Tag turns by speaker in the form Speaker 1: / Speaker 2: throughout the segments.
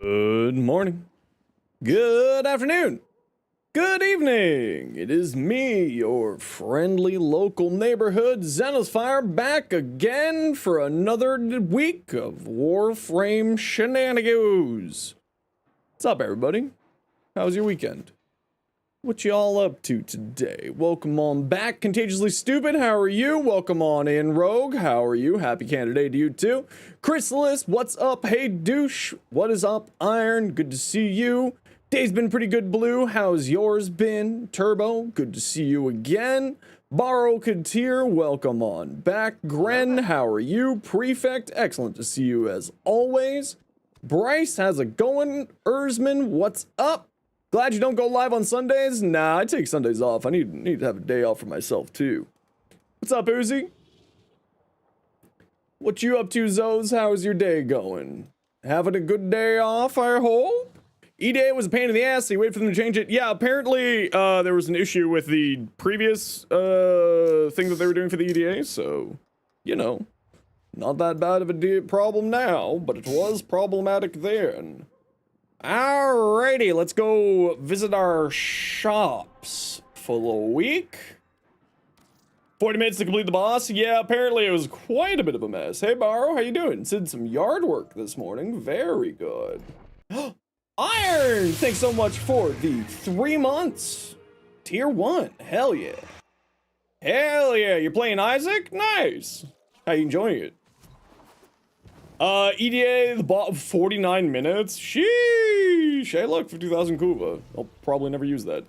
Speaker 1: Good morning. Good afternoon. Good evening. It is me, your friendly local neighborhood Zenosfire, back again for another week of Warframe shenanigans. What's up, everybody? How was your weekend? What y'all up to today? Welcome on back, Contagiously Stupid. How are you? Welcome on in, Rogue. How are you? Happy candidate to you too. Chrysalis, what's up? Hey, douche. What is up, Iron? Good to see you. Day's been pretty good, Blue. How's yours been? Turbo, good to see you again. Borrow Katir, welcome on back. Gren, how are you? Prefect, excellent to see you as always. Bryce, how's it going? Erzman, what's up? Glad you don't go live on Sundays? Nah, I take Sundays off. I need to have a day off for myself, too. What's up, Uzi? What you up to, Zoes? How's your day going? Having a good day off, I hope? E-Day was a pain in the ass, so you wait for them to change it. Yeah, apparently, there was an issue with the previous, thing that they were doing for the EDA, so, you know, not that bad of a problem now, but it was problematic then. Alrighty, let's go visit our shops for the week. 40 minutes to complete the boss. Yeah, apparently it was quite a bit of a mess. Hey, Barrow, how you doing? Did some yard work this morning. Very good. Iron, thanks so much for the 3 months. Tier 1, hell yeah. Hell yeah, you're playing Isaac? Nice. How you enjoying it? EDA, the bot, 49 minutes. Sheesh. Hey, look, 50,000 Kuva. I'll probably never use that.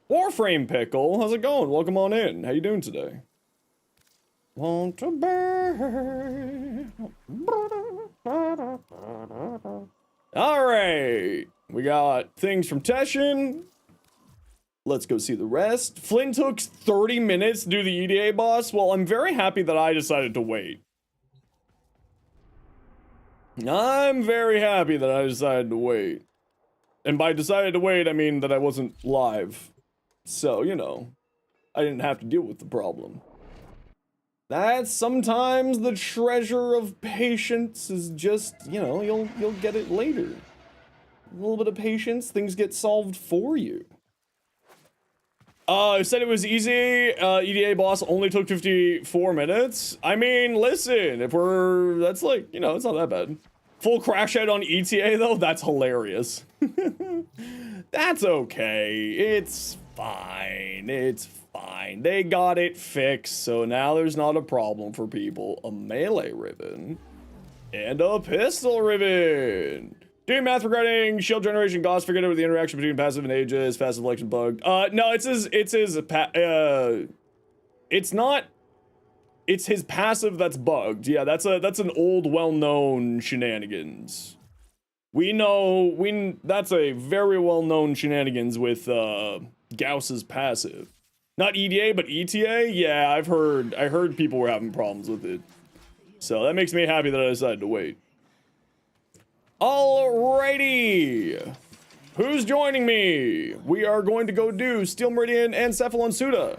Speaker 1: Warframe Pickle, how's it going? Welcome on in. How you doing today? Want to burn. Alright. We got things from Teshin. Let's go see the rest. Flynn took 30 minutes to do the EDA boss. Well, I'm very happy that I decided to wait. I'm very happy that I decided to wait. And by decided to wait, I mean that I wasn't live. So, you know, I didn't have to deal with the problem. That's sometimes the treasure of patience is just, you know, you'll get it later. A little bit of patience, things get solved for you. I said it was easy. EDA boss only took 54 minutes. I mean, listen, if we're, that's like, you know, it's not that bad. Full crash out on ETA though, that's hilarious. That's okay. It's fine. It's fine. They got it fixed, so now there's not a problem for people. A melee ribbon and a pistol ribbon. Doing math regarding shield generation cost, figured out the interaction between passive and Aegis, passive selection bugged. No, it's not, it's his passive that's bugged. Yeah, that's an old, well-known shenanigans. We know, that's a very well-known shenanigans with, Gauss's passive. Not EDA, but ETA? Yeah, I heard people were having problems with it. So that makes me happy that I decided to wait. Alrighty, who's joining me? We are going to go do Steel Meridian and Cephalon Suda.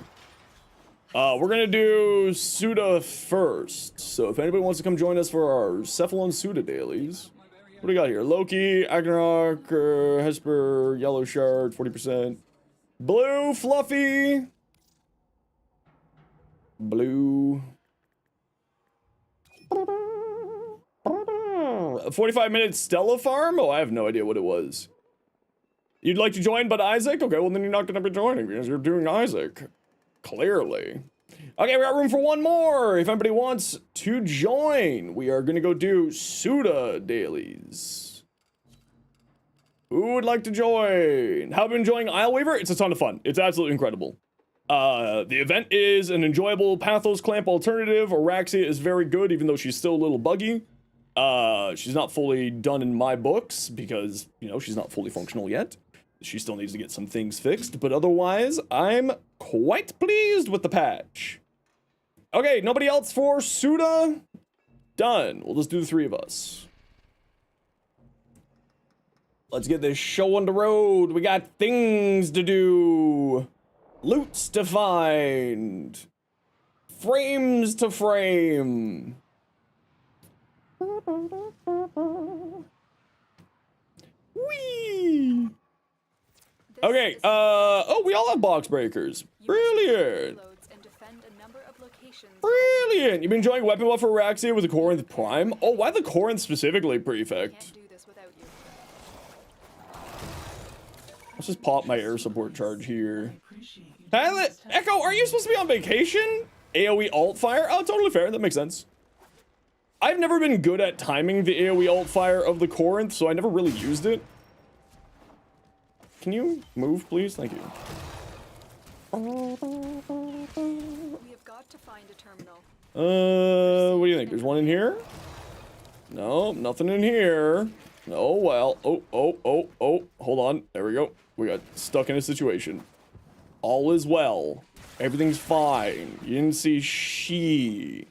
Speaker 1: We're gonna do Suda first. So if anybody wants to come join us for our Cephalon Suda dailies, what do we got here? Loki, Agnarok, Hesper, Yellow Shard, 40%. Blue, Fluffy. Blue. 45-minute Stella farm? Oh, I have no idea what it was. You'd like to join but Isaac? Okay, well then you're not gonna be joining because you're doing Isaac. Clearly. Okay, we got room for one more. If anybody wants to join, we are gonna go do Suda dailies. Who would like to join? How have you been enjoying Isleweaver? It's a ton of fun. It's absolutely incredible. The event is an enjoyable Pathos Clamp alternative. Araxia is very good, even though she's still a little buggy. She's not fully done in my books because, you know, she's not fully functional yet. She still needs to get some things fixed, but otherwise, I'm quite pleased with the patch. Okay, nobody else for Suda? Done. We'll just do the three of us. Let's get this show on the road. We got things to do. Loots to find. Frames to frame. Okay, oh, we all have box breakers. Brilliant. Brilliant. You've been enjoying weapon buff for Araxia with the Corinth Prime? Oh, why the Corinth specifically, Prefect? Let's just pop my air support charge here. Echo, are you supposed to be on vacation? AoE alt fire? Oh, totally fair. That makes sense. I've never been good at timing the AoE alt fire of the Corinth, so I never really used it. Can you move, please? Thank you.
Speaker 2: We have got to find a terminal.
Speaker 1: What do you think? There's one in here? No, nothing in here. Oh, well. Oh. Hold on. There we go. We got stuck in a situation. All is well. Everything's fine. You didn't see she.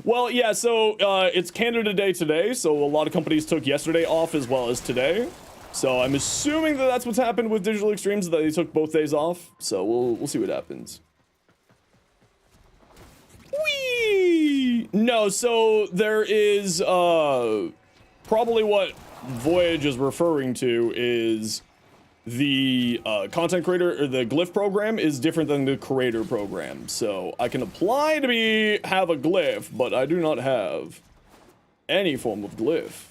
Speaker 1: Well, yeah, so it's Canada Day today, so a lot of companies took yesterday off as well as today. So I'm assuming that that's what's happened with Digital Extremes, that they took both days off. So we'll see what happens. Whee! No, so there is probably what Voyage is referring to is the content creator or the glyph program is different than the creator program. So I can apply to have a glyph, but I do not have any form of glyph.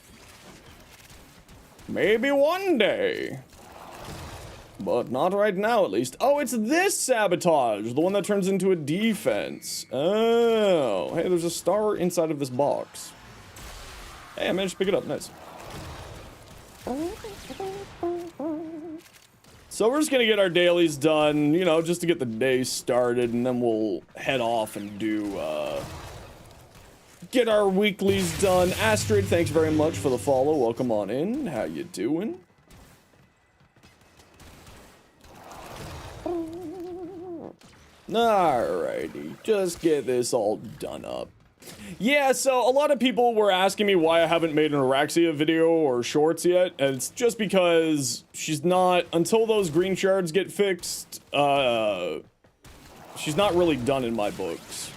Speaker 1: Maybe one day, but not right now at least. Oh, it's this sabotage, the one that turns into a defense. Oh, hey, there's a star inside of this box. Hey, I managed to pick it up. Nice. So we're just gonna get our dailies done, you know, just to get the day started, and then we'll head off and do, get our weeklies done. Astrid, thanks very much for the follow. Welcome on in. How you doing? Alrighty, just get this all done up. Yeah, so a lot of people were asking me why I haven't made an Araxia video or shorts yet, and it's just because she's not, until those green shards get fixed, she's not really done in my books.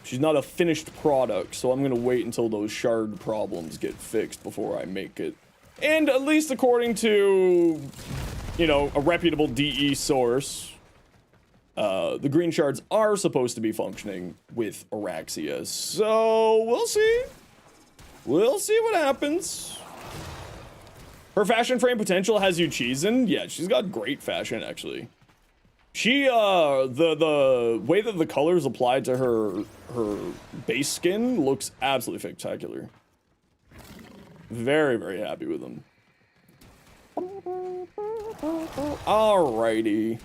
Speaker 1: She's not a finished product, so I'm gonna wait until those shard problems get fixed before I make it. And at least according to, you know, a reputable DE source, the green shards are supposed to be functioning with Araxia, so we'll see. We'll see what happens. Her fashion frame potential has you cheesing. Yeah, she's got great fashion, actually. She, the way that the colors applied to her base skin looks absolutely spectacular. Very, very happy with them. Alrighty.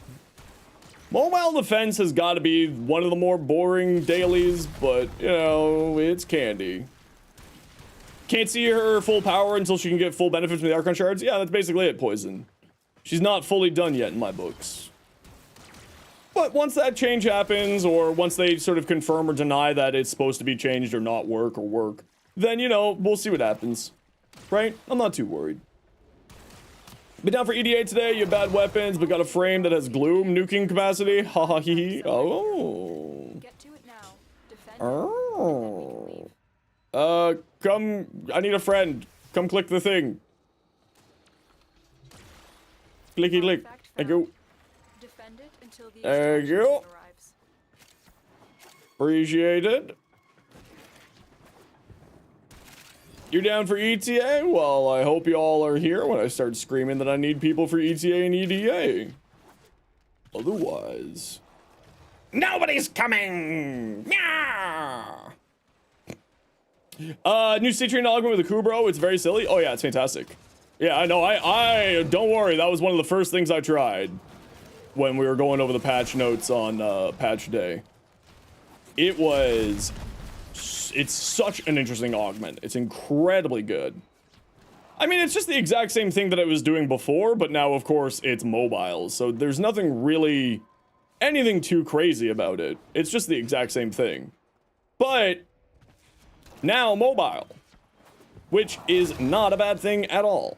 Speaker 1: Mobile defense has got to be one of the more boring dailies, but, you know, it's candy. Can't see her full power until she can get full benefits from the Archon shards? Yeah, that's basically it, Poison. She's not fully done yet in my books. But once that change happens, or once they sort of confirm or deny that it's supposed to be changed or not work or work, then, you know, we'll see what happens. Right? I'm not too worried. Been down for EDA today, you have bad weapons, but got a frame that has gloom nuking capacity. Ha ha hee. Oh.
Speaker 2: Get to it now. Defend.
Speaker 1: Oh. Come, I need a friend. Come click the thing. Clicky click. Thank you.
Speaker 2: Defend it until the
Speaker 1: There you go.
Speaker 2: arrives.
Speaker 1: Appreciate it. You down for ETA? Well, I hope you all are here when I start screaming that I need people for ETA and EDA. Otherwise, nobody's coming! Yeah! New Citrian augment with a Kubro. It's very silly. Oh yeah, it's fantastic. Yeah, I know. I don't worry. That was one of the first things I tried when we were going over the patch notes on patch day. It's such an interesting augment. It's incredibly good. I mean, it's just the exact same thing that I was doing before, but now, of course, it's mobile. So there's nothing really, anything too crazy about it. It's just the exact same thing. But now mobile, which is not a bad thing at all.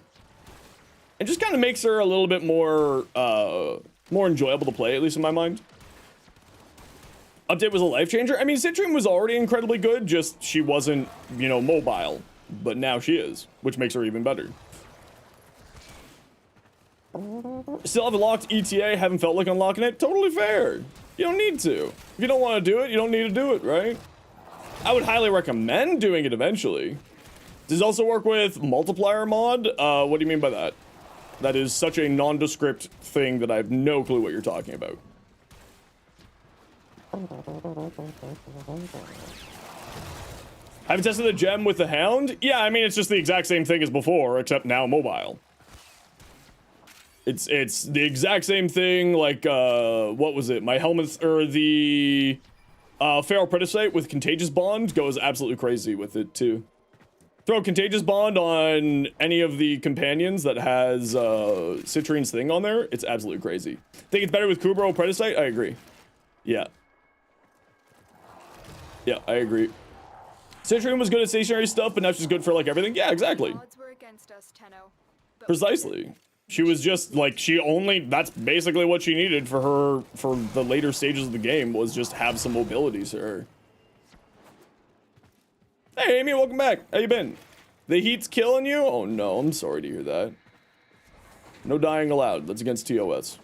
Speaker 1: It just kind of makes her a little bit more, more enjoyable to play, at least in my mind. Update was a life changer. I mean, Citrian was already incredibly good, just she wasn't, you know, mobile. but now she is, which makes her even better. Still haven't locked ETA, haven't felt like unlocking it. Totally fair. You don't need to. If you don't want to do it, you don't need to do it, right? I would highly recommend doing it eventually. Does it also work with multiplier mod? What do you mean by that? That is such a nondescript thing that I have no clue what you're talking about. Haven't tested the gem with the hound? Yeah, I mean, it's just the exact same thing as before, except now mobile. It's the exact same thing, like, what was it? My helmet, or the, Feral Predicate with Contagious Bond goes absolutely crazy with it, too. Throw Contagious Bond on any of the companions that has, Citrine's thing on there, it's absolutely crazy. Think it's better with Kubro Predicate? I agree. Yeah. Yeah, I agree. Citrine was good at stationary stuff, but now she's good for, like, everything. Yeah, exactly.
Speaker 2: Odds were against us, Tenno, but
Speaker 1: Precisely. She was just, like, that's basically what she needed for her, for the later stages of the game, was just have some mobility, sir. Hey, Amy, welcome back. How you been? The heat's killing you? Oh, no, I'm sorry to hear that. No dying allowed. That's against TOS.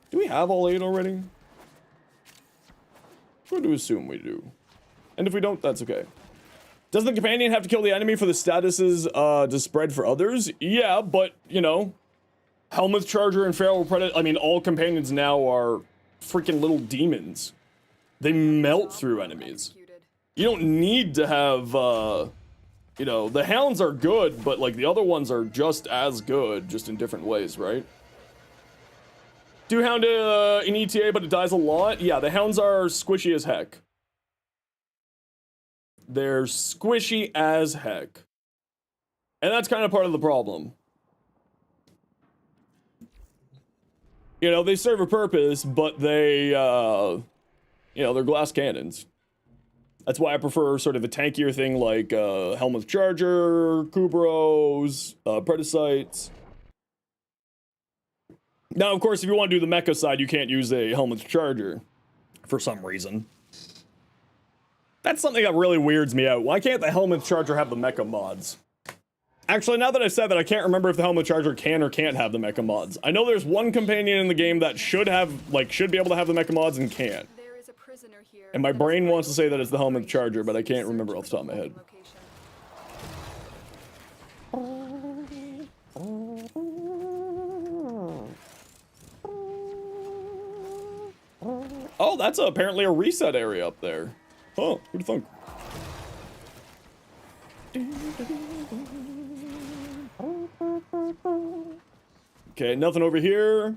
Speaker 1: Do we have all 8 already? I'm going to assume we do. And if we don't, that's okay. Doesn't the companion have to kill the enemy for the statuses to spread for others? Yeah, but, you know, Helmeth Charger and Feral Predator, I mean, all companions now are freaking little demons. They melt through enemies. You don't need to have, you know, the hounds are good, but, like, the other ones are just as good, just in different ways, right? Do hound in ETA, but it dies a lot? Yeah, the hounds are squishy as heck. They're squishy as heck. And that's kind of part of the problem. You know, they serve a purpose, but they, you know, they're glass cannons. That's why I prefer sort of a tankier thing like Helmeth Charger, Kubros, Predicites. Now, of course, if you want to do the mecha side, you can't use a Helmeth Charger for some reason. That's something that really weirds me out. Why can't the Helmeth Charger have the mecha mods? Actually, now that I've said that, I can't remember if the Helmeth Charger can or can't have the mecha mods. I know there's one companion in the game that should have, like, should be able to have the mecha mods and can't.
Speaker 2: there is a prisoner here.
Speaker 1: And my brain wants to say that it's the Helmeth Charger, but I can't remember off the top of my head. Oh, that's apparently a reset area up there. Oh, who'd thunk? Okay, nothing over here.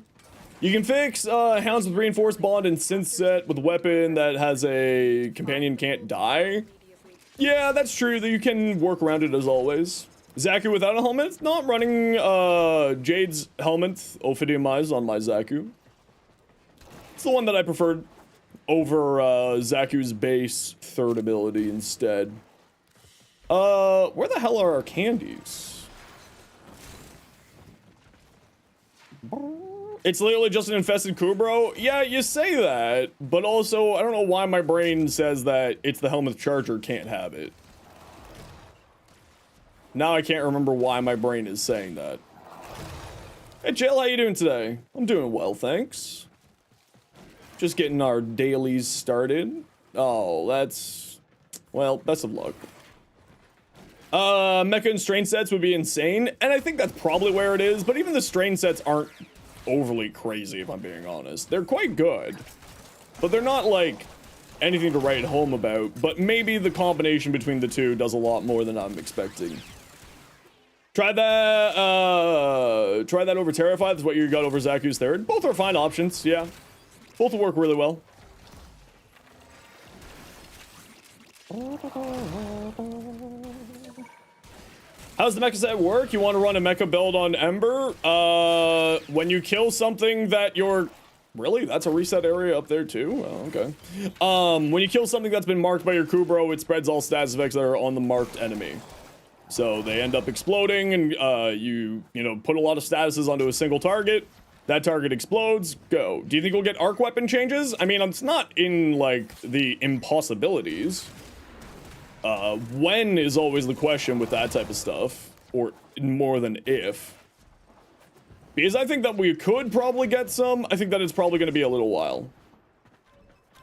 Speaker 1: You can fix hounds with reinforced bond and synth set with a weapon that has a companion can't die. Yeah, that's true, that you can work around it as always. Zaku without a helmet? Not running Jade's helmet, Ophidium Eyes on my Zaku. It's the one that I preferred over Zaku's base third ability instead. Where the hell are our candies? It's literally just an infested Kubro? Yeah, you say that, but also, I don't know why my brain says that it's the Helmeth Charger can't have it. Now I can't remember why my brain is saying that. Hey Jill, how you doing today? I'm doing well, thanks. Just getting our dailies started. Oh, that's... well, best of luck. Mecha and strain sets would be insane, and I think that's probably where it is, but even the strain sets aren't overly crazy, if I'm being honest. They're quite good, but they're not, like, anything to write home about, but maybe the combination between the two does a lot more than I'm expecting. Try that over Terrified, that's what you got over Zaku's third. Both are fine options, yeah. Both will work really well. How's the mecha set work? You want to run a mecha build on Ember? When you kill something that you're... really? That's a reset area up there too? Oh, okay. When you kill something that's been marked by your Kubro, it spreads all status effects that are on the marked enemy. So they end up exploding, and you know, put a lot of statuses onto a single target. That target explodes, go. Do you think we'll get arc weapon changes? I mean, it's not in, like, the impossibilities. When is always the question with that type of stuff, or more than if. Because I think that we could probably get some. I think that it's probably going to be a little while.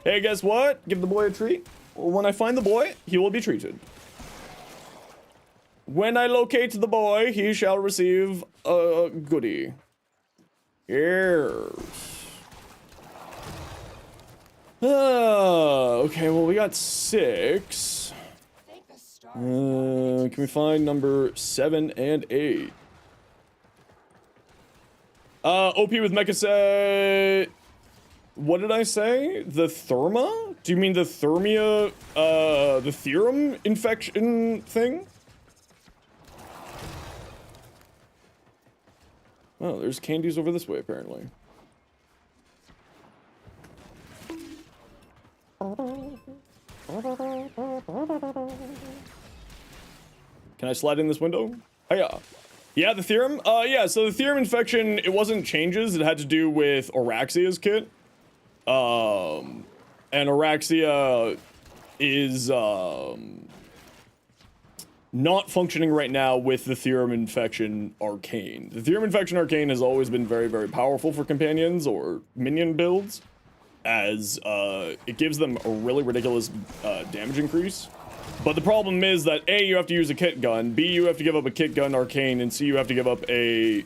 Speaker 1: Hey, guess what? Give the boy a treat. Well, when I find the boy, he will be treated. When I locate the boy, he shall receive a goodie. Yes. Okay, well, we got 6. Can we find number 7 and 8? OP with Mecha said... What did I say? The Therma? Do you mean the Thermia, the Theorem infection thing? Oh, there's candies over this way, apparently. Can I slide in this window? Hiya. Yeah, the Theorem? Yeah, so the Theorem infection, it wasn't changes, it had to do with Araxia's kit. And Araxia is, not functioning right now with the Theorem Infection Arcane. The Theorem Infection Arcane has always been very, very powerful for companions or minion builds, as it gives them a really ridiculous damage increase. But the problem is that A, you have to use a kit gun, B, you have to give up a kit gun Arcane, and C, you have to give up a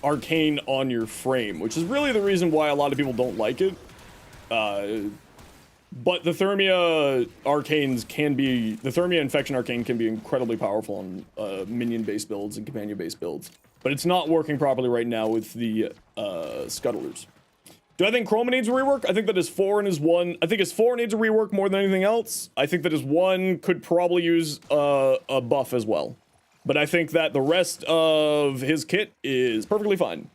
Speaker 1: Arcane on your frame, which is really the reason why a lot of people don't like it. But the Thermia Arcanes can be, the Thermia Infection Arcane can be incredibly powerful on minion-based builds and companion-based builds. But it's not working properly right now with the Scuttlers. Do I think Chroma needs a rework? I think that his 4 and his 1, I think his 4 needs a rework more than anything else. I think that his 1 could probably use a buff as well. But I think that the rest of his kit is perfectly fine.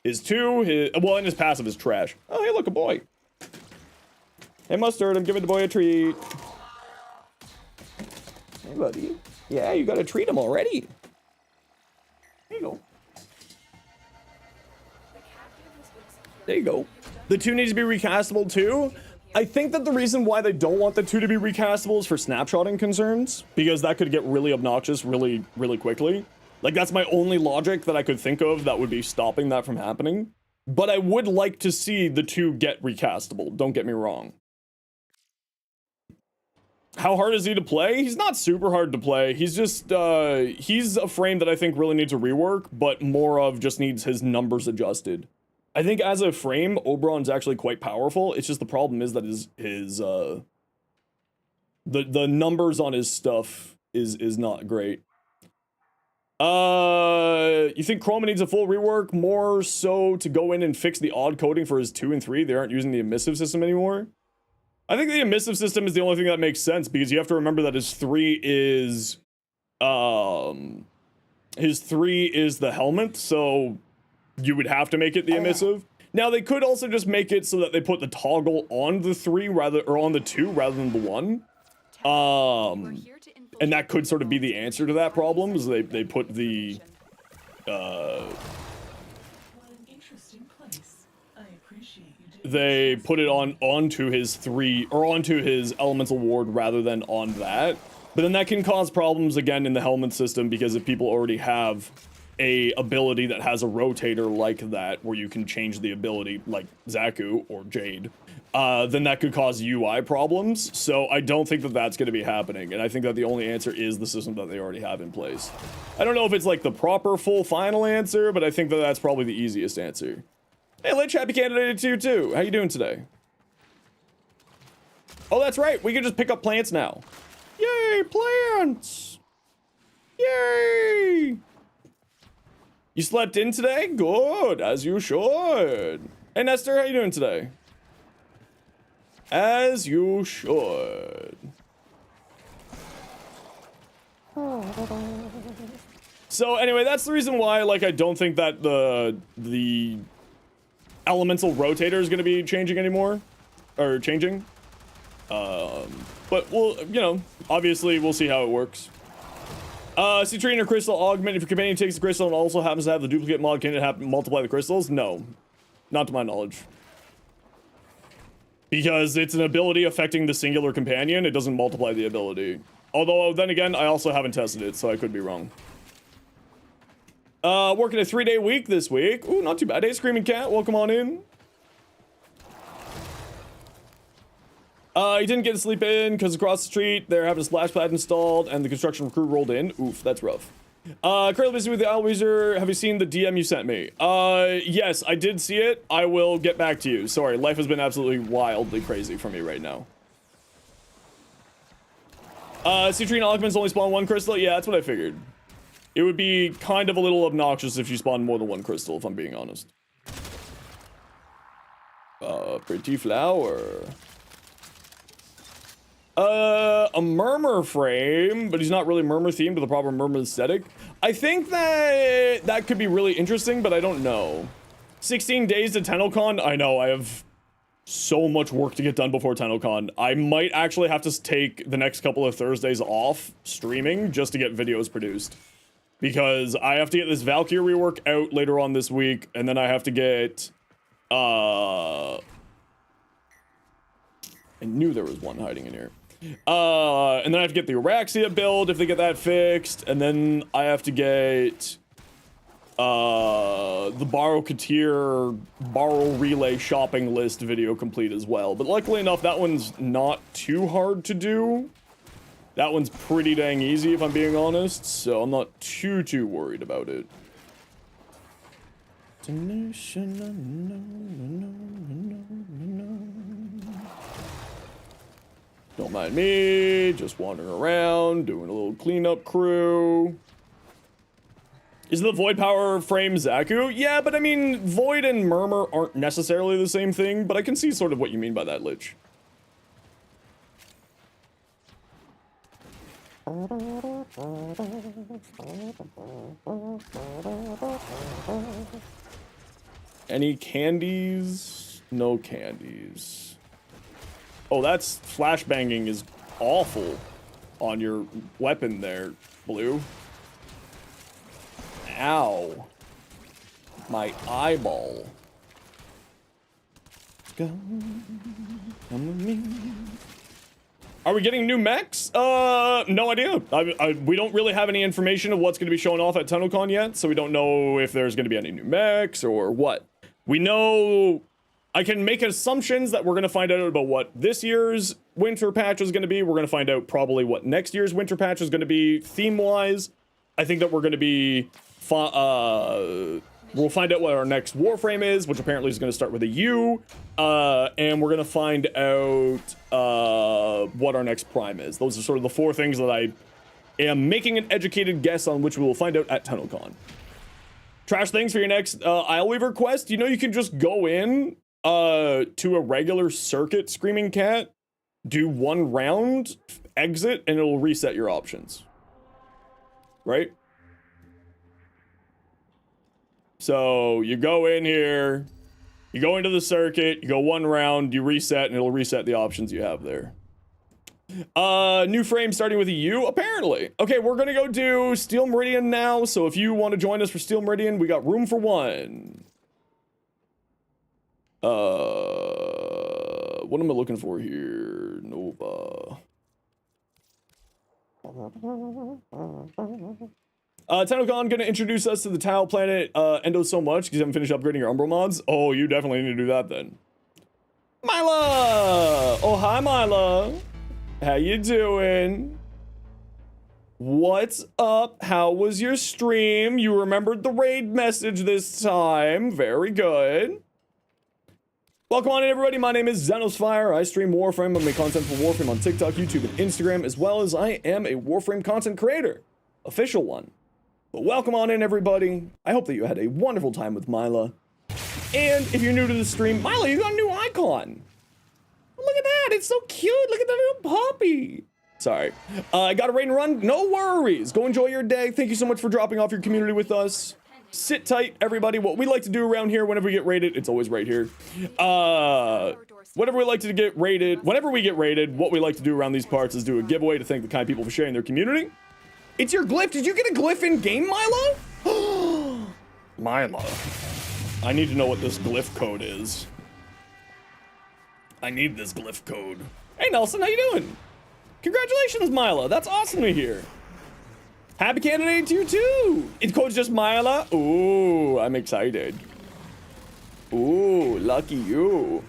Speaker 1: His 2, well, and his passive is trash. Oh, hey, look, a boy. Hey, Mustard, I'm giving the boy a treat. Hey, buddy. Yeah, you gotta treat him already. There you go. There you go. The 2 needs to be recastable too. I think that the reason why they don't want the 2 to be recastable is for snapshotting concerns, because that could get really obnoxious really, really quickly. Like, that's my only logic that I could think of that would be stopping that from happening. But I would like to see the 2 get recastable, don't get me wrong. How hard is he to play? He's not super hard to play. He's just, he's a frame that I think really needs a rework, but more of just needs his numbers adjusted. I think as a frame, Oberon's actually quite powerful. It's just the problem is that the numbers on his stuff is not great. You think Chroma needs a full rework more so to go in and fix the odd coding for his 2 and 3? They aren't using the emissive system anymore. I think the emissive system is the only thing that makes sense, because you have to remember that his 3 is the helmet, so you would have to make it the emissive. Now they could also just make it so that they put the toggle on the 3 or on the 2 rather than the 1. And that could sort of be the answer to that problem, is they put the they put it onto his 3 or onto his elemental ward rather than on that. But then that can cause problems again in the helmet system, because if people already have a ability that has a rotator like that, where you can change the ability, like Zaku or Jade, then that could cause UI problems. So I don't think that that's going to be happening, and I think that the only answer is the system that they already have in place. I don't know if it's like the proper full final answer, but I think that that's probably the easiest answer. Hey, Lich, happy candidate to you too. How you doing today? Oh, that's right. We can just pick up plants now. Yay, plants! Yay! You slept in today? Good, as you should. Hey, Nestor, how you doing today? As you should. So anyway, that's the reason why, like, I don't think that the elemental rotator is going to be changing anymore, or changing. But we'll, you know, obviously we'll see how it works. Citrine or crystal augment. If your companion takes the crystal and also happens to have the duplicate mod, can it multiply the crystals? No, not to my knowledge. Because it's an ability affecting the singular companion. It doesn't multiply the ability. Although, then again, I also haven't tested it, so I could be wrong. Working a 3-day week this week. Ooh, not too bad. Hey, Screaming Cat, welcome on in. He didn't get to sleep in because across the street they're having a splash pad installed and the construction crew rolled in. Oof, that's rough. Currently busy with the Owlweezer. Have you seen the DM you sent me? Yes, I did see it. I will get back to you. Sorry, life has been absolutely wildly crazy for me right now. Citrine augments only spawn 1 crystal? Yeah, that's what I figured. It would be kind of a little obnoxious if you spawned more than 1 crystal, if I'm being honest. Pretty flower. A murmur frame, but he's not really murmur themed with a proper murmur aesthetic. I think that could be really interesting, but I don't know. 16 days to Tennocon? I know, I have so much work to get done before Tennocon. I might actually have to take the next couple of Thursdays off streaming just to get videos produced. Because I have to get this Valkyr rework out later on this week, and then I have to get, I knew there was one hiding in here. And then I have to get the Araxia build if they get that fixed, and then I have to get the Borrow Relay shopping list video complete as well. But luckily enough, that one's not too hard to do. That one's pretty dang easy if I'm being honest, so I'm not too worried about it. Don't mind me, just wandering around, doing a little cleanup crew. Is the Void Power frame Zaku? Yeah, but I mean, Void and Murmur aren't necessarily the same thing, but I can see sort of what you mean by that, Lich. Any candies? No candies. Oh, that's flashbanging is awful on your weapon there, Blue. Ow. My eyeball. Come with me. Are we getting new mechs? No idea. We don't really have any information of what's going to be showing off at Tennocon yet, so we don't know if there's going to be any new mechs or what. We know... I can make assumptions that we're going to find out about what this year's winter patch is going to be. We're going to find out probably what next year's winter patch is going to be theme-wise. I think that we're going to be... we'll find out what our next Warframe is, which apparently is going to start with a U. And we're going to find out what our next Prime is. Those are sort of the 4 things that I am making an educated guess on, which we will find out at Tennocon. Trash things for your next Ileweaver quest. You know, you can just go in to a regular circuit, Screaming Cat, do 1 round, exit, and it'll reset your options. Right? So you go in here, you go into the circuit, you go 1 round, you reset, and it'll reset the options you have there. New frame starting with a U, apparently. Okay, we're gonna go do Steel Meridian now, so if you want to join us for Steel Meridian, we got room for 1. What am I looking for here? Nova. Tennocon gonna introduce us to the Tau planet Endo so much because you haven't finished upgrading your Umbral mods. Oh, you definitely need to do that then. Myla! Oh, hi, Myla. How you doing? What's up? How was your stream? You remembered the raid message this time. Very good. Welcome on in, everybody. My name is Zenosfire. I stream Warframe. I make content for Warframe on TikTok, YouTube, and Instagram, as well as I am a Warframe content creator. Official one. But welcome on in, everybody. I hope that you had a wonderful time with Myla. And if you're new to the stream, Myla, you got a new icon. Look at that. It's so cute. Look at that little puppy. Sorry. I got a raid and run. No worries. Go enjoy your day. Thank you so much for dropping off your community with us. Sit tight, everybody. What we like to do around here whenever we get raided, it's always right here. Whenever we like to get raided, whenever we get raided, what we like to do around these parts is do a giveaway to thank the kind people for sharing their community. It's your glyph. Did you get a glyph in game, Milo? Milo. I need to know what this glyph code is. I need this glyph code. Hey, Nelson, how you doing? Congratulations, Mila. That's awesome to hear. Happy candidate to you, too. It's code's just Mila. Ooh, I'm excited. Ooh, lucky you.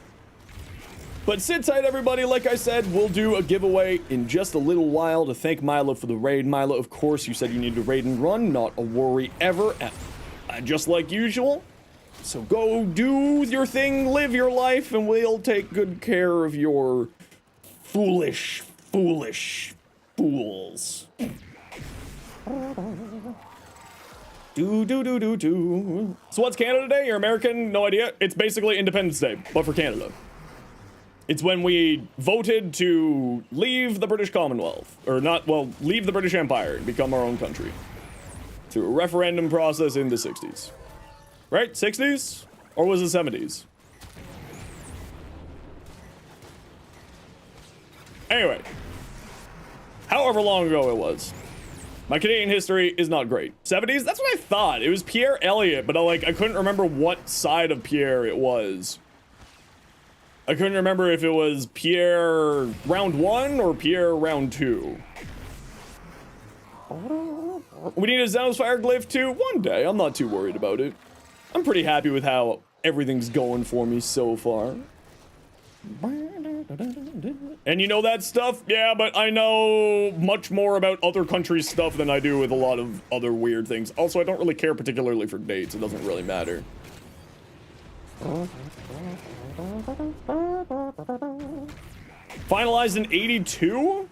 Speaker 1: But sit tight, everybody. Like I said, we'll do a giveaway in just a little while to thank Milo for the raid. Milo, of course, you said you need to raid and run. Not a worry ever. Just like usual. So go do your thing, live your life, and we'll take good care of your foolish fools. Do. So what's Canada Day? You're American? No idea. It's basically Independence Day, but for Canada. It's when we voted to leave the British Commonwealth. Or not, well, leave the British Empire and become our own country. Through a referendum process in the 60s. Right? 60s? Or was it 70s? Anyway. However long ago it was. My Canadian history is not great. 70s? That's what I thought. It was Pierre Elliott, but I couldn't remember what side of Pierre it was. I couldn't remember if it was Pierre round 1 or Pierre round 2. We need a Zenosfire glyph too? One day. I'm not too worried about it. I'm pretty happy with how everything's going for me so far. And you know that stuff? Yeah, but I know much more about other countries' stuff than I do with a lot of other weird things. Also, I don't really care particularly for dates. It doesn't really matter. Finalized in 82?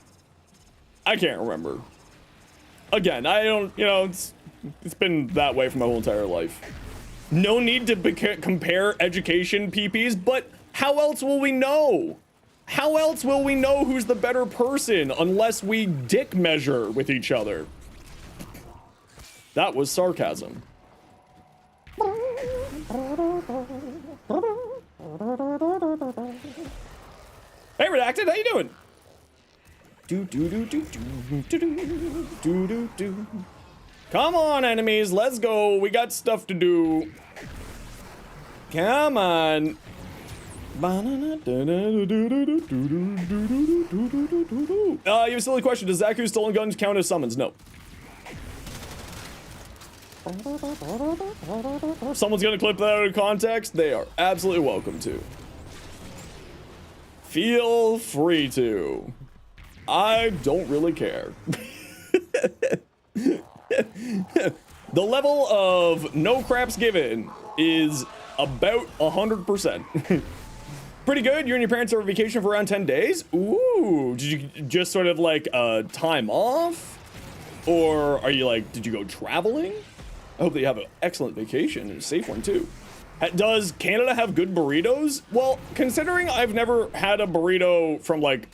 Speaker 1: I can't remember. Again, I don't, you know, it's been that way for my whole entire life. No need to compare education PPs, but how else will we know? How else will we know who's the better person unless we dick measure with each other? That was sarcasm. Hey, Redacted, how you doing? Do. Come on, enemies, let's go. We got stuff to do. Come on. You have a silly question. Does Zaku's stolen guns count as summons? No. If someone's gonna clip that out of context, they are absolutely welcome to. Feel free to. I don't really care. The level of no craps given is about 100%. Pretty good. You and your parents are on vacation for around 10 days? Ooh, did you just sort of like time off? Or are you like, did you go traveling? I hope that you have an excellent vacation and a safe one too. Does Canada have good burritos? Well, considering I've never had a burrito from like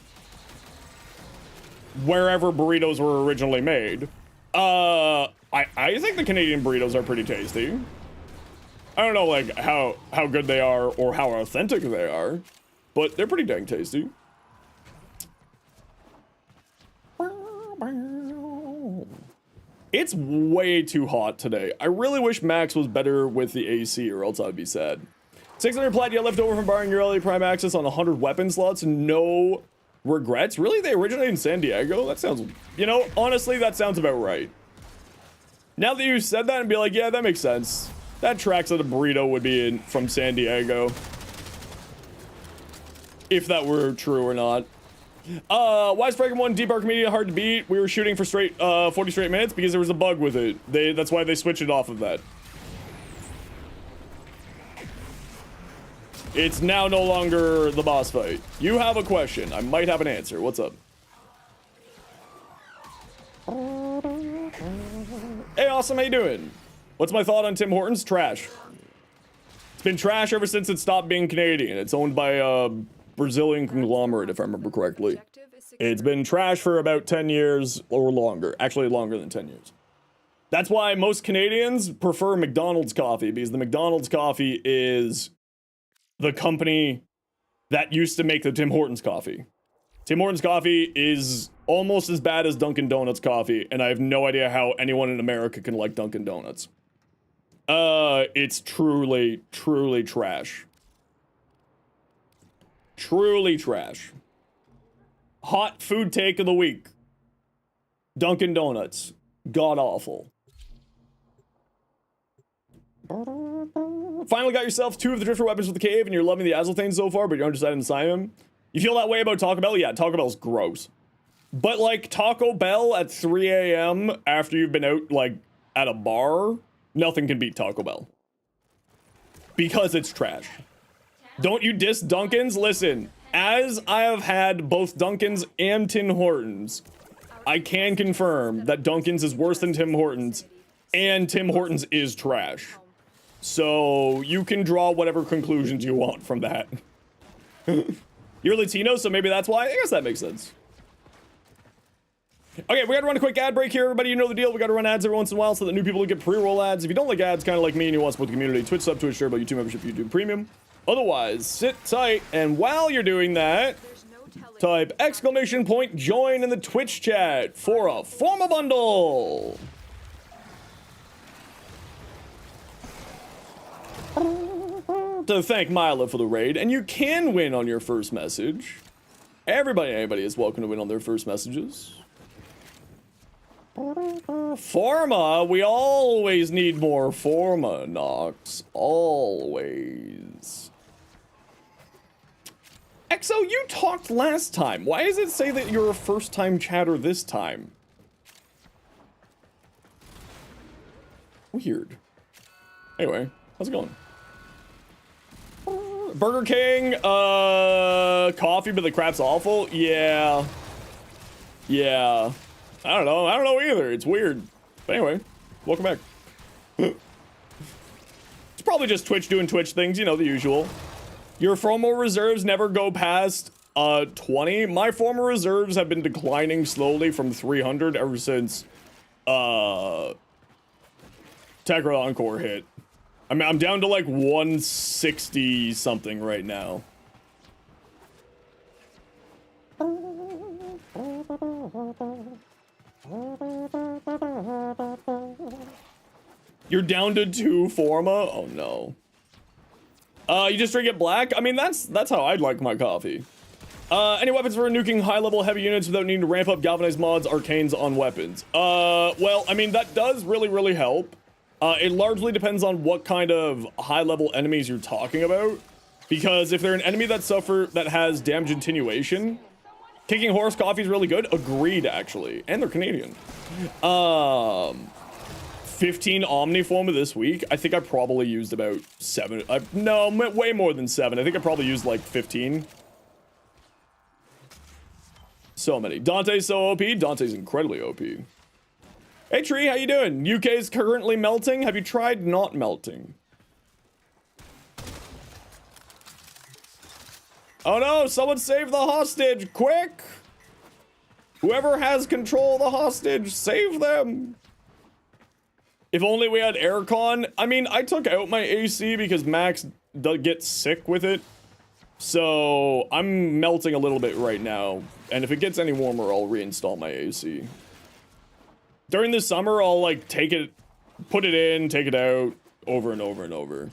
Speaker 1: wherever burritos were originally made, I think the Canadian burritos are pretty tasty. I don't know like how good they are or how authentic they are, but they're pretty dang tasty. It's way too hot today. I really wish Max was better with the AC or else I'd be sad. 600 plat yet left over from borrowing your early prime access on 100 weapon slots. No regrets. Really? They originated in San Diego? That sounds, you know, honestly, that sounds about right. Now that you said that and be like, yeah, that makes sense. That tracks that a burrito would be from San Diego. If that were true or not. Wisebreaker 1, Deep Arc Media, hard to beat. We were shooting for 40 straight minutes because there was a bug with it. That's why they switched it off of that. It's now no longer the boss fight. You have a question. I might have an answer. What's up? Hey, awesome. How you doing? What's my thought on Tim Hortons? Trash. It's been trash ever since it stopped being Canadian. It's owned by a Brazilian conglomerate, if I remember correctly. It's been trash for about 10 years or longer. Actually, longer than 10 years. That's why most Canadians prefer McDonald's coffee, because the McDonald's coffee is the company that used to make the Tim Hortons coffee. Tim Hortons coffee is almost as bad as Dunkin' Donuts coffee, and I have no idea how anyone in America can like Dunkin' Donuts. It's truly, truly trash. Truly trash. Hot food take of the week. Dunkin' Donuts. God awful. Finally got yourself 2 of the drifter weapons with the cave and you're loving the Azulthane so far, but you're undecided on Simon. You feel that way about Taco Bell? Yeah, Taco Bell's gross. But like Taco Bell at 3 a.m. after you've been out like at a bar, nothing can beat Taco Bell. Because it's trash. Don't you diss Dunkin's? Listen, as I have had both Dunkin's and Tim Hortons, I can confirm that Dunkin's is worse than Tim Hortons, and Tim Hortons is trash. So you can draw whatever conclusions you want from that. You're Latino, so maybe that's why. I guess that makes sense. Okay, we gotta run a quick ad break here, everybody. You know the deal. We gotta run ads every once in a while so that new people will get pre-roll ads. If you don't like ads, kind of like me, and you want to support the community, Twitch sub, Twitch share, about YouTube membership, YouTube Premium. Otherwise, sit tight, and while you're doing that, type !point join in the Twitch chat for a formal bundle. To thank Mila for the raid, and you can win on your first message. Anybody is welcome to win on their first messages. Forma, we always need more Forma, Nox. Always. Exo, you talked last time. Why does it say that you're a first-time chatter this time? Weird. Anyway, how's it going? Burger King, coffee, but the crap's awful? Yeah. Yeah. I don't know either. It's weird. But anyway, welcome back. It's probably just Twitch doing Twitch things, you know, the usual. Your formal reserves never go past 20. My formal reserves have been declining slowly from 300 ever since Tegra Encore hit. I mean, I'm down to like 160 something right now. You're down to 2 Forma? Oh no. You just drink it black? I mean, that's how I'd like my coffee. Any weapons for nuking high-level heavy units without needing to ramp up galvanized mods, arcanes on weapons? Well, I mean, that does really help. It largely depends on what kind of high-level enemies you're talking about. Because if they're an enemy that has damage attenuation, kicking horse coffee is really good. Agreed, actually. And they're Canadian. 15 Omniforma this week. I think I probably used about 7. No, way more than 7. I think I probably used like 15. So many. Dante's so OP. Dante's incredibly OP. Hey Tree, how you doing? UK's currently melting. Have you tried not melting? Oh no, someone save the hostage, quick! Whoever has control of the hostage, save them! If only we had aircon. I mean, I took out my AC because Max gets sick with it. So, I'm melting a little bit right now. And if it gets any warmer, I'll reinstall my AC. During the summer, I'll like put it in, take it out, over and over and over.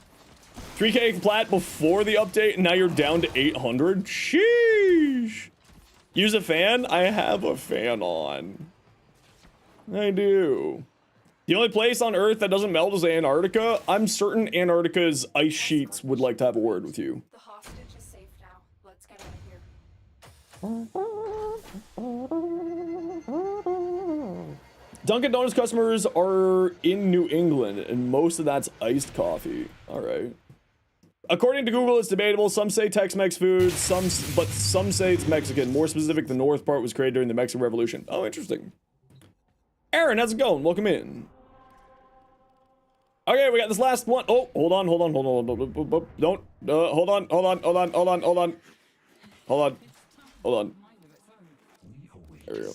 Speaker 1: 3K plat before the update, and now you're down to 800? Sheesh! Use a fan? I have a fan on. I do. The only place on Earth that doesn't melt is Antarctica. I'm certain Antarctica's ice sheets would like to have a word with you.
Speaker 2: The hostage is safe now. Let's get out of here.
Speaker 1: Dunkin' Donuts customers are in New England, and most of that's iced coffee. All right. According to Google, it's debatable. Some say Tex-Mex food, but some say it's Mexican. More specific, the north part was created during the Mexican Revolution. Oh, interesting. Aaron, how's it going? Welcome in. Okay, we got this last one. Oh, hold on. Don't, hold on. There we go.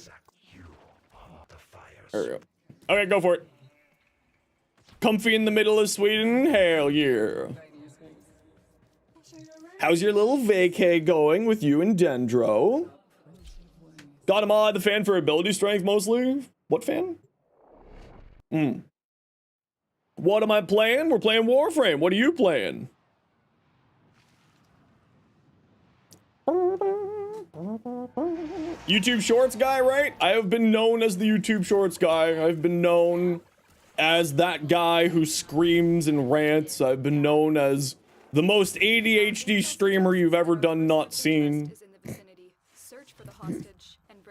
Speaker 1: There we go. Okay, go for it. Comfy in the middle of Sweden? Hell yeah. How's your little vacay going with you and Dendro? Got him on the fan for ability strength mostly? What fan? What am I playing? We're playing Warframe. What are you playing? YouTube Shorts guy, right? I have been known as the YouTube Shorts guy. I've been known as that guy who screams and rants. I've been known as the most ADHD streamer you've ever done not seen.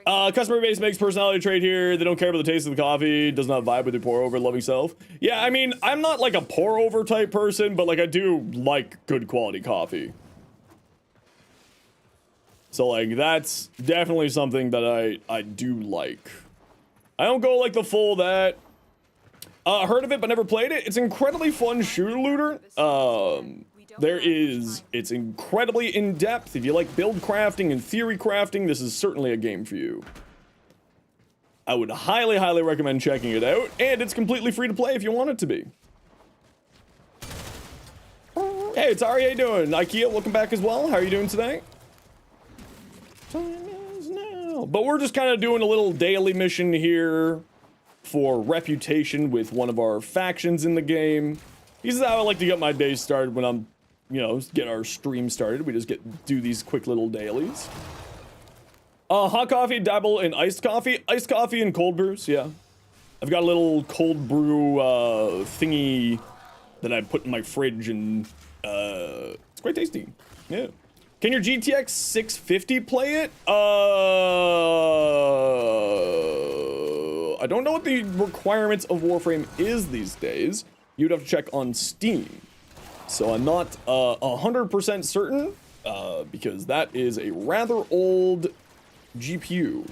Speaker 1: Customer base makes personality trait here. They don't care about the taste of the coffee. Does not vibe with your pour over loving self. Yeah, I mean, I'm not like a pour over type person, but like I do like good quality coffee. So like that's definitely something that I do like. I don't go like the full that. Heard of it but never played it. It's incredibly fun shooter looter. It's incredibly in-depth. If you like build crafting and theory crafting, this is certainly a game for you. I would highly, highly recommend checking it out, and it's completely free to play if you want it to be. Hey, it's Ari, how you doing? Ikea, welcome back as well. How are you doing today? Time is now. But we're just kind of doing a little daily mission here for reputation with one of our factions in the game. This is how I like to get my day started when I'm, you know, get our stream started. We just do these quick little dailies. Hot coffee, dabble in iced coffee and cold brews, yeah. I've got a little cold brew thingy that I put in my fridge, and it's quite tasty. Yeah. Can your GTX 650 play it? I don't know what the requirements of Warframe is these days. You'd have to check on Steam. So I'm not 100% certain, because that is a rather old GPU.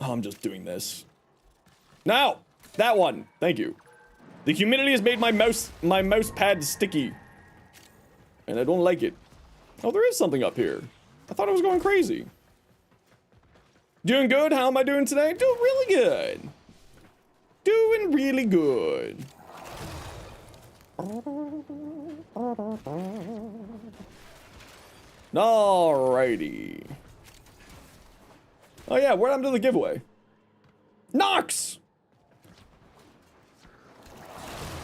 Speaker 1: Oh, I'm just doing this. Now, that one. Thank you. The humidity has made my mouse pad sticky, and I don't like it. Oh, there is something up here. I thought I was going crazy. Doing good? How am I doing today? Doing really good. Doing really good. Alrighty. Oh yeah, what happened to the giveaway? Nox!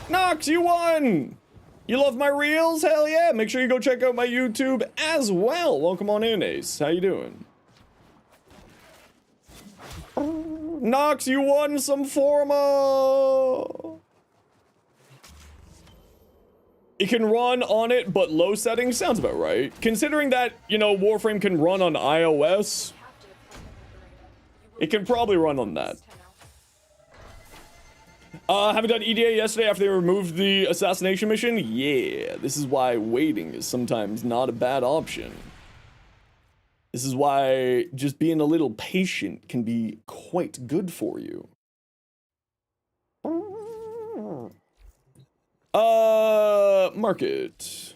Speaker 1: Nox, you won! You love my reels? Hell yeah! Make sure you go check out my YouTube as well. Welcome on in, Ace. How you doing? Nox, you won some Forma! It can run on it, but low settings sounds about right. Considering that, you know, Warframe can run on iOS, it can probably run on that. Having done EDA yesterday after they removed the assassination mission? Yeah, this is why waiting is sometimes not a bad option. This is why just being a little patient can be quite good for you. Market.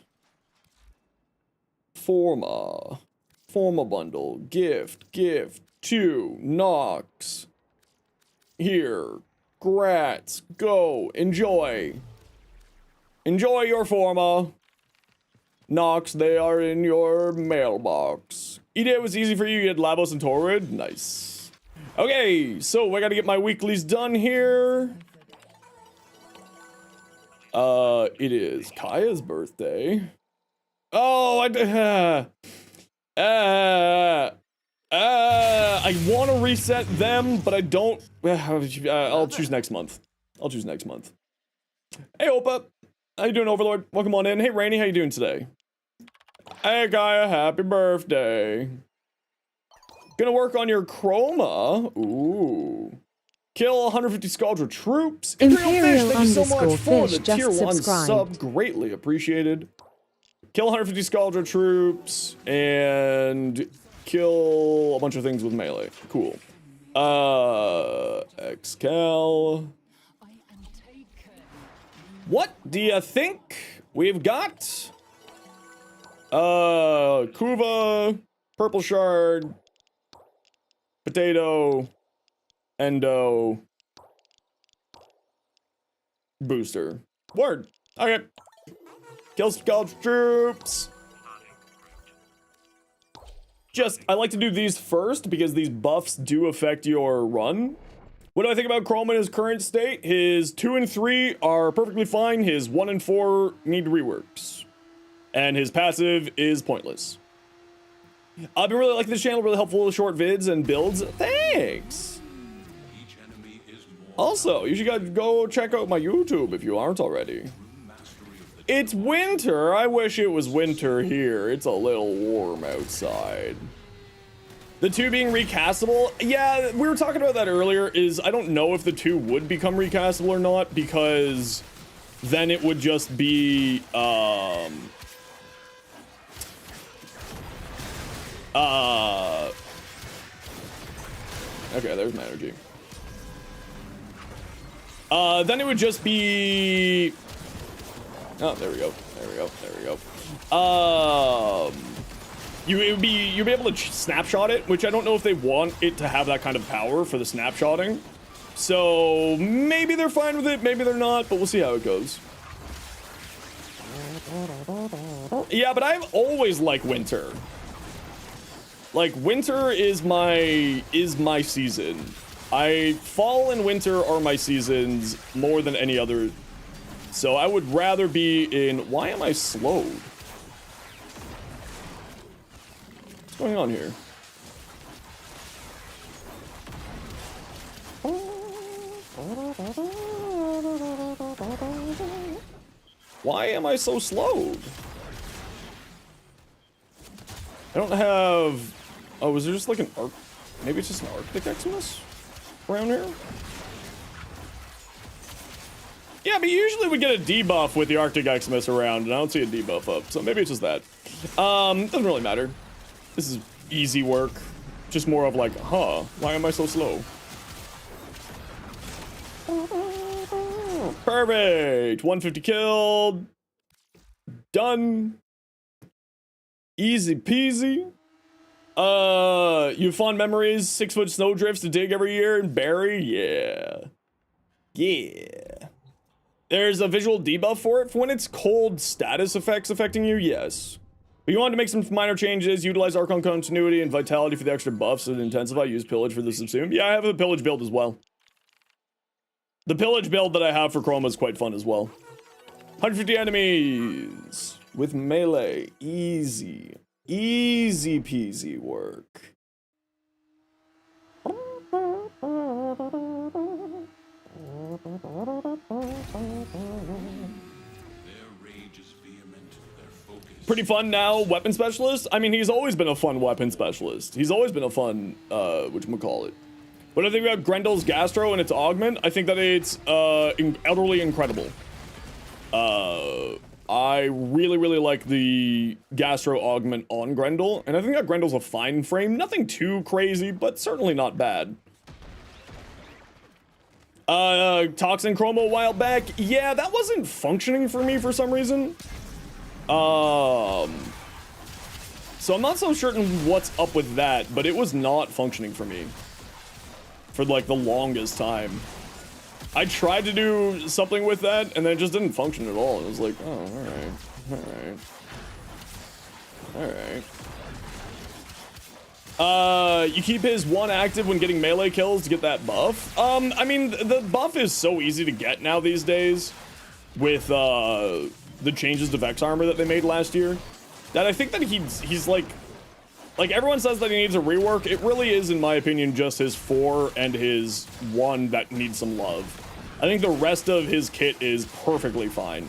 Speaker 1: Forma bundle. Gift. 2. Nox. Here. Grats. Go. Enjoy. Enjoy your Forma. Nox, they are in your mailbox. EDA was easy for you. You had Lavos and Torrid. Nice. Okay, so I gotta get my weeklies done here. It is Kaya's birthday. Oh, I want to reset them, but I don't. I'll choose next month. Hey, Opa. How you doing, Overlord? Welcome on in. Hey, Rainy, how you doing today? Hey, Kaya, happy birthday. Gonna work on your chroma. Ooh. Kill 150 Scaldra troops. Imperial Fish, thank you so much for the tier 1 sub. Greatly appreciated. Kill 150 Scaldra troops and kill a bunch of things with melee. Cool. Excal. What do you think we've got? Kuva, Purple Shard, Potato, Endo, Booster. Word. Okay. Kill Scaldra troops. I like to do these first because these buffs do affect your run. What do I think about Chrome in his current state? His 2 and 3 are perfectly fine. His 1 and 4 need reworks. and his passive is pointless. I've been really liking this channel, really helpful with short vids and builds. Thanks. Also, you should go check out my YouTube if you aren't already. It's winter. I wish it was winter here. It's a little warm outside. The 2 being recastable? Yeah, we were talking about that earlier. I don't know if the 2 would become recastable or not, because then it would just be okay, there's my energy. Then it would just be... Oh, there we go. There we go. There we go. You'd be able to snapshot it, which I don't know if they want it to have that kind of power for the snapshotting. So maybe they're fine with it, maybe they're not, but we'll see how it goes. Yeah, but I've always liked winter. Like, winter is my season. Fall and winter are my seasons more than any other. So I would rather be in... Why am I slowed? What's going on here? Why am I so slowed? I don't have... Oh, is there just like an arc? Maybe it's just an Arctic Xmas around here? Yeah, but usually we get a debuff with the Arctic Xmas around, and I don't see a debuff up, so maybe it's just that. Doesn't really matter. This is easy work. Just more of like, huh, why am I so slow? Perfect! 150 killed. Done. Easy peasy. You have fond memories, 6-foot snow drifts to dig every year and bury? Yeah. Yeah. There's a visual debuff for it. For when it's cold status effects affecting you, yes. But you want to make some minor changes, utilize Archon continuity and vitality for the extra buffs and intensify, use pillage for the subsume. Yeah, I have a pillage build as well. The pillage build that I have for Chroma is quite fun as well. 150 enemies with melee. Easy. Easy peasy work. Pretty fun now, weapon specialist. I mean, he's always been a fun weapon specialist. He's always been a fun, whatchamacallit. What do I think about Grendel's Gastro and its augment? I think that it's utterly incredible. I really, really like the Gastro augment on Grendel, and I think that Grendel's a fine frame. Nothing too crazy, but certainly not bad. Toxin Chroma a while back. Yeah, that wasn't functioning for me for some reason. So I'm not so certain what's up with that, but it was not functioning for me for like the longest time. I tried to do something with that, and then it just didn't function at all. It was like, oh, alright. You keep his 1 active when getting melee kills to get that buff. I mean, the buff is so easy to get now these days with, the changes to Vex armor that they made last year, that I think that he's like everyone says that he needs a rework. It really is, in my opinion, just his 4 and his 1 that needs some love. I think the rest of his kit is perfectly fine.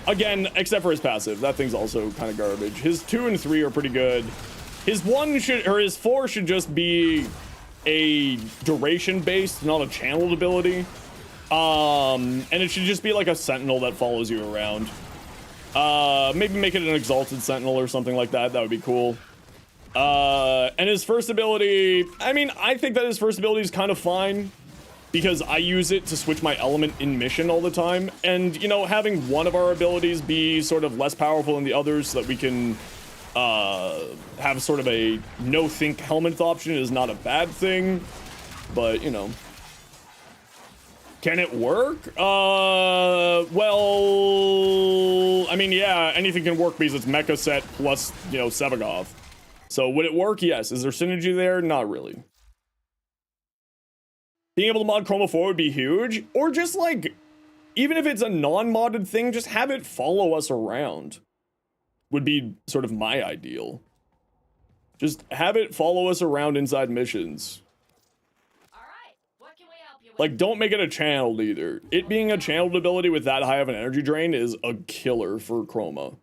Speaker 1: Again, except for his passive. That thing's also kind of garbage. His 2 and 3 are pretty good. His 4 should just be a duration based, not a channeled ability. And it should just be like a sentinel that follows you around. Maybe make it an exalted sentinel or something like that. That would be cool. And his first ability, I mean, I think that his first ability is kind of fine because I use it to switch my element in mission all the time. And, you know, having one of our abilities be sort of less powerful than the others so that we can, have sort of a no-think helmet option is not a bad thing. But, you know. Can it work? Well, I mean, yeah, anything can work because it's mecha set plus, you know, Sevagoth. So would it work? Yes. Is there synergy there? Not really. Being able to mod Chroma 4 would be huge. Or just like, even if it's a non-modded thing, just have it follow us around. would be sort of my ideal. Just have it follow us around inside missions.
Speaker 2: Alright, what can we help you with?
Speaker 1: Like, don't make it a channeled either. It being a channeled ability with that high of an energy drain is a killer for Chroma.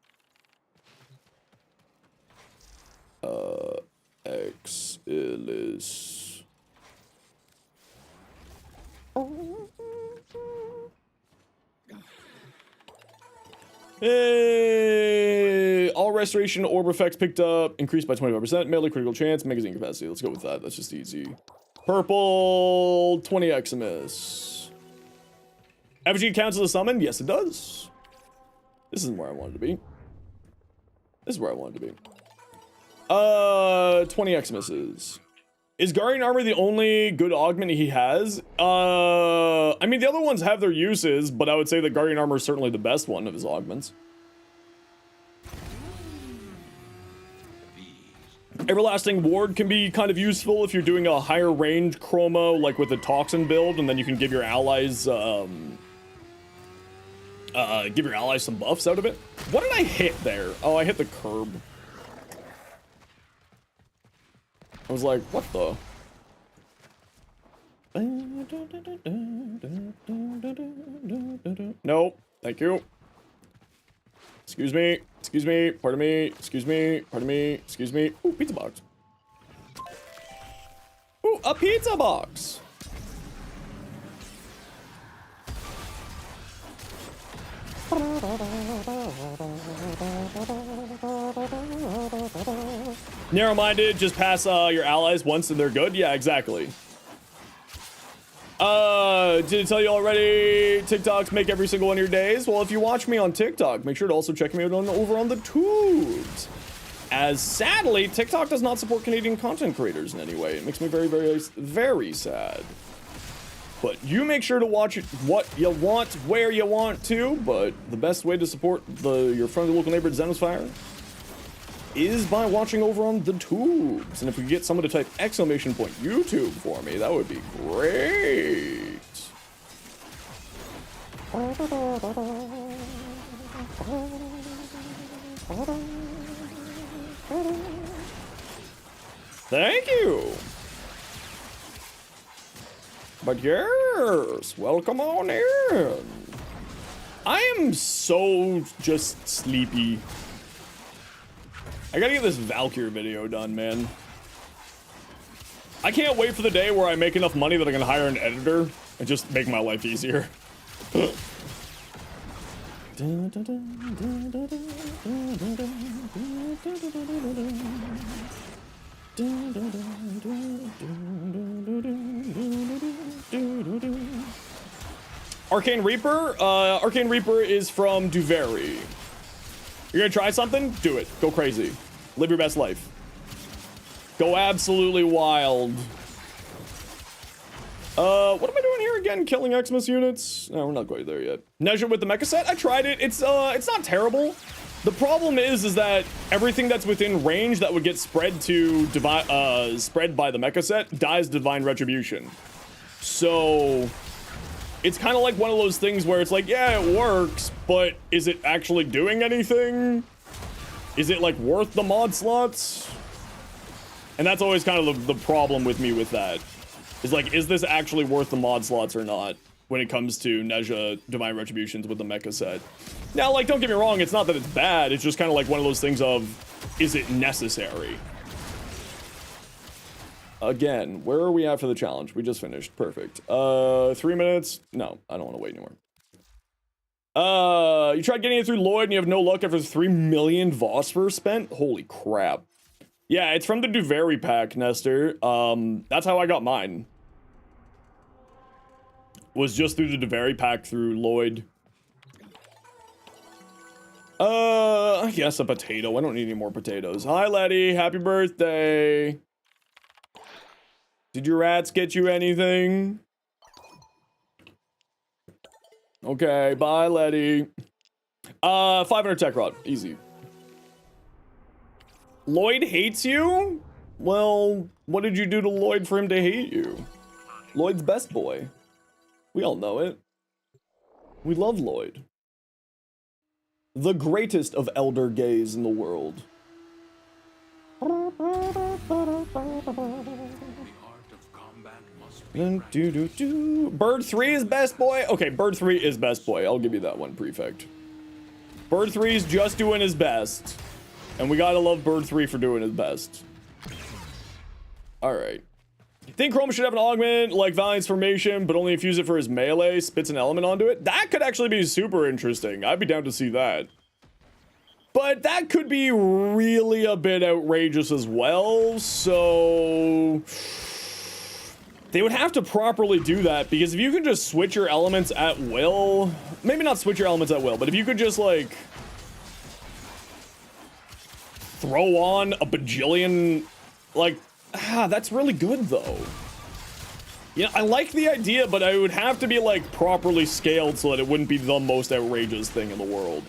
Speaker 1: Exilis. Hey! All restoration orb effects picked up, increased by 25%, melee critical chance, magazine capacity. Let's go with that. That's just easy. Purple, 20 Eximus. Effigy counts as a summon? Yes, it does. This isn't where I wanted to be. This is where I wanted to be. 20 Eximuses. Is Guardian Armor the only good augment he has? I mean, the other ones have their uses, but I would say that Guardian Armor is certainly the best one of his augments. Everlasting Ward can be kind of useful if you're doing a higher range Chroma, like with the Toxin build, and then you can give your allies, some buffs out of it. What did I hit there? Oh, I hit the curb. I was like, what the? Nope. Thank you. Excuse me. Excuse me. Pardon me. Excuse me. Pardon me. Excuse me. Ooh, pizza box. Ooh, a pizza box. Narrow-minded, just pass your allies once and they're good? Yeah, exactly. Did it tell you already? TikToks make every single one of your days? Well, if you watch me on TikTok, make sure to also check me out over on the tubes. As sadly, TikTok does not support Canadian content creators in any way. It makes me very, very, very sad. But you make sure to watch it what you want, where you want to, but the best way to support your friendly local neighbor Zenosfire is by watching over on the tubes. And if we get someone to type !YouTube for me, that would be great. Thank you. But yes, welcome on in. I am so just sleepy. I gotta get this Valkyr video done, man. I can't wait for the day where I make enough money that I can hire an editor and just make my life easier. Arcane Reaper? Arcane Reaper is from Duvary. You're gonna try something? Do it. Go crazy. Live your best life. Go absolutely wild. What am I doing here again? Killing Xmas units? No, we're not quite there yet. Neja with the mecha set? I tried it. It's not terrible. The problem is that everything that's within range that would get spread to spread by the mecha set dies Divine Retribution. So it's kind of like one of those things where it's like, yeah, it works, but is it actually doing anything? Is it like worth the mod slots? And that's always kind of the problem with me with that. Is like, is this actually worth the mod slots or not when it comes to Neja Divine Retributions with the mecha set? Now, like, don't get me wrong, it's not that it's bad, it's just kind of like one of those things of, is it necessary? Again, where are we at for the challenge? We just finished. Perfect. 3 minutes? No, I don't want to wait anymore. You tried getting it through Lloyd and you have no luck after 3 million Vosper spent? Holy crap. Yeah, it's from the Duvary pack, Nestor. That's how I got mine. Was just through the Duvary pack through Lloyd. I guess a potato. I don't need any more potatoes. Hi, Letty. Happy birthday. Did your rats get you anything? Okay, bye, Letty. 500 tech rod. Easy. Lloyd hates you? Well, what did you do to Lloyd for him to hate you? Lloyd's best boy. We all know it. We love Lloyd. The greatest of elder gays in the world. Bird 3 is best boy? Okay, Bird 3 is best boy. I'll give you that one, Prefect. Bird 3 is just doing his best. And we gotta love Bird 3 for doing his best. Alright. Think Chroma should have an augment like Valiant's formation, but only infuse it for his melee, spits an element onto it? That could actually be super interesting. I'd be down to see that. But that could be really a bit outrageous as well, so... They would have to properly do that, because if you can just switch your elements at will... Maybe not switch your elements at will, but if you could just, like... throw on a bajillion... Like, that's really good, though. Yeah, I like the idea, but I would have to be, like, properly scaled so that it wouldn't be the most outrageous thing in the world.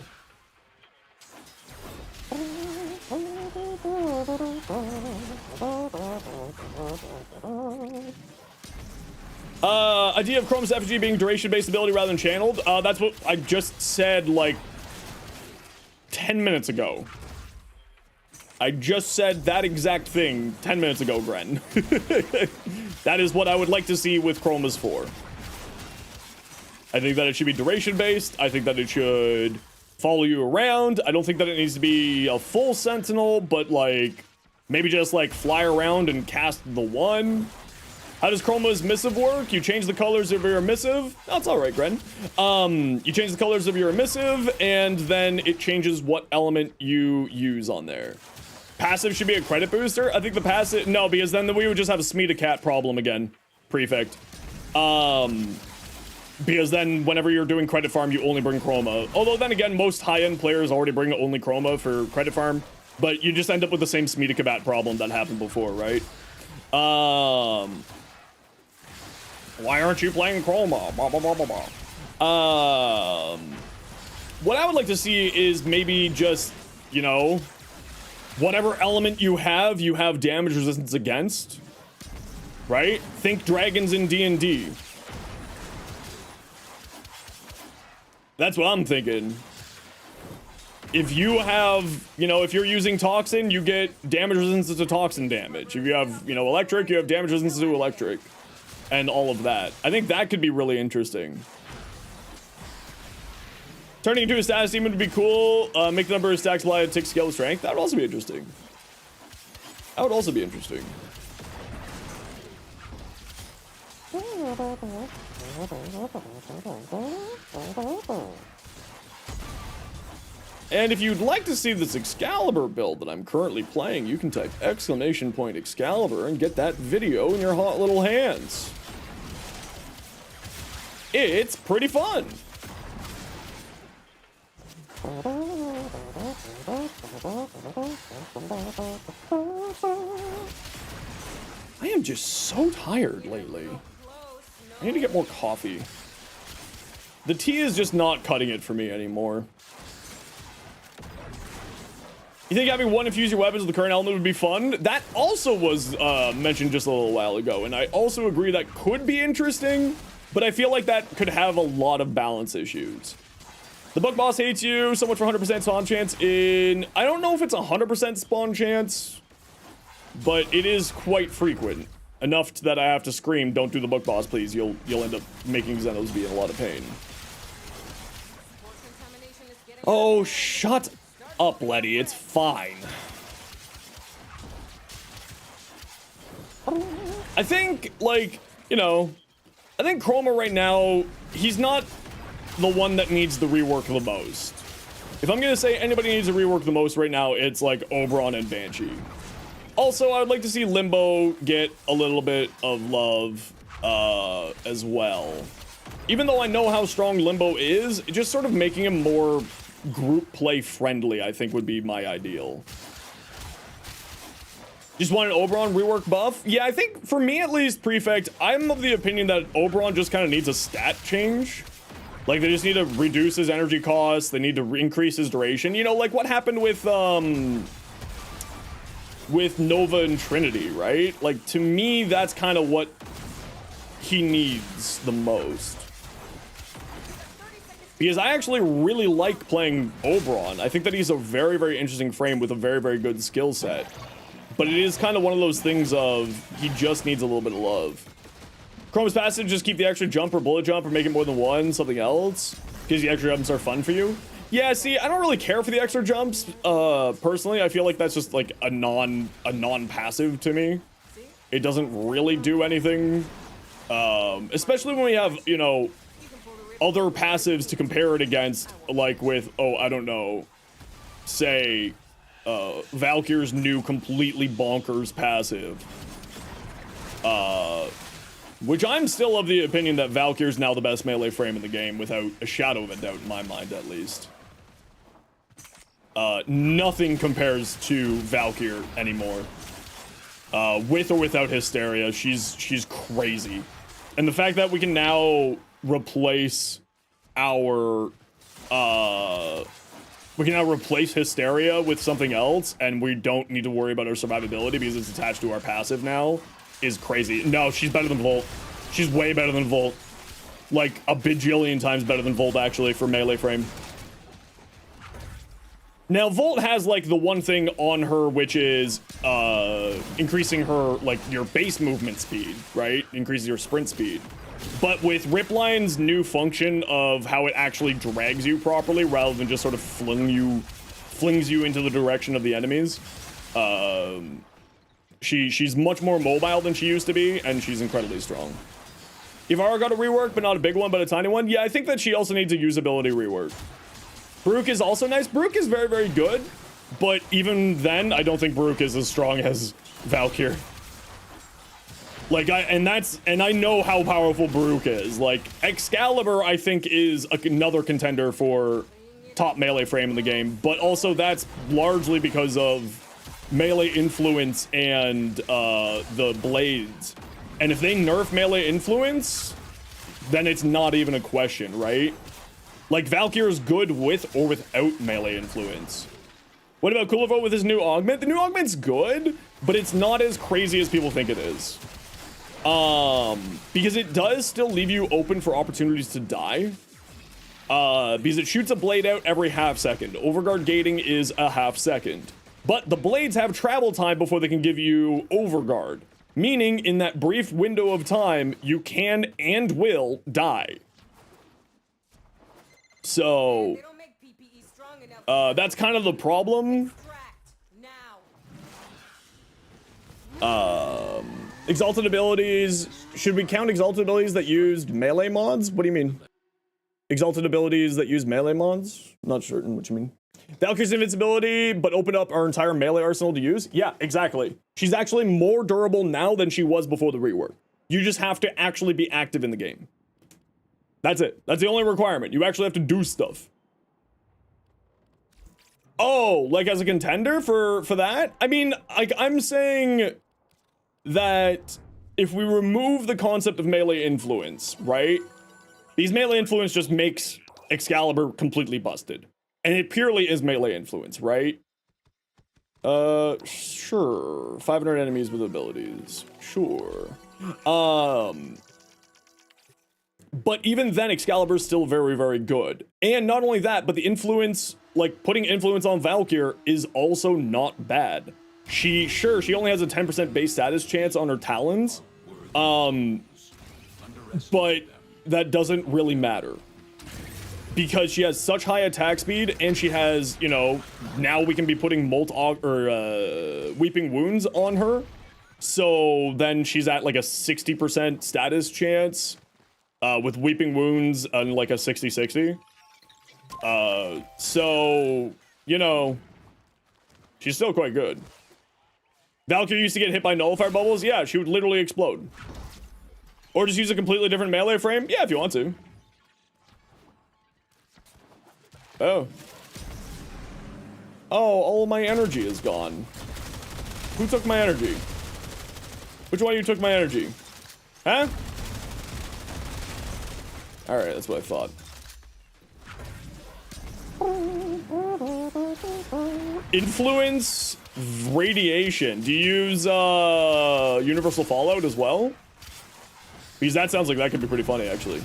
Speaker 1: Idea of Chrome's FG being duration-based ability rather than channeled. That's what I just said, like, 10 minutes ago. I just said that exact thing 10 minutes ago, Gren. That is what I would like to see with Chroma's 4. I think that it should be duration-based. I think that it should follow you around. I don't think that it needs to be a full sentinel, but, like, maybe just, like, fly around and cast the one. How does Chroma's missive work? You change the colors of your emissive. That's all right, Gren. You change the colors of your emissive, and then it changes what element you use on there. Passive should be a credit booster. I think the passive... No, because then we would just have a Smeeta-Cat problem again, Prefect. Because then whenever you're doing credit farm, you only bring Chroma. Although then again, most high-end players already bring only Chroma for credit farm. But you just end up with the same Smeeta-Cat problem that happened before, right? Why aren't you playing Chroma? Blah, blah, blah, blah, blah. What I would like to see is maybe just, you know, whatever element you have damage resistance against. Right? Think dragons in D&D. That's what I'm thinking. If you have, you know, if you're using Toxin, you get damage resistance to Toxin damage. If you have, you know, Electric, you have damage resistance to Electric. And all of that. I think that could be really interesting. Turning into a status demon would be cool. Make the number of stacks apply a tick scale of strength. That would also be interesting. That would also be interesting. And if you'd like to see this Excalibur build that I'm currently playing, you can type !Excalibur and get that video in your hot little hands. It's pretty fun. I am just so tired lately. I need to get more coffee. The tea is just not cutting it for me anymore. You think having one infuse your weapons with the current element would be fun? That also was mentioned just a little while ago, and I also agree that could be interesting, but I feel like that could have a lot of balance issues. The book boss hates you so much for 100% spawn chance in... I don't know if it's 100% spawn chance, but it is quite frequent. Enough that I have to scream, don't do the book boss, please. You'll end up making Zenos be in a lot of pain. Oh, shut up, Letty. It's fine. I think, like, you know... I think Chroma right now, he's not the one that needs the rework the most. If I'm gonna say anybody needs to rework the most right now, it's like Oberon and Banshee. Also, I would like to see Limbo get a little bit of love as well. Even though I know how strong Limbo is, just sort of making him more group play friendly, I think would be my ideal. Just want an Oberon rework buff? Yeah, I think for me at least, Prefect, I'm of the opinion that Oberon just kind of needs a stat change. Like, they just need to reduce his energy costs, they need to increase his duration. You know, like what happened with Nova and Trinity, right? Like, to me, that's kind of what he needs the most. because I actually really like playing Oberon. I think that he's a very, very interesting frame with a very, very good skill set. But it is kind of one of those things of he just needs a little bit of love. Chrome's passive, just keep the extra jump or bullet jump or make it more than one, something else. Because the extra jumps are fun for you. Yeah, see, I don't really care for the extra jumps, personally. I feel like that's just like a non-passive to me. It doesn't really do anything. Especially when we have, you know, other passives to compare it against, like with, oh, I don't know, say, Valkyr's new completely bonkers passive. Which I'm still of the opinion that Valkyr's now the best melee frame in the game, without a shadow of a doubt in my mind, at least. Nothing compares to Valkyr anymore. With or without Hysteria, she's crazy. And the fact that we can now replace our, we can now replace Hysteria with something else, and we don't need to worry about our survivability because it's attached to our passive now, is crazy. No, she's better than Volt. She's way better than Volt. Like, a bajillion times better than Volt, actually, for melee frame. Now, Volt has, like, the one thing on her, which is, increasing her, like, your base movement speed, right? Increases your sprint speed. But with Ripline's new function of how it actually drags you properly, rather than just sort of flings you into the direction of the enemies, she's much more mobile than she used to be, and she's incredibly strong. Ivara got a rework, but not a big one, but a tiny one. Yeah, I think that she also needs a usability rework. Baruch is also nice. Baruch is very, very good, but even then, I don't think Baruch is as strong as Valkyr. Like, and I know how powerful Baruch is. Like, Excalibur, I think, is another contender for top melee frame in the game, but also that's largely because of melee influence and the blades. And if they nerf melee influence, then it's not even a question, right? Like, Valkyr is good with or without melee influence. What about Kulivo with his new augment? The new augment's good, but it's not as crazy as people think it is. Because it does still leave you open for opportunities to die. Because it shoots a blade out every half second. Overguard gating is a half second. But the blades have travel time before they can give you overguard. Meaning, in that brief window of time, you can and will die. So, that's kind of the problem. Exalted abilities. Should we count exalted abilities that used melee mods? What do you mean? Exalted abilities that use melee mods? Not certain what you mean. Valkyr's invincibility, but open up our entire melee arsenal to use? Yeah, exactly. She's actually more durable now than she was before the rework. You just have to actually be active in the game. That's it. That's the only requirement. You actually have to do stuff. Oh, like as a contender for that? I mean, like, I'm saying that if we remove the concept of melee influence, right? Because melee influence just makes Excalibur completely busted. And it purely is melee influence, right? Sure. 500 enemies with abilities. Sure. But even then, Excalibur's still very, very good. And not only that, but the influence, like, putting influence on Valkyr is also not bad. She only has a 10% base status chance on her talons. But that doesn't really matter. Because she has such high attack speed, and she has, you know, now we can be putting Weeping Wounds on her. So then she's at like a 60% status chance. With Weeping Wounds and like a 60-60. So, you know, she's still quite good. Valkyr used to get hit by nullifier bubbles. Yeah, she would literally explode. Or just use a completely different melee frame. Yeah, if you want to. Oh. Oh, all of my energy is gone. Who took my energy? Which one of you took my energy? Huh? Alright, that's what I thought. Influence radiation. Do you use Universal Fallout as well? Because that sounds like that could be pretty funny, actually.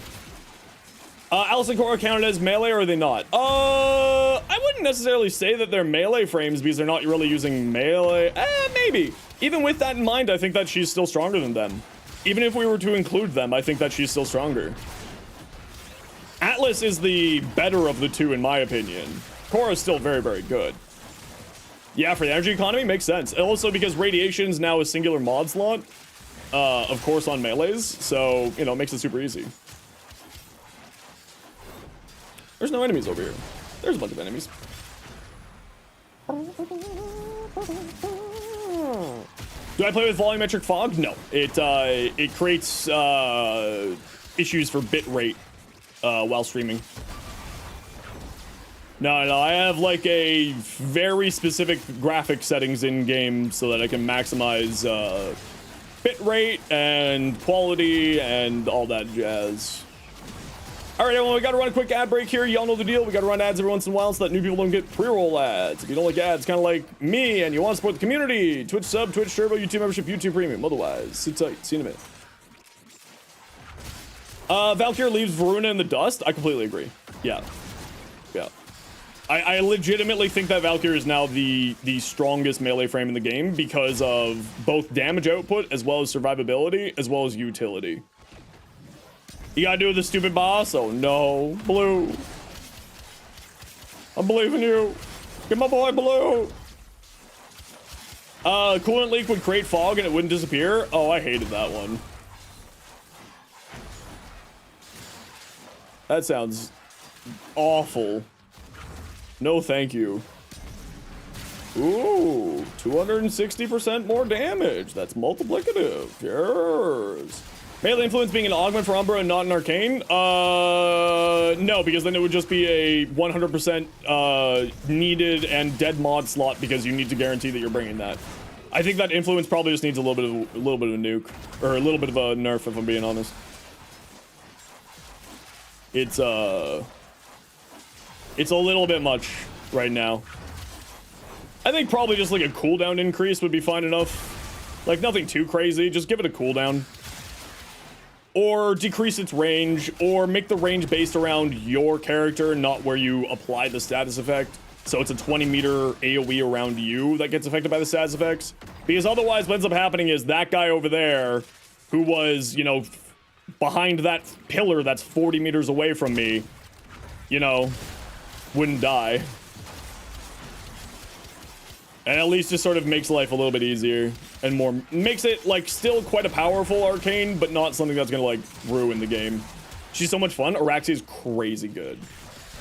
Speaker 1: Alice and Cora counted as melee, or are they not? I wouldn't necessarily say that they're melee frames because they're not really using melee. Maybe. Even with that in mind, I think that she's still stronger than them. Even if we were to include them, I think that she's still stronger. Atlas is the better of the two, in my opinion. Cora's still very, very good. Yeah, for the energy economy, makes sense. Also because radiation is now a singular mod slot, of course, on melees. So, you know, it makes it super easy. There's no enemies over here. There's a bunch of enemies. Do I play with volumetric fog? No. It creates issues for bit rate while streaming. No, I have like a very specific graphic settings in game so that I can maximize bit rate and quality and all that jazz. All right, everyone, we got to run a quick ad break here. Y'all know the deal. We got to run ads every once in a while so that new people don't get pre-roll ads. If you don't like ads, kind of like me, and you want to support the community, Twitch sub, Twitch Turbo, YouTube membership, YouTube Premium. Otherwise, sit tight. See you in a minute. Valkyr leaves Varuna in the dust. I completely agree. Yeah. Yeah. I legitimately think that Valkyr is now the strongest melee frame in the game because of both damage output as well as survivability as well as utility. You gotta do the stupid boss? Oh no. Blue. I believe in you. Get my boy Blue. Coolant leak would create fog and it wouldn't disappear. Oh, I hated that one. That sounds awful. No, thank you. Ooh, 260% more damage. That's multiplicative. Yes. Melee influence being an augment for Umbra and not an arcane? No, because then it would just be a 100% needed and dead mod slot because you need to guarantee that you're bringing that. I think that influence probably just needs a little bit of a nuke, or a little bit of a nerf, if I'm being honest. It's a little bit much right now. I think probably just like a cooldown increase would be fine enough. Like nothing too crazy, just give it a cooldown. Or decrease its range, or make the range based around your character, not where you apply the status effect. So it's a 20-meter AoE around you that gets affected by the status effects. Because otherwise what ends up happening is that guy over there, who was, you know, behind that pillar that's 40 meters away from me, you know, wouldn't die. And at least just sort of makes life a little bit easier and more, makes it like still quite a powerful arcane, but not something that's gonna like ruin the game. She's so much fun. Araxia is crazy good.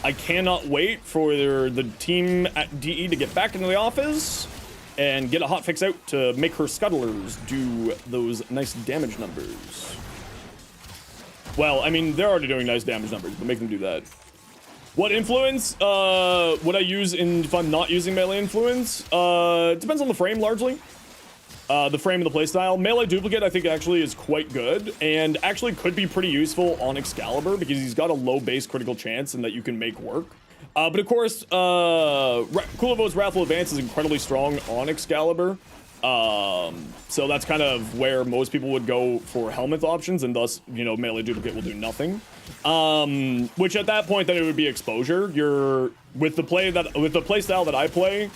Speaker 1: I cannot wait for the team at DE to get back into the office and get a hotfix out to make her scuttlers do those nice damage numbers. Well, I mean, they're already doing nice damage numbers, but make them do that. What influence would I use if I'm not using melee influence? It depends on the frame, largely. The frame and the playstyle. Melee duplicate, I think, actually is quite good, and actually could be pretty useful on Excalibur, because he's got a low base critical chance and that you can make work. But of course, Kulivo's Wrathful Advance is incredibly strong on Excalibur. So that's kind of where most people would go for helmet options, and thus, you know, melee duplicate will do nothing. Which at that point, then it would be exposure. With the playstyle that I play,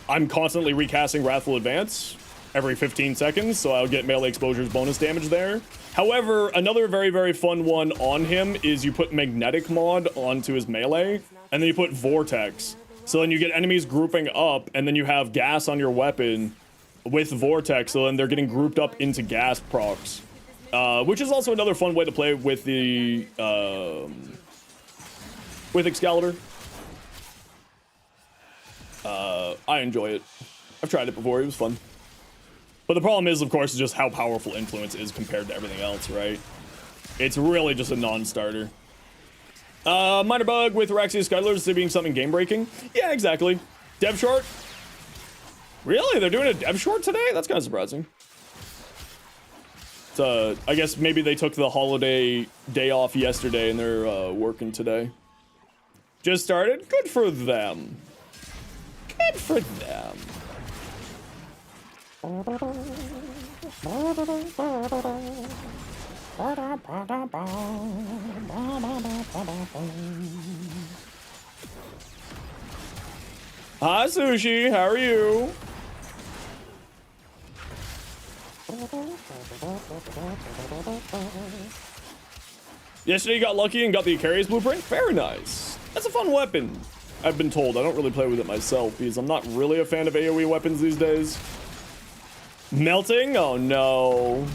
Speaker 1: I'm constantly recasting Wrathful Advance every 15 seconds, so I'll get melee exposure's bonus damage there. However, another very, very fun one on him is you put magnetic mod onto his melee, and then you put vortex. So then you get enemies grouping up, and then you have gas on your weapon with vortex, so then they're getting grouped up into gas procs. Which is also another fun way to play with the with Excalibur. I enjoy it. I've tried it before, it was fun. But the problem is, of course, is just how powerful influence is compared to everything else, right? It's really just a non-starter. Minor bug with Araxia Scuttlers being something game-breaking. Yeah, exactly. Dev short? Really? They're doing a dev short today? That's kind of surprising. I guess maybe they took the holiday day off yesterday and they're working today. Just started? Good for them. Good for them. Hi, Sushi. How are you? Yesterday you got lucky and got the Arcanes blueprint? Very nice. That's a fun weapon. I've been told. I don't really play with it myself because I'm not really a fan of AoE weapons these days. Melting? Oh no.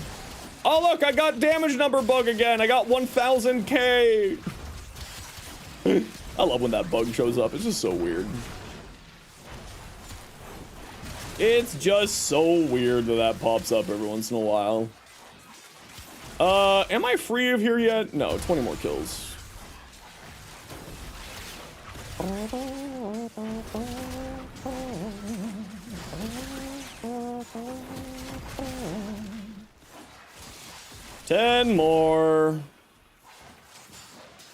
Speaker 1: Oh look, I got damage number bug again. I got 1000k. I love when that bug shows up. It's just so weird. It's just so weird that that pops up every once in a while. Am I free of here yet? No, 20 more kills. 10 more.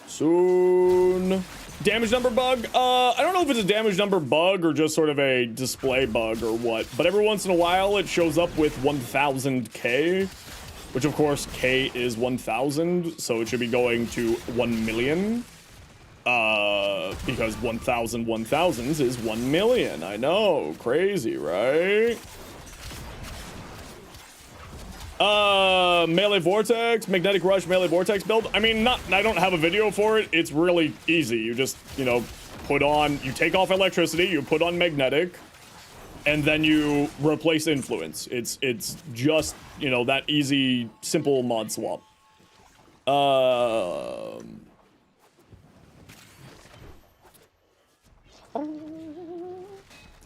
Speaker 1: Soon. Damage number bug? I don't know if it's a damage number bug or just sort of a display bug or what, but every once in a while it shows up with 1000k, which of course K is 1000, so it should be going to 1 million. Because 1000 1000s is 1 million. I know, crazy, right? Melee vortex, magnetic rush, melee vortex build. I mean, I don't have a video for it. It's really easy. You just, you know, you take off electricity, you put on magnetic, and then you replace influence. It's just, you know, that easy, simple mod swap.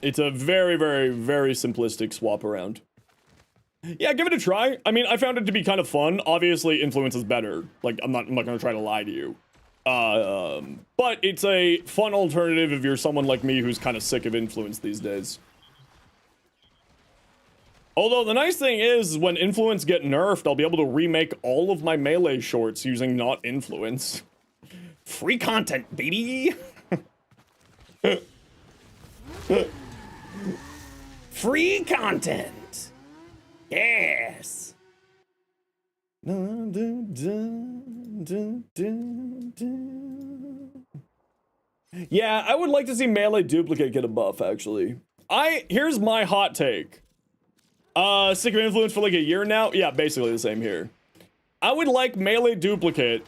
Speaker 1: It's a very, very, very simplistic swap around. Yeah, give it a try. I mean, I found it to be kind of fun. Obviously, influence is better. Like, I'm not gonna try to lie to you. But it's a fun alternative if you're someone like me who's kind of sick of influence these days. Although the nice thing is, when influence get nerfed, I'll be able to remake all of my melee shorts using not influence. Free content, baby! Free content! Yes! Yeah, I would like to see melee duplicate get a buff, actually. Here's my hot take. Sick of influence for like a year now? Yeah, basically the same here. I would like melee duplicate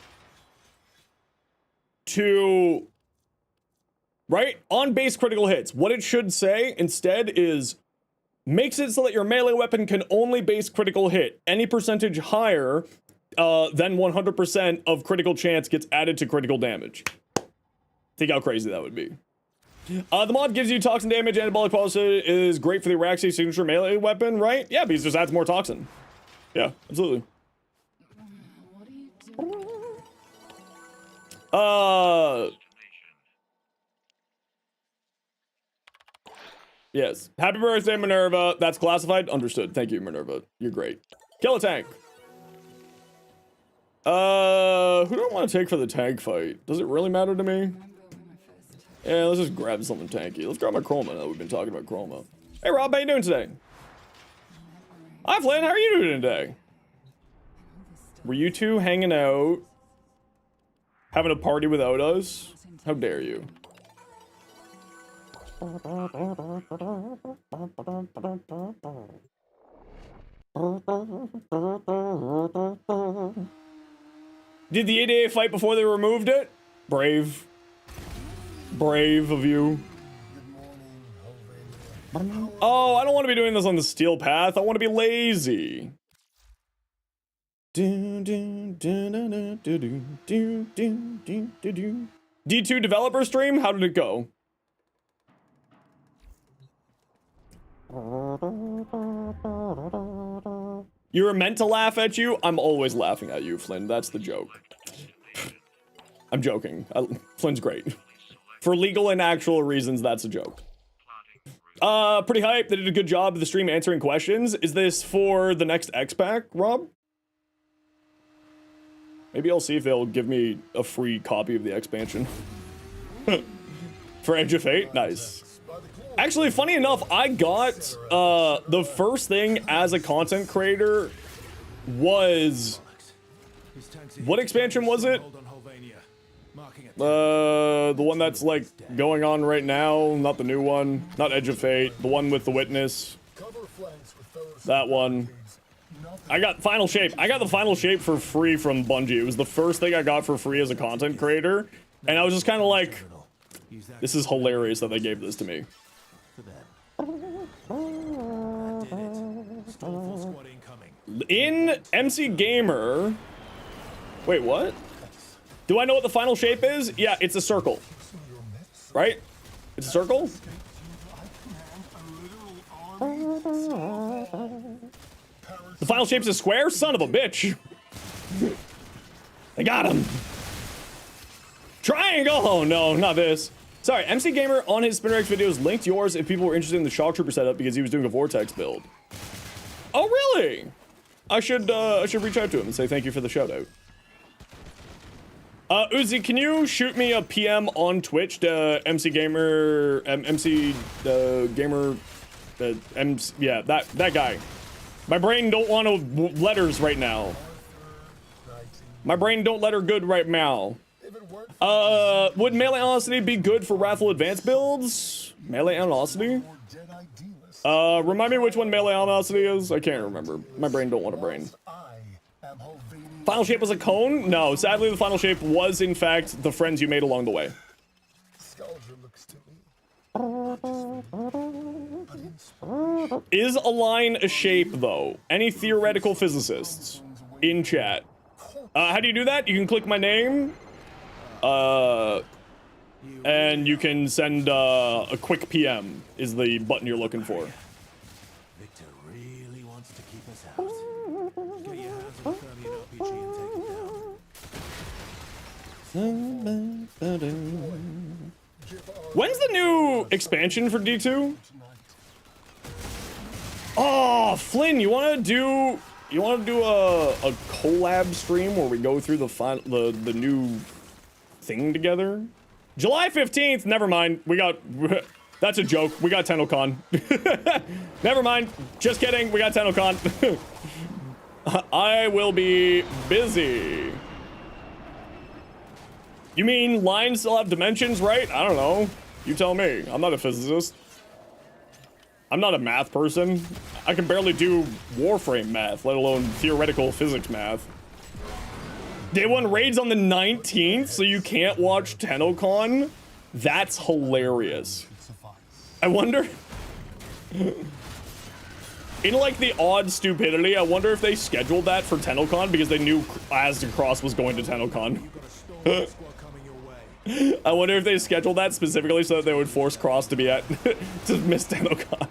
Speaker 1: to... Right? On base critical hits. What it should say instead is... Makes it so that your melee weapon can only base critical hit. Any percentage higher than 100% of critical chance gets added to critical damage. Think how crazy that would be. The mod gives you toxin damage. Anabolic pulse is great for the Araxia signature melee weapon, right? Yeah, because it just adds more toxin. Yeah, absolutely.
Speaker 2: What are you doing?
Speaker 1: Yes. Happy birthday, Minerva. That's classified? Understood. Thank you, Minerva. You're great. Kill a tank. Who do I want to take for the tank fight? Does it really matter to me? Yeah, let's just grab something tanky. Let's grab my Chroma now. We've been talking about Chroma. Hey, Rob, how you doing today? Hi, Flynn. How are you doing today? Were you two hanging out? Having a party without us? How dare you? Did the ADA fight before they removed it? Brave. Brave of you. Oh, I don't want to be doing this on the steel path. I want to be lazy. D2 developer stream? How did it go? You were meant to laugh at you? I'm always laughing at you, Flynn. That's the joke. I'm joking. Flynn's great. For legal and actual reasons, that's a joke. Pretty hype. They did a good job of the stream answering questions. Is this for the next X-Pack, Rob? Maybe I'll see if they'll give me a free copy of the expansion. For Edge of Fate? Nice. Actually, funny enough, I got, the first thing as a content creator was What expansion was it? The one that's like going on right now, not the new one, not Edge of Fate, the one with the Witness. That one. I got Final Shape. I got the Final Shape for free from Bungie. It was the first thing I got for free as a content creator, and I was just kind of like, this is hilarious that they gave this to me. In MC Gamer, wait, what? Do I know what the Final Shape is? Yeah, it's a circle. Right? It's a circle? The Final Shape's a square? Son of a bitch. I got him. Triangle! Oh no, not this. Sorry, MC Gamer on his Spinrex videos linked yours if people were interested in the Shock Trooper setup because he was doing a Vortex build. Oh really? I should reach out to him and say thank you for the shout out. Uzi, can you shoot me a PM on Twitch to MC Gamer, MC Gamer, yeah, that guy. My brain don't want to letters right now. My brain don't letter good right now. Would Melee Velocity be good for Wrathful Advanced builds? Melee Velocity? Remind me which one Melee Velocity is? I can't remember. My brain don't want a brain. Final Shape was a cone? No, sadly the Final Shape was in fact the friends you made along the way. Is a line a shape though? Any theoretical physicists in chat? How do you do that? You can click my name, and you can send a quick PM is the button you're looking for.
Speaker 3: Victor really wants to keep us out. Get your hands on Thermian RPG and take it down.
Speaker 1: When's the new expansion for D2? Oh, Flynn, you wanna do a collab stream where we go through the new thing together? July 15th, never mind. That's a joke. We got Tennocon. Never mind. Just kidding. We got Tennocon. I will be busy. You mean lines still have dimensions, right? I don't know. You tell me. I'm not a physicist. I'm not a math person. I can barely do Warframe math, let alone theoretical physics math. Day one raids on the 19th, so you can't watch Tennocon? That's hilarious. I wonder... In like the odd stupidity, I wonder if they scheduled that for Tennocon because they knew Asden Cross was going to Tennocon. I wonder if they scheduled that specifically so that they would force Cross to be at to miss Tennocon.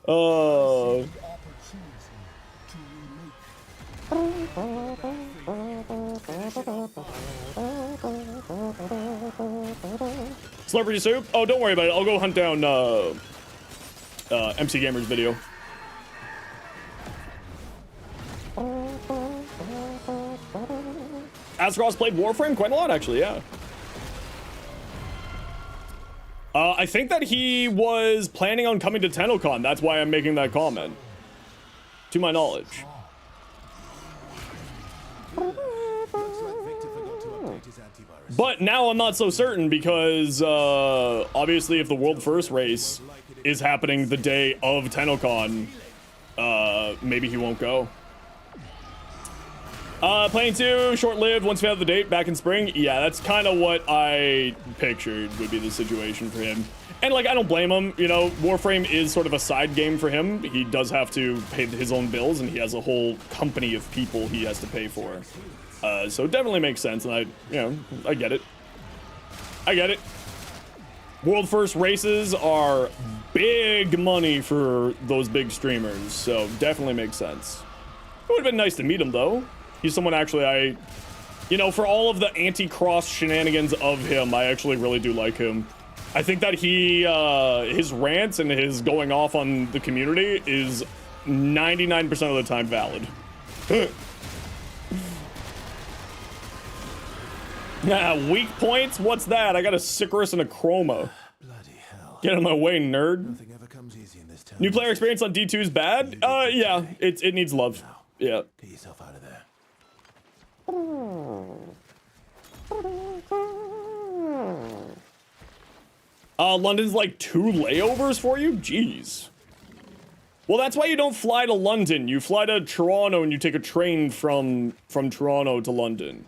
Speaker 1: Oh. Celebrity soup? Oh, don't worry about it. I'll go hunt down MC Gamer's video. Ascross played Warframe quite a lot, actually, yeah. I think that he was planning on coming to Tennocon. That's why I'm making that comment. To my knowledge. But now I'm not so certain because, obviously if the World First race is happening the day of Tennocon, maybe he won't go. Playing 2, short-lived, once we have the date, back in spring. Yeah, that's kind of what I pictured would be the situation for him. And, like, I don't blame him, you know, Warframe is sort of a side game for him. He does have to pay his own bills, and he has a whole company of people he has to pay for. So it definitely makes sense, and I get it. I get it. World First races are big money for those big streamers, so definitely makes sense. It would have been nice to meet him, though. He's someone actually you know, for all of the anti-cross shenanigans of him, I actually really do like him. I think that his rants and his going off on the community is 99% of the time valid. Yeah, weak points? What's that? I got a Sicarus and a Chroma.
Speaker 3: Bloody hell.
Speaker 1: Get out of my way, nerd.
Speaker 3: Nothing ever comes easy in this town.
Speaker 1: New player experience on D2 is bad? Yeah, it needs love. Yeah.
Speaker 3: Get yourself out of there.
Speaker 1: London's like 2 layovers for you? Jeez. Well, that's why you don't fly to London. You fly to Toronto and you take a train from Toronto to London.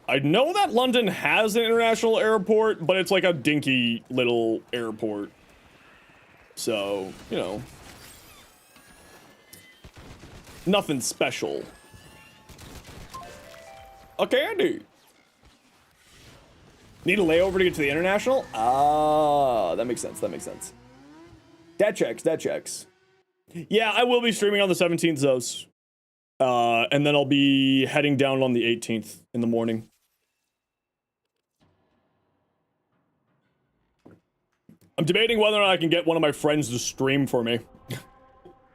Speaker 1: I know that London has an international airport, but it's like a dinky little airport. So, you know. Nothing special. Okay, Andy. Need a layover to get to the international? Ah, that makes sense, that makes sense. That checks, that checks. Yeah, I will be streaming on the 17th, Zos. And then I'll be heading down on the 18th in the morning. I'm debating whether or not I can get one of my friends to stream for me.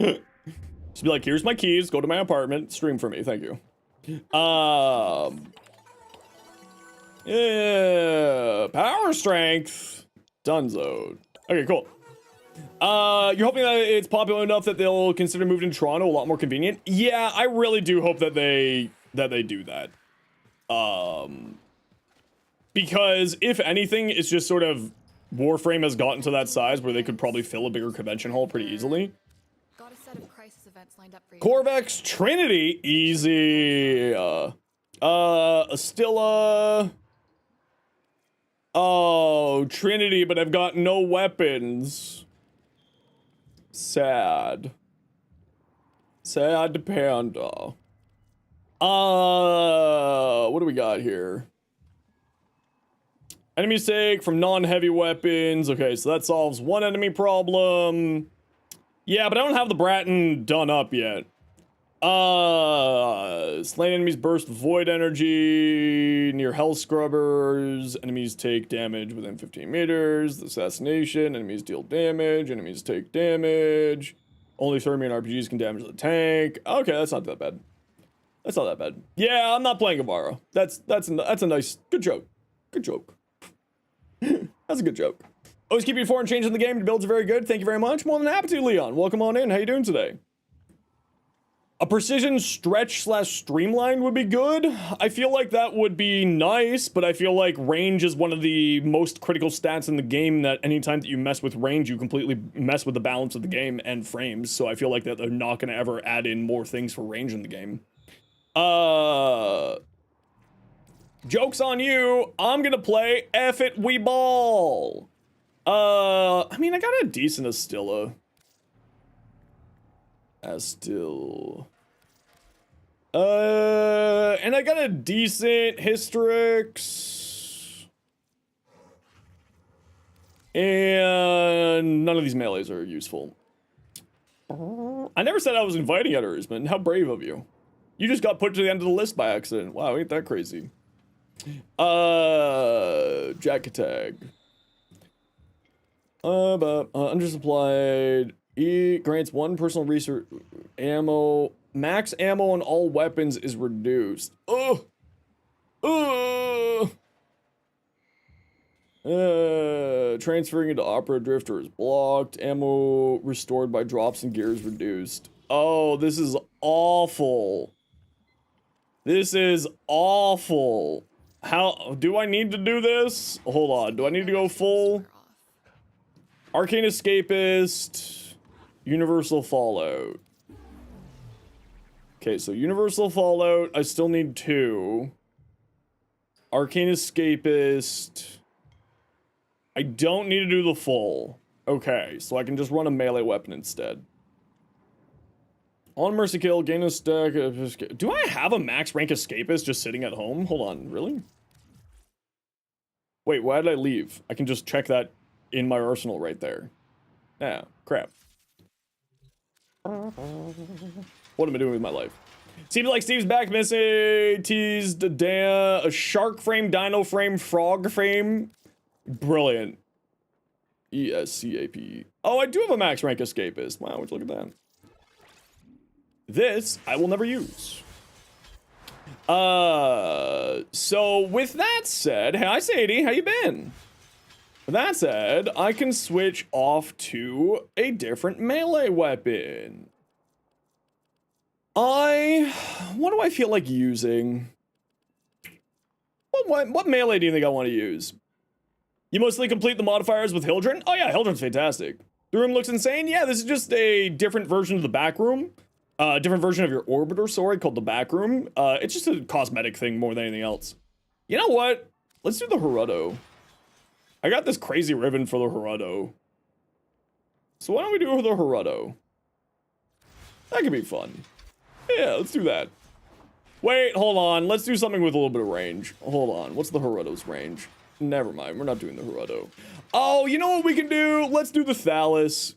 Speaker 1: Just be like, here's my keys, go to my apartment, stream for me, thank you. Yeah, power strength. Dunzo. Okay, cool. You're hoping that it's popular enough that they'll consider moving to Toronto a lot more convenient? Yeah, I really do hope that they do that. Because if anything, it's just sort of Warframe has gotten to that size where they could probably fill a bigger convention hall pretty easily.
Speaker 4: Got a set of crisis events lined up for you.
Speaker 1: Corvex Trinity, easy. Astilla. Oh, Trinity, but I've got no weapons. Sad. Sad panda. What do we got here? Enemies take from non-heavy weapons. Okay, so that solves one enemy problem. Yeah, but I don't have the Bratton done up yet. Slain enemies burst void energy near hell scrubbers. Enemies take damage within 15 meters. Assassination. Enemies deal damage. Enemies take damage. Only Thermian RPGs can damage the tank. Okay, that's not that bad. That's not that bad. Yeah, I'm not playing Guevara. That's a nice, good joke. Good joke. That's a good joke. Always keep your foreign change in the game. The builds are very good. Thank you very much. More than happy to, Leon. Welcome on in. How you doing today? A precision stretch / streamline would be good. I feel like that would be nice, but I feel like range is one of the most critical stats in the game that anytime that you mess with range, you completely mess with the balance of the game and frames. So I feel like that they're not going to ever add in more things for range in the game. Joke's on you. I'm gonna play F it, we ball. I mean, I got a decent Astilla. And I got a decent Hystrix. And none of these melees are useful. I never said I was inviting advertisement. How brave of you. You just got put to the end of the list by accident. Wow, ain't that crazy. Jack tag. Undersupplied. E grants 1 personal research ammo. Max ammo on all weapons is reduced. Transferring into Opera Drifter is blocked. Ammo restored by drops and gears reduced. Oh, this is awful. This is awful. How do I need to do this? Hold on. Do I need to go full? Arcane Escapist. Universal Fallout. Okay, so Universal Fallout. I still need 2. Arcane Escapist. I don't need to do the full. Okay, so I can just run a melee weapon instead. On Mercy Kill, gain a stack of... Do I have a max rank Escapist just sitting at home? Hold on, really? Wait, why did I leave? I can just check that in my arsenal right there. Ah, crap. What am I doing with my life? Seems like Steve's back. Missy teased a shark frame, dino frame, frog frame. Brilliant. ESCAP. Oh, I do have a max rank Escapist. Wow, would you look at that? This I will never use. So with that said, hi Sadie, how you been? With that said, I can switch off to a different melee weapon. What do I feel like using? What melee do you think I want to use? You mostly complete the modifiers with Hildren? Oh yeah, Hildren's fantastic. The room looks insane. Yeah, this is just a different version of the back room. Different version of your orbiter sword called the back room. It's just a cosmetic thing more than anything else. You know what? Let's do the Haruto. I got this crazy ribbon for the Haruto. So why don't we do the Haruto? That could be fun. Yeah, let's do that. Wait, hold on. Let's do something with a little bit of range. Hold on. What's the Haruto's range? Never mind. We're not doing the Haruto. Oh, you know what we can do? Let's do the Thallus.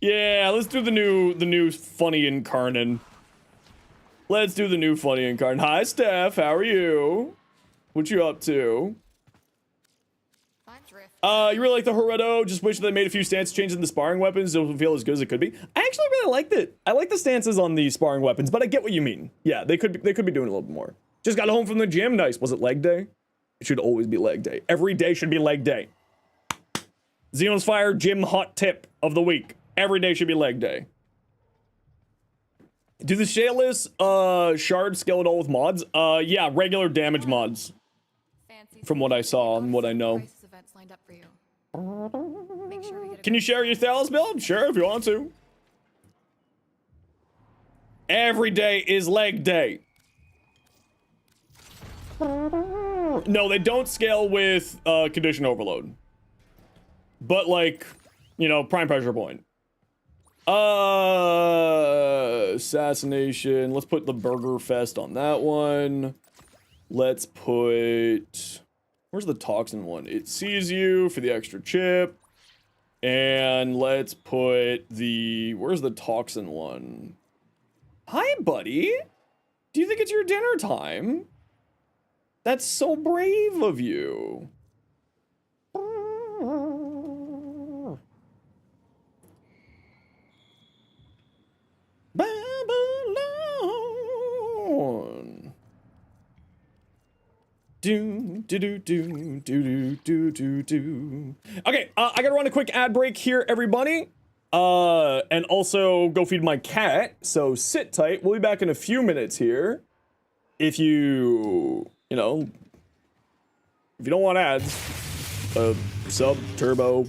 Speaker 1: Yeah, let's do the new funny Incarnate. Let's do the new funny Incarnate. Hi, Steph. How are you? What you up to? You really like the Haruto? Just wish they made a few stance changes in the sparring weapons so it would feel as good as it could be. I actually really liked it. I like the stances on the sparring weapons, but I get what you mean. Yeah, they could be doing a little bit more. Just got home from the gym. Nice. Was it leg day? It should always be leg day. Every day should be leg day. Zenosfire gym hot tip of the week. Every day should be leg day. Do the Shayless shard scale at all with mods? Yeah, regular damage mods. From what I saw and what I know. Can you share your Thallus build? Sure, if you want to. Every day is leg day. No, they don't scale with condition overload. But like, you know, prime pressure point. Assassination. Let's put the Burger Fest on that one. Let's put... Where's the Toxin one? It sees you for the extra chip. And let's put the... Where's the Toxin one? Hi, buddy. Do you think it's your dinner time? That's so brave of you. Babylon. Do. Okay, I gotta run a quick ad break here, everybody. And also go feed my cat. So sit tight. We'll be back in a few minutes here. If you know, if you don't want ads, sub, turbo,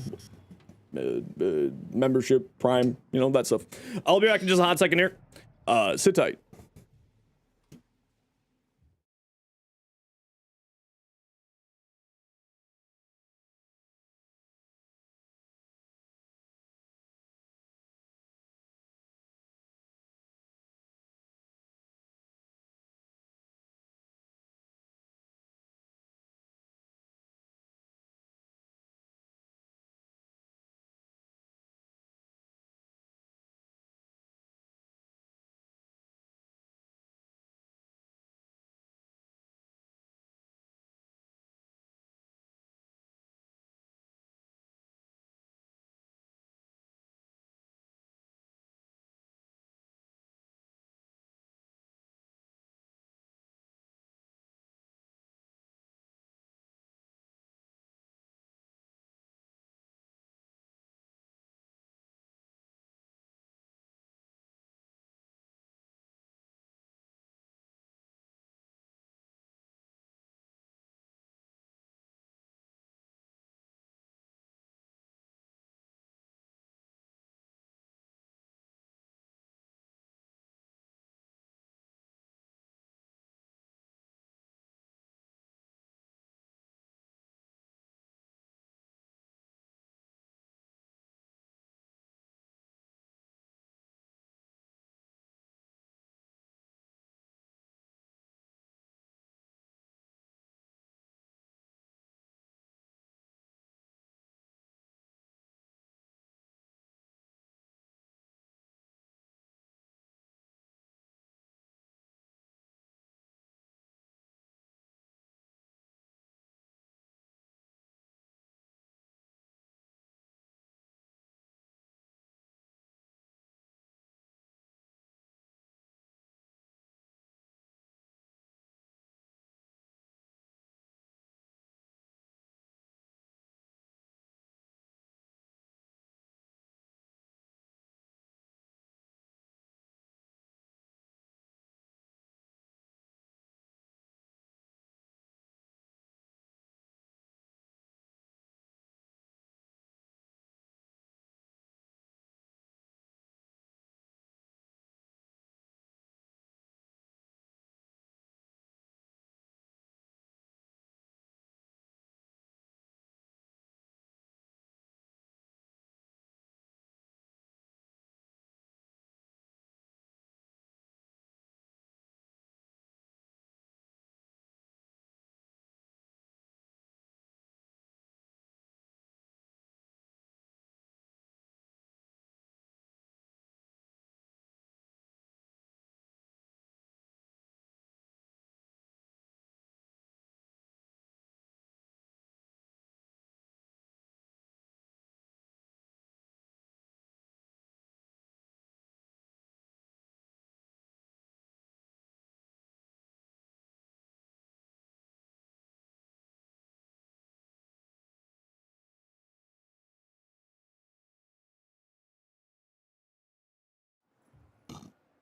Speaker 1: membership, prime, you know, that stuff. I'll be back in just a hot second here. Sit tight.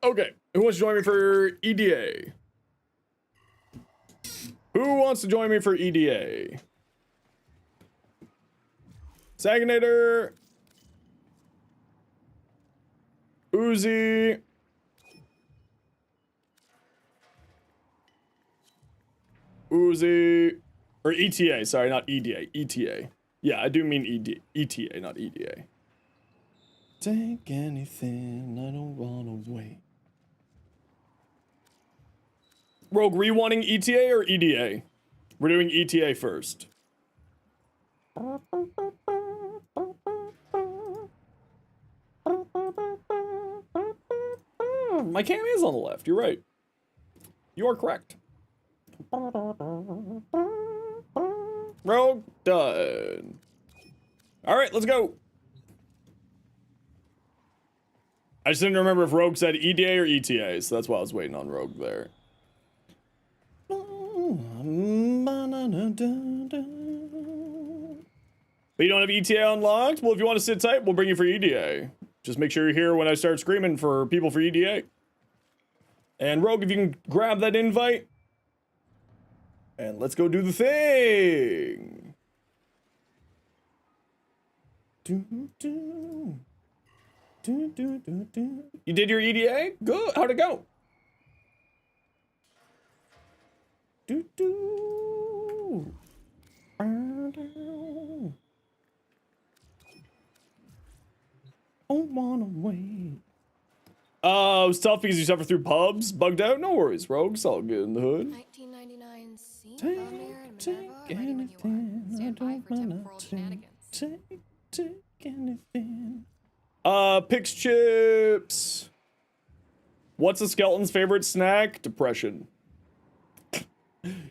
Speaker 1: Okay, who wants to join me for EDA? Who wants to join me for EDA? Saginator. Uzi. Uzi. Or ETA, sorry, not EDA. ETA. Yeah, I do mean ETA, not EDA. Take anything, I don't wanna wait. Rogue, were you wanting ETA or EDA? We're doing ETA first. My cam is on the left, you're right. You are correct. Rogue, done. Alright, let's go. I just didn't remember if Rogue said EDA or ETA, so that's why I was waiting on Rogue there. But you don't have ETA unlocked? Well, if you want to sit tight, we'll bring you for EDA. Just make sure you're here when I start screaming for people for EDA. And Rogue, if you can grab that invite. And let's go do the thing. You did your EDA? Good. How'd it go? Don't wanna wait. It was tough because you suffer through pubs. Bugged out? No worries, Rogue. It's all good in the hood.
Speaker 4: 1999 scene on there in Minerva, ready when you are. Stand by for temporal shenanigans.
Speaker 1: Take anything. Pix chips. What's a skeleton's favorite snack? Depression.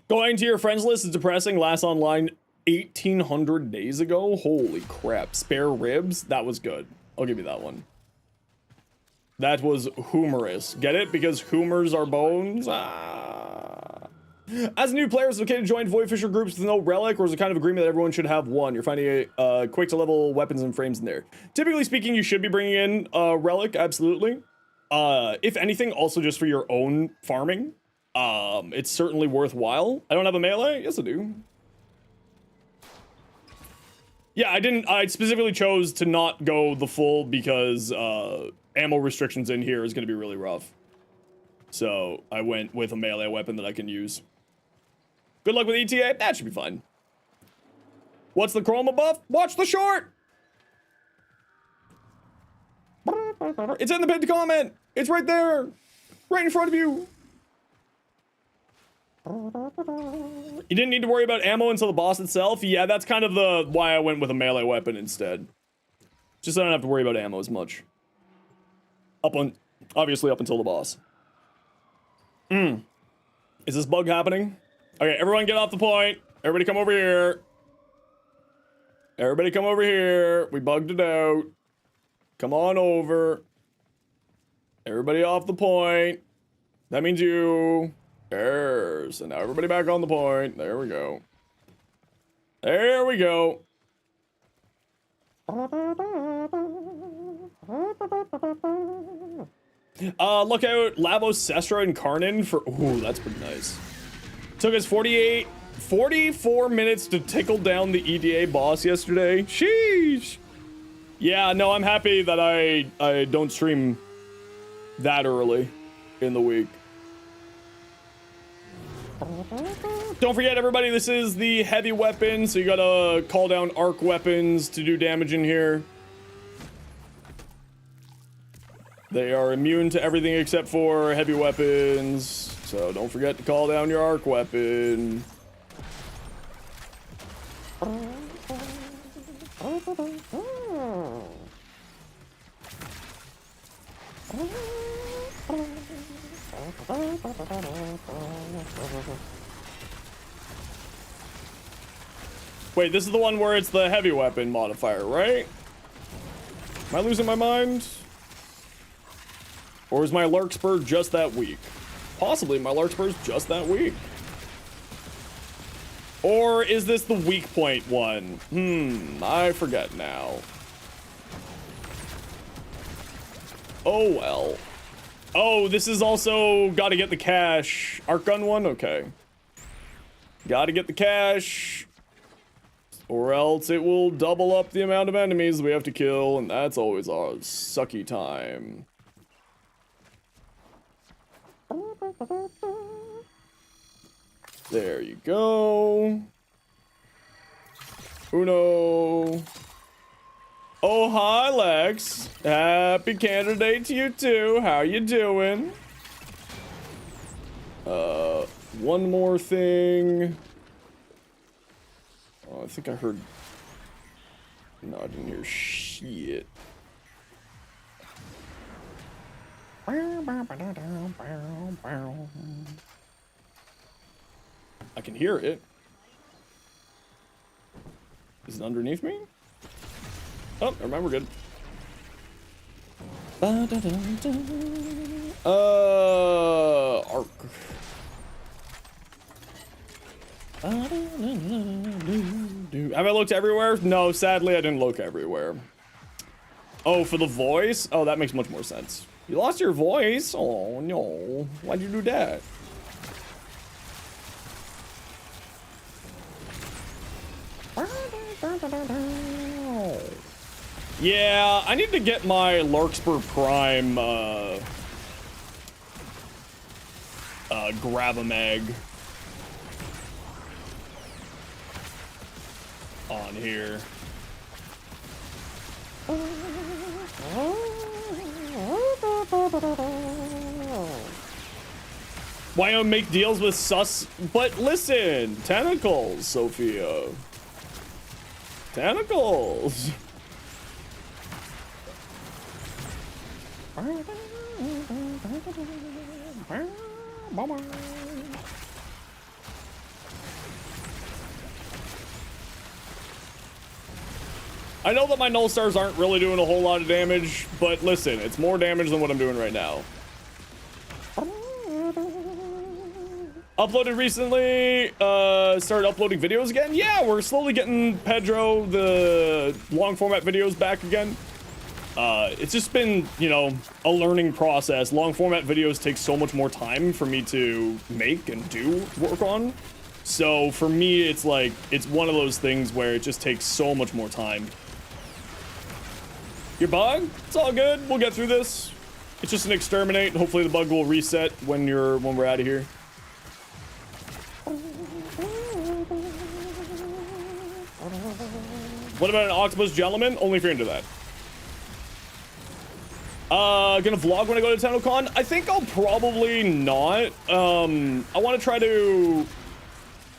Speaker 1: Going to your friends list is depressing. Last online 1,800 days ago. Holy crap. Spare ribs? That was good. I'll give you that one. That was humorous. Get it? Because humors are bones? Ah. As a new player, is it okay to join Void Fisher groups with no relic, or is it kind of agreement that everyone should have one? You're finding quick to level weapons and frames in there. Typically speaking, you should be bringing in relic, absolutely. If anything, also just for your own farming. It's certainly worthwhile. I don't have a melee? Yes, I do. Yeah, I specifically chose to not go the full because ammo restrictions in here is going to be really rough. So I went with a melee weapon that I can use. Good luck with ETA. That should be fine. What's the chroma buff? Watch the short! It's in the pinned comment! It's right there! Right in front of you! You didn't need to worry about ammo until the boss itself? Yeah, that's kind of the why I went with a melee weapon instead. Just so I don't have to worry about ammo as much. Obviously up until the boss. Is this bug happening? Okay, everyone get off the point. Everybody come over here. Everybody come over here. We bugged it out. Come on over. Everybody off the point. That means you. There. So now everybody back on the point. There we go. There we go. Look out, Lavos, Sestra, and Karnin for... Ooh, that's pretty nice. Took us 44 minutes to tickle down the EDA boss yesterday. Sheesh. Yeah, no, I'm happy that I don't stream that early in the week. Don't forget, everybody, this is the heavy weapon, so you gotta call down arc weapons to do damage in here. They are immune to everything except for heavy weapons, so don't forget to call down your arc weapon. Wait, this is the one where it's the heavy weapon modifier, right? Am I losing my mind? Or is my Larkspur just that weak? Possibly my Larkspur's just that weak. Or is this the weak point one? I forget now. Oh well. Oh, this is also gotta get the cash. Arc gun one? Okay. Gotta get the cash. Or else it will double up the amount of enemies we have to kill, and that's always our sucky time. There you go. Uno. Oh, hi, Lex. Happy candidate to you, too. How you doing? One more thing. Oh, I think I heard... No, I didn't hear shit. I can hear it. Is it underneath me? Oh, never mind, we're good. Arc. Have I looked everywhere? No, sadly I didn't look everywhere. Oh, for the voice? Oh, that makes much more sense. You lost your voice? Oh, no. Why'd you do that? Yeah, I need to get my Larkspur Prime, grab-a-mag on here. Why don't make deals with sus? But listen, tentacles, Sophia. Tentacles. I know that my null stars aren't really doing a whole lot of damage, but listen, it's more damage than what I'm doing right now. Uploaded recently, started uploading videos again. Yeah, we're slowly getting Pedro, the long format videos back again. It's just been, you know, a learning process. Long format videos take so much more time for me to make and do work on. So for me, it's like, it's one of those things where it just takes so much more time. Your bug? It's all good. We'll get through this. It's just an exterminate. Hopefully the bug will reset when we're out of here. What about an octopus gentleman? Only if you're into that. Gonna vlog when I go to Tennocon? I think I'll probably not. I want to try to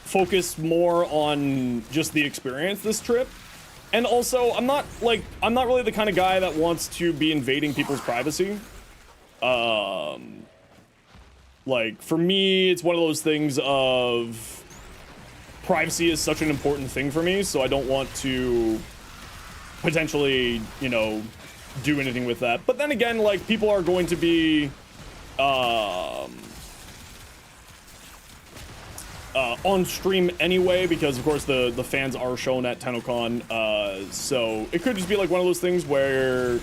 Speaker 1: focus more on just the experience this trip. And also, I'm not really the kind of guy that wants to be invading people's privacy. Like, for me, it's one of those things of privacy is such an important thing for me, so I don't want to potentially, you know, do anything with that. But then again, like, people are going to be on stream anyway, because of course the fans are shown at Tennocon, so it could just be like one of those things where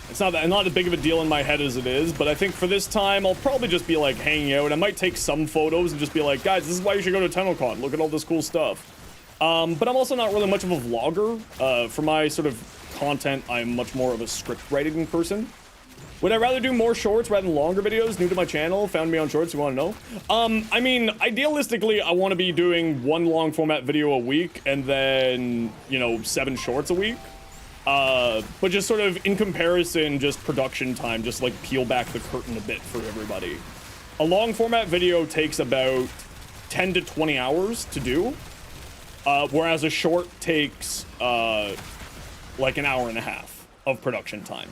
Speaker 1: it's not as big of a deal in my head as it is. But I think for this time I'll probably just be like hanging out. I might take some photos and just be like, guys, this is why you should go to Tennocon, look at all this cool stuff. But I'm also not really much of a vlogger. For my sort of content, I'm much more of a script writing person. Would I rather do more shorts rather than longer videos? New to my channel, found me on shorts, you want to know? I mean, idealistically, I want to be doing one long format video a week and then, you know, 7 shorts a week. But just sort of in comparison, just production time, just like peel back the curtain a bit for everybody. A long format video takes about 10 to 20 hours to do, whereas a short takes like an hour and a half of production time.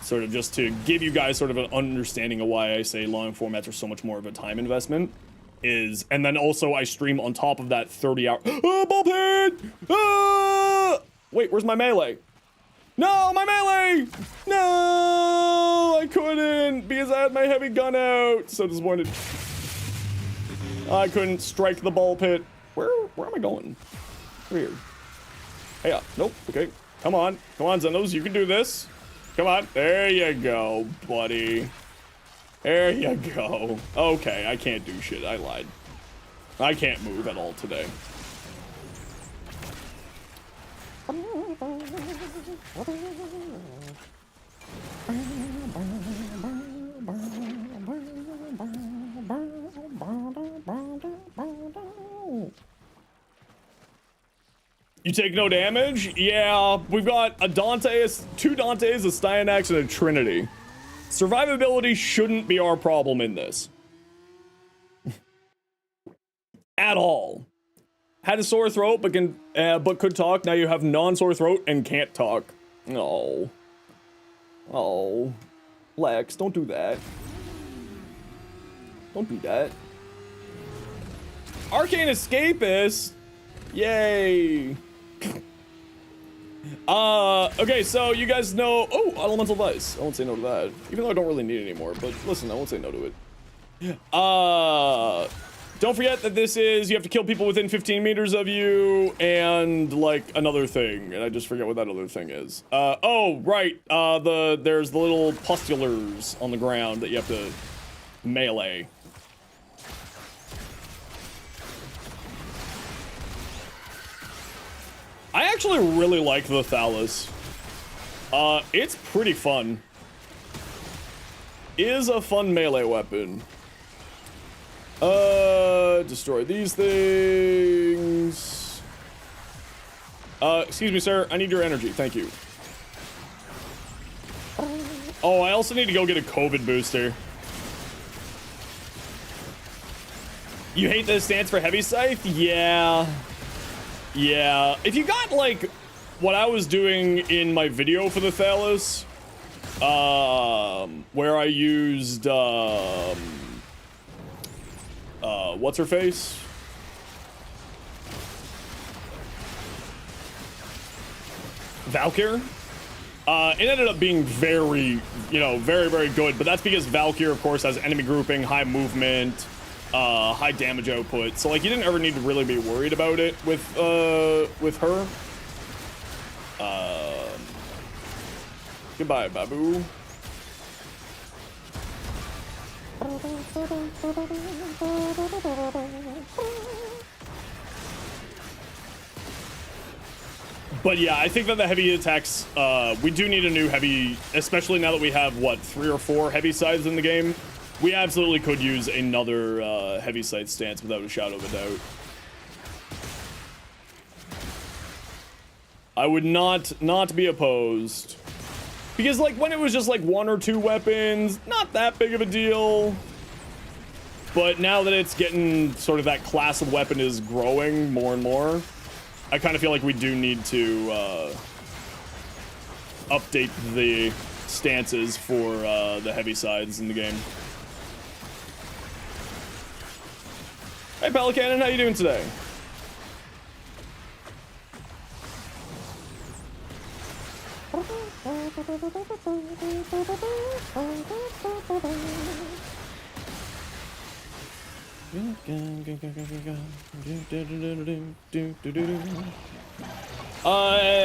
Speaker 1: Sort of just to give you guys sort of an understanding of why I say long formats are so much more of a time investment is, and then also I stream on top of that 30-hour. Oh, ball pit! Ah! Wait, where's my melee? No, my melee! No, I couldn't because I had my heavy gun out. So disappointed. I couldn't strike the ball pit. Where am I going? Weird. Hey, nope. Okay, come on, Zenos, you can do this. Come on. There you go, buddy. There you go. Okay, I can't do shit. I lied. I can't move at all today. You take no damage? Yeah, we've got a Dante, two Dantes, a Styanax, and a Trinity. Survivability shouldn't be our problem in this. At all. Had a sore throat, but could talk. Now you have non-sore throat and can't talk. Oh. Oh. Lex, don't do that. Don't do that. Arcane Escapist? Yay. Okay, so you guys know... Oh, Elemental Vice. I won't say no to that. Even though I don't really need it anymore, but listen, I won't say no to it. Don't forget that this is, you have to kill people within 15 meters of you, and, like, another thing. And I just forget what that other thing is. Oh, right. There's the little pustulars on the ground that you have to melee. I actually really like the Thalus. It's pretty fun. Is a fun melee weapon. Destroy these things. Excuse me, sir. I need your energy. Thank you. Oh, I also need to go get a COVID booster. You hate the stance for Heavy Scythe? Yeah. Yeah. If you got, like, what I was doing in my video for the Thalus, where I used, what's her face? Valkyr? It ended up being very, you know, very, very good, but that's because Valkyr, of course, has enemy grouping, high movement, high damage output. So, like, you didn't ever need to really be worried about it with her. Goodbye, Babu. But yeah, I think that the heavy attacks, we do need a new heavy, especially now that we have, what, 3 or 4 heavy sides in the game. We absolutely could use another heavy side stance without a shadow of a doubt. I would not be opposed. Because, like, when it was just, like, 1 or 2 weapons, not that big of a deal. But now that it's getting sort of that class of weapon is growing more and more, I kind of feel like we do need to update the stances for the heavy sides in the game. Hey, Pelicanon, how you doing today?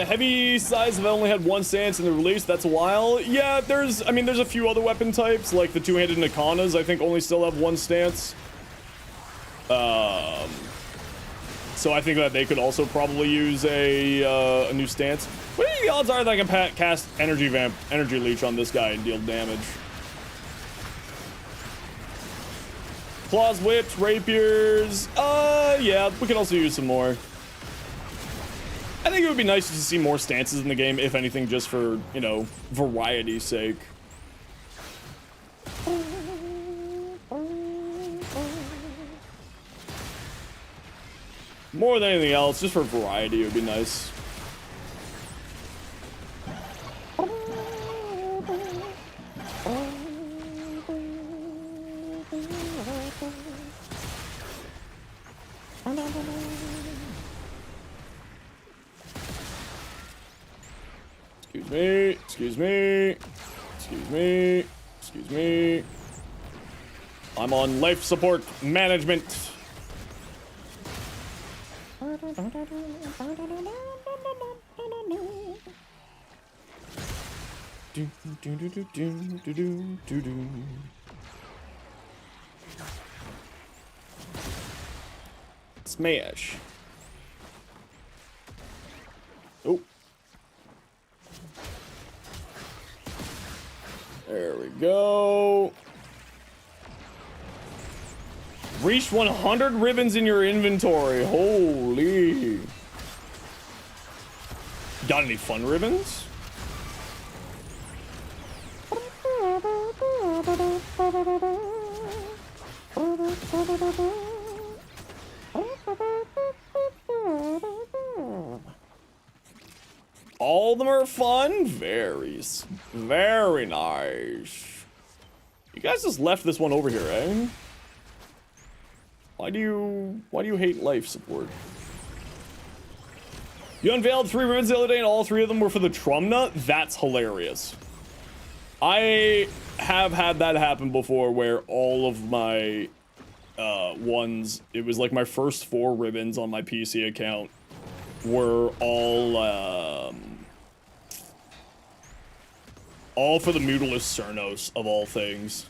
Speaker 1: Heavy sides have only had 1 stance in the release. That's a while. Yeah, there's a few other weapon types, like the 2-handed Nakanas, I think only still have 1 stance. So I think that they could also probably use a new stance. What do you think the odds are that I can cast Energy Leech on this guy and deal damage? Claws, whips, rapiers. Yeah, we can also use some more. I think it would be nice to see more stances in the game, if anything, just for, you know, variety's sake. More than anything else, just for variety, it would be nice. Excuse me, excuse me, excuse me, excuse me. I'm on life support management. Do, do, do, do, do, do, do, do, do. Smash. Oh. There we go. Reached 100 ribbons in your inventory. Holy. Got any fun ribbons? All of them are fun. Very nice. You guys just left this one over here, eh? Why do you hate life support? You unveiled 3 ribbons the other day and all 3 of them were for the Trumna? That's hilarious. I have had that happen before where all of my ones, it was like my first 4 ribbons on my PC account were all for the Mutilus Cernos of all things.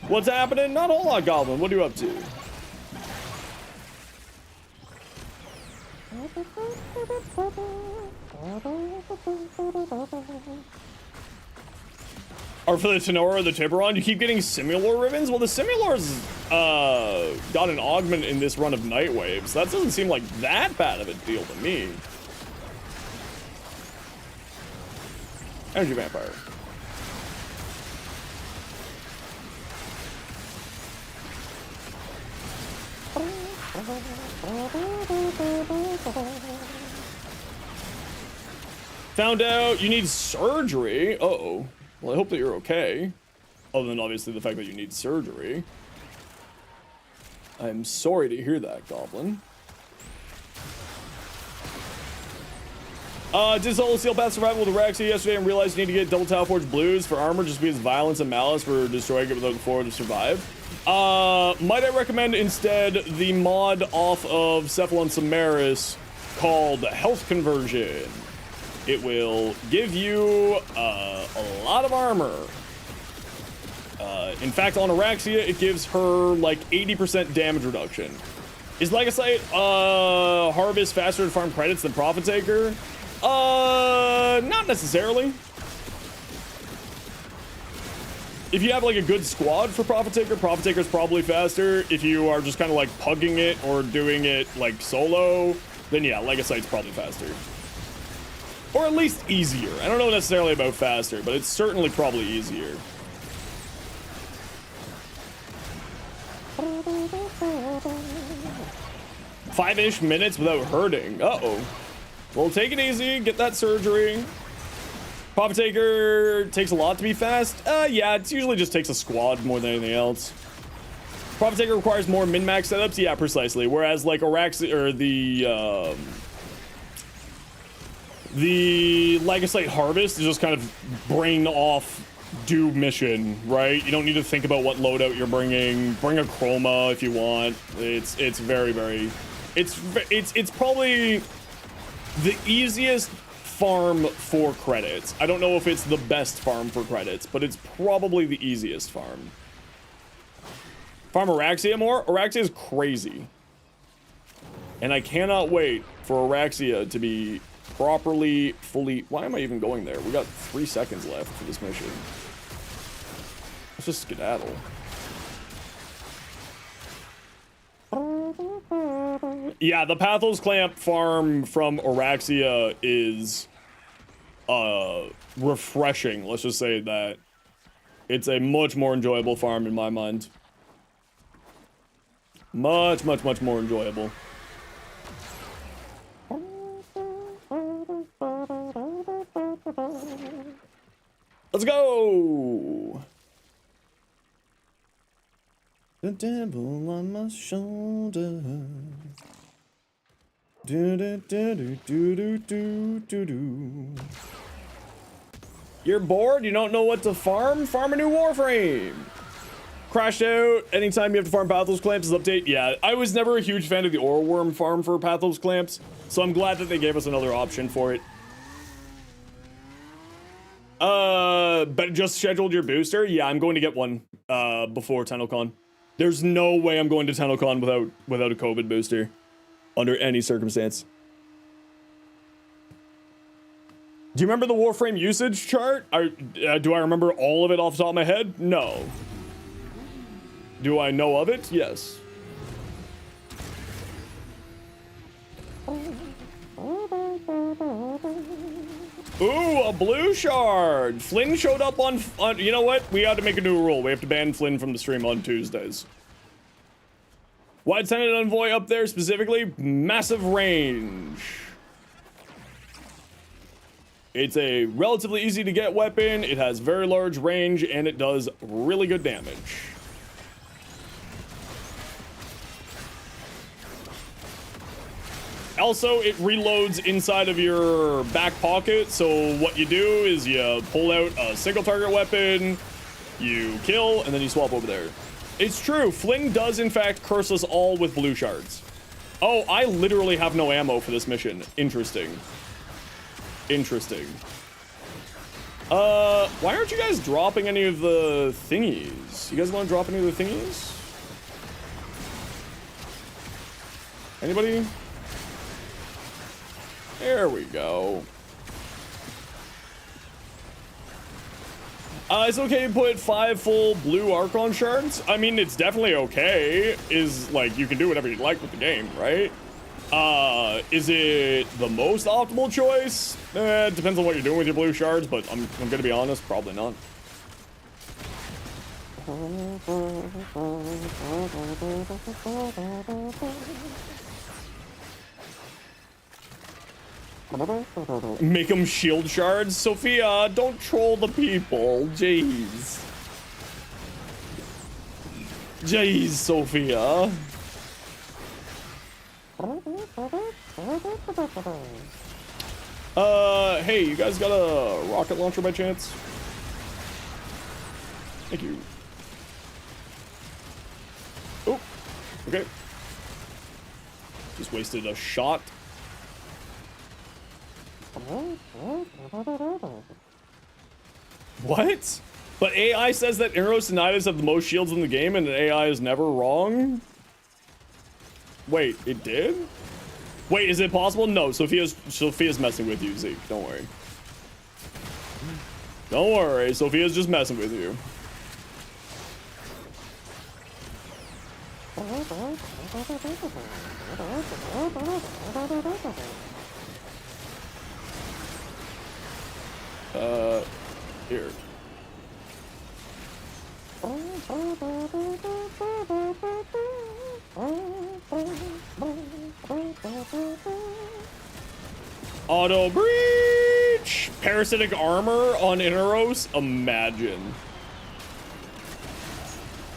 Speaker 1: What's happening? Not a whole lot, Goblin. What are you up to? Or for the Tenora or the Tiburon, you keep getting Simulor ribbons? Well, the Simulor's got an augment in this run of Night Waves. That doesn't seem like that bad of a deal to me. Energy Vampire. Found out you need surgery. Uh-oh. Well, I hope that you're okay. Other than obviously the fact that you need surgery. I'm sorry to hear that, Goblin. Did solo Steel Path survival with Araxia yesterday and realized you need to get double Tau Forge Blues for armor just because violence and malice for destroying it without the forward to survive. Might I recommend instead the mod off of Cephalon Samaris called Health Conversion. It will give you a lot of armor. In fact, on Araxia, it gives her like 80% damage reduction. Is Legasite Harvest faster to farm credits than Profit Taker? Not necessarily. If you have like a good squad for Profit Taker's probably faster. If you are just kind of like pugging it or doing it like solo, then yeah, Legasite's probably faster. Or at least easier. I don't know necessarily about faster, but it's certainly probably easier. Five-ish minutes without hurting. Uh-oh. Well, take it easy. Get that surgery. Profit Taker takes a lot to be fast. Yeah, it usually just takes a squad more than anything else. Profit Taker requires more min-max setups. Yeah, precisely. Whereas, like, Araxia, or the Legasite Harvest is just kind of brain off, do mission, right? You don't need to think about what loadout you're bringing. Bring a chroma if you want. It's very, very... It's probably the easiest farm for credits. I don't know if it's the best farm for credits, but it's probably the easiest farm. Farm Araxia more? Araxia is crazy. And I cannot wait for Araxia to be properly, fully... Why am I even going there? We got 3 seconds left for this mission. Let's just skedaddle. Yeah, the Pathos Clamp farm from Araxia is refreshing. Let's just say that. It's a much more enjoyable farm in my mind. Much, much, much more enjoyable. Let's go! The devil on my shoulder. Do do do do do do do do. You're bored? You don't know what to farm? Farm a new Warframe! Crashed out. Anytime you have to farm Pathos Clamps is update. Yeah, I was never a huge fan of the Ore Worm farm for Pathos Clamps, so I'm glad that they gave us another option for it. But just scheduled your booster? Yeah, I'm going to get one before Tennocon. There's no way I'm going to Tennocon without a COVID booster under any circumstance. Do you remember the Warframe usage chart? Do I remember all of it off the top of my head? No. Do I know of it? Yes. Ooh, a blue shard. Flynn showed up on you know what? We got to make a new rule. We have to ban Flynn from the stream on Tuesdays. Why Tenant Envoy up there specifically? Massive range. It's a relatively easy to get weapon. It has very large range and it does really good damage. Also, it reloads inside of your back pocket, so what you do is you pull out a single target weapon, you kill, and then you swap over there. It's true, Flynn does in fact curse us all with blue shards. Oh, I literally have no ammo for this mission. Interesting. Interesting. Why aren't you guys dropping any of the thingies? You guys want to drop any of the thingies? Anybody? There we go. It's okay to put 5 full blue Archon shards. I mean, it's definitely okay. Is like, you can do whatever you like with the game, right? Is it the most optimal choice? It depends on what you're doing with your blue shards, but I'm gonna be honest, probably not. Make them shield shards. Sophia, don't troll the people. Jeez. Jeez, Sophia. Hey, you guys got a rocket launcher by chance? Thank you. Oh, okay. Just wasted a shot. What? But AI says that Eros and Nidus have the most shields in the game and AI is never wrong? Wait, it did? Wait, is it possible? No, Sophia's messing with you, Zeke. Don't worry. Don't worry, Sophia's just messing with you. Here. Auto breach! Parasitic armor on Inneros? Imagine.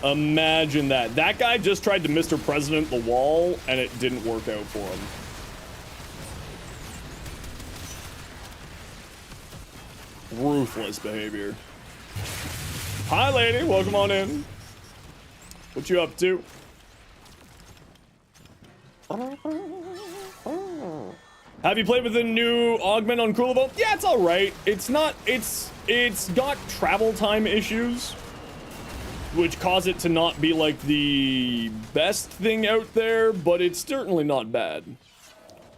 Speaker 1: Imagine that. That guy just tried to Mr. President the wall, and it didn't work out for him. Ruthless behavior. Hi, lady. Welcome on in. What you up to? Have you played with the new augment on Coolable? Yeah, it's all right. It's not. It's got travel time issues, which cause it to not be like the best thing out there, but it's certainly not bad.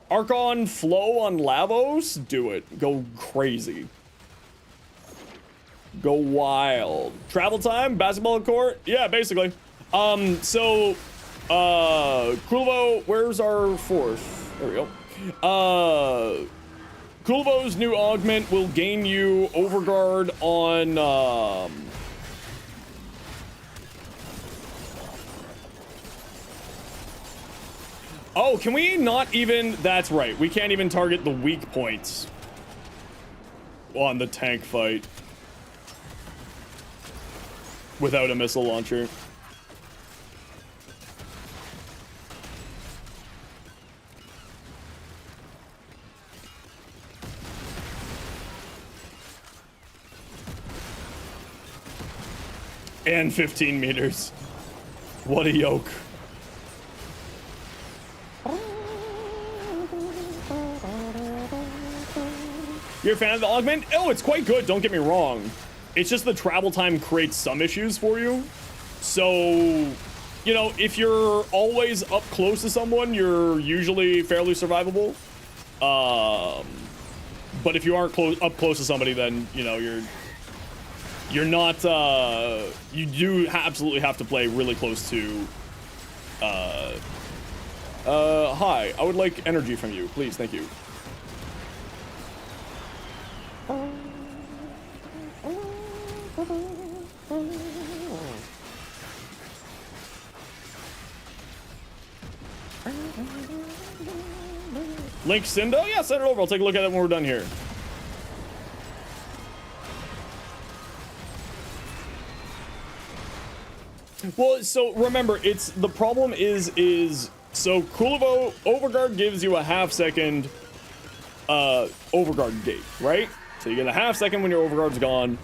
Speaker 1: Archon flow on Lavos? Do it. Go crazy. Go wild. Travel time? Basketball court? Yeah, basically. So, Kulvo, where's our fourth? There we go. Kulvo's new augment will gain you overguard on, oh, can we not even, that's right. We can't even target the weak points on the tank fight without a missile launcher. And 15 meters. What a yoke. You're a fan of the augment? Oh, it's quite good, don't get me wrong. It's just the travel time creates some issues for you. So, you know, if you're always up close to someone, you're usually fairly survivable. But if you aren't up close to somebody, then, you know, you're not, you do absolutely have to play really close to, hi, I would like energy from you, please, thank you. Link Cindo? Yeah, send it over. I'll take a look at it when we're done here. Well, so remember, it's the problem is so Kulivo Overguard gives you a half-second Overguard gate, right? So you get a half-second when your Overguard's gone.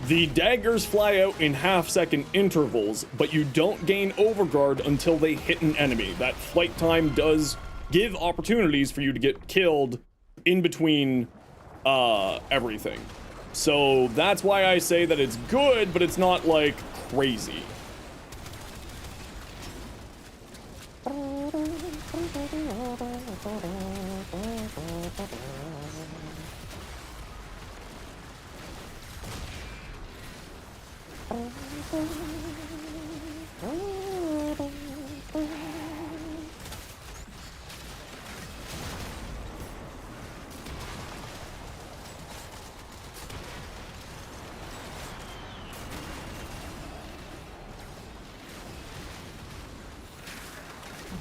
Speaker 1: The daggers fly out in half-second intervals, but you don't gain Overguard until they hit an enemy. That flight time does give opportunities for you to get killed in between everything. So that's why I say that it's good, but it's not like crazy.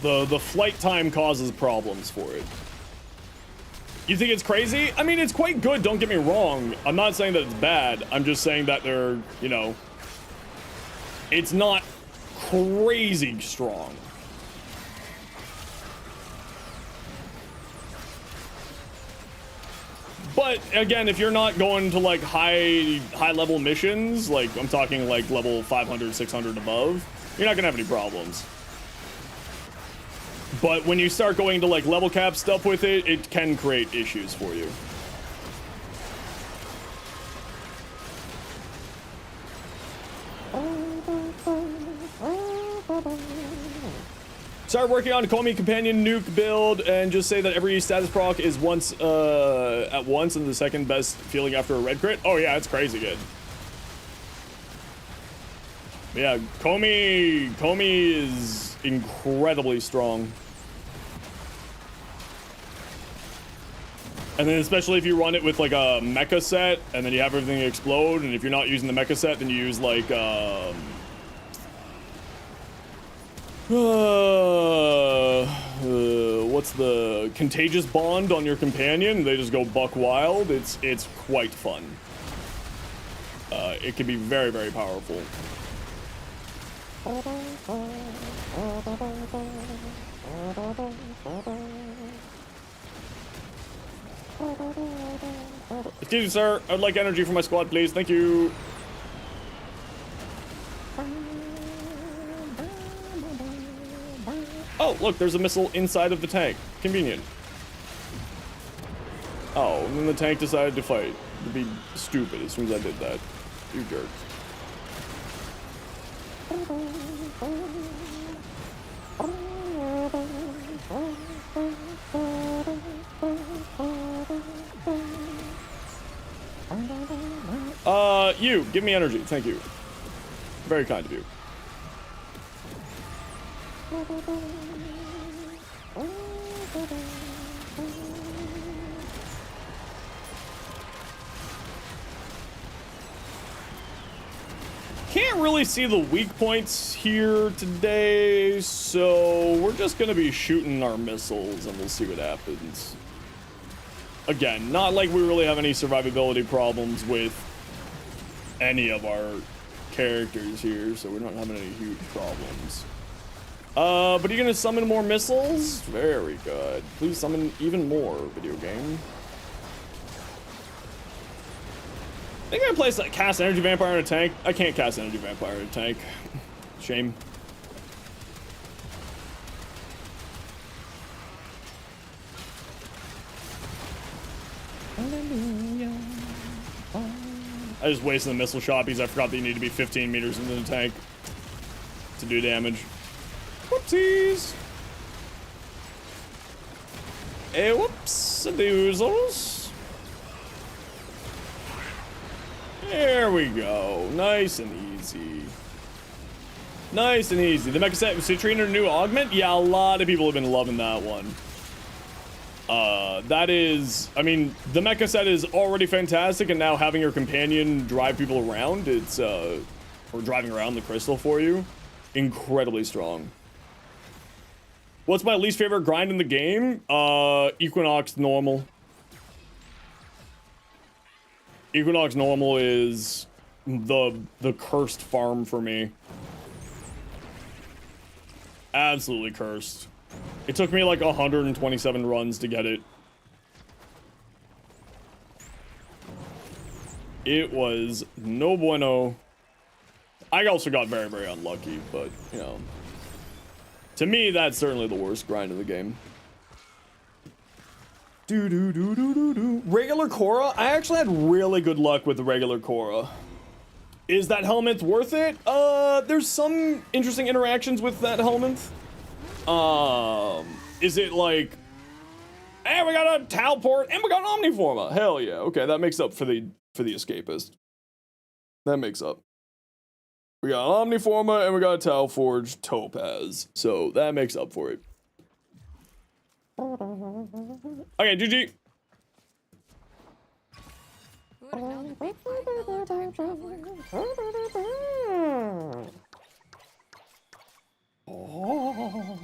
Speaker 1: The flight time causes problems for it. You think it's crazy? I mean, it's quite good, don't get me wrong. I'm not saying that it's bad. I'm just saying that they're, you know, it's not crazy strong. But again, if you're not going to like high level missions, like I'm talking like level 500, 600 above, you're not gonna have any problems. But when you start going to like level cap stuff with it, it can create issues for you. Start working on Comey Companion Nuke build and just say that every status proc is once at once and the second best feeling after a red crit. Oh yeah, it's crazy good. Yeah, Comey is incredibly strong. And then especially if you run it with like a mecha set and then you have everything explode, and if you're not using the mecha set, then you use like what's the contagious bond on your companion? They just go buck wild. It's quite fun. It can be very, very powerful. Excuse me, sir. I'd like energy for my squad, please. Thank you. Oh, look, there's a missile inside of the tank. Convenient. Oh, and then the tank decided to fight. It'd be stupid as soon as I did that. You jerk. You, give me energy. Thank you. Very kind of you. Can't really see the weak points here today, so we're just gonna be shooting our missiles and we'll see what happens. Again, not like we really have any survivability problems with any of our characters here, so we're not having any huge problems. But you're gonna summon more missiles? Very good. Please summon even more, video game. think I place like cast energy vampire in a tank. I can't cast energy vampire in a tank. Shame. I just wasted the missile shot because I forgot that you need to be 15 meters into the tank to do damage. Whoopsies. Hey, whoops, doozles. There we go. Nice and easy. Nice and easy. The mecha set with Citrine or new augment? Yeah, a lot of people have been loving that one. That is, I mean, the mecha set is already fantastic, and now having your companion drive people around, it's, or driving around the crystal for you, incredibly strong. What's my least favorite grind in the game? Equinox normal. Equinox normal is the cursed farm for me. Absolutely cursed. It took me like 127 runs to get it. It was no bueno. I also got very, very unlucky, but, you know. To me, that's certainly the worst grind of the game. Regular Korra? I actually had really good luck with the regular Korra. Is that helmet worth it? There's some interesting interactions with that helmet. Is it like, hey, we got a teleport and we got an Omniforma. Hell yeah. Okay, that makes up for the escapist. That makes up. We got an Omniforma and we got a Talforged Topaz. So that makes up for it. Okay, GG.
Speaker 4: Who would have known the big $5 time traveler?
Speaker 1: Oh.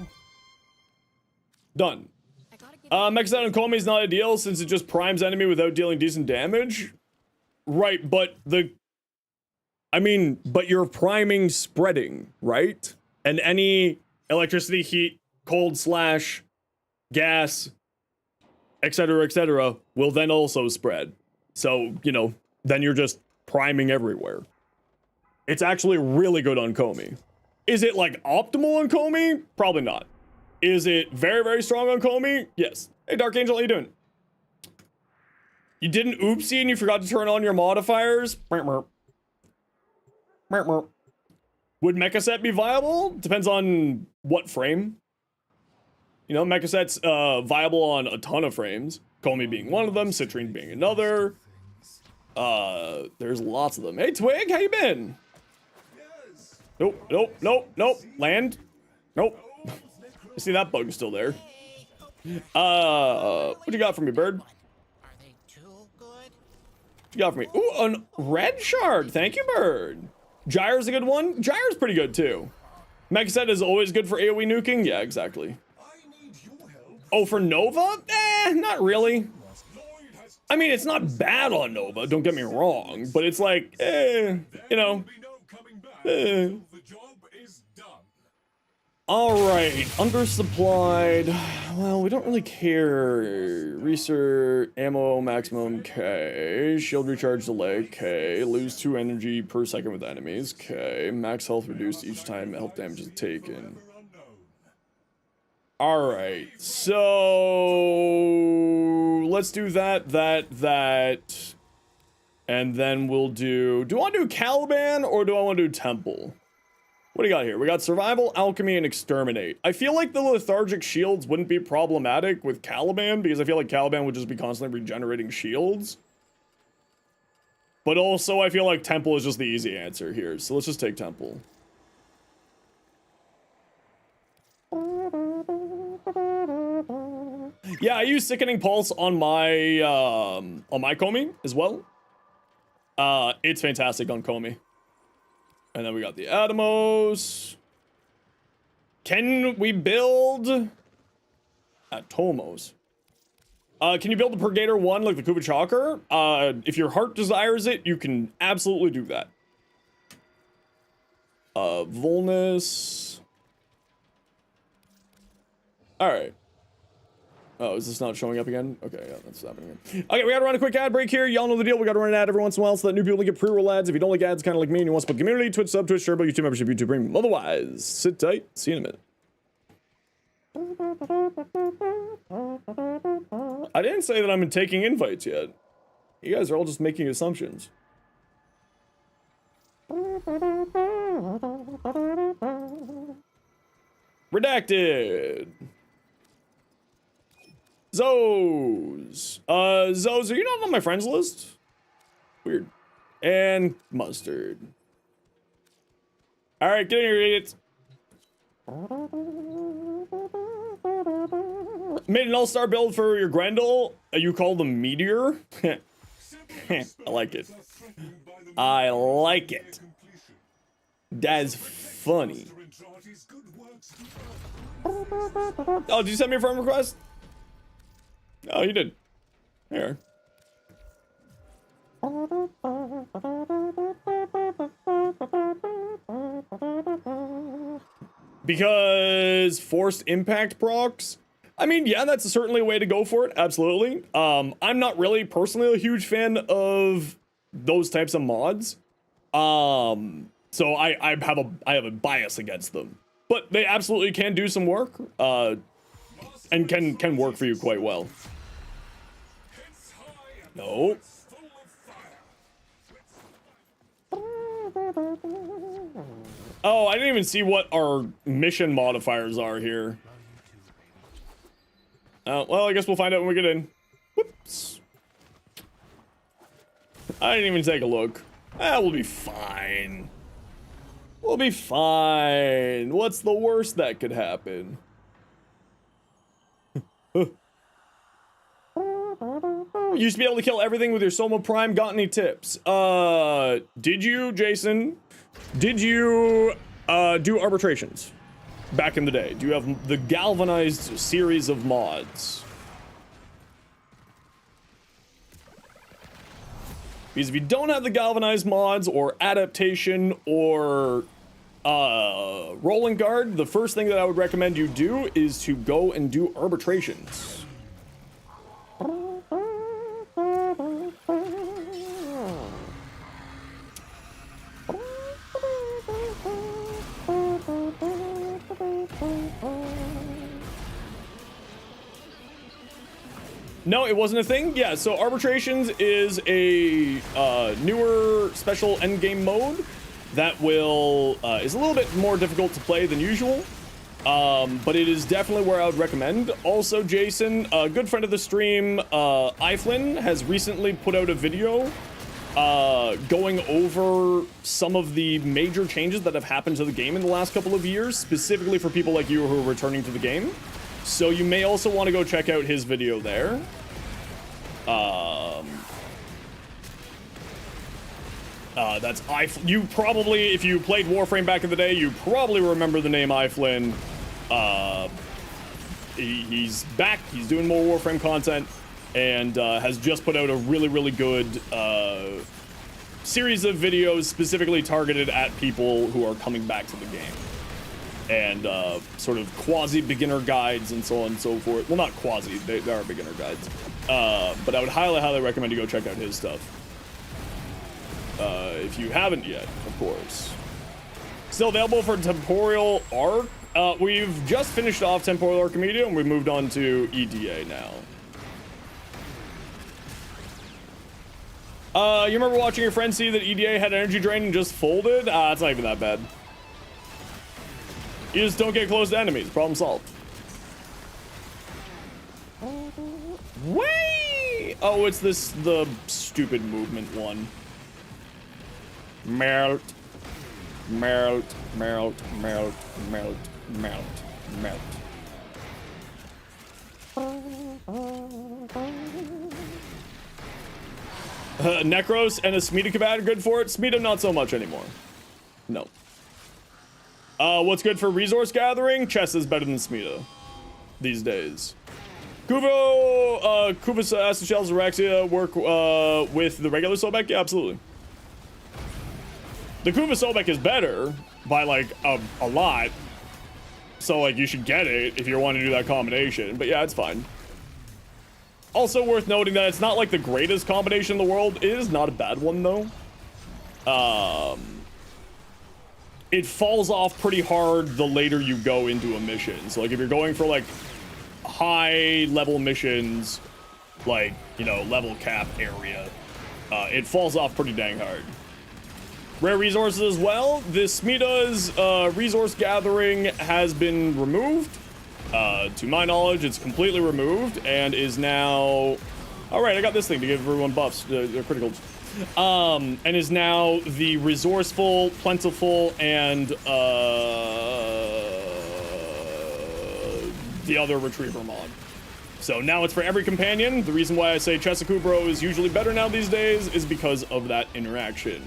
Speaker 1: Done.
Speaker 4: I gotta get
Speaker 1: Mecha and Komi is not ideal since it just primes enemy without dealing decent damage. Right, but but you're priming spreading, right? And any electricity, heat, cold slash, gas, etc., will then also spread. So, you know, then you're just priming everywhere. It's actually really good on Komi. Is it like optimal on Komi? Probably not. Is it very, very strong on Komi? Yes. Hey, Dark Angel, how you doing? You didn't oopsie and you forgot to turn on your modifiers? Would Mecha Set be viable? Depends on what frame. You know, Mecha Set's viable on a ton of frames. Komi being one of them, Citrine being another. There's lots of them. Hey, Twig, how you been? Nope. Land. Nope. I see that bug still there. What you got for me, bird?
Speaker 5: Are they too good?
Speaker 1: What you got for me? Ooh, a red shard. Thank you, bird. Gyre's a good one. Gyre's pretty good, too. Mecha Set is always good for AoE nuking. Yeah, exactly. Oh, for Nova? Not really. I mean, it's not bad on Nova, don't get me wrong, but it's like, you know. Alright, undersupplied. Well, we don't really care. Research, ammo maximum, K. Shield recharge delay, K. Lose 2 energy per second with enemies, K. Max health reduced each time health damage is taken. Alright, so let's do that. And then we'll do I want to do Caliban or do I want to do Temple? What do you got here? We got Survival, Alchemy, and Exterminate. I feel like the Lethargic Shields wouldn't be problematic with Caliban because I feel like Caliban would just be constantly regenerating shields. But also I feel like Temple is just the easy answer here, so let's just take Temple. Yeah, I use Sickening Pulse on my Komi as well. It's fantastic on Komi. And then we got the Atomos. Can we build Atomos? Can you build the Purgator 1 like the Kuba Chalker? If your heart desires it, you can absolutely do that. Volnus. Alright. Oh, is this not showing up again? Okay, yeah, that's happening again. Okay, we gotta run a quick ad break here. Y'all know the deal. We gotta run an ad every once in a while so that new people can get pre-roll ads. If you don't like ads, kind of like me, and you want to support community, Twitch sub, Twitch turbo, YouTube membership, YouTube premium. Otherwise, sit tight. See you in a minute. I didn't say that I'm taking invites yet. You guys are all just making assumptions. Redacted. Zoes. Zoes, are you not on my friends list? Weird. And mustard. Alright, get in here, idiots. Made an all-star build for your Grendel. You call them Meteor? I like it. I like it. That's funny. Oh, did you send me a friend request? Oh, you did. Here. Because forced impact procs? I mean, yeah, that's certainly a way to go for it. Absolutely. I'm not really personally a huge fan of those types of mods. So I have a bias against them. But they absolutely can do some work. And can work for you quite well. No. Oh, I didn't even see what our mission modifiers are here. Well, I guess we'll find out when we get in. Whoops. I didn't even take a look. We'll be fine. We'll be fine. What's the worst that could happen? You used to be able to kill everything with your Soma Prime. Got any tips? Did you, Jason? Did you do arbitrations back in the day? Do you have the galvanized series of mods? Because if you don't have the galvanized mods or adaptation or rolling guard, the first thing that I would recommend you do is to go and do arbitrations. No, it wasn't a thing. Yeah, so arbitrations is a newer special endgame mode that will is a little bit more difficult to play than usual, but it is definitely where I would recommend. Also, Jason, a good friend of the stream, Iflin, has recently put out a video going over some of the major changes that have happened to the game in the last couple of years, specifically for people like you who are returning to the game. So you may also want to go check out his video there. That's you probably, if you played Warframe back in the day, you probably remember the name Iflin. He's back, he's doing more Warframe content, and has just put out a really, really good series of videos specifically targeted at people who are coming back to the game. And sort of quasi-beginner guides and so on and so forth. Well, not quasi, they are beginner guides. But I would highly, highly recommend you go check out his stuff. If you haven't yet, of course. Still available for Temporal Arc. We've just finished off Temporal Archimedia and we've moved on to EDA now. You remember watching your friend see that EDA had energy drain and just folded? It's not even that bad. You just don't get close to enemies. Problem solved. Way! Oh, it's the stupid movement one. Melt. Melt. Melt. Melt. Melt. Melt. Melt. Necros and a Smita Combat are good for it. Smita, not so much anymore. No. What's good for resource gathering? Chess is better than Smita these days. Kuvo, Kuvas, Acid Shells, Araxia work with the regular Sobek? Yeah, absolutely. The Kuva Sobek is better by like a lot. So like you should get it if you want to do that combination. But yeah, it's fine. Also worth noting that it's not like the greatest combination in the world. It is not a bad one though. It falls off pretty hard the later you go into a mission. So like if you're going for like high level missions, like, you know, level cap area, it falls off pretty dang hard. Rare resources as well. This Smida's resource gathering has been removed. To my knowledge, it's completely removed and is now... All right, I got this thing to give everyone buffs, criticals. And is now the resourceful, plentiful, and the other retriever mod. So now it's for every companion. The reason why I say Chesakubro is usually better now these days is because of that interaction.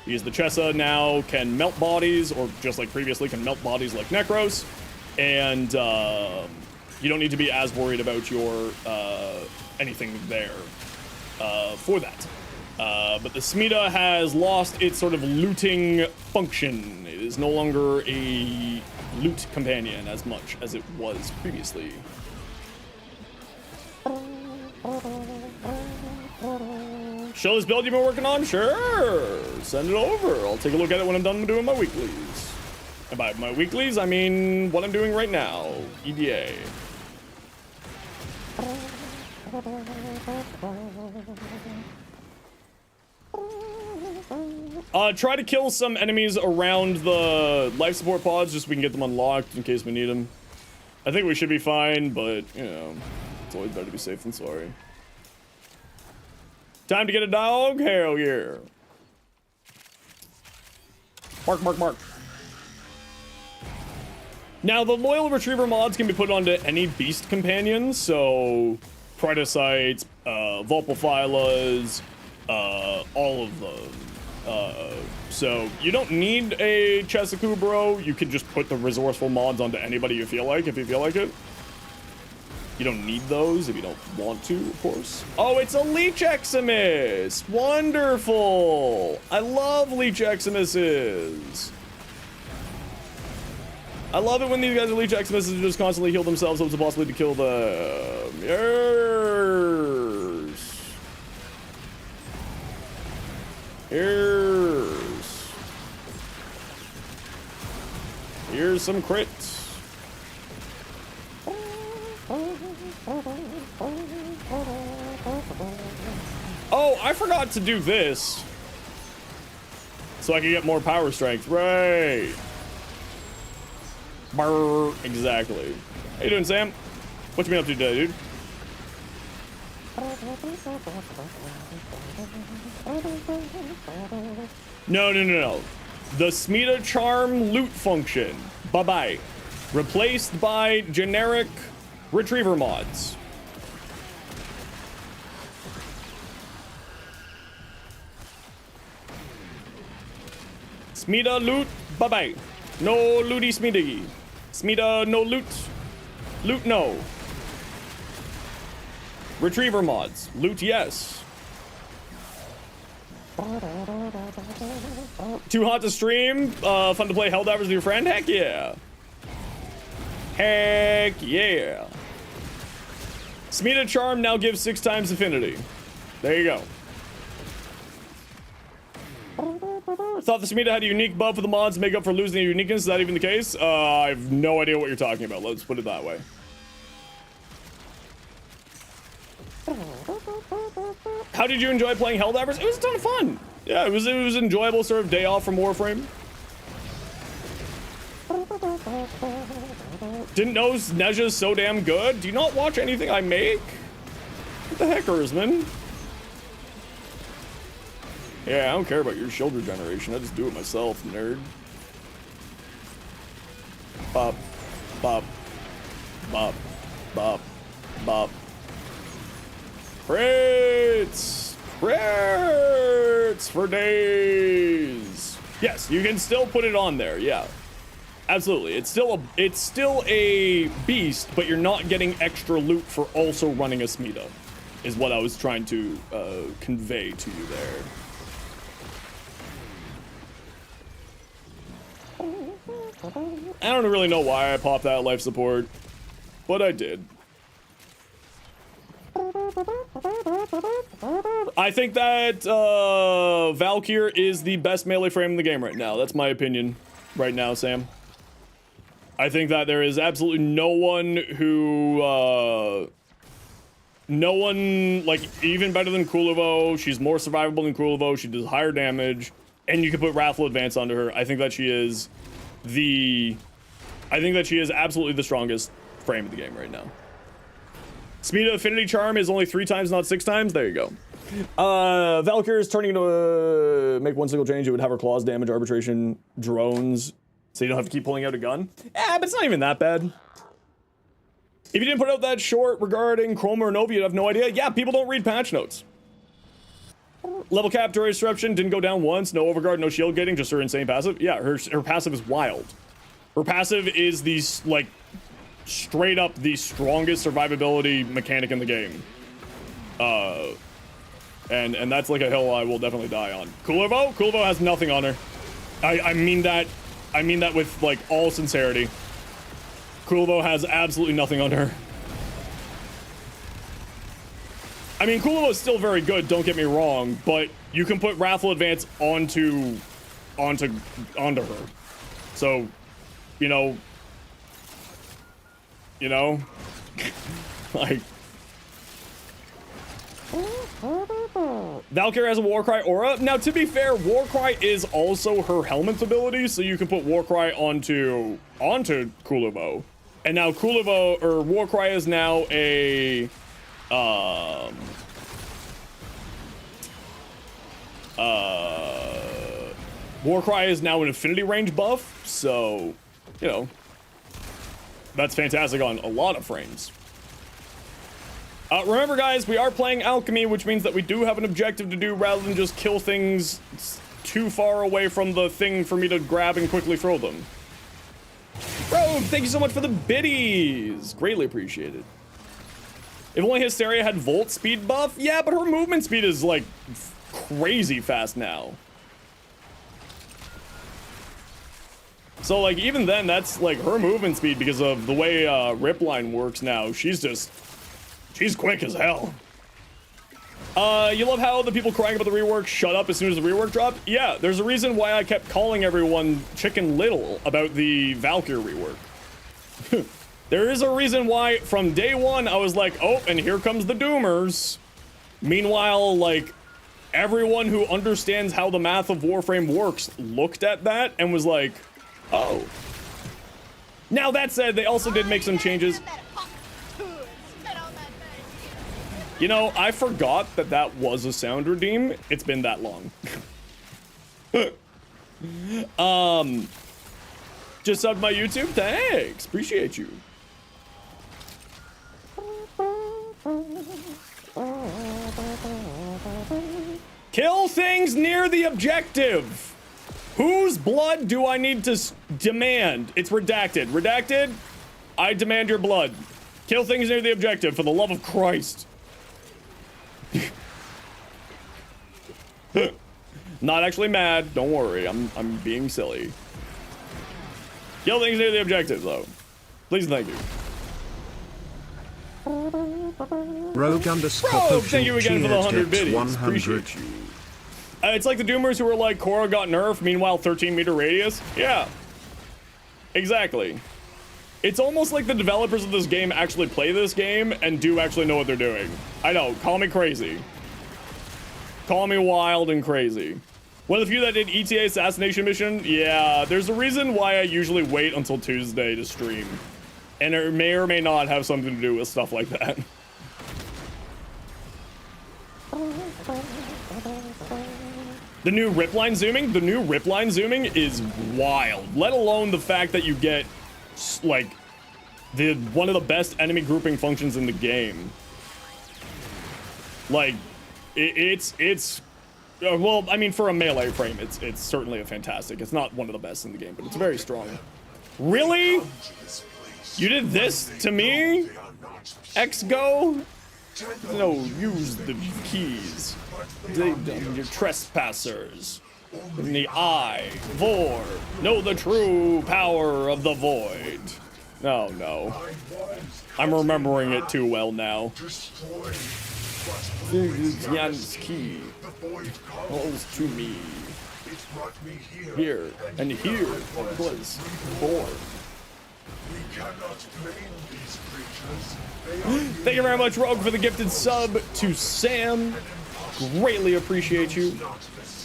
Speaker 1: Because the Chesa now can melt bodies, or just like previously can melt bodies like Necros, and you don't need to be as worried about your anything there for that. But the Smida has lost its sort of looting function. It is no longer a loot companion as much as it was previously. Show this build you've been working on? Sure, send it over. I'll take a look at it when I'm done doing my weeklies. And by my weeklies, I mean what I'm doing right now, EDA. Try to kill some enemies around the life support pods just so we can get them unlocked in case we need them. I think we should be fine, but, you know, it's always better to be safe than sorry. Time to get a dog? Hell yeah. Bark, bark, bark. Now, the loyal retriever mods can be put onto any beast companions, so Predacites, Vulpophilas, all of them. So you don't need a Chesakubro. You can just put the resourceful mods onto anybody you feel like, if you feel like it. You don't need those if you don't want to, of course. Oh, it's a Leech Eximus! Wonderful! I love Leech Eximises. I love it when these guys are Leech Eximises and just constantly heal themselves so it's a possibility to kill them. Yes! Here's some crits. Oh, I forgot to do this. So I can get more power strength. Right. Brr, exactly. How you doing, Sam? What you been up to today, dude? No. The Smida Charm loot function. Bye-bye. Replaced by generic retriever mods. Smida loot, bye-bye. No looty Smidigi. Smida no loot. Loot no. Retriever mods. Loot yes. Too hot to stream? Fun to play Helldivers with your friend? Heck yeah. Heck yeah. Smida Charm now gives 6 times affinity. There you go. Thought the Smida had a unique buff with the mods to make up for losing their uniqueness. Is that even the case? I have no idea what you're talking about. Let's put it that way. How did you enjoy playing Helldivers? It was a ton of fun. Yeah, it was an enjoyable sort of day off from Warframe. Didn't know Nezha's so damn good. Do you not watch anything I make? What the heckers, man? Yeah, I don't care about your shoulder generation. I just do it myself, nerd. Bop, bop, bop, bop, bop. Crits! Crits for days! Yes, you can still put it on there, yeah. Absolutely. It's still a beast, but you're not getting extra loot for also running a Smida, is what I was trying to convey to you there. I don't really know why I popped that life support, but I did. I think that Valkyr is the best melee frame in the game right now. That's my opinion right now, Sam. I think that there is absolutely no one who, no one, like, even better than Kulivo. She's more survivable than Kulivo. She does higher damage, and you can put Wrathful Advance onto her. I think that she is absolutely the strongest frame of the game right now. Speed of Affinity Charm is only 3 times, not 6 times. There you go. Valkyr is turning into make one single change. It would have her claws damage arbitration drones, so you don't have to keep pulling out a gun. But it's not even that bad. If you didn't put out that short regarding Chroma or Nova, you'd have no idea. Yeah, people don't read patch notes. Level cap duration disruption didn't go down once. No overguard, no shield gating, just her insane passive. Yeah, her passive is wild. Her passive is the, like, straight up the strongest survivability mechanic in the game. And that's like a hill I will definitely die on. Kulivo has nothing on her. I mean that with, like, all sincerity. Kulivo has absolutely nothing on her. I mean, Kulivo is still very good, don't get me wrong, but you can put Wrathful Advance onto her. So, you know, like, Valkyr has a Warcry aura. Now, to be fair, Warcry is also her helmet's ability, so you can put Warcry onto Kulivo. And now Warcry is now a Warcry is now an affinity range buff, so, you know, that's fantastic on a lot of frames. Remember, guys, we are playing Alchemy, which means that we do have an objective to do rather than just kill things too far away from the thing for me to grab and quickly throw them. Rogue, thank you so much for the biddies. Greatly appreciated. If only Hysteria had Volt speed buff. Yeah, but her movement speed is, like, crazy fast now. So, like, even then, that's, like, her movement speed because of the way Ripline works now. She's quick as hell. You love how the people crying about the rework shut up as soon as the rework dropped? Yeah, there's a reason why I kept calling everyone Chicken Little about the Valkyr rework. There is a reason why from day one I was like, oh, and here comes the doomers. Meanwhile, like, everyone who understands how the math of Warframe works looked at that and was like, oh. Now, that said, they also did make some changes. You know, I forgot that was a sound redeem. It's been that long. Just subbed my YouTube. Thanks. Appreciate you. Kill things near the objective. Whose blood do I need to demand? It's redacted. Redacted? I demand your blood. Kill things near the objective, for the love of Christ. Not actually mad. Don't worry. I'm being silly. Kill things near the objective, though. Please and thank you.
Speaker 6: Rogue underscore
Speaker 1: Bro, thank you again for the 100 biddies. Appreciate you. It's like the Doomers who were like, Korra got nerfed, meanwhile 13-meter radius. Yeah. Exactly. It's almost like the developers of this game actually play this game and do actually know what they're doing. I know, call me crazy. Call me wild and crazy. One of the few that did ETA assassination mission, yeah, there's a reason why I usually wait until Tuesday to stream. And it may or may not have something to do with stuff like that. The new ripline zooming? The new ripline zooming is wild. Let alone the fact that you get, like, one of the best enemy grouping functions in the game. Like, well, I mean, for a melee frame, it's certainly a fantastic. It's not one of the best in the game, but it's very strong. Really? You did this to me? X-Go? No, use the keys. You're trespassers. In the eye, Vor. Know the true power of the void. Oh, no. I'm remembering it too well now. Jan's key calls to me. Here and here was born. Thank you very much, Rogue, for the gifted sub to Sam. Greatly appreciate you.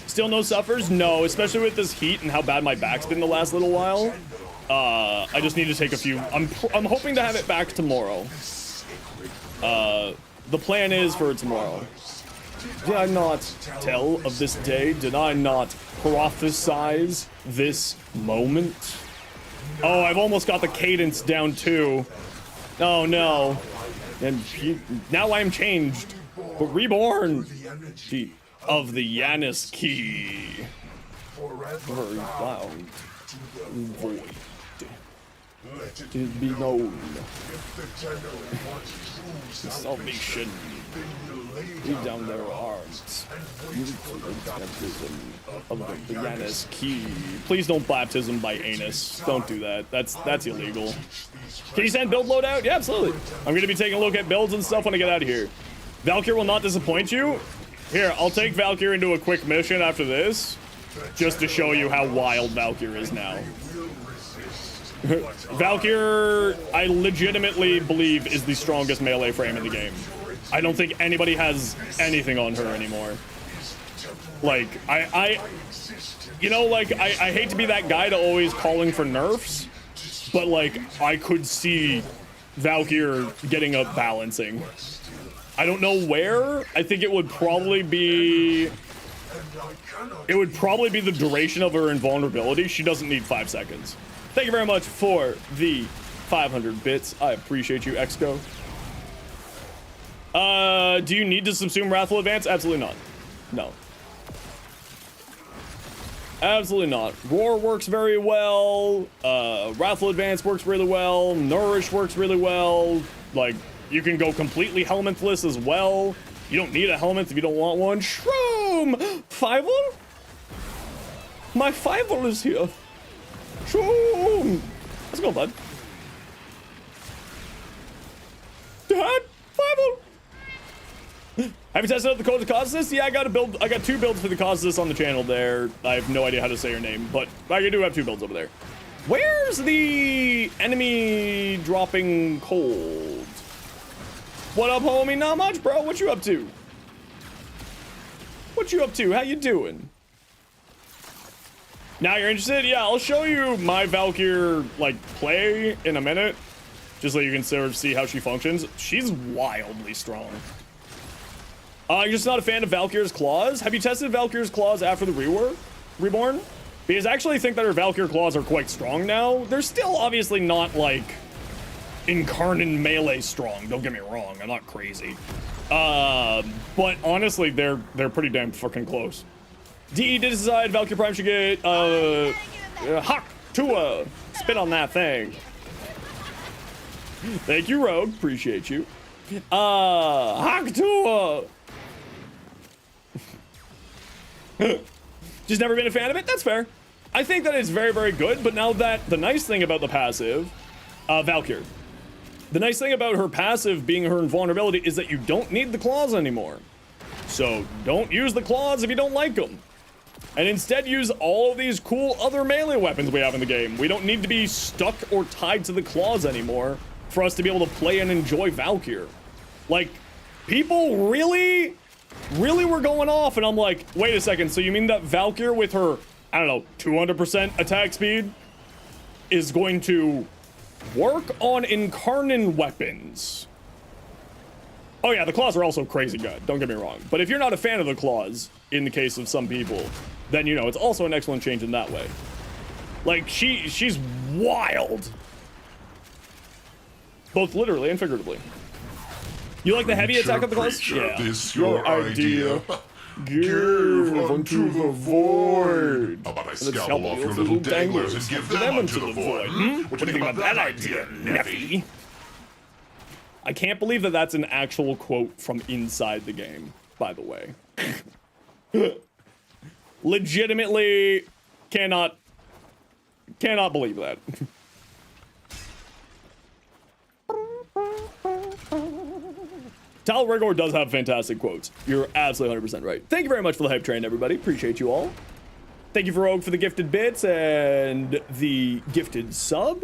Speaker 1: Still no suffers? No, especially with this heat and how bad my back's been the last little while. I just need to take a few. I'm hoping to have it back tomorrow. The plan is for tomorrow. Did I not tell of this day? Did I not prophesize this moment? Oh, I've almost got the cadence down too. Oh no. And now I'm changed. But reborn of the Yanis key. Wow. Void. To be known. Salvation. Lead down their arms. Beautiful baptism of the Yanis key. Please don't baptism by anus. Don't do that. That's illegal. Can you send build loadout? Yeah, absolutely. I'm gonna be taking a look at builds and stuff when I get out of here. Valkyr will not disappoint you. Here, I'll take Valkyr into a quick mission after this, just to show you how wild Valkyr is now. Valkyr, I legitimately believe, is the strongest melee frame in the game. I don't think anybody has anything on her anymore. Like, you know, like, I hate to be that guy to always calling for nerfs, but, like, I could see Valkyr getting a balancing. I don't know where. I think it would probably be... It would probably be the duration of her invulnerability. She doesn't need 5 seconds. Thank you very much for the 500 bits. I appreciate you, Exco. Do you need to subsume Wrathful Advance? Absolutely not. No. Absolutely not. Roar works very well. Wrathful Advance works really well. Nourish works really well. Like, you can go completely helmetless as well. You don't need a helmet if you don't want one. Shroom! Fievel? My Fievel is here. Shroom! How's it going, bud? Dad? Fievel! Have you tested out the code of Causus? Yeah, I got 2 builds for the Causus on the channel there. I have no idea how to say your name, but I do have 2 builds over there. Where's the enemy dropping cold? What up, homie? Not much, bro. What you up to? What you up to? How you doing? Now you're interested? Yeah, I'll show you my Valkyr, like, play in a minute. Just so you can sort of see how she functions. She's wildly strong. You're just not a fan of Valkyr's claws? Have you tested Valkyr's claws after the reborn? Because I actually think that her Valkyr claws are quite strong now. They're still obviously not, like, incarnate melee strong. Don't get me wrong. I'm not crazy. But honestly, they're pretty damn fucking close. DE did decide Valkyr Prime should get, Hawk Tua. Spit on that thing. Thank you, Rogue. Appreciate you. Hawk Tua. Just never been a fan of it? That's fair. I think that it's very, very good, but now that the nice thing about the passive, Valkyr, the nice thing about her passive being her invulnerability is that you don't need the claws anymore. So don't use the claws if you don't like them. And instead use all of these cool other melee weapons we have in the game. We don't need to be stuck or tied to the claws anymore for us to be able to play and enjoy Valkyr. Like, people really were going off, and I'm like, wait a second, so you mean that Valkyr with her, I don't know, 200% attack speed is going to work on incarnate weapons? Oh yeah, the claws are also crazy good, don't get me wrong. But if you're not a fan of the claws, in the case of some people, then, you know, it's also an excellent change in that way. Like, she's wild. Both literally and figuratively. You like the heavy attack of the claws? Yeah.
Speaker 7: This your idea.
Speaker 1: Give unto the void.
Speaker 7: How about I scalpel off your little danglers and give them unto the void?
Speaker 1: What do you think about that idea, Neffy? I can't believe that that's an actual quote from inside the game, by the way. Legitimately cannot believe that. Tal Rigor does have fantastic quotes. You're absolutely 100% right. Thank you very much for the hype train, everybody. Appreciate you all. Thank you for Rogue for the gifted bits and the gifted sub,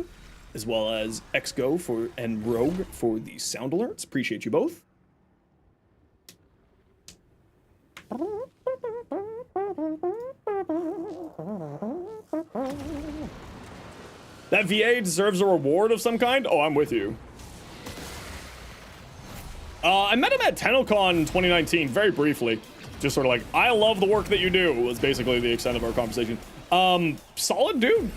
Speaker 1: as well as Exgo for and Rogue for the sound alerts. Appreciate you both. That VA deserves a reward of some kind? Oh, I'm with you. I met him at Tennocon in 2019, very briefly. Just sort of like, I love the work that you do, was basically the extent of our conversation. Solid dude.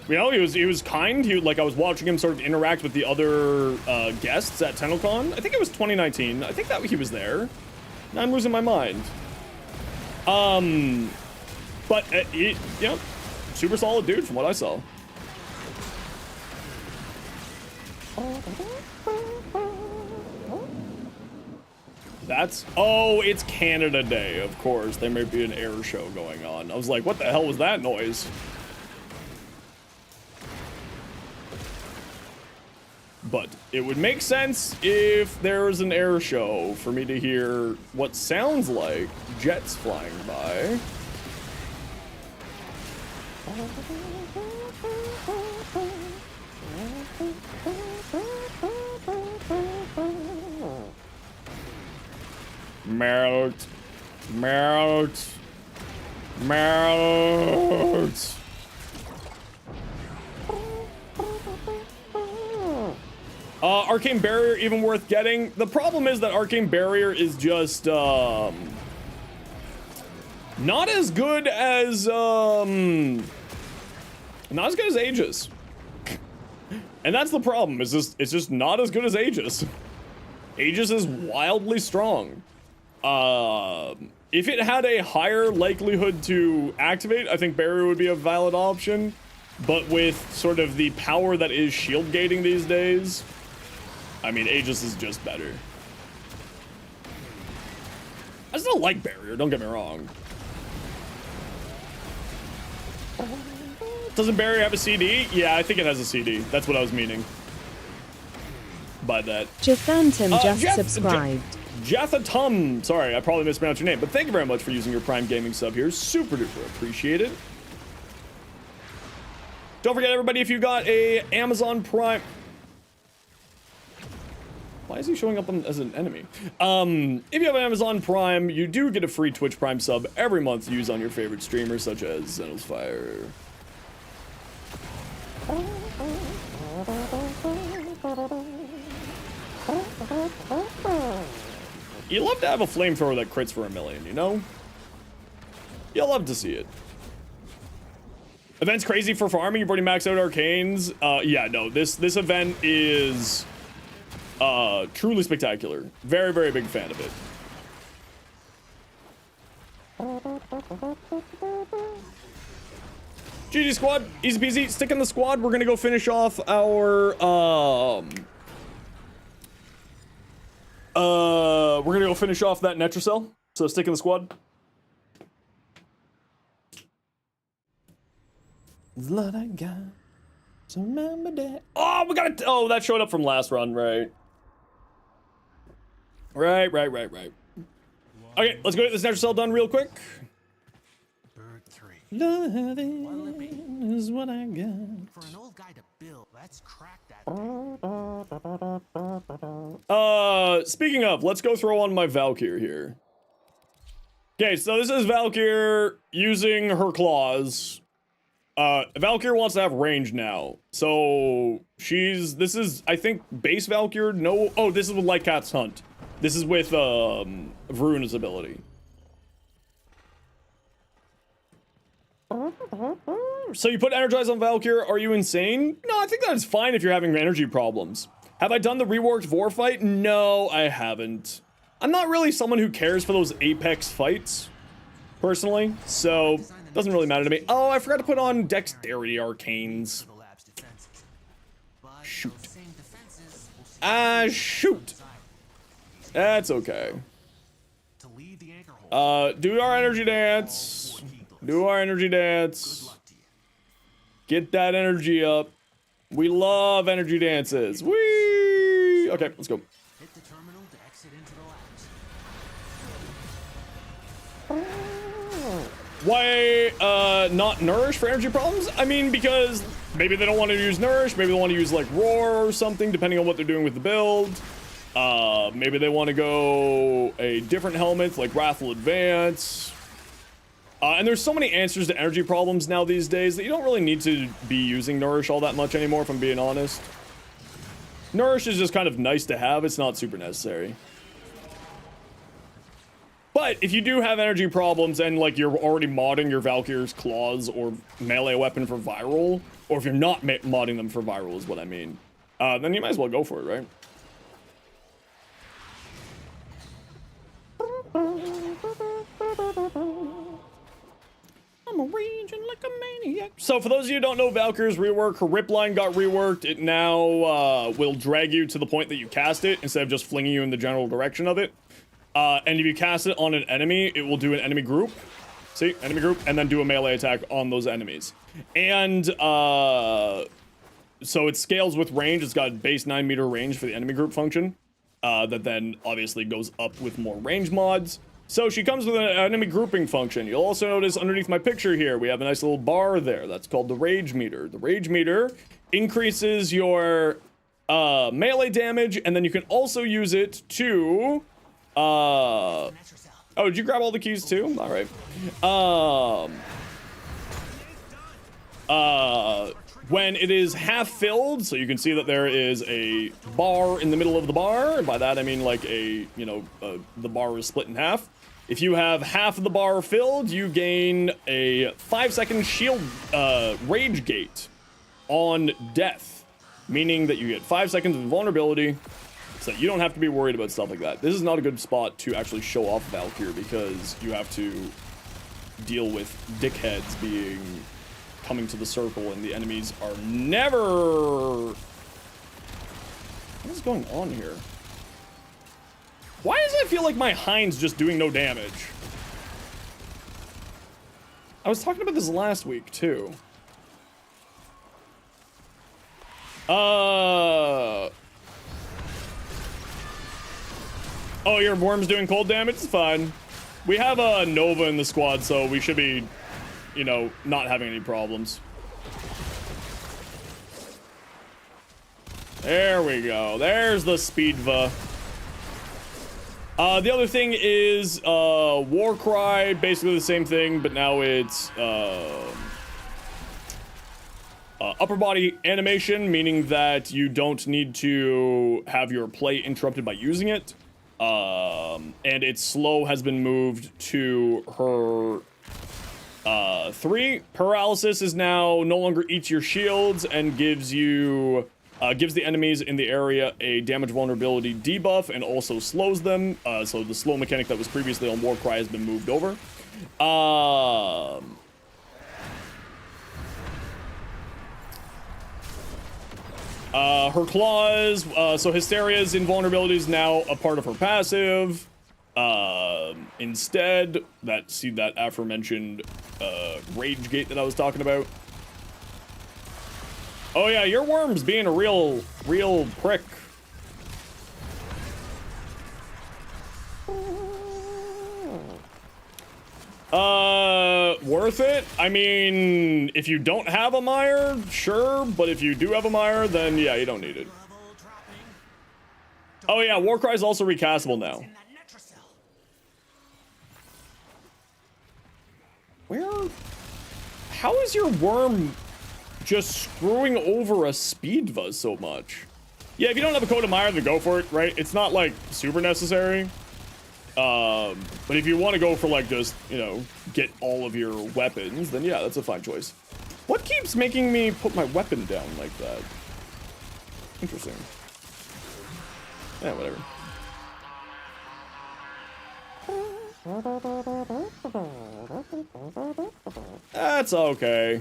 Speaker 1: You know, he was kind. Like, I was watching him sort of interact with the other guests at Tennocon. I think it was 2019. I think that he was there. Now I'm losing my mind. But, you know, super solid dude from what I saw. Oh, it's Canada Day, of course. There may be an air show going on. I was like, what the hell was that noise? But it would make sense if there was an air show for me to hear what sounds like jets flying by. Melt, melt, melt. Arcane Barrier even worth getting. The problem is that Arcane Barrier is just not as good as Aegis. And that's the problem. It's just not as good as Aegis. Aegis is wildly strong. If it had a higher likelihood to activate, I think Barrier would be a valid option. But with sort of the power that is shield gating these days, I mean, Aegis is just better. I still like Barrier, don't get me wrong. Doesn't Barrier have a CD? Yeah, I think it has a CD. That's what I was meaning by that.
Speaker 8: Jathantum just subscribed.
Speaker 1: Jathatum. Sorry, I probably mispronounced your name, but thank you very much for using your Prime Gaming sub here. Super duper appreciate it. Don't forget, everybody, if you got a Amazon Prime... Why is he showing up as an enemy? If you have an Amazon Prime, you do get a free Twitch Prime sub every month to use on your favorite streamers, such as Zenosfire. You love to have a flamethrower that crits for 1 million, you know? You'll love to see it. Event's crazy for farming. You've already maxed out Arcanes. Yeah, no, this event is truly spectacular. Very, very big fan of it. GG squad, easy peasy. Stick in the squad. We're gonna go finish off our we're gonna go finish off that Netracell. So stick in the squad. Blood I got. So remember that. Oh, we got it. Oh, that showed up from last run, right? Right. Okay, let's go get this Netracell done real quick.
Speaker 5: Bird 3.
Speaker 1: Loving is what I got.
Speaker 5: For an old guy to build, let's crack that.
Speaker 1: Speaking of, let's go throw on my Valkyr here. Okay, so this is Valkyr using her claws. Valkyr wants to have range now. So this is, I think, base Valkyr. No, oh, this is with Lightcat's Hunt. This is with, Varuna's ability. So you put Energize on Valkyr, are you insane? No, I think that's fine if you're having energy problems. Have I done the reworked Vor fight? No, I haven't. I'm not really someone who cares for those Apex fights, personally, so doesn't really matter to me. Oh, I forgot to put on Dexterity Arcanes. Shoot. Shoot. That's okay. Do our energy dance. Do our energy dance. Get that energy up. We love energy dances. Whee! Okay, let's go.
Speaker 5: Hit the terminal to exit into
Speaker 1: Why not nourish for energy problems? I mean, because maybe they don't want to use nourish, maybe they want to use like roar or something, depending on what they're doing with the build. Maybe they want to go a different helmet like Wrathful Advance. And there's so many answers to energy problems now these days that you don't really need to be using nourish all that much anymore, if I'm being honest. Nourish is just kind of nice to have, it's not super necessary. But if you do have energy problems and like you're already modding your Valkyr's claws or melee weapon for viral, or if you're not modding them for viral is what I mean, then you might as well go for it, right? I'm a raging like a maniac. So for those of you who don't know Valkyr's rework, her rip line got reworked. It now will drag you to the point that you cast it instead of just flinging you in the general direction of it. And if you cast it on an enemy, it will do an enemy group. See, enemy group, and then do a melee attack on those enemies. And so it scales with range. It's got base 9-meter range for the enemy group function. That then obviously goes up with more range mods. So she comes with an enemy grouping function. You'll also notice underneath my picture here, we have a nice little bar there. That's called the rage meter. The rage meter increases your melee damage, and then you can also use it to... oh, did you grab all the keys too? All right. When it is half filled, so you can see that there is a bar in the middle of the bar. By that I mean like a, you know, the bar is split in half. If you have half of the bar filled, you gain a 5-second shield rage gate on death, meaning that you get 5 seconds of invulnerability, so you don't have to be worried about stuff like that. This is not a good spot to actually show off Valkyr because you have to deal with dickheads coming to the circle, and the enemies are never... What is going on here? Why does it feel like my Hind's just doing no damage? I was talking about this last week, too. Oh, your worm's doing cold damage? It's fine. We have a Nova in the squad, so we should be, you know, not having any problems. There we go. There's the Speedva. The other thing is Warcry, basically the same thing, but now it's upper body animation, meaning that you don't need to have your play interrupted by using it. And its slow has been moved to her 3. Paralysis is now no longer eats your shields and gives you gives the enemies in the area a damage vulnerability debuff and also slows them. So the slow mechanic that was previously on Warcry has been moved over. Her claws, so Hysteria's invulnerability is now a part of her passive. Instead, that aforementioned rage gate that I was talking about. Oh yeah, your worm's being a real prick. Worth it? I mean, if you don't have a mire, sure, but if you do have a mire, then yeah, you don't need it. Oh yeah, Warcry is also recastable now. How is your worm just screwing over a Speedva so much? Yeah, if you don't have a Coat of Mire, then go for it, right? It's not like super necessary. But if you want to go for like just, you know, get all of your weapons, then yeah, that's a fine choice. What keeps making me put my weapon down like that? Interesting. Yeah, whatever. That's okay.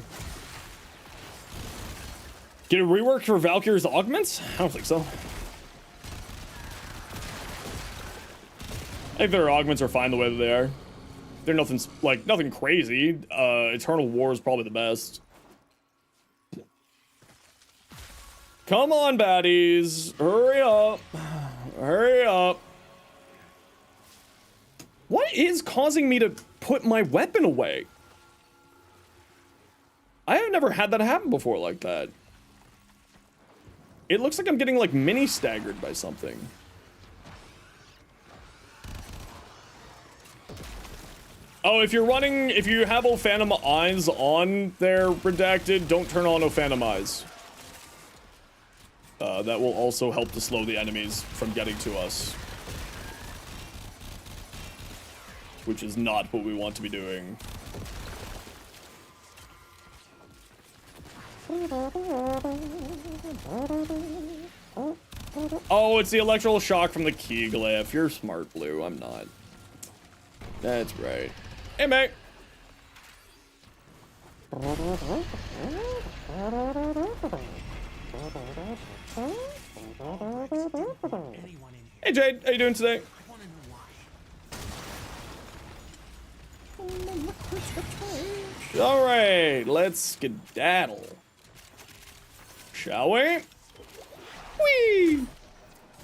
Speaker 1: Get a rework for Valkyr's augments? I don't think so. I think their augments are fine the way that they are. They're nothing crazy. Eternal War is probably the best. Come on, baddies. Hurry up. Hurry up. What is causing me to put my weapon away? I have never had that happen before like that. It looks like I'm getting like mini staggered by something. Oh, if you have O Phantom Eyes on there, Redacted, don't turn on O Phantom Eyes. That will also help to slow the enemies from getting to us. Which is not what we want to be doing. Oh, it's the electrical shock from the key glyph. You're smart, Blue. I'm not. That's right. Hey, mate. Hey, Jade. How you doing today? All right, let's skedaddle. Shall we? Whee!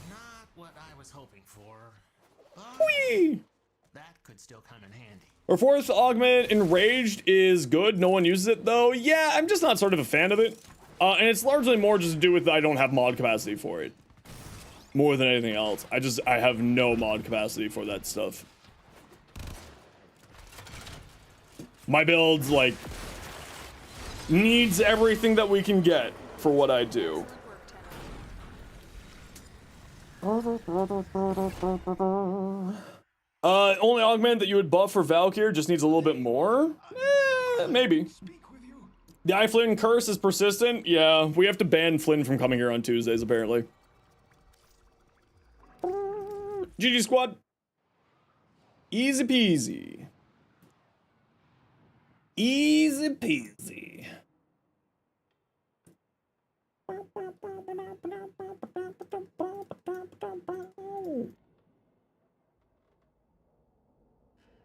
Speaker 5: Not what I was hoping for.
Speaker 1: Whee!
Speaker 5: That could still come in handy.
Speaker 1: Our fourth augment, Enraged, is good. No one uses it, though. Yeah, I'm just not sort of a fan of it. And it's largely more just to do with I don't have mod capacity for it. More than anything else. I have no mod capacity for that stuff. My build, like, needs everything that we can get for what I do. Only augment that you would buff for Valkyr just needs a little bit more? Maybe. The Flynn curse is persistent? Yeah, we have to ban Flynn from coming here on Tuesdays, apparently. GG squad. Easy peasy. Easy peasy.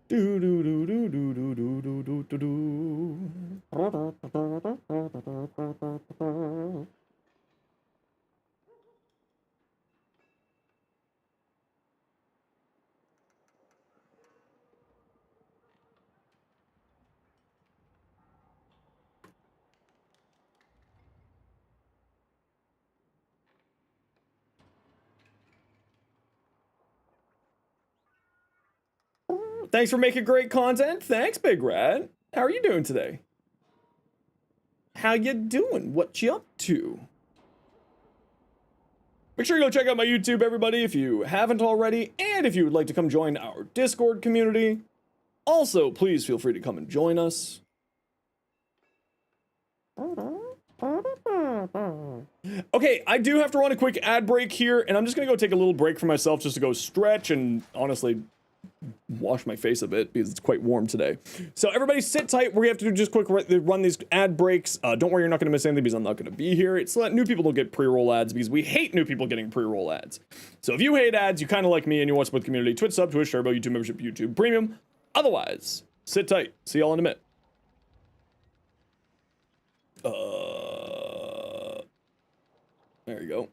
Speaker 1: Do do do do do do do do do do. Thanks for making great content. Thanks, Big Rat. How are you doing today? How you doing? What you up to? Make sure you go check out my YouTube, everybody, if you haven't already, and if you would like to come join our Discord community. Also, please feel free to come and join us. Okay, I do have to run a quick ad break here, and I'm just gonna go take a little break for myself just to go stretch and honestly wash my face a bit because it's quite warm today. So everybody sit tight. We have to just quick run these ad breaks. Don't worry, you're not going to miss anything because I'm not going to be here. It's let new people don't get pre-roll ads because we hate new people getting pre-roll ads. So if you hate ads, you kind of like me and you want to support the community, Twitch sub, Twitch Turbo, YouTube membership, YouTube Premium. Otherwise, sit tight. See y'all in a minute. There you go.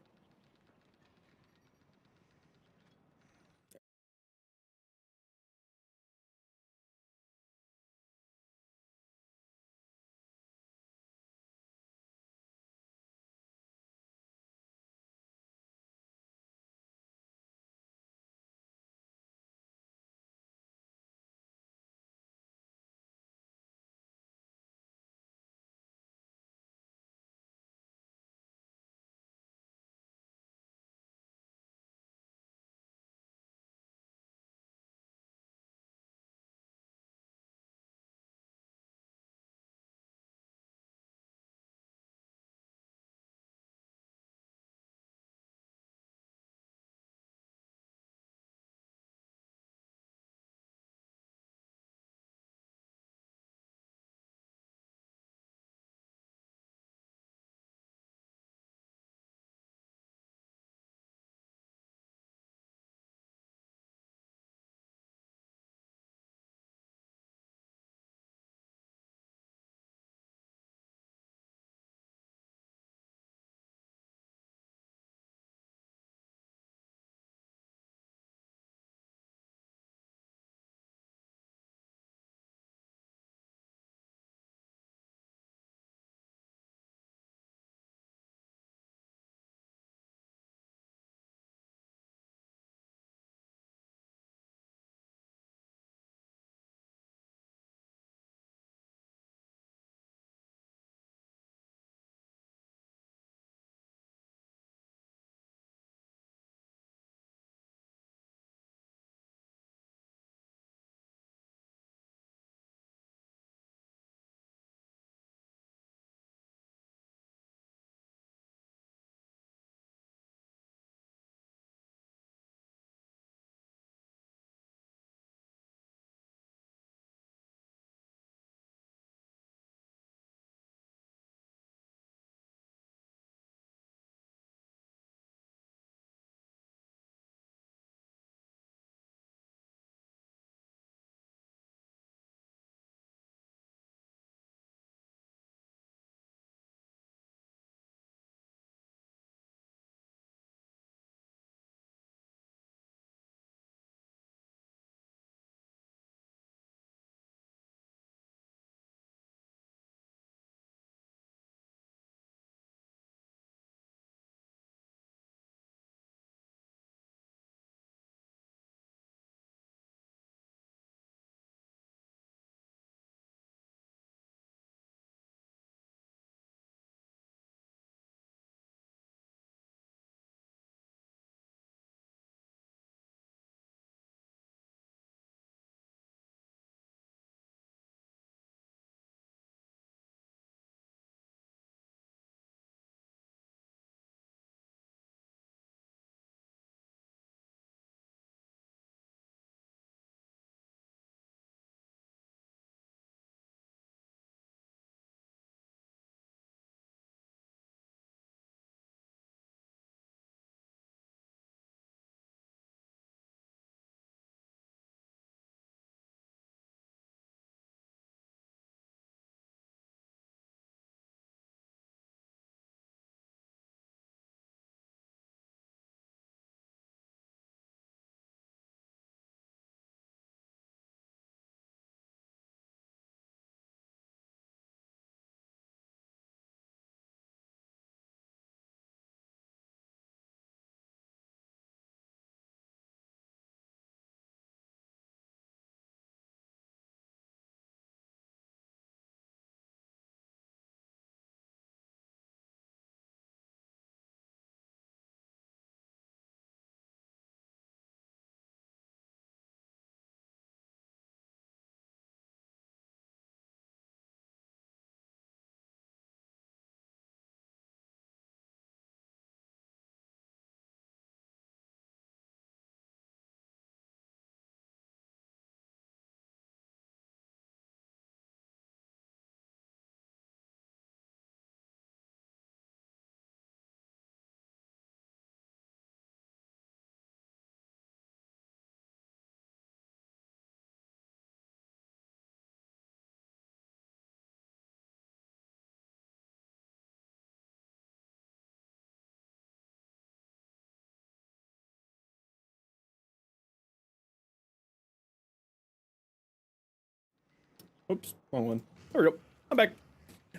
Speaker 1: Oops, wrong one. There we go. I'm back.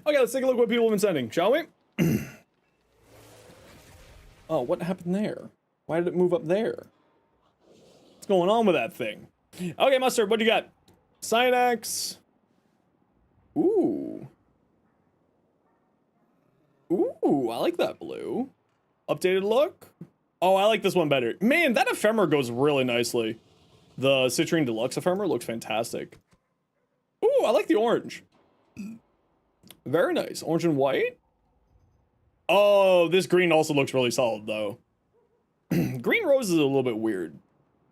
Speaker 1: Okay, let's take a look at what people have been sending, shall we? Oh, what happened there? Why did it move up there? What's going on with that thing? Okay, Mustard, what do you got? Cynax. Ooh. Ooh, I like that blue. Updated look. Oh, I like this one better. Man, that ephemera goes really nicely. The Citrine Deluxe ephemera looks fantastic. Ooh, I like the orange. Very nice. Orange and white. Oh, this green also looks really solid, though. Green rose is a little bit weird,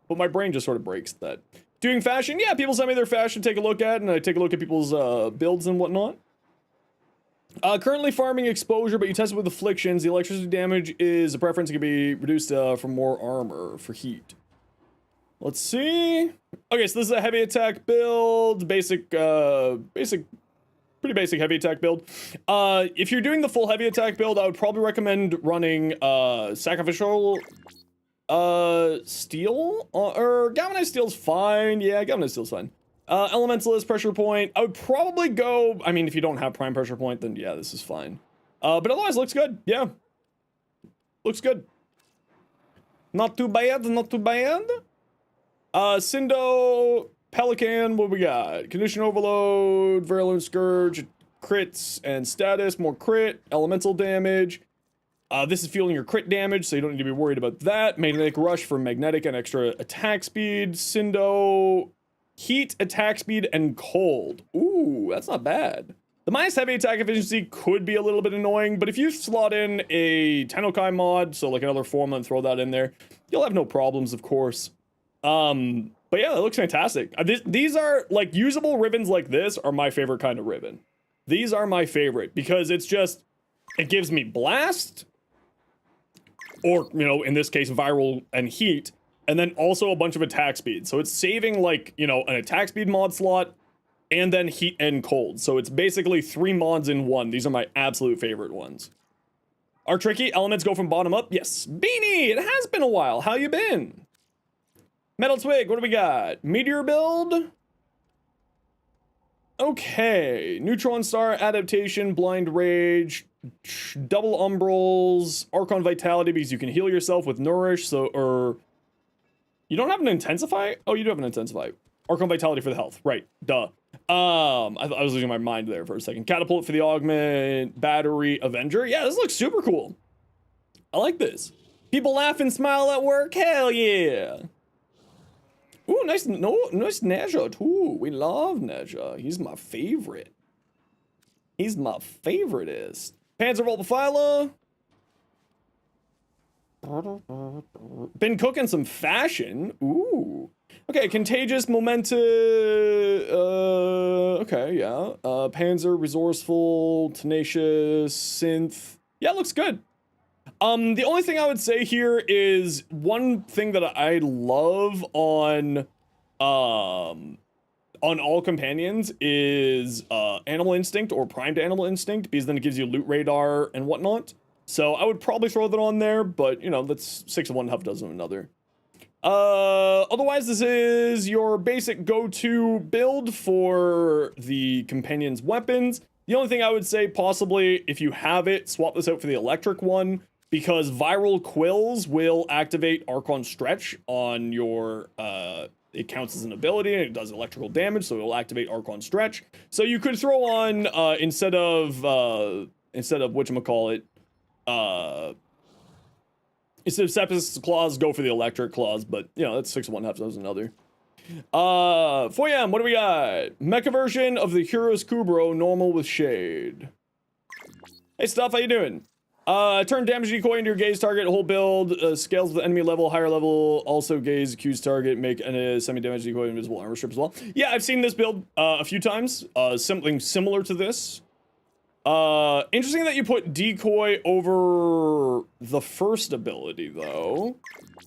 Speaker 1: but my brain just sort of breaks that. Doing fashion, yeah, people send me their fashion to take a look at, and I take a look at people's builds and whatnot. Currently farming exposure, but you test it with afflictions. The electricity damage is a preference. It can be reduced for more armor for heat. Let's see. Okay, so this is a heavy attack build. Pretty basic heavy attack build. If you're doing the full heavy attack build, I would probably recommend running sacrificial steel or galvanized steel's fine. Yeah, galvanized steel's fine. Elementalist pressure point. I would probably go. I mean, if you don't have prime pressure point, then yeah, this is fine. But otherwise, looks good. Yeah, looks good. Not too bad. Not too bad. Cindo. Pelican, what we got? Condition Overload, Virulent Scourge, crits and status, more crit, elemental damage. This is fueling your crit damage, so you don't need to be worried about that. Magnetic Rush for magnetic and extra attack speed. Cindo, heat, attack speed, and cold. Ooh, that's not bad. The minus heavy attack efficiency could be a little bit annoying, but if you slot in a Tennocon mod, so like another form and throw that in there, you'll have no problems, of course. But yeah, that looks fantastic. These are, like, usable ribbons like this are my favorite kind of ribbon. These are my favorite because it's just, it gives me blast, or, you know, in this case, viral and heat, and then also a bunch of attack speed. So it's saving, like, you know, an attack speed mod slot, and then heat and cold. So it's basically 3 mods in one. These are my absolute favorite ones. Are tricky. Elements go from bottom up. Yes. Beanie, it has been a while. How you been? Metal Twig, what do we got? Meteor build? Okay. Neutron Star, Adaptation, Blind Rage, Double Umbrals, Archon Vitality because you can heal yourself with Nourish, so, or... You don't have an Intensify? Oh, you do have an Intensify. Archon Vitality for the health, right, duh. I was losing my mind there for a second. Catapult for the Augment, Battery, Avenger. Yeah, this looks super cool. I like this. People laugh and smile at work, hell yeah. Ooh, nice Nezha too. We love Nezha. He's my favorite. He's my favoriteest. Panzervolt Phyla. Been cooking some fashion. Ooh. Okay, Contagious, Momentous. Okay, yeah. Panzer, Resourceful, Tenacious, Synth. Yeah, looks good. The only thing I would say here is one thing that I love on all companions is Animal Instinct or Primed Animal Instinct, because then it gives you loot radar and whatnot. So I would probably throw that on there, but you know, that's 6 of one, half dozen of another. Otherwise, this is your basic go-to build for the companion's weapons. The only thing I would say, possibly, if you have it, swap this out for the electric one, because Viral Quills will activate Archon Stretch on your, it counts as an ability, and it does electrical damage, so it will activate Archon Stretch. So you could throw on, instead of whatchamacallit, instead of Sepsis Claws, go for the electric claws, but, you know, that's 6 of one, half dozen another. Foyam, what do we got? Mecha version of the Heroes Kubro, normal with shade. Hey, Stuff, how you doing? Turn damage decoy into your gaze target, whole build, scales with enemy level, higher level, also gaze accused target, make a semi-damage decoy invisible armor strip as well. Yeah, I've seen this build a few times, something similar to this. Interesting that you put decoy over the first ability, though.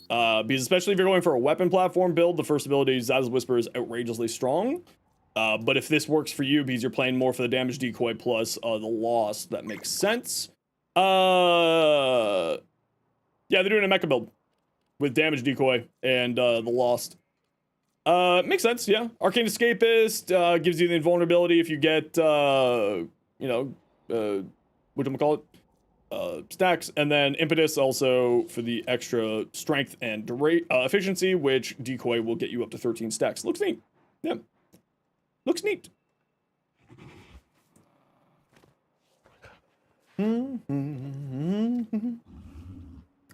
Speaker 1: Because especially if you're going for a weapon platform build, the first ability, Zaz's Whisper, is outrageously strong. But if this works for you because you're playing more for the damage decoy plus the loss, that makes sense. Yeah, they're doing a mecha build with damage decoy and the lost. Makes sense, yeah. Arcane Escapist gives you the invulnerability if you get, you know, whatchamacallit? Stacks, and then Impetus also for the extra strength and efficiency, which Decoy will get you up to 13 stacks. Looks neat. Yeah. Looks neat.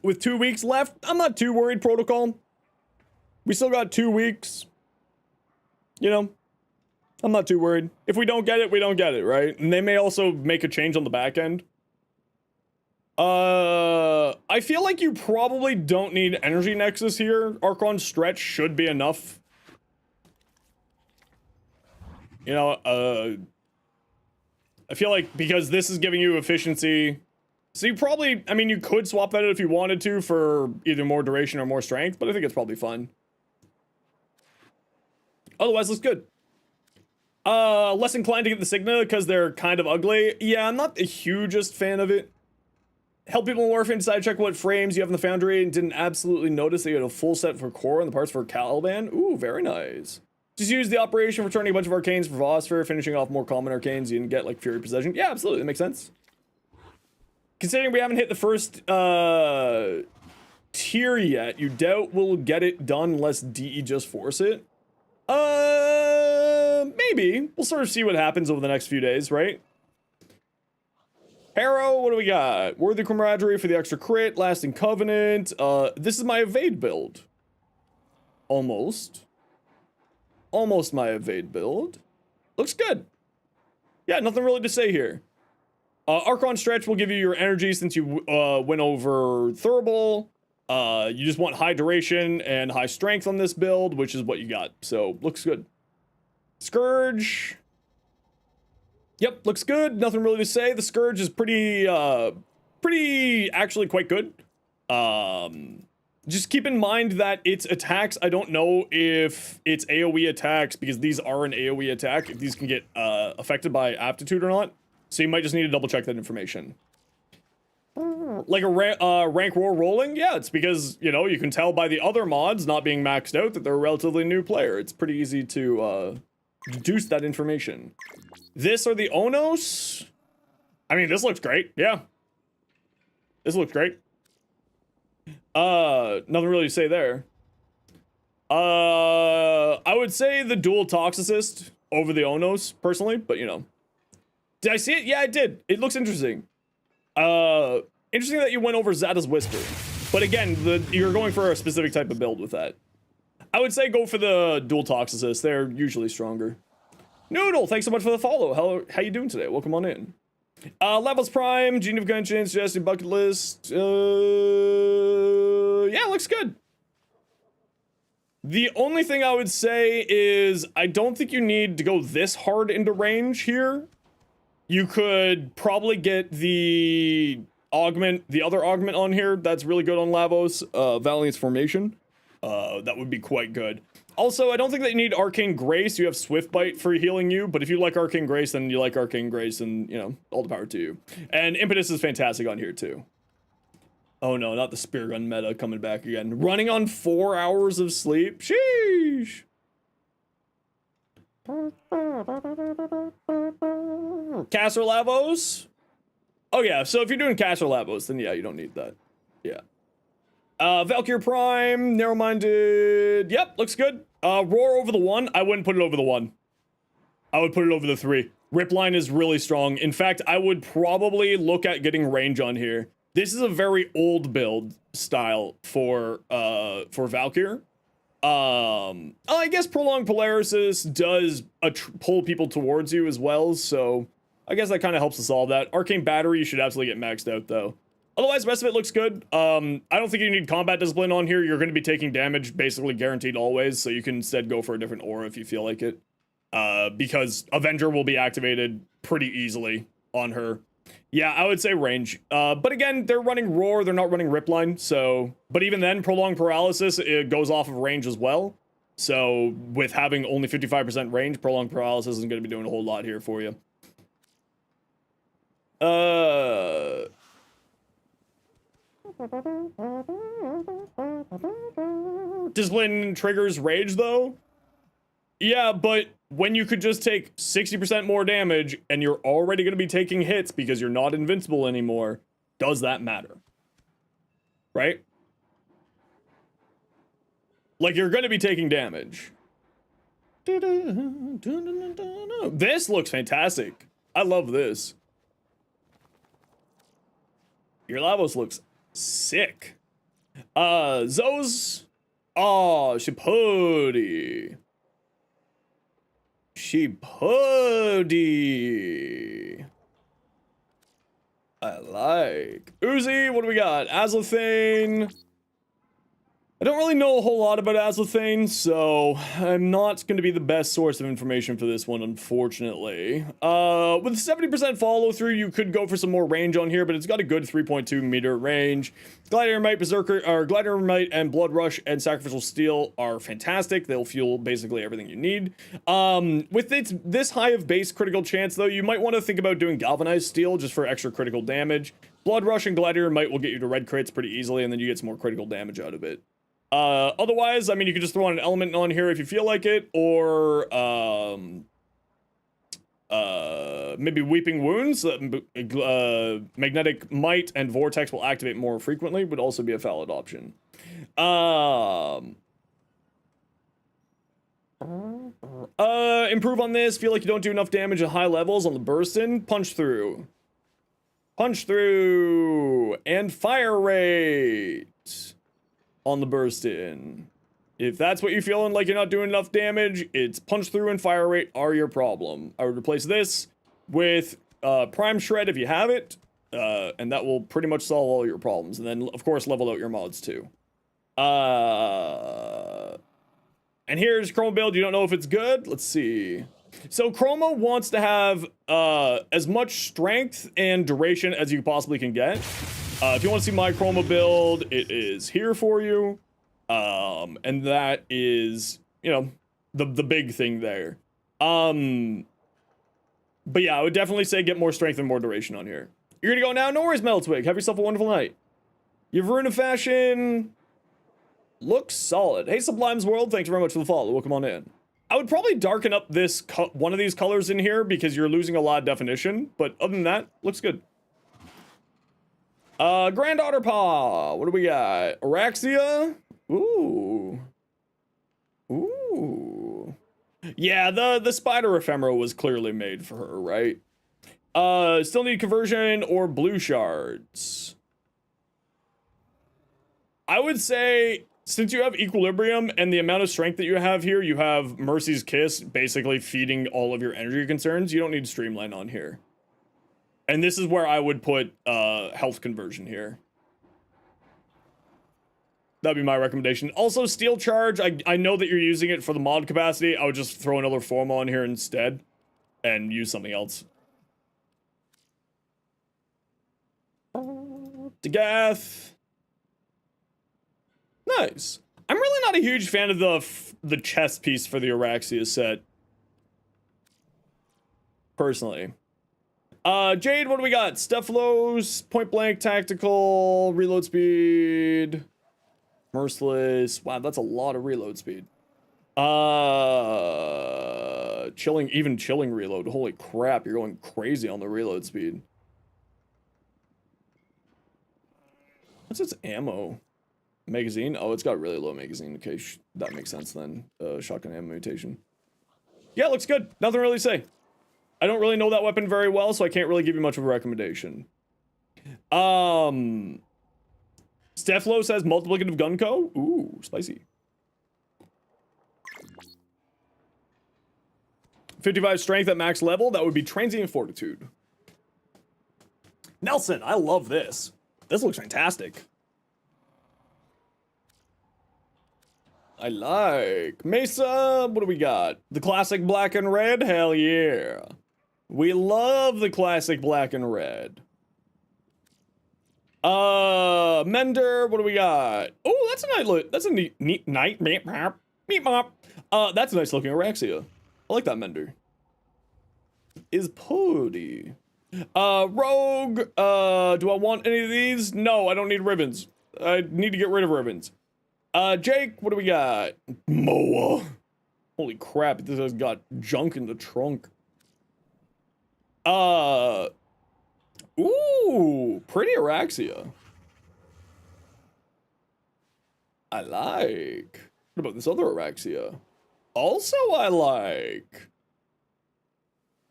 Speaker 1: With 2 weeks left, I'm not too worried, Protocol. We still got 2 weeks. You know, I'm not too worried. If we don't get it, we don't get it, right? And they may also make a change on the back end. I feel like you probably don't need Energy Nexus here. Archon Stretch should be enough. You know, I feel like because this is giving you efficiency, so you probably, I mean, you could swap that out if you wanted to for either more duration or more strength, but I think it's probably fun. Otherwise, looks good. Less inclined to get the Signa because they're kind of ugly. Yeah, I'm not the hugest fan of it. Help people in Warframe decide check what frames you have in the Foundry and didn't absolutely notice that you had a full set for core and the parts for Caliban. Ooh, very nice. Just use the operation for turning a bunch of Arcanes for Phosphor, finishing off more common Arcanes you can get like Fury Possession. Yeah, absolutely, that makes sense. Considering we haven't hit the first tier yet, you doubt we'll get it done unless DE just force it. Maybe. We'll sort of see what happens over the next few days, right? Harrow, what do we got? Worthy Camaraderie for the extra crit, Lasting Covenant. This is my evade build. Almost. Almost my evade build. Looks good. Yeah, nothing really to say here. Archon Stretch will give you your energy since you went over Thurible. You just want high duration and high strength on this build, which is what you got. So, looks good. Scourge. Yep, looks good. Nothing really to say. The Scourge is pretty actually quite good. Just keep in mind that its attacks, I don't know if it's AoE attacks, because these are an AoE attack, if these can get affected by aptitude or not. So you might just need to double check that information. Like a rank roar rolling? Yeah, it's because, you know, you can tell by the other mods not being maxed out that they're a relatively new player. It's pretty easy to deduce that information. This or the Onos? I mean, this looks great. Yeah. This looks great. Nothing really to say there. I would say the dual Toxicist over the Onos, personally, but you know. Did I see it? Yeah, I did. It looks interesting. Interesting that you went over Zada's Whisper. But again, you're going for a specific type of build with that. I would say go for the dual Toxicist. They're usually stronger. Noodle, thanks so much for the follow. How you doing today? Welcome on in. Levels Prime, Gene of Conscience, suggested bucket list. Yeah, looks good. The only thing I would say is I don't think you need to go this hard into range here. You could probably get the augment, the other augment on here. That's really good on Lavos. Valiant's Formation. That would be quite good. Also, I don't think that you need Arcane Grace. You have Swift Bite for healing you, but if you like Arcane Grace, then you like Arcane Grace, and, you know, all the power to you. And Impetus is fantastic on here, too. Oh no, not the Spear Gun meta coming back again. Running on 4 hours of sleep? Sheesh! Caster Lavos? Oh yeah, so if you're doing Caster Lavos, then yeah, you don't need that. Yeah. Valkyr Prime, Narrow-Minded. Yep, looks good. Roar over the 1. I wouldn't put it over the 1. I would put it over the 3. Ripline is really strong. In fact, I would probably look at getting range on here. This is a very old build style for Valkyr. I guess Prolonged Polarisis does pull people towards you as well, so I guess that kind of helps to solve that. Arcane Battery, you should absolutely get maxed out, though. Otherwise, the rest of it looks good. I don't think you need Combat Discipline on here. You're going to be taking damage basically guaranteed always, so you can instead go for a different aura if you feel like it. Because Avenger will be activated pretty easily on her. Yeah, I would say range. But again, they're running Roar, they're not running Ripline, so... But even then, Prolonged Paralysis, it goes off of range as well. So, with having only 55% range, Prolonged Paralysis isn't going to be doing a whole lot here for you. Discipline triggers Rage, though. Yeah, but when you could just take 60% more damage and you're already going to be taking hits because you're not invincible anymore, does that matter? Right? Like, you're going to be taking damage. This looks fantastic. I love this. Your Lavos looks sick. Zoe's... Oh, she putty. She putty. I like. Uzi, what do we got? Azlathane. I don't really know a whole lot about Azlathane, so I'm not going to be the best source of information for this one, unfortunately. With 70% follow through, you could go for some more range on here, but it's got a good 3.2 meter range. Gladiator Might, Berserker, or Gladiator Might and Blood Rush and Sacrificial Steel are fantastic. They'll fuel basically everything you need. With this high of base critical chance, though, you might want to think about doing Galvanized Steel just for extra critical damage. Blood Rush and Gladiator Might will get you to red crits pretty easily, and then you get some more critical damage out of it. Otherwise, I mean, you could just throw on an element on here if you feel like it, or, maybe Weeping Wounds. Magnetic Might and Vortex will activate more frequently, would also be a valid option. Improve on this, feel like you don't do enough damage at high levels on the Burstin, Punch Through. Punch Through! And Fire Rate! On the Burstin. If that's what you're feeling like you're not doing enough damage, it's Punch Through and Fire Rate are your problem. I would replace this with Prime Shred if you have it, and that will pretty much solve all your problems. And then, of course, level out your mods too. And here's Chroma build. You don't know if it's good. Let's see. So Chroma wants to have as much strength and duration as you possibly can get. If you want to see my Chroma build, it is here for you. And that is, you know, the big thing there. But yeah, I would definitely say get more strength and more duration on here. You're gonna go now? No worries, Meltwig. Have yourself a wonderful night. Your Veruna Fashion looks solid. Hey, Sublime's World, thanks very much for the follow. Welcome on in. I would probably darken up this one of these colors in here because you're losing a lot of definition. But other than that, looks good. Grand Otter Paw. What do we got? Araxia. Ooh. Ooh. Yeah, the spider ephemera was clearly made for her, right? Still need conversion or blue shards. I would say, since you have equilibrium and the amount of strength that you have here, you have Mercy's Kiss basically feeding all of your energy concerns. You don't need Streamline on here. And this is where I would put health conversion here. That'd be my recommendation. Also, Steel Charge, I know that you're using it for the mod capacity. I would just throw another form on here instead and use something else. Degath. Nice. I'm really not a huge fan of the chest piece for the Araxia set. Personally. Jade, what do we got? Stephalos, Point Blank, Tactical, Reload Speed, Merciless. Wow, that's a lot of reload speed. Even chilling reload. Holy crap, you're going crazy on the reload speed. What's its ammo? Magazine? Oh, it's got really low magazine. Okay, that makes sense then. Shotgun ammo mutation. Yeah, it looks good. Nothing really to say. I don't really know that weapon very well, so I can't really give you much of a recommendation. Stephalos has multiplicative gun co. Ooh, spicy. 55 strength at max level. That would be transient fortitude. Nelson, I love this. This looks fantastic. I like. Mesa, what do we got? The classic black and red? Hell yeah. We love the classic black and red. Mender, what do we got? Oh, that's a nice look. That's a neat meat mop. That's a nice looking Araxia. I like that Mender. Is Pody. Rogue, do I want any of these? No, I don't need ribbons. I need to get rid of ribbons. Jake, what do we got? Moa. Holy crap, this has got junk in the trunk. Ooh, pretty Araxia. I like. What about this other Araxia? Also I like.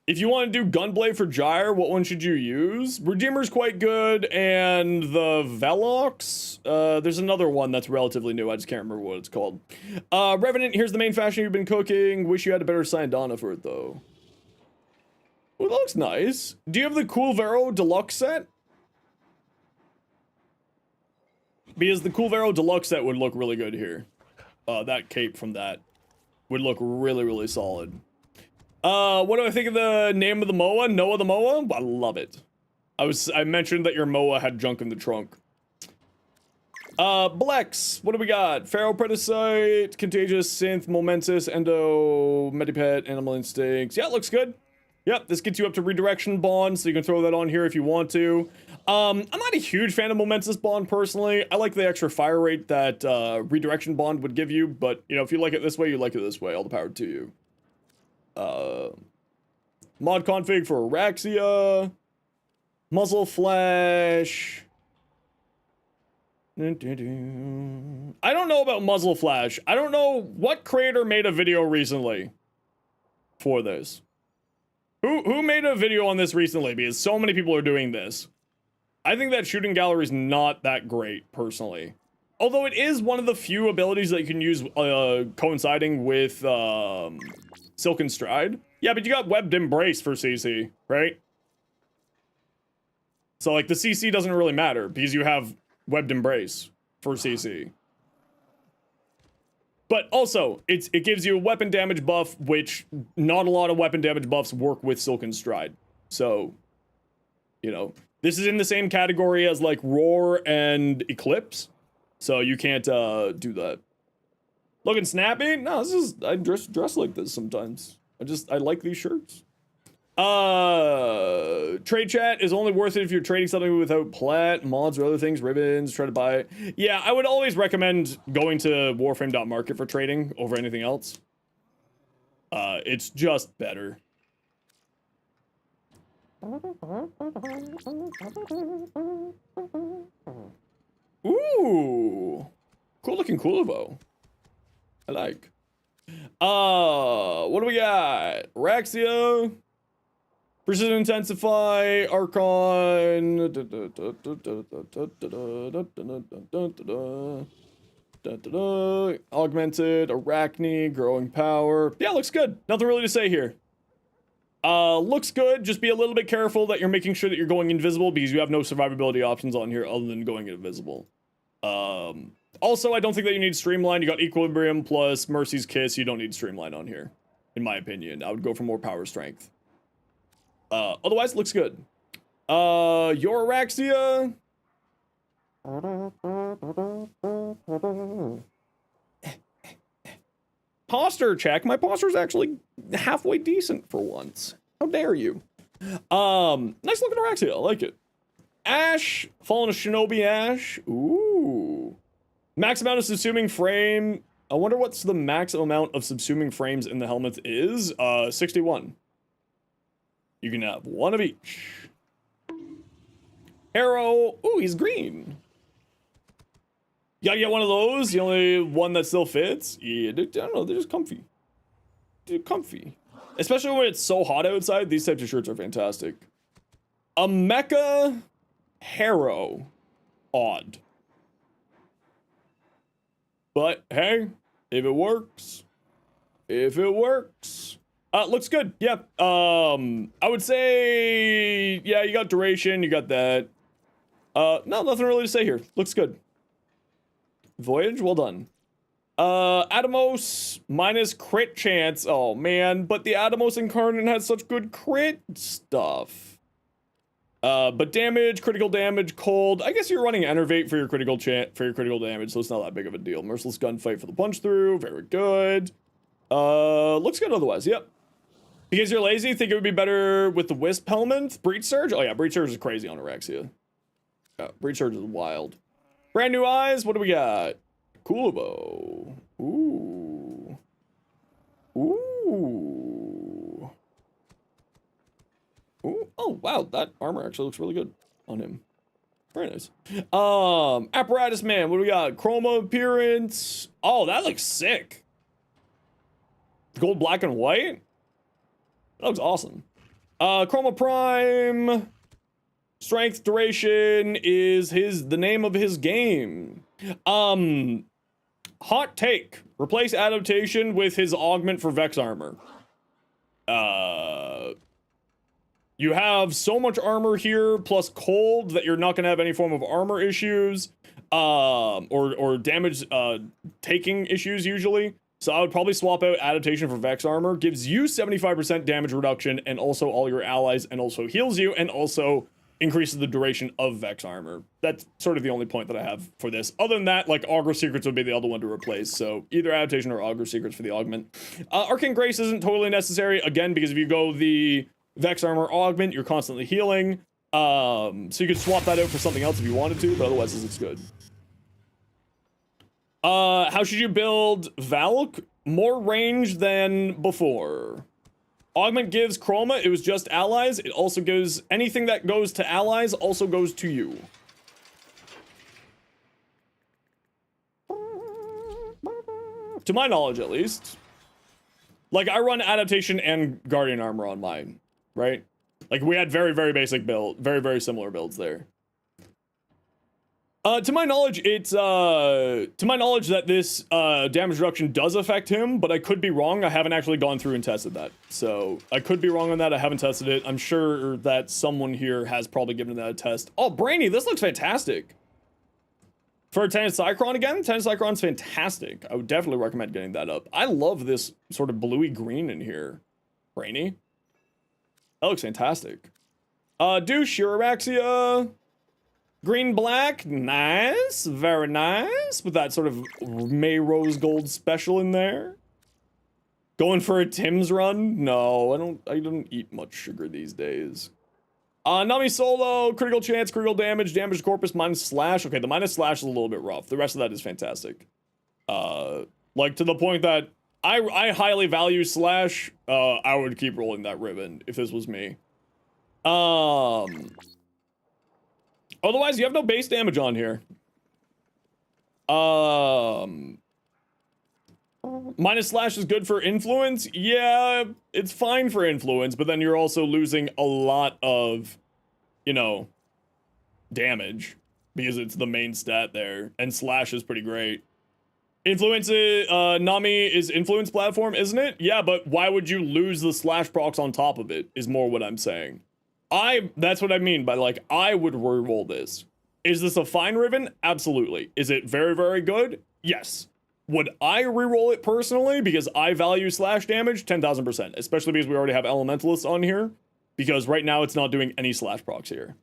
Speaker 1: If you want to do Gunblade for Gyre, what one should you use? Redeemer's quite good, and the Velox. There's another one that's relatively new. I just can't remember what it's called. Revenant, here's the main fashion you've been cooking. Wish you had a better Syandana for it, though. Oh, that looks nice. Do you have the Cool Vero Deluxe set? Because the Cool Vero Deluxe set would look really good here. That cape from that would look really, really solid. What do I think of the name of the MOA? Noah the MOA? I love it. I mentioned that your MOA had junk in the trunk. Blex, what do we got? Pharaoh Predicite, Contagious, Synth, Momentous, Endo, Medipet, Animal Instincts. Yeah, it looks good. Yep, this gets you up to Redirection Bond, so you can throw that on here if you want to. I'm not a huge fan of Momentous Bond, personally. I like the extra fire rate that Redirection Bond would give you, but, you know, if you like it this way, you like it this way. All the power to you. Mod config for Araxia. Muzzle Flash. I don't know about Muzzle Flash. I don't know what creator made a video recently for this. Who made a video on this recently? Because so many people are doing this. I think that shooting gallery is not that great, personally. Although it is one of the few abilities that you can use coinciding with Silken Stride. Yeah, but you got Webbed Embrace for CC, right? So, like, the CC doesn't really matter because you have Webbed Embrace for CC. But also, it gives you a weapon damage buff, which not a lot of weapon damage buffs work with Silken Stride. So, you know, this is in the same category as, like, Roar and Eclipse. So you can't do that. Looking snappy? No, this is, I dress like this sometimes. I like these shirts. Trade chat is only worth it if you're trading something without plat, mods, or other things, ribbons, try to buy it. Yeah, I would always recommend going to warframe.market for trading over anything else. It's just better. Ooh. Cool looking Coolivo. I like. What do we got? Araxia. Precision Intensify, Archon, Augmented, Arachne, Growing Power. Yeah, looks good. Nothing really to say here. Looks good. Just be a little bit careful that you're making sure that you're going invisible because you have no survivability options on here other than going invisible. Also, I don't think that you need Streamline. You got Equilibrium plus Mercy's Kiss. You don't need Streamline on here, in my opinion. I would go for more power strength. Otherwise, it looks good. Your Araxia. Posture check. My posture's actually halfway decent for once. How dare you? Nice looking Araxia. I like it. Ash. Fallen Shinobi Ash. Ooh. Max amount of subsuming frame. I wonder what's the max amount of subsuming frames in the helmet is. 61. You can have one of each. Arrow. Ooh, he's green. You gotta get one of those. The only one that still fits. Yeah, I don't know. They're just comfy. They're comfy. Especially when it's so hot outside. These types of shirts are fantastic. A Mecha Harrow. Odd. But, hey. If it works. If it works. Looks good. Yeah. I would say, yeah, you got duration, you got that. No, nothing really to say here. Looks good. Voyage, well done. Atomos minus crit chance. Oh man, but the Atomos Incarnate has such good crit stuff. But damage, critical damage, cold. I guess you're running Enervate for your critical damage, so it's not that big of a deal. Merciless gunfight for the punch through. Very good. Looks good otherwise. Yep. Because you're lazy, think it would be better with the Wisp helmet? Breach Surge? Oh yeah, Breach Surge is crazy on Araxia. Yeah, Breach Surge is wild. Brand new eyes, what do we got? Coolibo. Ooh. Ooh. Ooh. Ooh. Oh, wow. That armor actually looks really good on him. Very nice. Apparatus Man. What do we got? Chroma appearance. Oh, that looks sick. Gold, black, and white? That looks awesome. Chroma Prime. Strength duration is the name of his game. Hot take. Replace adaptation with his augment for Vex armor. You have so much armor here, plus cold, that you're not going to have any form of armor issues, or damage taking issues usually. So I would probably swap out adaptation for Vex armor. Gives you 75% damage reduction, and also all your allies, and also heals you, and also increases the duration of Vex armor. That's sort of the only point that I have for this. Other than that, like, Augur Secrets would be the other one to replace, so either adaptation or Augur Secrets for the augment. Arcane Grace isn't totally necessary, again, because if you go the Vex armor augment, you're constantly healing. So you could swap that out for something else if you wanted to, but otherwise this looks good. How should you build Valk? More range than before. Augment gives Chroma, it was just allies. It also goes, anything that goes to allies also goes to you. To my knowledge, at least. Like, I run adaptation and guardian armor on mine, right? Like, we had very, very basic build, very, very similar builds there. To my knowledge, it's, to my knowledge that this, damage reduction does affect him, but I could be wrong. I haven't actually gone through and tested that. So, I could be wrong on that. I haven't tested it. I'm sure that someone here has probably given that a test. Oh, Brainy, this looks fantastic. For Tennocon again, Tennocron's fantastic. I would definitely recommend getting that up. I love this sort of bluey green in here. Brainy. That looks fantastic. Douche, your Araxia. Green black, nice, very nice, with that sort of May Rose Gold special in there. Going for a Tim's run? No, I don't eat much sugar these days. Nami Solo, critical chance, critical damage, damage to corpus, minus slash. Okay, the minus slash is a little bit rough. The rest of that is fantastic. Like, to the point that I highly value slash. I would keep rolling that ribbon if this was me. Otherwise, you have no base damage on here. Minus slash is good for influence. Yeah, it's fine for influence, but then you're also losing a lot of, you know, damage because it's the main stat there, and slash is pretty great. Influence, Nami is influence platform, isn't it? Yeah, but why would you lose the slash procs on top of it, is more what I'm saying. That's what I mean by, like, I would reroll this. Is this a fine ribbon? Absolutely. Is it very, very good? Yes. Would I reroll it personally because I value slash damage? 10,000%, especially because we already have elementalists on here, because right now it's not doing any slash procs here.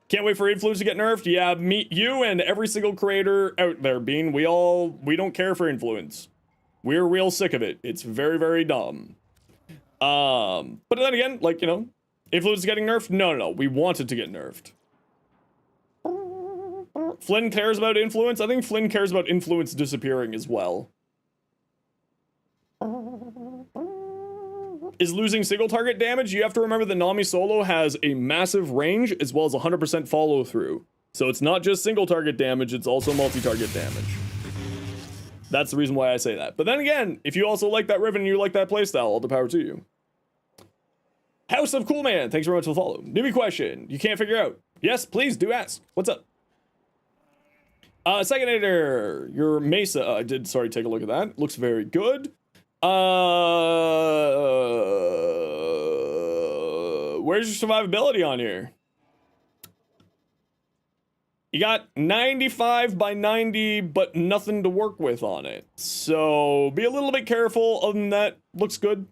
Speaker 1: Can't wait for influence to get nerfed. Yeah, meet you and every single creator out there, Bean. We don't care for influence. We're real sick of it. It's very, very dumb. But then again, like, you know, influence is getting nerfed? No. We want it to get nerfed. Flynn cares about influence? I think Flynn cares about influence disappearing as well. Is losing single target damage? You have to remember that Nami Solo has a massive range as well as 100% follow through. So it's not just single target damage, it's also multi-target damage. That's the reason why I say that. But then again, if you also like that ribbon and you like that playstyle, all the power to you. House of Cool Man, thanks very much for the follow. Newbie question, you can't figure out. Yes, please do ask. What's up? Secondinator, your Mesa, I did, sorry, take a look at that. Looks very good. Where's your survivability on here? You got 95 by 90, but nothing to work with on it. So be a little bit careful. Other than that, looks good.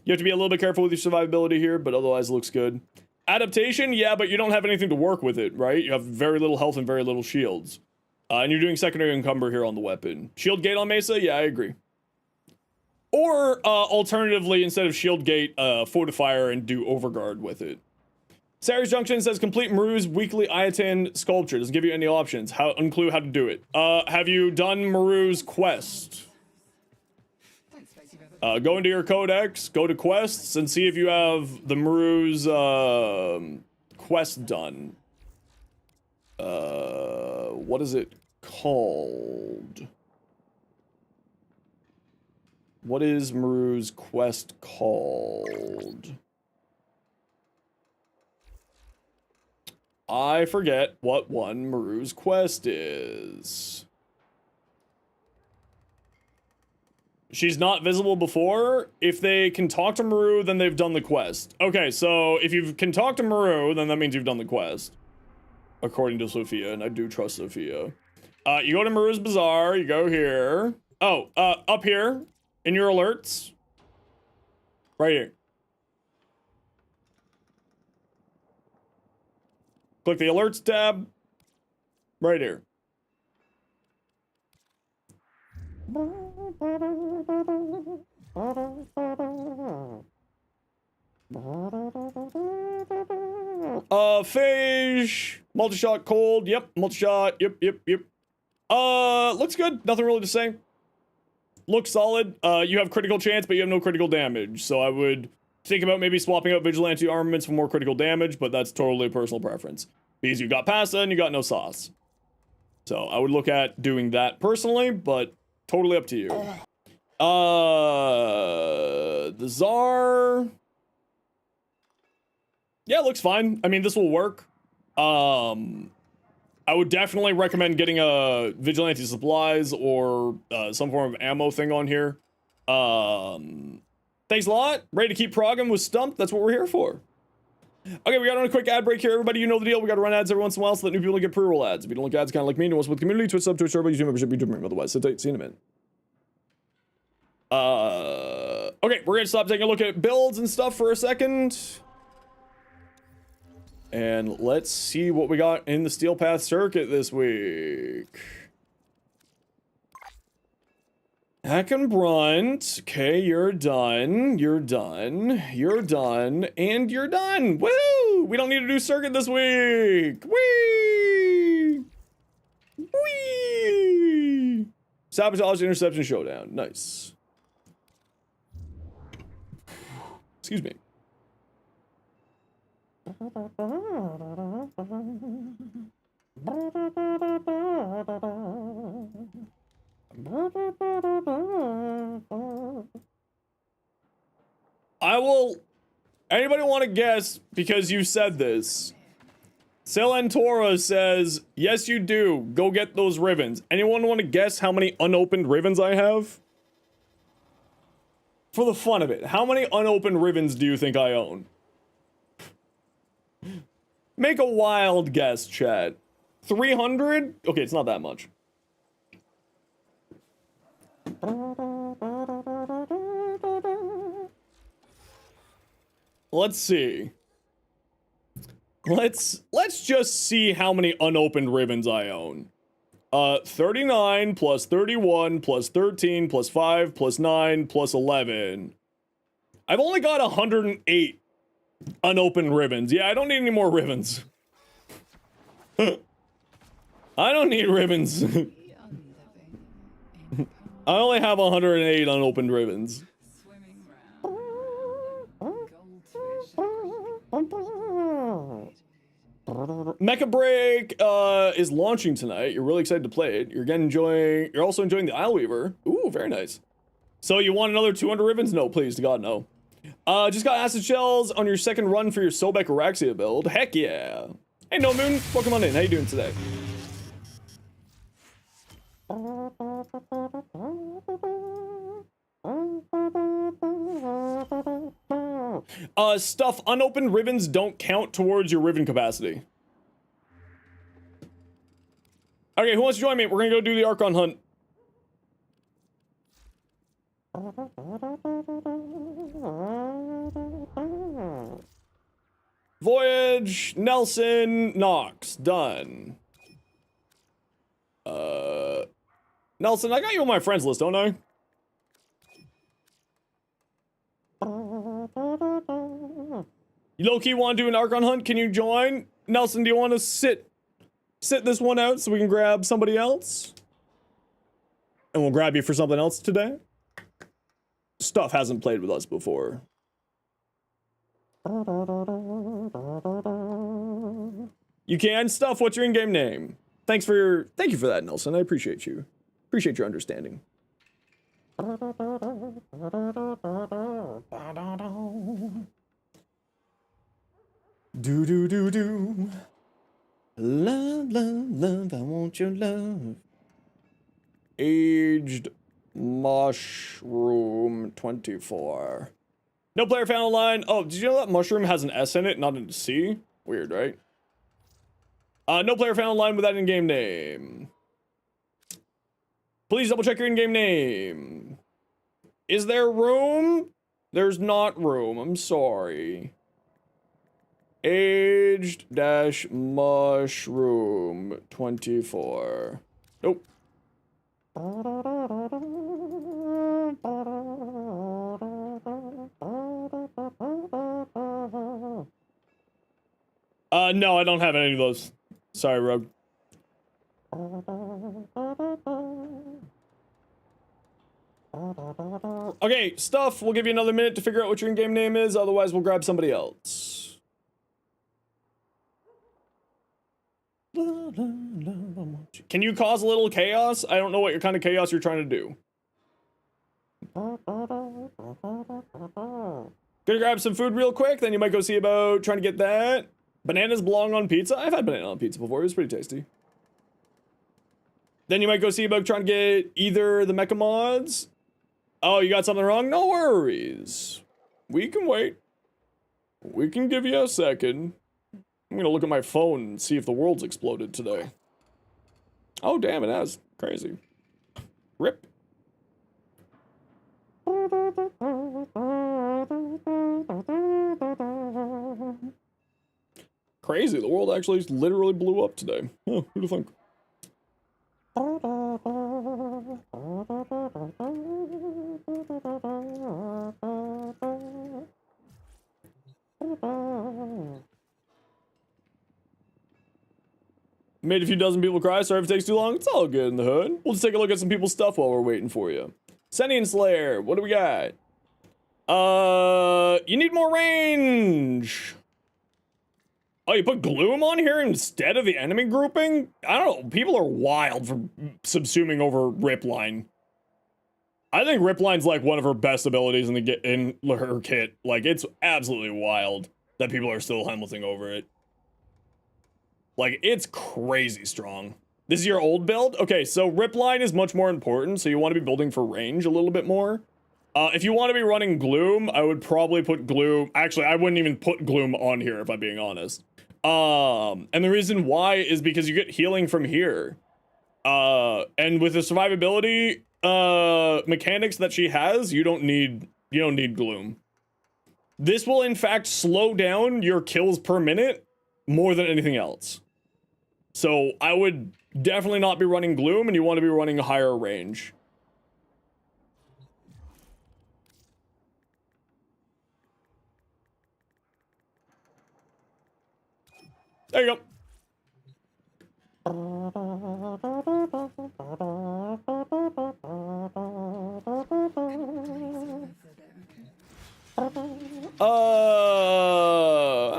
Speaker 1: You have to be a little bit careful with your survivability here, but otherwise looks good. Adaptation, yeah, but you don't have anything to work with it, right? You have very little health and very little shields. And you're doing secondary encumber here on the weapon. Shield gate on Mesa? Yeah, I agree. Or, alternatively, instead of shield gate, fortifier and do overguard with it. Sarah's Junction says, complete Maru's weekly Iatan sculpture. Doesn't give you any options. Unclue how to do it. Have you done Maru's quest? Go into your codex, go to quests, and see if you have the Maru's quest done. What is it called? What is Maru's quest called? I forget what one Maru's quest is. She's not visible before. If they can talk to Maru, then they've done the quest. Okay, so if you can talk to Maru, then that means you've done the quest. According to Sophia, and I do trust Sophia. You go to Maru's Bazaar, you go here. Oh, up here, in your alerts. Right here. Click the alerts tab. Right here. Phage, multi-shot cold, yep, multi-shot, yep. Looks good, nothing really to say. Looks solid. You have critical chance, but you have no critical damage, so I would think about maybe swapping out vigilante armaments for more critical damage, but that's totally a personal preference. Because you got pasta and you got no sauce. So I would look at doing that personally, but totally up to you. The Czar. Yeah, looks fine. I mean, this will work. I would definitely recommend getting a vigilante supplies or some form of ammo thing on here. Thanks a lot. Ready to keep progging with Stump? That's what we're here for. Okay, we got on a quick ad break here. Everybody, you know the deal. We got to run ads every once in a while so that new people get pre-roll ads. If you don't like ads, kind of like me, no one's with the community, Twitch sub, Twitch server, YouTube membership, YouTube member, otherwise. Sit tight, see you in a minute. Okay, we're gonna stop taking a look at builds and stuff for a second. And let's see what we got in the Steel Path circuit this week. Hack and Brunt. Okay, you're done. You're done. You're done. And you're done. Woo! We don't need to do circuit this week. Whee! Whee! Sabotage, Interception, Showdown. Nice. Excuse me. I will... Anybody want to guess, because you said this? Selentora says, yes you do, go get those ribbons. Anyone want to guess how many unopened ribbons I have? For the fun of it, how many unopened ribbons do you think I own? Make a wild guess, chat. 300? Okay, it's not that much. Let's see. Let's just see how many unopened ribbons I own. 39 plus 31 plus 13 plus 5 plus 9 plus 11. I've only got 108 unopened ribbons. Yeah, I don't need any more ribbons. I don't need ribbons. I only have 108 unopened ribbons. Mecha Break is launching tonight. You're really excited to play it. You're also enjoying the Isleweaver. Ooh, very nice. So you want another 200 ribbons? No, please, to God, no. Just got acid shells on your second run for your Sobek Araxia build. Heck yeah. Hey, No Moon, welcome on in. How you doing today? Stuff unopened ribbons don't count towards your ribbon capacity. Okay, who wants to join me? We're gonna go do the Archon hunt. Voyage, Nelson, Knox, done. Nelson, I got you on my friends list, don't I? You low-key want to do an Archon hunt? Can you join? Nelson, do you want to sit this one out so we can grab somebody else? And we'll grab you for something else today? stuff hasn't played with us before. You can stuff. What's your in-game name? Thank you for that, Nelson. I appreciate you. Appreciate your understanding. Do do do do. Love, love, love. I want your love. Aged mushroom 24. No player found online. Oh, did you know that mushroom has an S in it, not a C? Weird, right? No player found online with that in-game name. Please double check your in-game name. Is there room? There's not room. I'm sorry. Aged dash mushroom 24. Nope. No, I don't have any of those. Sorry, Rogue. Okay, stuff. We'll give you another minute to figure out what your in-game name is. Otherwise, we'll grab somebody else. Can you cause a little chaos? I don't know what kind of chaos you're trying to do. Gonna grab some food real quick, then you might go see about trying to get that. Bananas belong on pizza? I've had banana on pizza before, it was pretty tasty. Then you might go see about trying to get either the mecha mods. Oh, you got something wrong? No worries. We can wait. We can give you a second. I'm gonna look at my phone and see if the world's exploded today. Oh, damn, it has. Crazy. Rip. Crazy, the world actually literally blew up today. Oh, who'd think? Made a few dozen people cry. Sorry if it takes too long. It's all good in the hood. We'll just take a look at some people's stuff while we're waiting for you. Sentient Slayer, what do we got? You need more range. Oh, you put Gloom on here instead of the enemy grouping? I don't know. People are wild for subsuming over Ripline. I think Ripline's like one of her best abilities in her kit. Like, it's absolutely wild that people are still Hamleting over it. Like, it's crazy strong. This is your old build? Okay, so Ripline is much more important, so you want to be building for range a little bit more. If you want to be running Gloom, I would probably put Gloom... Actually, I wouldn't even put Gloom on here, if I'm being honest. And the reason why is because you get healing from here. And with the survivability mechanics that she has, you don't need Gloom. This will, in fact, slow down your kills per minute more than anything else. So I would definitely not be running Gloom, and you want to be running a higher range. There you go. I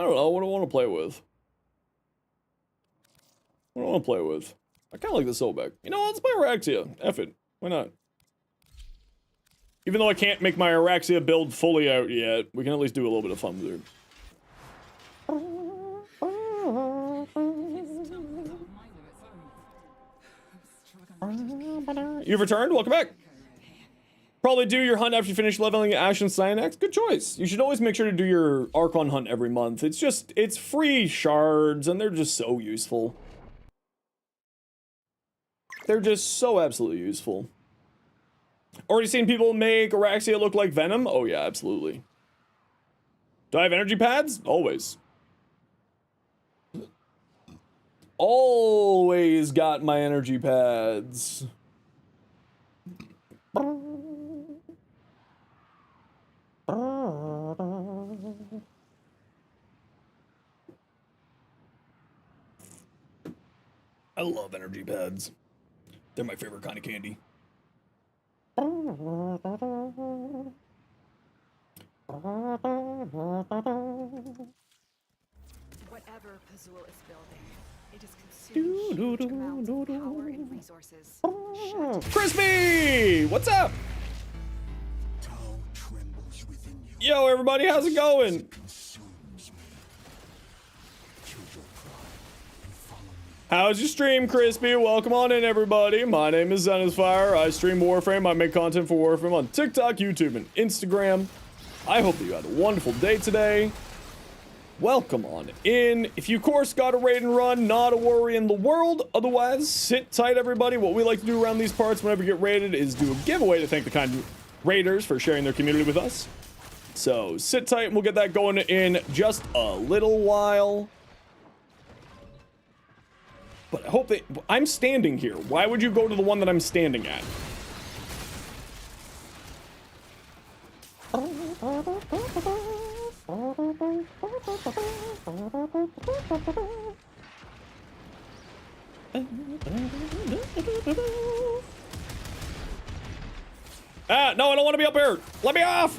Speaker 1: don't know. What do I want to play with? What do I want to play with? I kind of like the Sobek. You know what? Let's play Araxia. F it. Why not? Even though I can't make my Araxia build fully out yet, we can at least do a little bit of fun with it. You've returned? Welcome back. Probably do your hunt after you finish leveling Ash and Cyanax. Good choice. You should always make sure to do your Archon hunt every month. It's free shards, and they're just so useful. They're just so absolutely useful. Already seen people make Araxia look like Venom? Oh yeah, absolutely. Do I have energy pads? Always. Always got my energy pads. I love energy pads. They're my favorite kind of candy.
Speaker 9: Whatever Pazul is building, it is consuming huge amounts of power and resources.
Speaker 1: Crispy! What's up?
Speaker 3: Tau trembles within you.
Speaker 1: Yo, everybody, how's it going?
Speaker 3: Consumes me. Kill your pride and follow me.
Speaker 1: How's your stream, Crispy? Welcome on in, everybody. My name is Zenosfire. I stream Warframe. I make content for Warframe on TikTok, YouTube, and Instagram. I hope that you had a wonderful day today. Welcome on in. If you, of course, got a raid and run, not a worry in the world. Otherwise, sit tight, everybody. What we like to do around these parts whenever we get raided is do a giveaway to thank the kind raiders for sharing their community with us. So sit tight and we'll get that going in just a little while. But I hope that I'm standing here. Why would you go to the one that I'm standing at? Ah, no, I don't want to be up here. Let me off.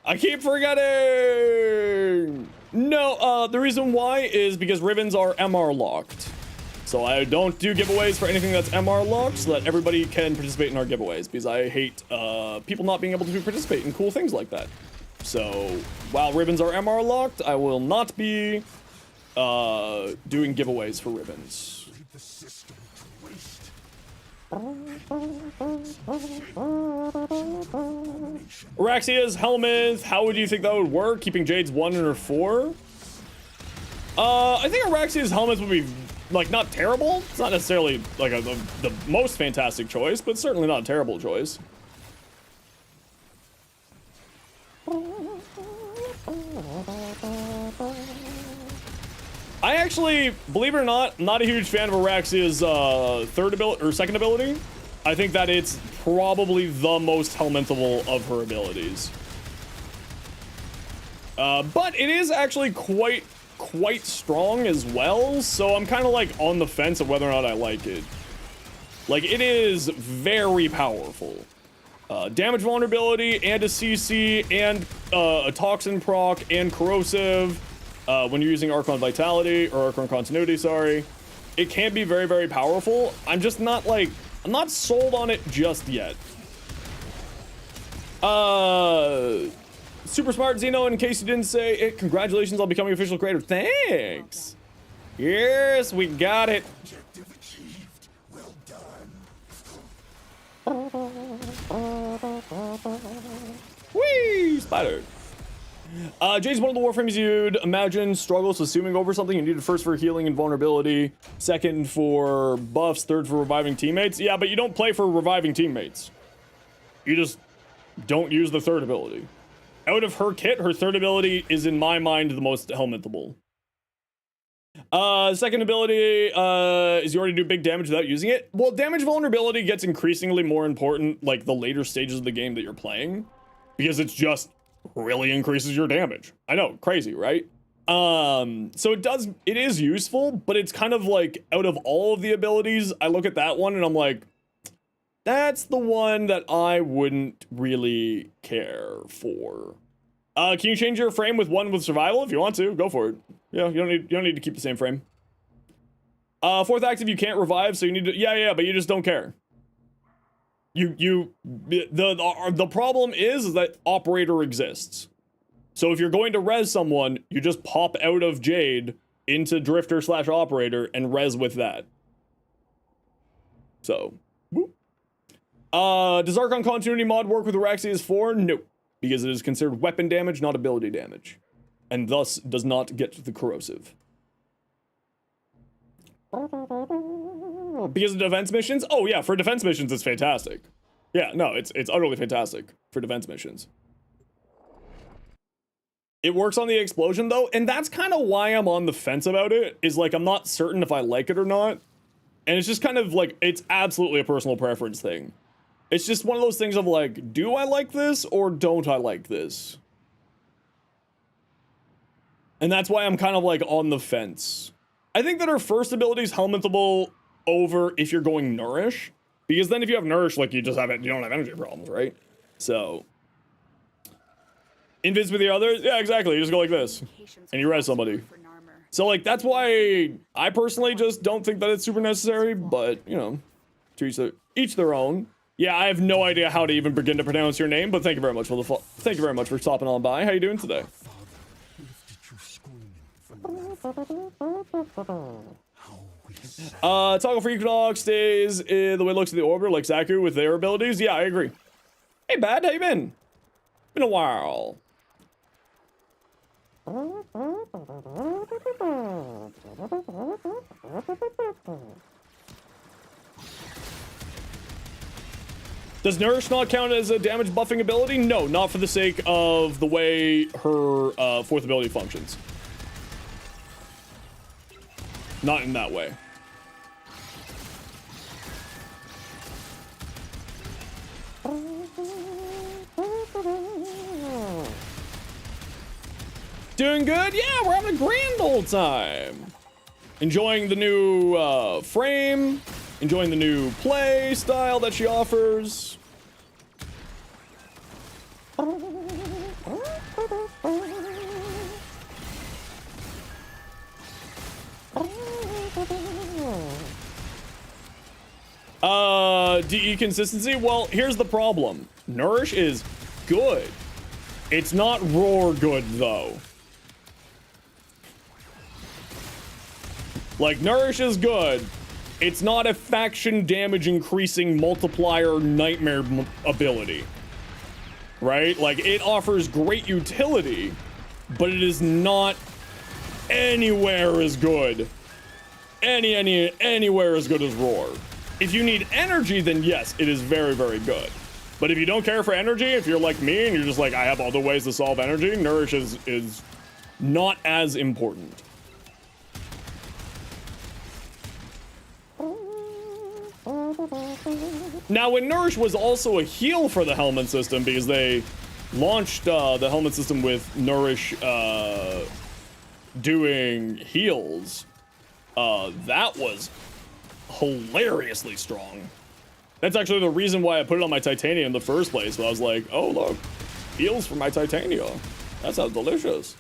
Speaker 1: I keep forgetting. No, the reason why is because ribbons are MR locked. So I don't do giveaways for anything that's MR locked so that everybody can participate in our giveaways because I hate people not being able to participate in cool things like that. So while ribbons are MR locked, I will not be doing giveaways for ribbons.
Speaker 3: Leave the system to waste.
Speaker 1: Araxia's helmet, how would you think that would work? Keeping Jade's 1 in her 4? I think Araxia's helmets would be, like, not terrible. It's not necessarily, like, the most fantastic choice, but certainly not a terrible choice. I actually, believe it or not, not a huge fan of Araxia's third ability or second ability. I think that it's probably the most helmetable of her abilities. But it is actually quite strong as well, so I'm kind of like on the fence of whether or not I like it. Like, it is very powerful. Damage vulnerability and a CC and a toxin proc and corrosive. When you're using Archon Vitality, or Archon Continuity, sorry. It can be very, very powerful. I'm just not, like, I'm not sold on it just yet. Super smart Zeno, in case you didn't say it, congratulations on becoming official creator. Thanks! Yes, we got it.
Speaker 3: Objective achieved. Well done.
Speaker 1: Whee! Spider. Jade's one of the warframes you'd imagine struggles assuming over something. You need it first for healing and vulnerability, second for buffs, third for reviving teammates. Yeah, but you don't play for reviving teammates. You just don't use the third ability. Out of her kit, her third ability is, in my mind, the most helmetable. Second ability is you already do big damage without using it. Well, damage vulnerability gets increasingly more important, like, the later stages of the game that you're playing, because it's just really increases your damage. I know, crazy, right? So it is useful, but it's kind of like, out of all of the abilities, I look at that one and I'm like, that's the one that I wouldn't really care for. Can you change your frame with one with survival? If you want to, go for it. Yeah, you don't need to keep the same frame. Fourth active, you can't revive, so you need to, yeah, but you just don't care. The problem is that operator exists. So if you're going to res someone, you just pop out of Jade into Drifter / operator and res with that. So, whoop. Does Archon Continuity mod work with Araxia's 4? No, because it is considered weapon damage, not ability damage, and thus does not get the corrosive. Because of defense missions? Oh yeah, for defense missions it's fantastic. Yeah, no, it's utterly fantastic for defense missions. It works on the explosion though, and that's kind of why I'm on the fence about it, is like I'm not certain if I like it or not. And it's just kind of like, it's absolutely a personal preference thing. It's just one of those things of like, do I like this or don't I like this? And that's why I'm kind of like on the fence. I think that her first ability is helmetable over if you're going Nourish. Because then if you have Nourish, like you just have it, you don't have energy problems, right? So Invis with the others? Yeah, exactly. You just go like this. And you res somebody. So, like, that's why I personally just don't think that it's super necessary, but, you know, to each their own. Yeah, I have no idea how to even begin to pronounce your name, but thank you very much for thank you very much for stopping on by. How you doing today? Toggle for Equinox stays the way it looks at the orbiter, like Zaku with their abilities. Yeah, I agree. Hey, Bad, how you been? Been a while. Does Nourish not count as a damage buffing ability? No, not for the sake of the way her fourth ability functions. Not in that way. Doing good? Yeah, we're having a grand old time. Enjoying the new frame. Enjoying the new play style that she offers. DE consistency? Well, here's the problem. Nourish is good. It's not roar good, though. Like, Nourish is good. It's not a faction damage increasing multiplier nightmare ability. Right? Like, it offers great utility, but it is not anywhere as good. Anywhere as good as roar. If you need energy, then yes, it is very, very good. But if you don't care for energy, if you're like me and you're just like, I have other ways to solve energy, Nourish is not as important. Now, when Nourish was also a heal for the helmet system, because they launched the helmet system with Nourish doing heals, that was hilariously strong. That's actually the reason why I put it on my Titania in the first place. So I was like, oh, look, heals for my Titania. That sounds delicious.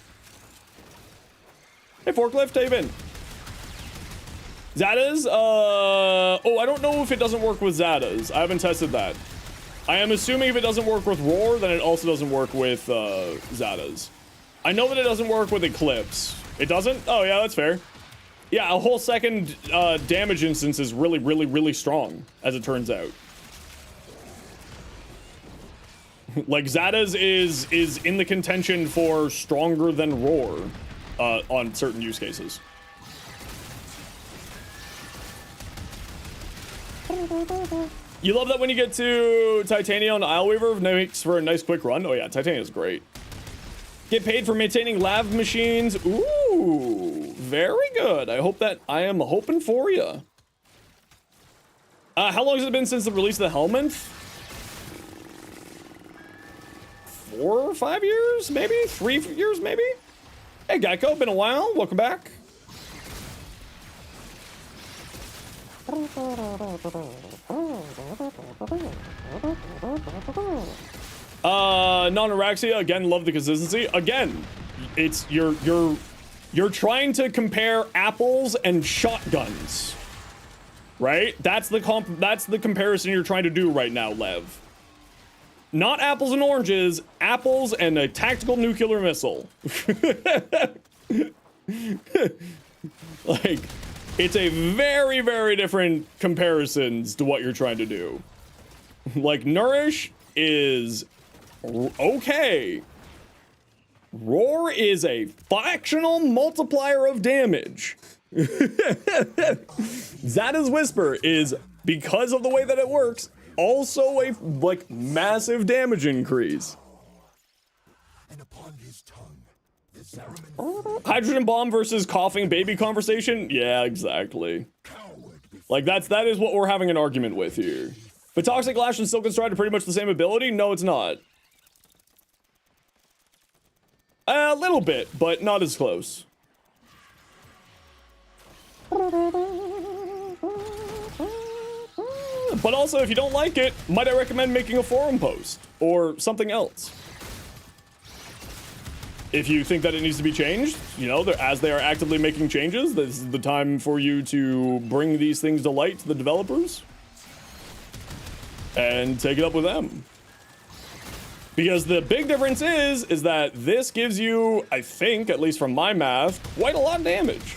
Speaker 1: Hey, Forklift, how you been? Zadas? Oh, I don't know if it doesn't work with Zadas. I haven't tested that. I am assuming if it doesn't work with Roar, then it also doesn't work with Zadas. I know that it doesn't work with Eclipse. It doesn't? Oh, yeah, that's fair. Yeah, a whole second damage instance is really, really, really strong, as it turns out. Like, Zadas is in the contention for stronger than Roar on certain use cases. You love that when you get to Titania on Isleweaver, makes for a nice quick run. Oh yeah, Titania is great. Get paid for maintaining lav machines. Ooh, very good. I am hoping for you. How long has it been since the release of the helmet? 4 or 5 years, maybe 3 years, maybe. Hey, Gecko, been a while. Welcome back. Non-Araxia, again, love the consistency. Again, it's you're trying to compare apples and shotguns, right? That's the comparison you're trying to do right now, Lev. Not apples and oranges, apples and a tactical nuclear missile. Like, it's a very, very different comparisons to what you're trying to do. Like, Nourish is okay. Roar is a fractional multiplier of damage. Zada's Whisper is, because of the way that it works, also a, like, massive damage increase.
Speaker 3: And upon his tongue, the ceremony.
Speaker 1: Hydrogen bomb versus coughing baby conversation? Yeah, exactly. Like, that is what we're having an argument with here. But Toxic Lash and Silken Stride are pretty much the same ability? No, it's not. A little bit, but not as close. But also, if you don't like it, might I recommend making a forum post or something else? If you think that it needs to be changed, you know, as they are actively making changes, this is the time for you to bring these things to light to the developers and take it up with them. Because the big difference is that this gives you, I think, at least from my math, quite a lot of damage.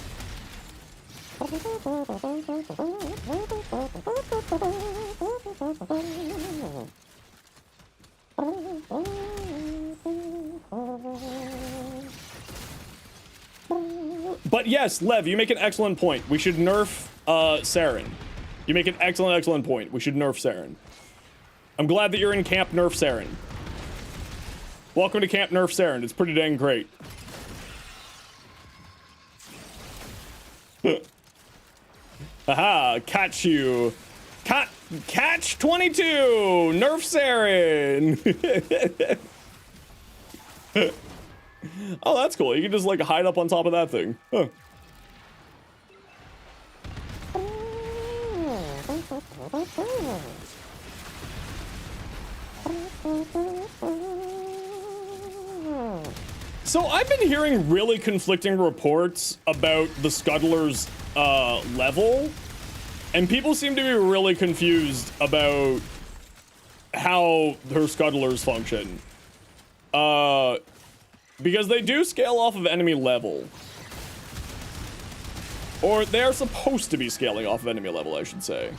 Speaker 1: But yes, Lev, you make an excellent point. We should nerf Saren. You make an excellent point. We should nerf Saren. I'm glad that you're in Camp Nerf Saren. Welcome to Camp Nerf Saren. It's pretty dang great. Haha, catch you. Catch 22! Nerf Saren! Oh, that's cool. You can just like hide up on top of that thing. Huh. So I've been hearing really conflicting reports about the Scuddler's level, and people seem to be really confused about how her Scuddlers function. Because they do scale off of enemy level. Or they're supposed to be scaling off of enemy level, I should say.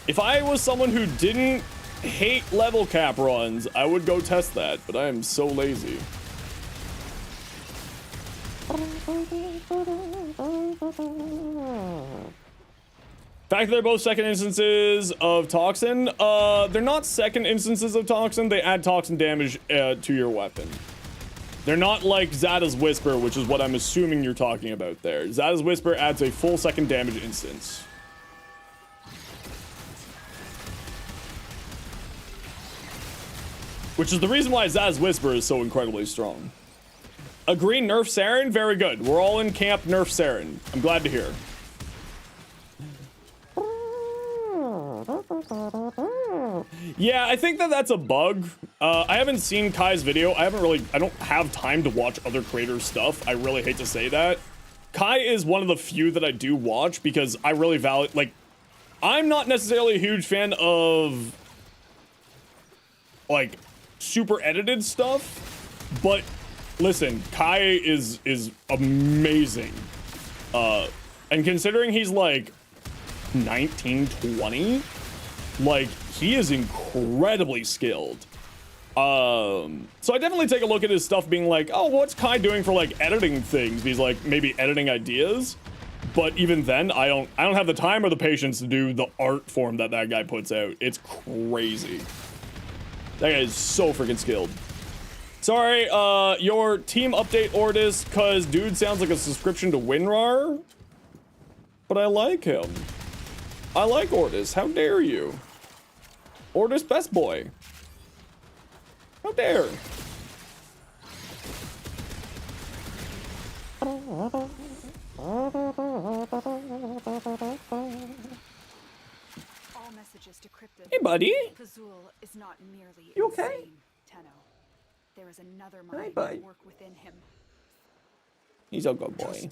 Speaker 1: If I was someone who didn't hate level cap runs, I would go test that, but I am so lazy. Fact that they're both second instances of Toxin. They're not second instances of Toxin. They add Toxin damage to your weapon. They're not like Zada's Whisper, which is what I'm assuming you're talking about there. Zada's Whisper adds a full second damage instance. Which is the reason why Zada's Whisper is so incredibly strong. Agree, nerf Saren? Very good. We're all in camp nerf Saren. I'm glad to hear. Yeah, I think that that's a bug. I haven't seen Kai's video. I don't have time to watch other creators' stuff. I really hate to say that. Kai is one of the few that I do watch because I really value, like, I'm not necessarily a huge fan of, like, super edited stuff, but listen, Kai is amazing. And considering he's like 19, 20, like, he is incredibly skilled. So I definitely take a look at his stuff being like, oh, what's Kai doing for like editing things? He's like maybe editing ideas. But even then, I don't have the time or the patience to do the art form that guy puts out. It's crazy. That guy is so freaking skilled. Sorry, your team update Ordis, cause dude sounds like a subscription to WinRAR. But I like him. I like Ordis. How dare you? Ordis best boy. How dare?
Speaker 9: All messages decrypted.
Speaker 1: Hey, buddy.
Speaker 9: Fazul is not merely
Speaker 1: You okay?
Speaker 9: insane, Tenno. There is another
Speaker 1: Hi,
Speaker 9: mind
Speaker 1: bud.
Speaker 9: at work within him.
Speaker 1: He's a good boy.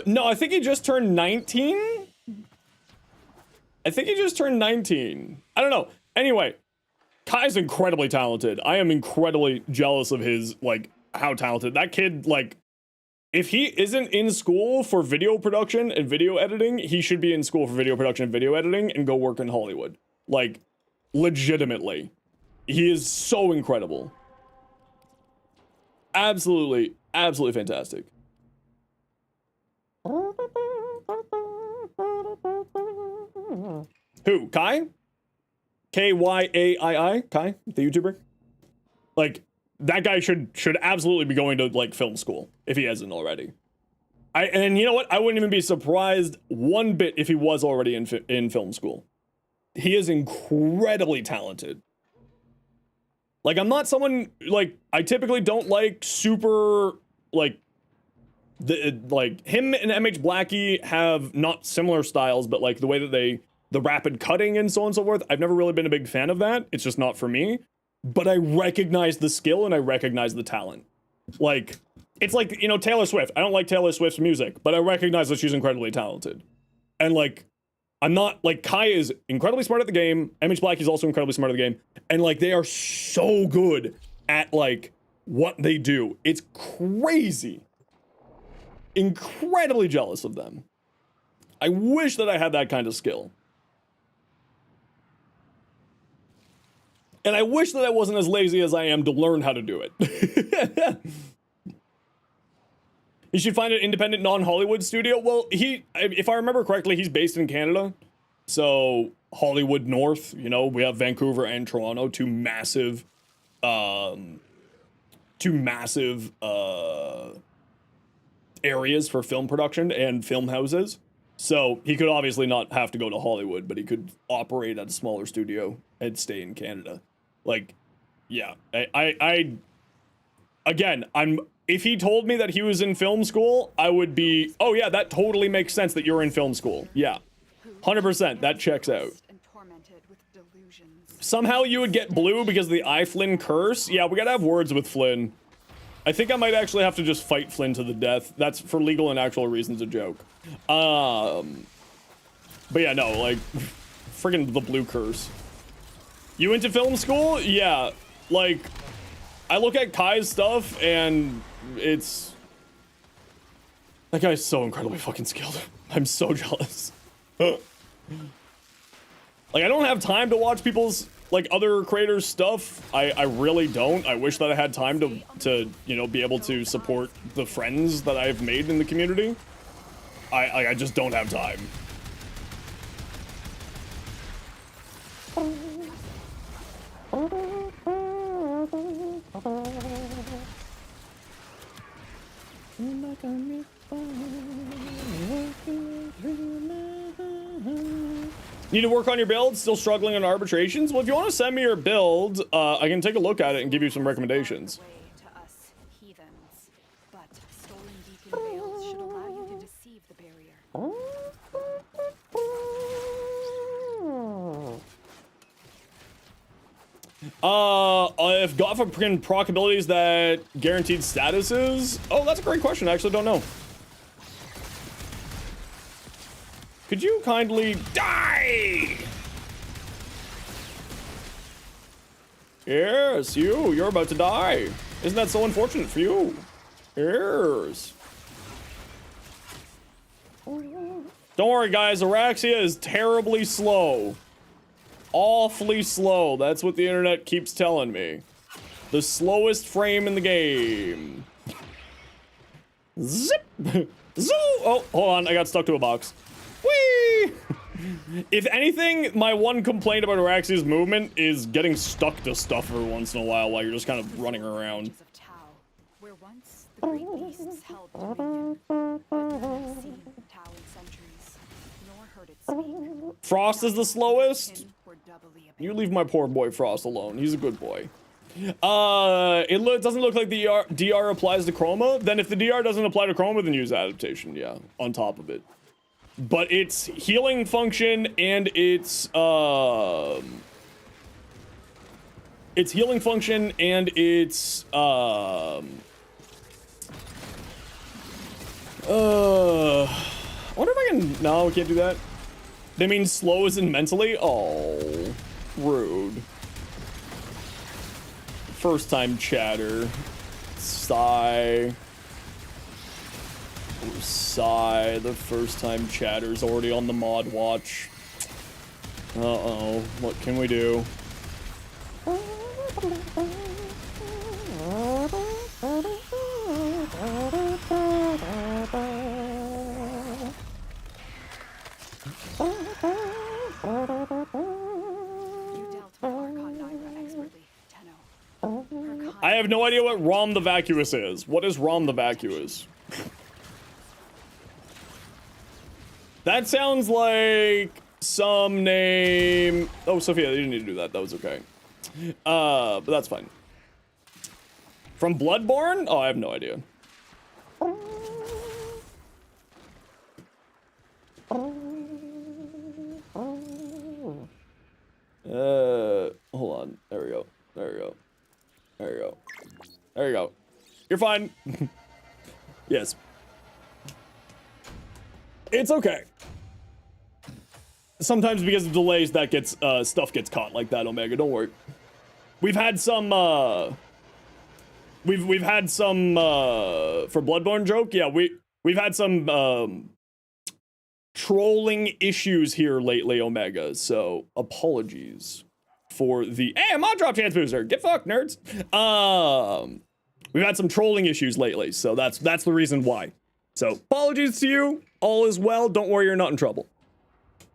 Speaker 1: No, I think he just turned 19. I think he just turned 19. I don't know. Anyway, Kai's incredibly talented. I am incredibly jealous of his, like, how talented. That kid, like, if he isn't in school for video production and video editing, he should be in school for video production and video editing and go work in Hollywood. Like, legitimately. He is so incredible. Absolutely, absolutely fantastic. Who? Kai? K-Y-A-I-I? Kai? The YouTuber? Like, that guy should absolutely be going to, like, film school, if he hasn't already. And you know what? I wouldn't even be surprised one bit if he was already in film school. He is incredibly talented. Like, I'm not someone, like, I typically don't like super, like, like, him and MH Blackie have not similar styles, but, like, the way that the rapid cutting and so on and so forth, I've never really been a big fan of that. It's just not for me. But I recognize the skill and I recognize the talent. Like, it's like, you know, Taylor Swift. I don't like Taylor Swift's music, but I recognize that she's incredibly talented. And, like, I'm not, like, Kai is incredibly smart at the game. MH Blackie is also incredibly smart at the game. And, like, they are so good at, like, what they do. It's crazy. Incredibly jealous of them. I wish that I had that kind of skill. And I wish that I wasn't as lazy as I am to learn how to do it. You should find an independent non-Hollywood studio. Well, if I remember correctly, he's based in Canada. So, Hollywood North, you know, we have Vancouver and Toronto, two massive areas for film production and film houses. So, he could obviously not have to go to Hollywood, but he could operate at a smaller studio and stay in Canada. Like, yeah, again, if he told me that he was in film school, I would be, oh yeah, that totally makes sense that you're in film school. Yeah, 100%, that checks out. Somehow you would get blue because of the Flynn curse? Yeah, we gotta have words with Flynn. I think I might actually have to just fight Flynn to the death. That's for legal and actual reasons a joke. But yeah, no, like, friggin' the blue curse. You went to film school? Yeah, like, I look at Kai's stuff and it's... That guy's so incredibly fucking skilled. I'm so jealous. Like, I don't have time to watch people's, like, other creators' stuff. I really don't. I wish that I had time to, you know, be able to support the friends that I've made in the community. I just don't have time. Need to work on your build? Still struggling on arbitrations? Well, if you want to send me your build, I can take a look at it and give you some recommendations. If Gotham can proc abilities that guaranteed statuses? Oh, that's a great question. I actually don't know. Could you kindly die? Yes, you're about to die. Isn't that so unfortunate for you? Yes. Don't worry, guys. Araxia is terribly slow. Awfully slow. That's what the internet keeps telling me. The slowest frame in the game. Zip! Zoo! Oh, hold on. I got stuck to a box. Whee! If anything, my one complaint about Araxia's movement is getting stuck to stuff every once in a while you're just kind of running around.
Speaker 9: Where once the great beasts held dominion, but never seen Tau in centuries, nor heard it speak.
Speaker 1: Frost is the slowest? You leave my poor boy Frost alone. He's a good boy. It doesn't look like the DR applies to Chroma. Then if the DR doesn't apply to Chroma, then use adaptation, yeah, on top of it. But its healing function and its I wonder if I can, no, we can't do that. They mean slow as in mentally? Oh, rude. First time chatter. Sigh. Oh, sigh. The first time chatter's already on the mod watch. Uh-oh. What can we do? I have no idea what Rom the Vacuous is. What is Rom the Vacuous? That sounds like some name... Oh, Sophia, you didn't need to do that. That was okay. But that's fine. From Bloodborne? Oh, I have no idea. Hold on. There we go. There we go. There you go. There you go. You're fine. Yes. It's okay. Sometimes because of delays that gets, stuff gets caught like that, Omega. Don't worry. We've had some, We've had some, for Bloodborne joke, yeah, we've had some, trolling issues here lately, Omega, so apologies for the, hey, mod drop chance booster, get fucked, nerds. We've had some trolling issues lately, so that's the reason why. So, apologies to you, all is well, don't worry, you're not in trouble.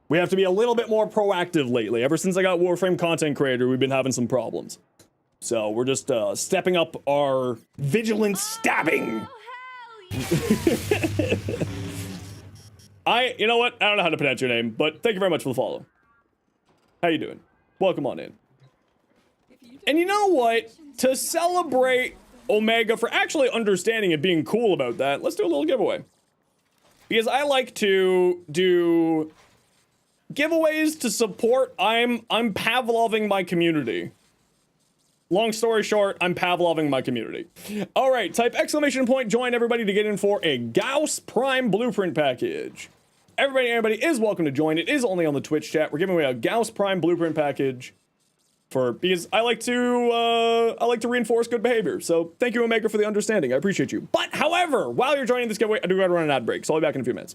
Speaker 1: We have to be a little bit more proactive lately. Ever since I got Warframe content creator, we've been having some problems. So we're just stepping up our vigilant stabbing. You know what? I don't know how to pronounce your name, but thank you very much for the follow. How you doing? Welcome on in. And you know what? To celebrate Omega for actually understanding and being cool about that, let's do a little giveaway. Because I like to do giveaways to support. I'm Pavloving my community. Long story short, I'm Pavloving my community. All right, type exclamation point, join everybody to get in for a Gauss Prime Blueprint package. Everybody is welcome to join. It is only on the Twitch chat. We're giving away a Gauss Prime Blueprint package because I like to reinforce good behavior. So thank you, Omega, for the understanding. I appreciate you. But however, while you're joining this giveaway, I do gotta run an ad break. So I'll be back in a few minutes.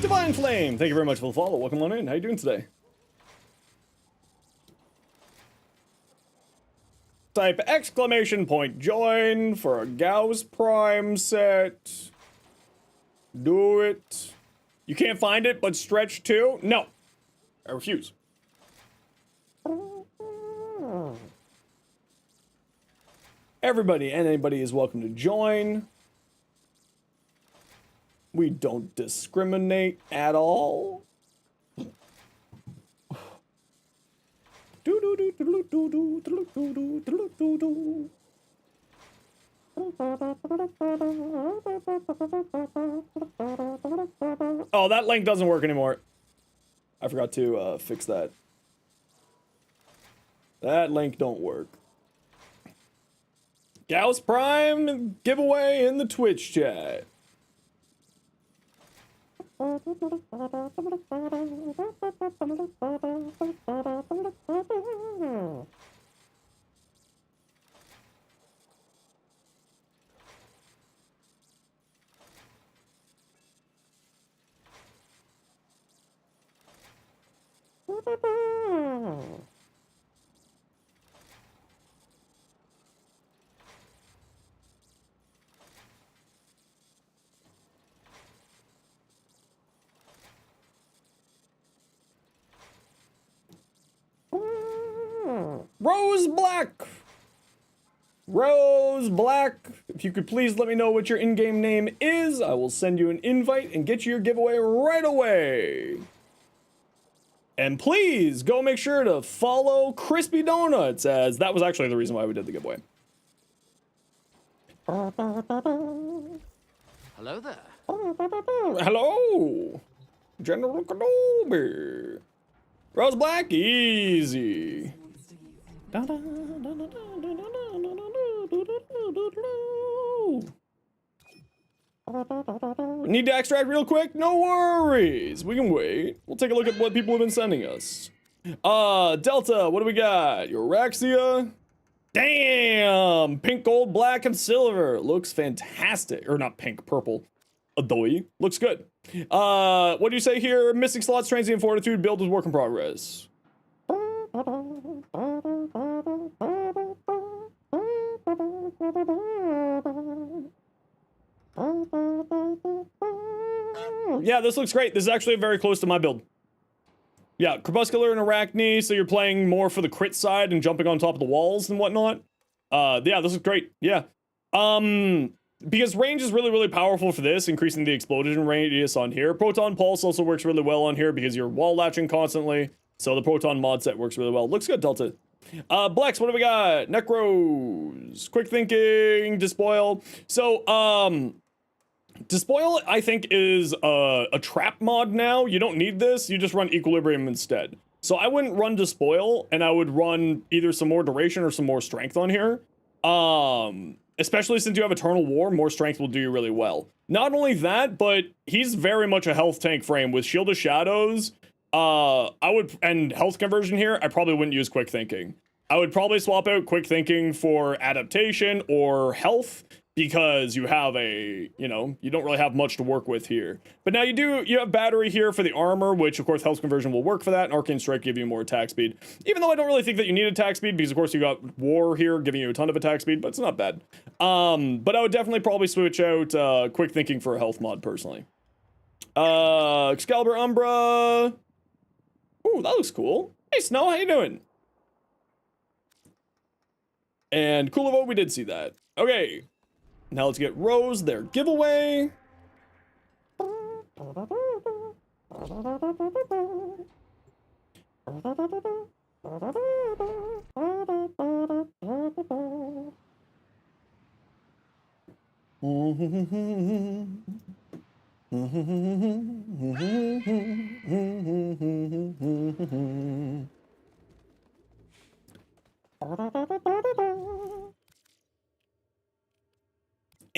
Speaker 1: Divine Flame, thank you very much for the follow. Welcome on in. How you doing today? Type exclamation point join for a Gauss Prime set. Do it. You can't find it, but stretch too? No. I refuse. Everybody and anybody is welcome to join. We don't discriminate at all. Oh, that link doesn't work anymore. I forgot to fix that. That link don't work. Gauss Prime giveaway in the Twitch chat. Rose Black! Rose Black, if you could please let me know what your in-game name is, I will send you an invite and get you your giveaway right away. And please go make sure to follow Crispy Donuts, as that was actually the reason why we did the giveaway.
Speaker 5: Hello there.
Speaker 1: Hello, General Kenobi. Rose Black, easy. Need to extract real quick? No worries. We can wait. We'll take a look at what people have been sending us. Delta, what do we got? Your Araxia? Damn! Pink, gold, black, and silver. Looks fantastic. Or not pink, purple. Adoy. Looks good. What do you say here? Missing slots, transient fortitude, build is work in progress. Yeah, this looks great. This is actually very close to my build. Yeah, Crepuscular and Arachne, so you're playing more for the crit side and jumping on top of the walls and whatnot. Yeah, this is great. Yeah. Because range is really, really powerful for this, increasing the explosion radius on here. Proton Pulse also works really well on here because you're wall latching constantly. So the Proton mod set works really well. Looks good, Delta. Blex, what do we got? Necros, Quick Thinking, Despoil. So, Despoil, I think, is a trap mod now. You don't need this. You just run Equilibrium instead. So I wouldn't run Despoil, and I would run either some more duration or some more strength on here. Especially since you have Eternal War, more strength will do you really well. Not only that, but he's very much a health tank frame with Shield of Shadows. And health conversion here, I probably wouldn't use Quick Thinking. I would probably swap out Quick Thinking for adaptation or health, because you have you don't really have much to work with here. But now you have battery here for the armor, which of course health conversion will work for that, and Arcane Strike give you more attack speed. Even though I don't really think that you need attack speed, because of course you got War here giving you a ton of attack speed, but it's not bad. But I would definitely probably switch out Quick Thinking for a health mod personally. Excalibur Umbra. Ooh, that looks cool. Hey Snow, how you doing? And Kulavo, we did see that. Okay. Now let's get Rose their giveaway.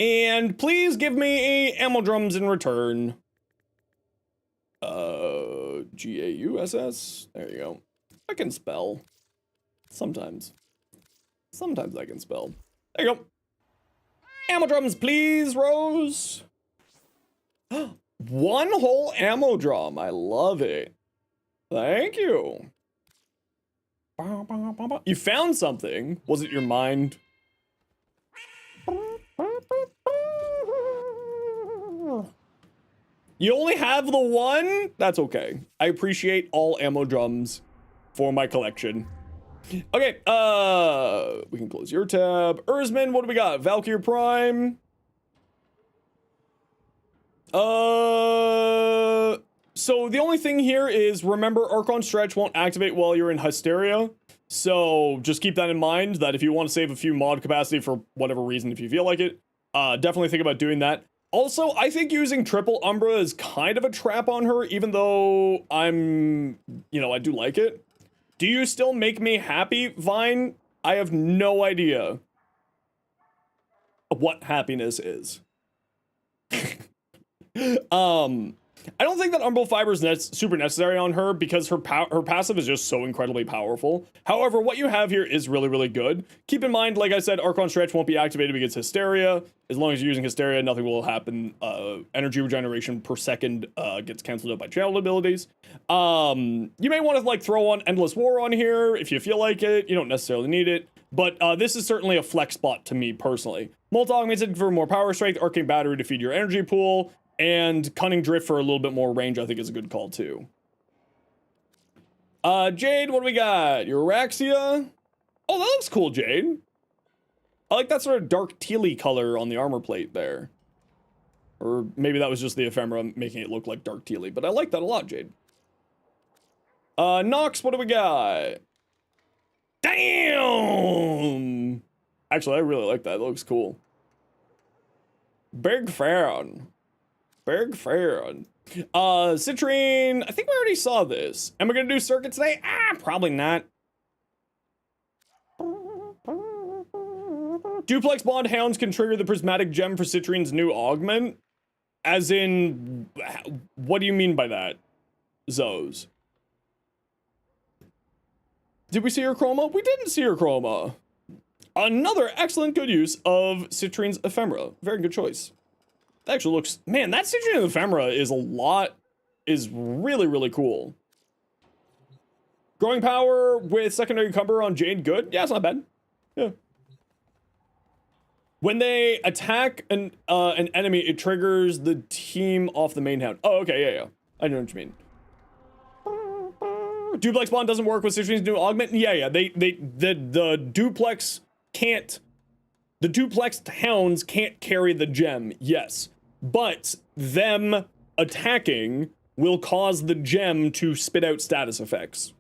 Speaker 1: And please give me ammo drums in return. Gauss? There you go. I can spell. Sometimes. Sometimes I can spell. There you go. Ammo drums, please, Rose. 1 whole ammo drum. I love it. Thank you. You found something. Was it your mind? You only have the 1? That's okay. I appreciate all ammo drums for my collection. Okay, we can close your tab. Ursman, what do we got? Valkyr Prime. So the only thing here is, remember, Archon Stretch won't activate while you're in Hysteria. So just keep that in mind, that if you want to save a few mod capacity for whatever reason, if you feel like it, definitely think about doing that. Also, I think using triple Umbra is kind of a trap on her, even though I do like it. Do you still make me happy, Vine? I have no idea what happiness is. I don't think that Umbral Fiber is super necessary on her because her passive is just so incredibly powerful. However, what you have here is really, really good. Keep in mind, like I said, Archon Stretch won't be activated against Hysteria. As long as you're using Hysteria, nothing will happen. Energy regeneration per second gets canceled out by channeled abilities. You may want to like throw on Endless War on here if you feel like it. You don't necessarily need it. But this is certainly a flex spot to me personally. Multi-augmented for more power strength, Arcane Battery to feed your energy pool, and Cunning Drift for a little bit more range, I think is a good call too. Jade, what do we got? Your Araxia? Oh, that looks cool, Jade. I like that sort of dark tealy color on the armor plate there. Or maybe that was just the ephemera making it look like dark tealy, but I like that a lot, Jade. Nox, what do we got? Damn! Actually, I really like that. It looks cool. Big fan. Big fan. Citrine, I think we already saw this. Am I gonna do circuit today? Probably not. Duplex Bond Hounds can trigger the Prismatic Gem for Citrine's new augment? As in, what do you mean by that, Zoes? Did we see her chroma? We didn't see her chroma. Another excellent good use of Citrine's ephemera. Very good choice. That actually looks, man, that Citrine ephemera is really, really cool. Growing power with secondary cover on Jade, good. Yeah, it's not bad. Yeah. When they attack an enemy, it triggers the team off the main hound. Oh, okay, yeah. I know what you mean. Duplex Bond doesn't work with Citrine's new augment. Yeah. The duplex can't. The duplex hounds can't carry the gem. Yes, but them attacking will cause the gem to spit out status effects.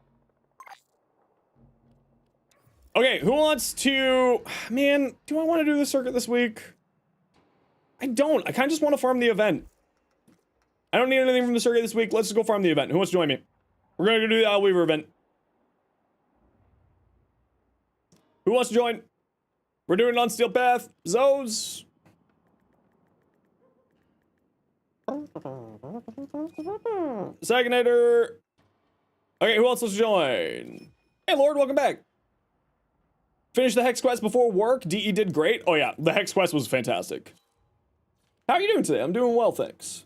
Speaker 1: Okay, who wants to... Man, do I want to do the circuit this week? I don't. I kind of just want to farm the event. I don't need anything from the circuit this week. Let's just go farm the event. Who wants to join me? We're going to go do the Owl Weaver event. Who wants to join? We're doing it on Steel Path. Zoes. Saginator. Okay, who else wants to join? Hey, Lord, welcome back. Finished the Hex Quest before work. DE did great. Oh, yeah, the Hex Quest was fantastic. How are you doing today? I'm doing well, thanks.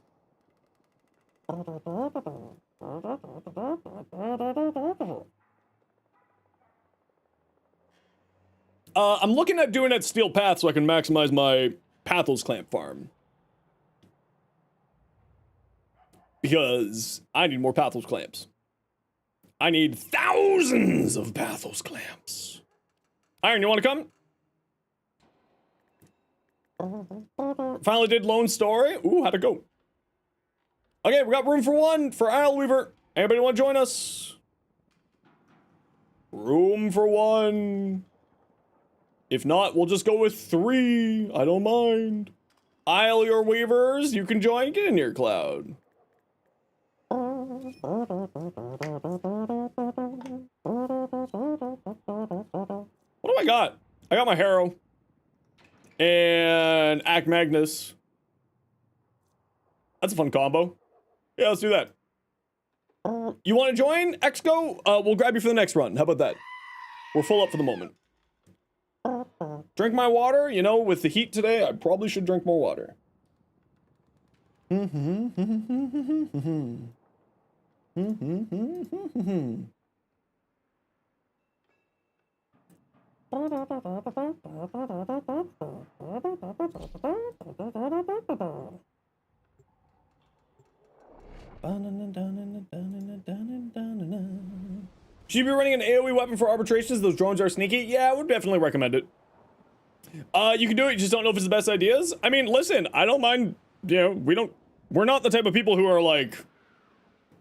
Speaker 1: I'm looking at doing it Steel Path so I can maximize my Pathos Clamp farm. Because I need more Pathos Clamps. I need thousands of Pathos Clamps. Iron, you want to come? Finally did Lone Story. Ooh, how'd it go? Okay, we got room for one for Owl Weaver. Anybody want to join us? Room for one. If not, we'll just go with 3. I don't mind. Isle your Weavers, you can join. Get in here, Cloud. What do I got? I got my Harrow. And Act Magnus. That's a fun combo. Yeah, let's do that. You want to join, Exco? We'll grab you for the next run. How about that? We're full up for the moment. Drink my water. You know, with the heat today, I probably should drink more water. Should you be running an AoE weapon for arbitrations? Those drones are sneaky. Yeah, I would definitely recommend it. You can do it, you just don't know if it's the best ideas. I mean, listen, I don't mind, you know, we're not the type of people who are like,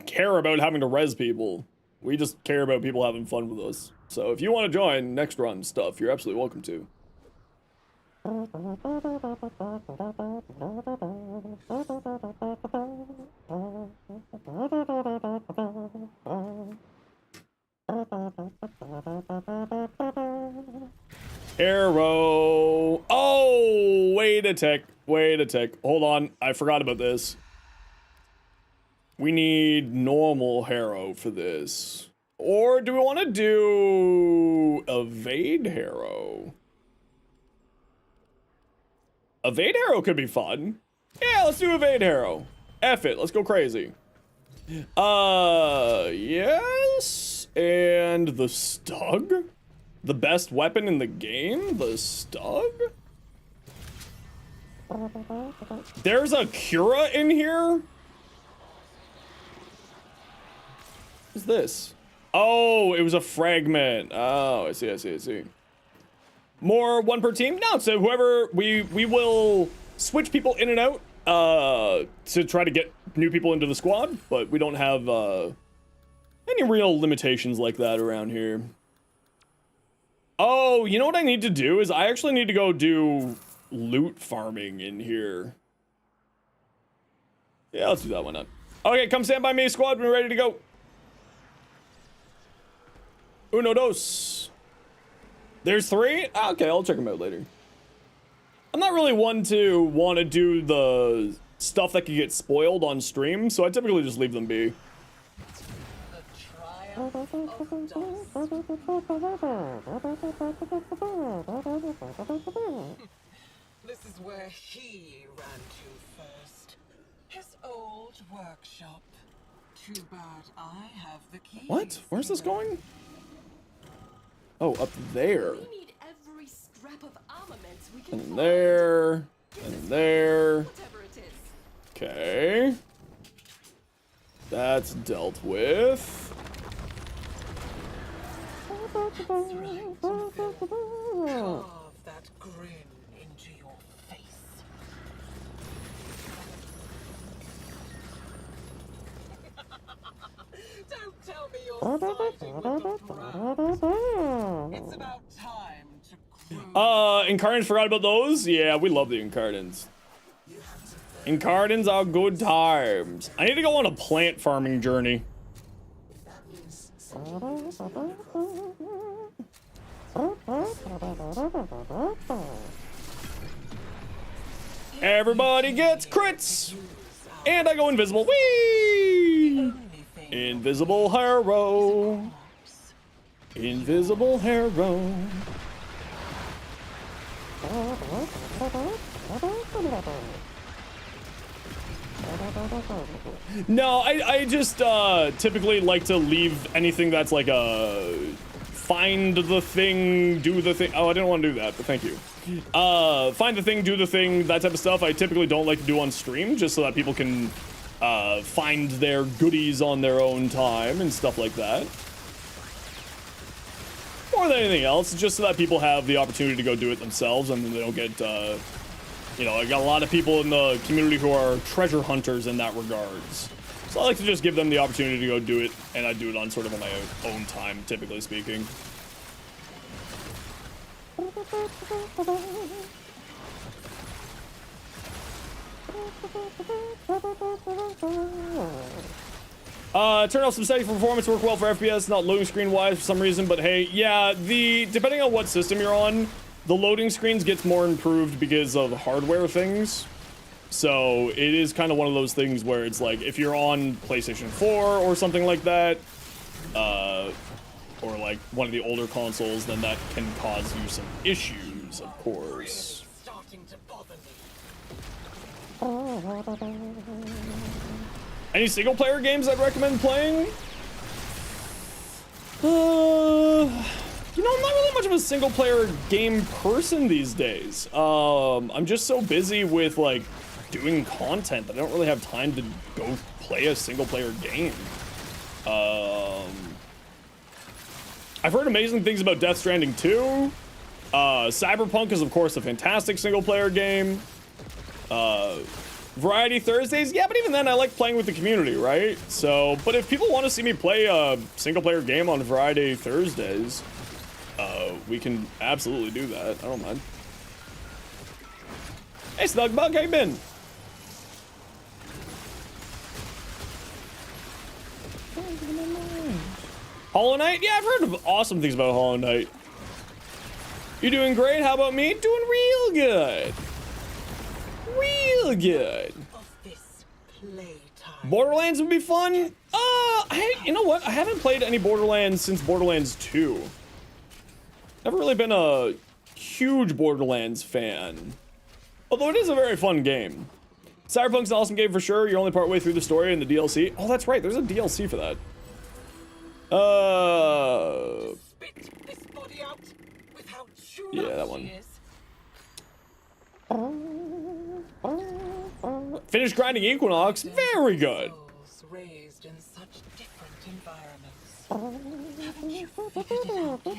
Speaker 1: care about having to res people. We just care about people having fun with us. So if you want to join next run stuff, you're absolutely welcome to. Arrow. Oh, wait a tick. Wait a tick. Hold on. I forgot about this. We need normal Harrow for this. Or do we want to do evade Harrow? Evade Harrow could be fun. Yeah, let's do evade Harrow. F it. Let's go crazy. Yes. And the Stug? The best weapon in the game? The Stug? There's a Cura in here? What's this? Oh, it was a fragment. Oh, I see, I see, I see. More one per team? No, so whoever, we will switch people in and out to try to get new people into the squad, but we don't have any real limitations like that around here. Oh, you know what I need to do is I actually need to go do loot farming in here. Yeah, let's do that, why not? Okay, come stand by me, squad, we're ready to go. Uno dos. There's 3? Okay, I'll check them out later. I'm not really one to want to do the stuff that can get spoiled on stream, so I typically just leave them be.
Speaker 10: This is where he ran to first. His old workshop. Too bad I have the key.
Speaker 1: What? Where's this going? Oh, up there.
Speaker 2: We need every scrap of armaments we can
Speaker 1: And
Speaker 2: find.
Speaker 1: there. And there.
Speaker 2: Whatever it is.
Speaker 1: Okay. That's dealt with.
Speaker 10: Carve that grin into your face. Don't tell me you're siding with the brand. It's about time to grow.
Speaker 1: Incarnants forgot about those? Yeah, we love the Incarnants. Incarnants are good times. I need to go on a plant farming journey. Everybody gets crits! And I go invisible. Whee! Invisible Harrow. Invisible Harrow. No, I just typically like to leave anything that's like a find the thing, do the thing. Oh, I didn't want to do that, but thank you. Find the thing, do the thing, that type of stuff I typically don't like to do on stream, just so that people can find their goodies on their own time and stuff like that. More than anything else, just so that people have the opportunity to go do it themselves and they don't get, you know, I got a lot of people in the community who are treasure hunters in that regards. So I like to just give them the opportunity to go do it, and I do it on sort of on my own time, typically speaking. Turn off some settings for performance, work well for FPS, not loading screen wise for some reason, but hey, yeah, depending on what system you're on, the loading screens gets more improved because of hardware things. So it is kind of one of those things where it's like, if you're on PlayStation 4 or something like that, or like one of the older consoles, then that can cause you some issues, of course.
Speaker 10: Starting to bother me.
Speaker 1: Any single player games I'd recommend playing? You know, I'm not really much of a single player game person these days. I'm just so busy with like doing content that I don't really have time to go play a single player game. I've heard amazing things about Death Stranding 2. Cyberpunk is of course a fantastic single player game. Variety Thursdays, yeah, but even then I like playing with the community, right? So, but if people want to see me play a single player game on Variety Thursdays, we can absolutely do that. I don't mind. Hey, Snugbug, how you been? Hollow Knight? Yeah, I've heard of awesome things about Hollow Knight. You doing great? How about me? Doing real good. Real good. Borderlands would be fun. You know what? I haven't played any Borderlands since Borderlands 2. Never really been a huge Borderlands fan. Although it is a very fun game. Cyberpunk's an awesome game for sure. You're only partway through the story and the DLC. Oh, that's right. There's a DLC for that. Yeah, that one. Finished grinding Equinox. Very good.
Speaker 10: Raised in such different environments. Haven't you figured it out yet?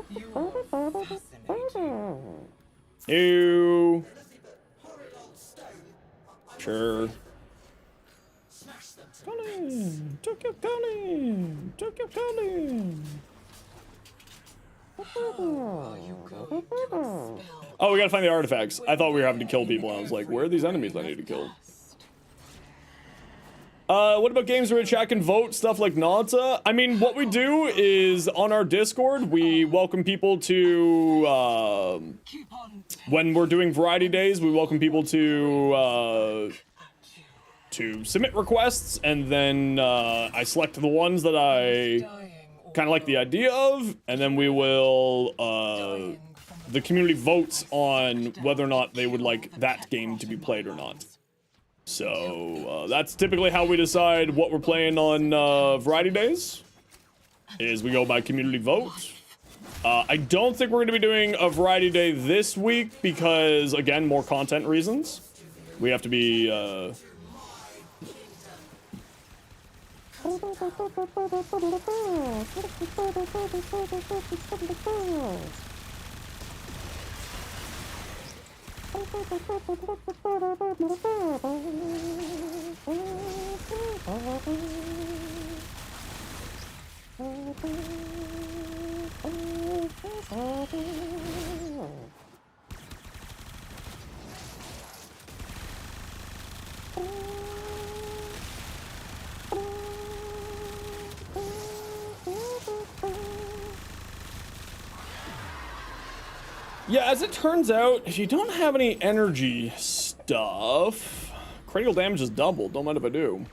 Speaker 10: You are fascinating.
Speaker 1: Ew. Sure. Colin! Tokyo Colin! Tokyo Colin! Oh, we gotta find the artifacts. I thought we were having to kill people, and I was like, where are these enemies I need to kill? What about games where chat can vote, stuff like Nauta? I mean, what we do is, on our Discord, we welcome people to, when we're doing variety days, we welcome people to submit requests, and then, I select the ones that I kind of like the idea of, and then we will, the community votes on whether or not they would like that game to be played or not. So, that's typically how we decide what we're playing on, variety days, is we go by community vote. I don't think we're going to be doing a variety day this week because, again, more content reasons. We have to be, yeah, as it turns out, if you don't have any energy stuff, critical damage is doubled. Don't mind if I do.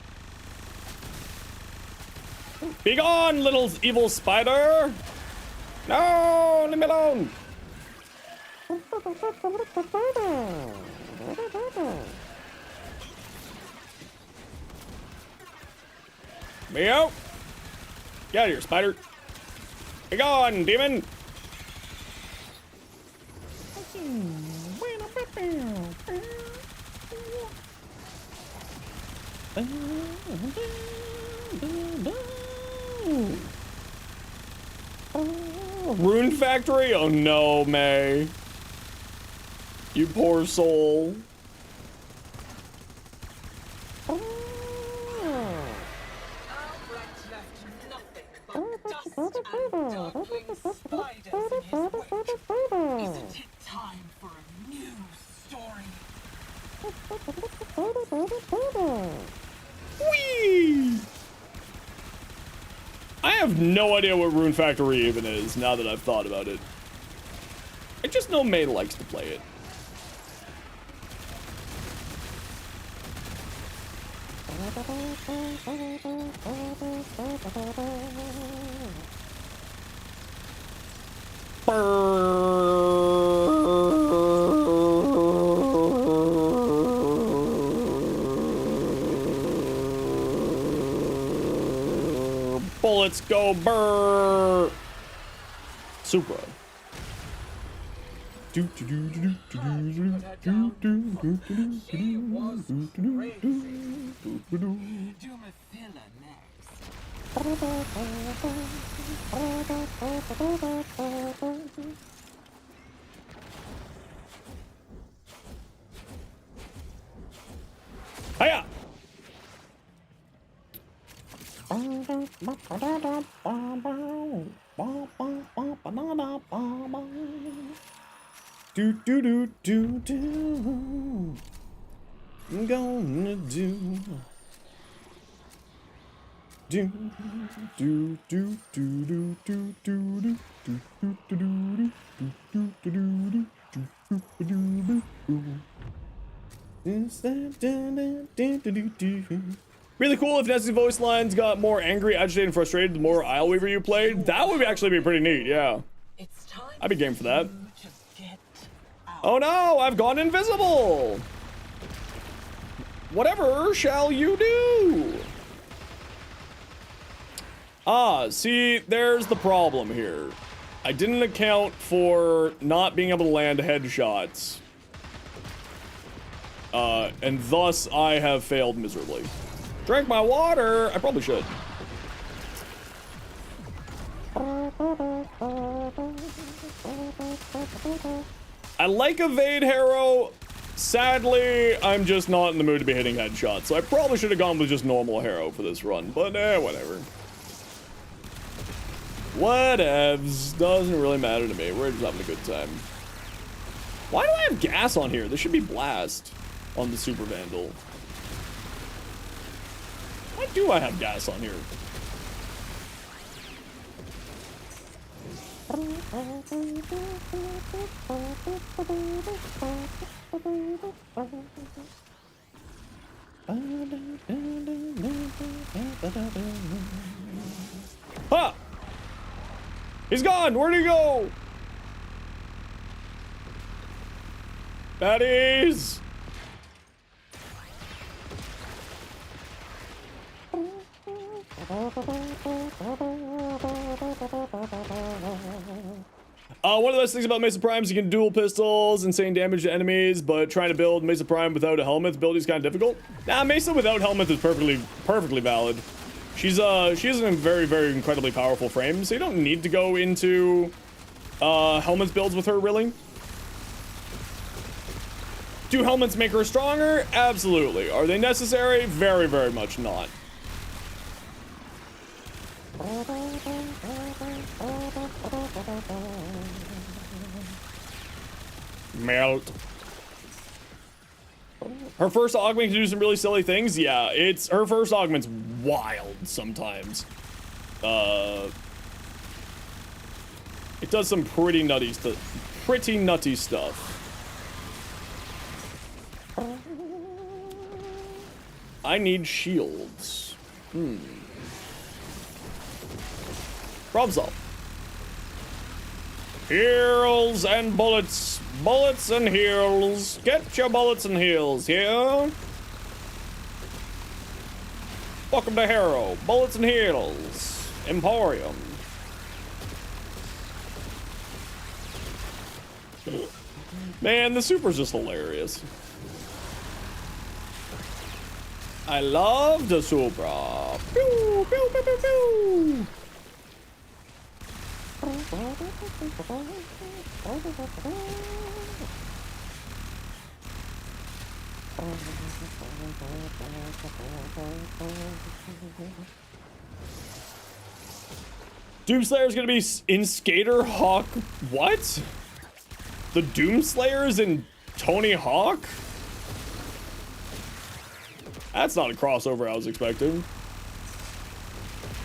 Speaker 1: Be gone, little evil spider! No, leave me alone! Me out! Get out of here, spider! Be gone, demon! Rune Factory? Oh no, May. You poor soul.
Speaker 10: Isn't it time for a new story?
Speaker 1: Whee! I have no idea what Rune Factory even is, now that I've thought about it. I just know May likes to play it. bullets go burr. Supra. Hiya! Do do do do do. I'm gonna do. Do do do do do do do do do do do do do do do do. Really cool if Nessie's voice lines got more angry, agitated, and frustrated the more Isle Weaver you played. That would actually be pretty neat, yeah. I'd be game for that. Oh no, I've gone invisible! Whatever shall you do? Ah, see, there's the problem here. I didn't account for not being able to land headshots. And thus I have failed miserably. Drink my water! I probably should. I like Evade Harrow. Sadly, I'm just not in the mood to be hitting headshots, so I probably should have gone with just normal Harrow for this run, but whatever. Whatevs. Doesn't really matter to me. We're just having a good time. Why do I have gas on here? There should be blast on the Super Vandal. Why do I have gas on here? Ha! He's gone! Where'd he go? Baddies! One of the best things about Mesa Prime is you can dual pistols, insane damage to enemies, but trying to build Mesa Prime without a helmet ability is kind of difficult. Nah, Mesa without helmet is perfectly valid. She has a very incredibly powerful frame, so you don't need to go into helmets builds with her, really. Do helmets make her stronger? Absolutely. Are they necessary? Very much not. Melt. Her first augment can do some really silly things. Yeah, her first augment's wild sometimes. It does some pretty nutty stuff. I need shields. Problem solved. Heals and bullets. Bullets and heals. Get your bullets and heals here. Welcome to Harrow. Bullets and heals. Emporium. Man, the Supra's just hilarious. I love the Supra. Pew, pew, pew, pew, pew. Doomslayer's gonna be in Skater Hawk. What? The Doomslayer's in Tony Hawk? That's not a crossover I was expecting.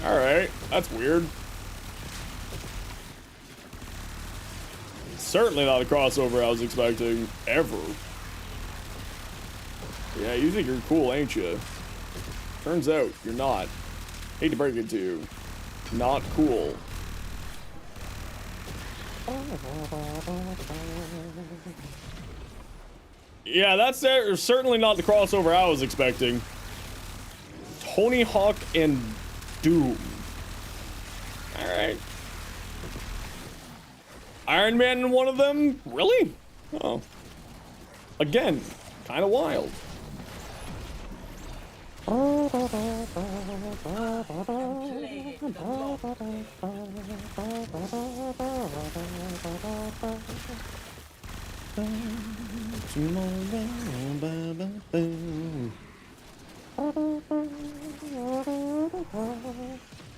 Speaker 1: Alright, that's weird. Certainly not a crossover I was expecting, ever. Yeah, you think you're cool, ain't you? Turns out, you're not. Hate to break it to you. Not cool. Yeah, that's certainly not the crossover I was expecting. Tony Hawk and Doom. Alright. Iron Man in one of them? Really? Oh. Again, kind of wild.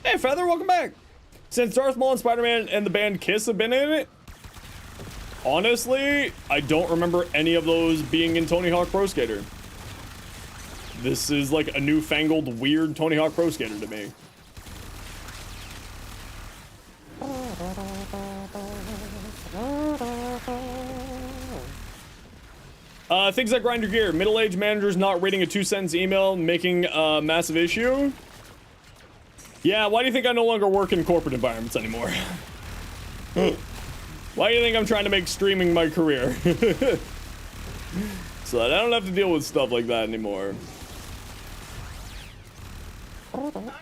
Speaker 1: Hey Feather, welcome back. Since Darth Maul and Spider-Man and the band Kiss have been in it, honestly, I don't remember any of those being in Tony Hawk Pro Skater. This is like a newfangled, weird Tony Hawk Pro Skater to me. Things that grind your gear. Middle-aged managers not reading a 2-sentence email, making a massive issue. Yeah, why do you think I no longer work in corporate environments anymore? Why do you think I'm trying to make streaming my career? So that I don't have to deal with stuff like that anymore.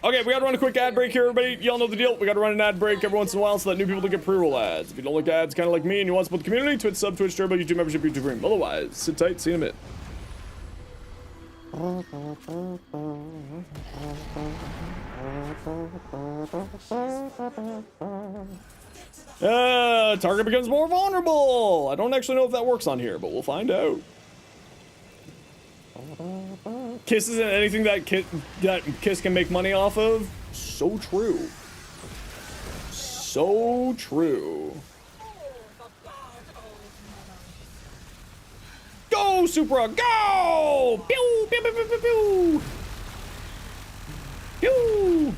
Speaker 1: Okay, we gotta run a quick ad break here, everybody. Y'all know the deal. We gotta run an ad break every once in a while so that new people don't get pre-roll ads. If you don't like ads, kind of like me, and you want to support the community, Twitch sub, Twitch turbo, YouTube membership, YouTube Premium. Otherwise, sit tight, see you in a bit. Target becomes more vulnerable. I don't actually know if that works on here, but we'll find out. Kiss isn't anything that Kiss can make money off of. So true. So true. Go, Supra, go! Pew, pew, pew, pew, pew, pew. Pew.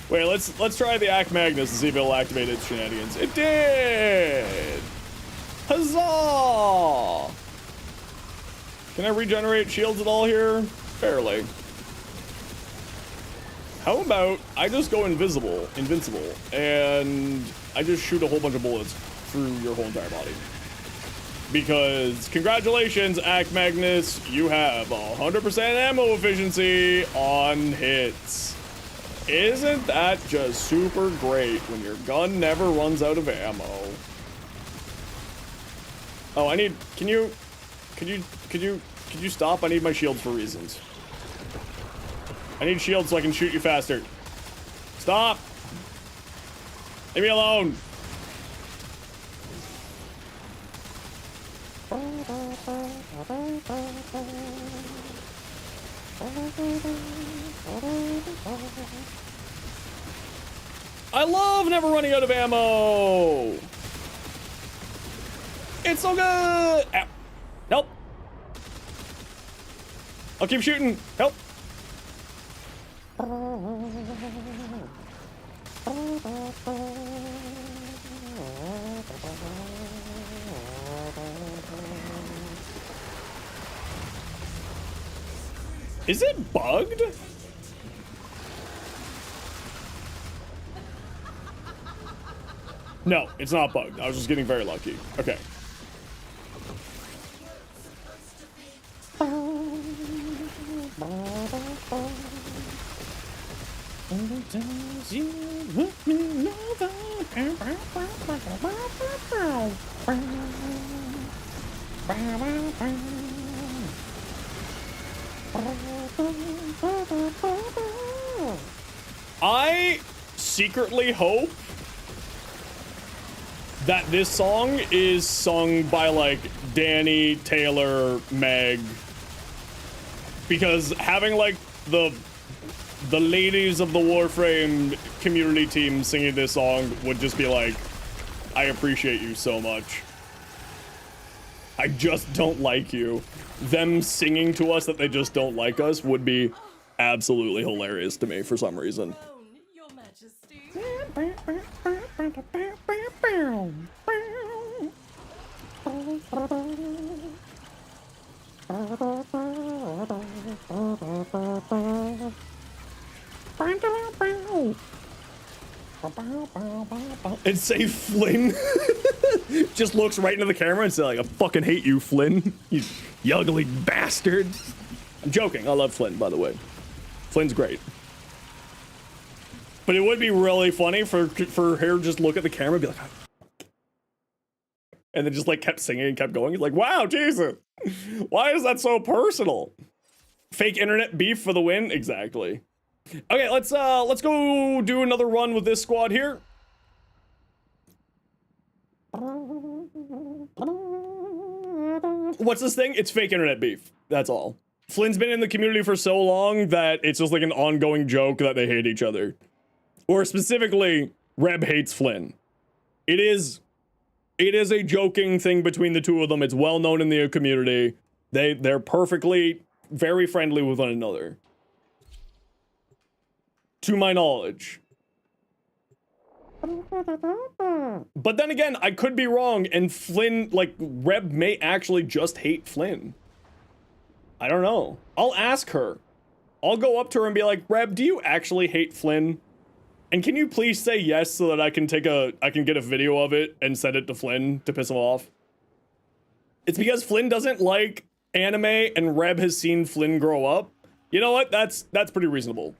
Speaker 1: Wait, let's try the Act Magnus and see if it'll activate its shenanigans. It did! Huzzah! Can I regenerate shields at all here? Barely. How about I just go invincible, and I just shoot a whole bunch of bullets through your whole entire body. Because, congratulations, Act Magnus, you have 100% ammo efficiency on hits. Isn't that just super great when your gun never runs out of ammo? Oh, could you stop? I need my shields for reasons. I need shields so I can shoot you faster. Stop! Leave me alone! I love never running out of ammo! It's so good! Ow. Help! I'll keep shooting. Help! Is it bugged? No, it's not bugged. I was just getting very lucky. Okay. I secretly hope that this song is sung by like Danny, Taylor, Meg, because having like the ladies of the Warframe community team singing this song would just be like, I appreciate you so much. I just don't like you. Them singing to us that they just don't like us would be absolutely hilarious to me for some reason.
Speaker 2: Your Majesty.
Speaker 1: And say Flynn. Just looks right into the camera and say like, I fucking hate you, Flynn. You ugly bastard. I'm joking. I love Flynn, by the way. Flynn's great. But it would be really funny for her to just look at the camera and be like, and then just like kept singing and kept going. He's like, wow, Jesus. Why is that so personal? Fake internet beef for the win? Exactly. Okay, let's go do another run with this squad here. What's this thing? It's fake internet beef. That's all. Flynn's been in the community for so long that it's just like an ongoing joke that they hate each other. Or specifically, Reb hates Flynn. It is a joking thing between the two of them. It's well known in the community. They're perfectly very friendly with one another. To my knowledge. But then again, I could be wrong, and Flynn, like, Reb may actually just hate Flynn. I don't know. I'll ask her. I'll go up to her and be like, Reb, do you actually hate Flynn? And can you please say yes so that I can get a video of it and send it to Flynn to piss him off? It's because Flynn doesn't like anime and Reb has seen Flynn grow up. You know what? That's pretty reasonable.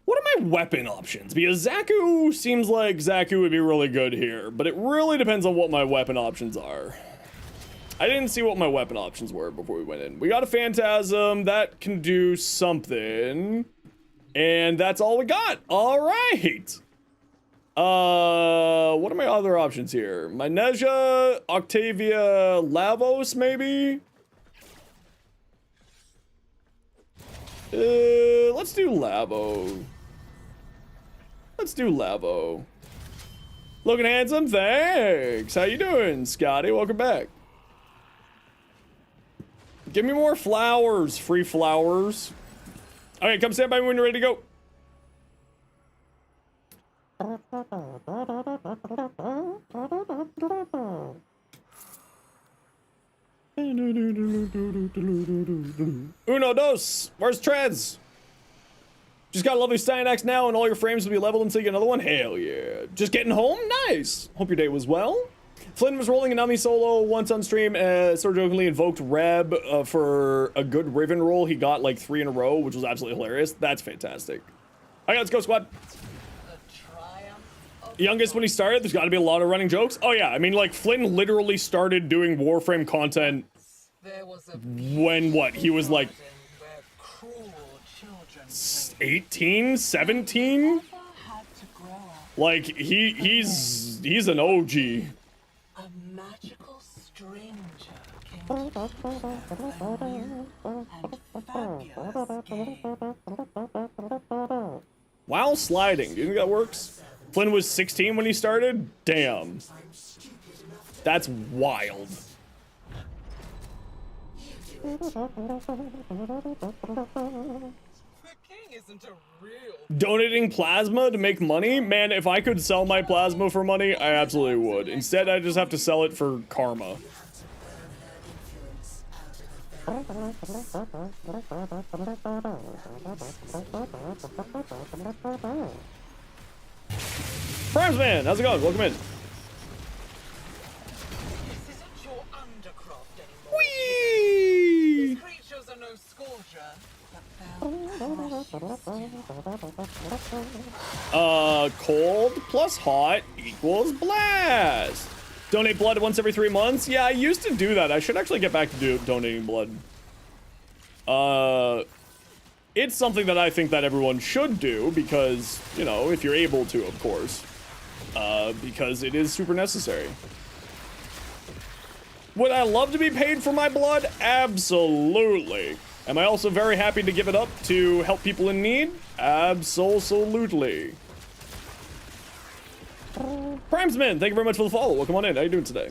Speaker 1: What are my weapon options? Because Zaku seems like Zaku would be really good here, but it really depends on what my weapon options are. I didn't see what my weapon options were before we went in. We got a Phantasm that can do something. And that's all we got. All right. What are my other options here? My Neja, Octavia, Lavos, maybe? Let's do Lavo. Let's do Lavo. Looking handsome, thanks. How you doing, Scotty? Welcome back. Give me more flowers, free flowers. Okay, come stand by me when you're ready to go. Uno, dos. Where's Trez? Just got a lovely Steinax now, and all your frames will be leveled until you get another one. Hell yeah. Just getting home? Nice. Hope your day was well. Flynn was rolling a Nami solo once on stream, sort of jokingly invoked Reb for a good Riven roll. He got like 3 in a row, which was absolutely hilarious. That's fantastic. All right, let's go, squad. Youngest when he started, there's got to be a lot of running jokes. Oh yeah, I mean, like, Flynn literally started doing Warframe content when, what, he was like 18, 17? Like, he's an OG.
Speaker 10: A magical stranger came to keep a new and fabulous game.
Speaker 1: While sliding, do you think that works? Flynn was 16 when he started? Damn. That's wild.
Speaker 10: Isn't a real
Speaker 1: Donating plasma to make money? Man, if I could sell my plasma for money, I absolutely would. Instead, I just have to sell it for karma. Primesman, how's it going? Welcome in.
Speaker 10: This isn't your undercroft anymore.
Speaker 1: Whee!
Speaker 10: These creatures are no Scaldra, but
Speaker 1: Cold plus hot equals blast. Donate blood once every 3 months? Yeah, I used to do that. I should actually get back to donating blood. It's something that I think that everyone should do because, you know, if you're able to, of course. Because it is super necessary. Would I love to be paid for my blood? Absolutely. Am I also very happy to give it up to help people in need? Absolutely. Primesman, thank you very much for the follow. Welcome on in. How you doing today?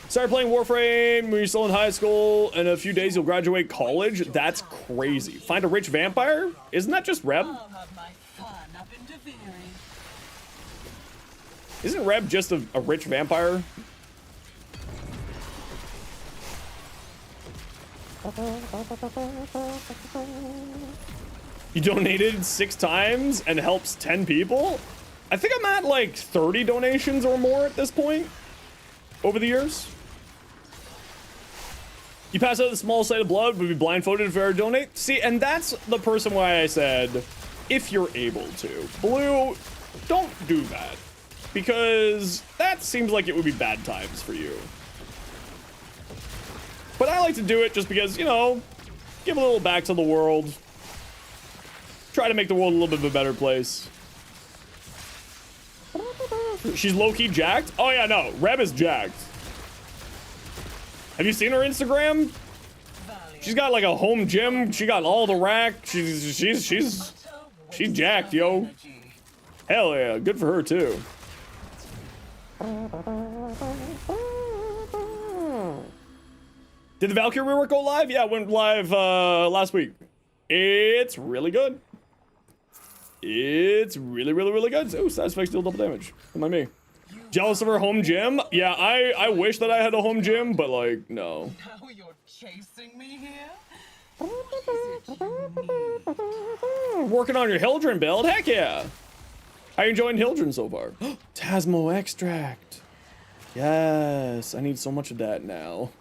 Speaker 1: Started playing Warframe when you're still in high school. In a few days, you'll graduate college. That's crazy. Find a rich vampire? Isn't that just Reb?
Speaker 10: I'll have my fun up in Deviri.
Speaker 1: Isn't Reb just a rich vampire? You donated 6 times and helps 10 people? I think I'm at like 30 donations or more at this point over the years. You pass out the small sight of blood, would be blindfolded if you ever donate. See, and that's the person why I said, if you're able to. Blue, don't do that. Because that seems like it would be bad times for you. But I like to do it just because, you know, give a little back to the world. Try to make the world a little bit of a better place. She's low-key jacked? Oh yeah, no, Reb is jacked. Have you seen her Instagram? She's got like a home gym. She got all the rack. She's jacked, yo. Hell yeah, good for her too. Did the Valkyr rework go live? Yeah, it went live last week. It's really good. It's really good. Oh, satisfaction deal double damage. Don't mind me. Jealous of her home gym? Yeah, I wish that I had a home gym, but like, no.
Speaker 10: Now you're chasing me here?
Speaker 1: Working on your Hildren build? Heck yeah. How you enjoying Hildren so far? Tasmo extract. Yes, I need so much of that now.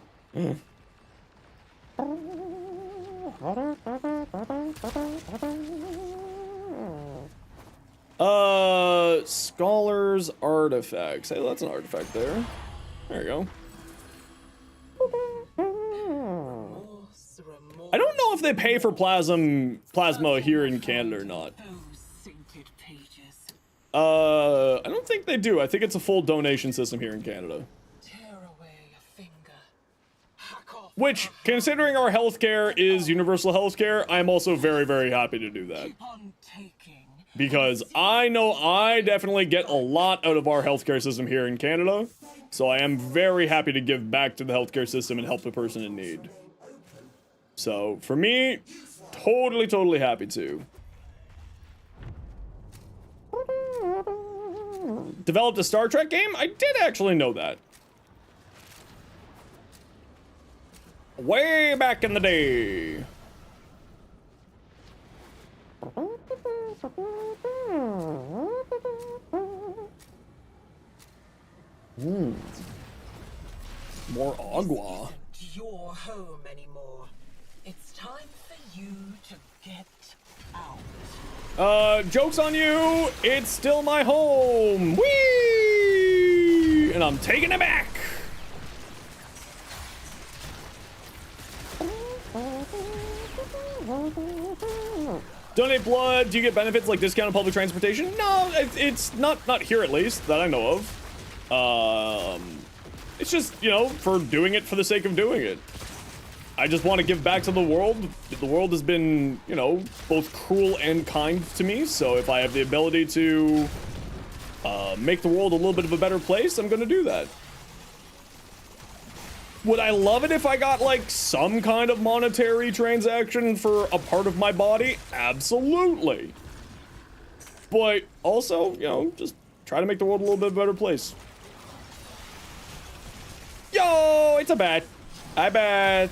Speaker 1: Scholar's artifacts. Hey, that's an artifact there. There you go. I don't know if they pay for plasma here in Canada or not. I don't think they do. I think it's a full donation system here in Canada. Which, considering our healthcare is universal healthcare, I'm also very happy to do that. Because I know I definitely get a lot out of our healthcare system here in Canada. So I am very happy to give back to the healthcare system and help the person in need. So, for me, totally happy to. Developed a Star Trek game? I did actually know that. Way back in the day. More agua.
Speaker 10: Your home anymore. It's time for you to get out.
Speaker 1: Joke's on you. It's still my home. Whee! And I'm taking it back. Donate blood. Do you get benefits like discounted public transportation? No, it's not here at least that I know of. It's just, you know, for doing it for the sake of doing it. I just want to give back to the world. The world has been, you know, both cruel and kind to me. So if I have the ability to make the world a little bit of a better place, I'm going to do that. Would I love it if I got, like, some kind of monetary transaction for a part of my body? Absolutely. But also, you know, just try to make the world a little bit better place. Yo, it's a bat. Hi, Beth.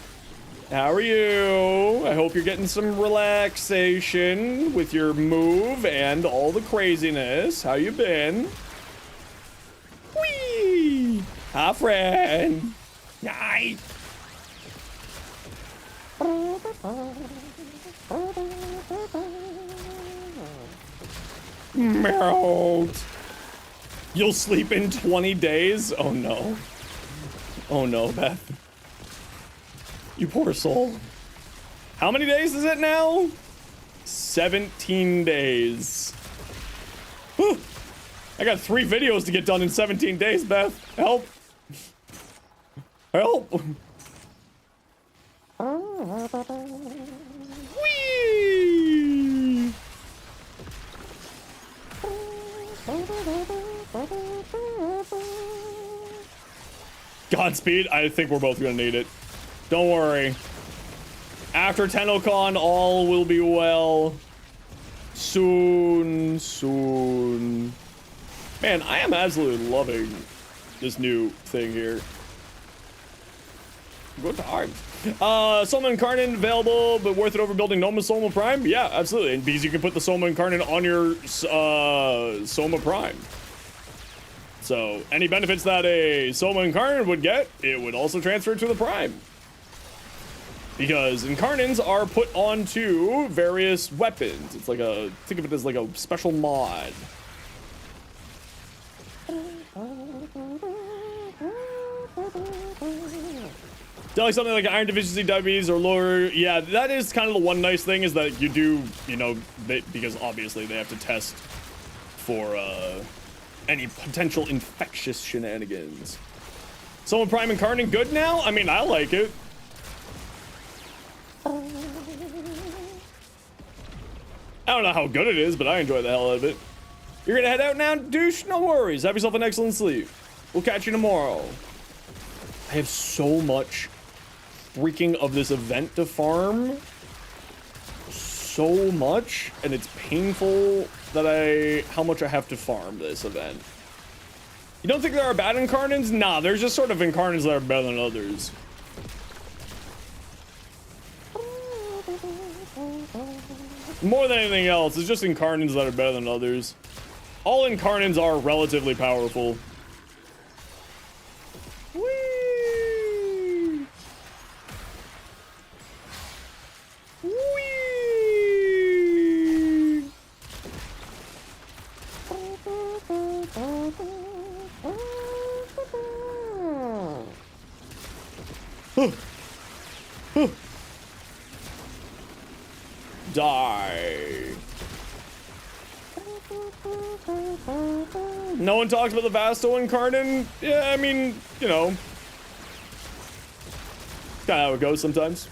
Speaker 1: How are you? I hope you're getting some relaxation with your move and all the craziness. How you been? Whee! Hi, friend. Nice. Melt. You'll sleep in 20 days? Oh no. Oh no, Beth. You poor soul. How many days is it now? 17 days. Whew. I got 3 videos to get done in 17 days, Beth. Help. Help. Whee! Godspeed. I think we're both gonna need it. Don't worry. After Tennocon, all will be well. Soon. Man, I am absolutely loving this new thing here. Good times. Soma Incarnate available, but worth it over building Noma Soma Prime? Yeah, absolutely. And because you can put the Soma Incarnate on your Soma Prime. So any benefits that a Soma Incarnate would get, it would also transfer to the Prime. Because Incarnates are put onto various weapons. It's like a, think of it as like a special mod. Like something like Iron Deficiency Diabetes or lower, yeah, that is kind of the one nice thing is that you do, you know, because obviously they have to test for any potential infectious shenanigans. Someone Prime Incarnate good now? I mean, I like it. I don't know how good it is, but I enjoy the hell out of it. You're gonna head out now, douche? No worries. Have yourself an excellent sleep. We'll catch you tomorrow. I have so much freaking of this event to farm. So much, and it's painful that how much I have to farm this event. You don't think there are bad Incarnates? Nah, there's just sort of Incarnates that are better than others. More than anything else, it's just Incarnates that are better than others. All Incarnates are relatively powerful. Whee! Whee! Die. No one talks about the Vasto Incarnate. Yeah, I mean, you know, kind of how it goes sometimes.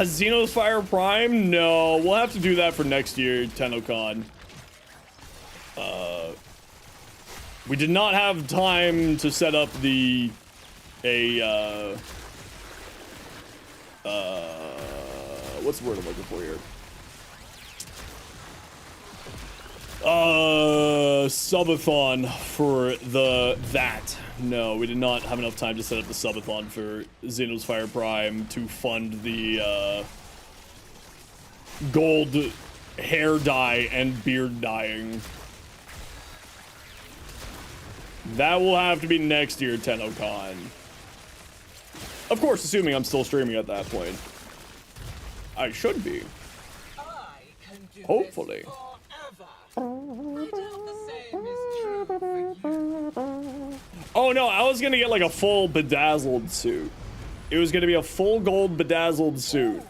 Speaker 1: Zenosfire Prime? No, we'll have to do that for next year, Tennocon. We did not have time to set up what's the word I'm looking for here? Subathon for that. No, we did not have enough time to set up the subathon for Zenosfire Prime to fund the gold hair dye and beard dyeing. That will have to be next year, Tennocon. Of course, assuming I'm still streaming at that point. I should be.
Speaker 10: I can do
Speaker 1: Hopefully.
Speaker 10: this forever. I doubt the same is true for you.
Speaker 1: Oh no, I was gonna get like a full bedazzled suit. It was gonna be a full gold bedazzled suit.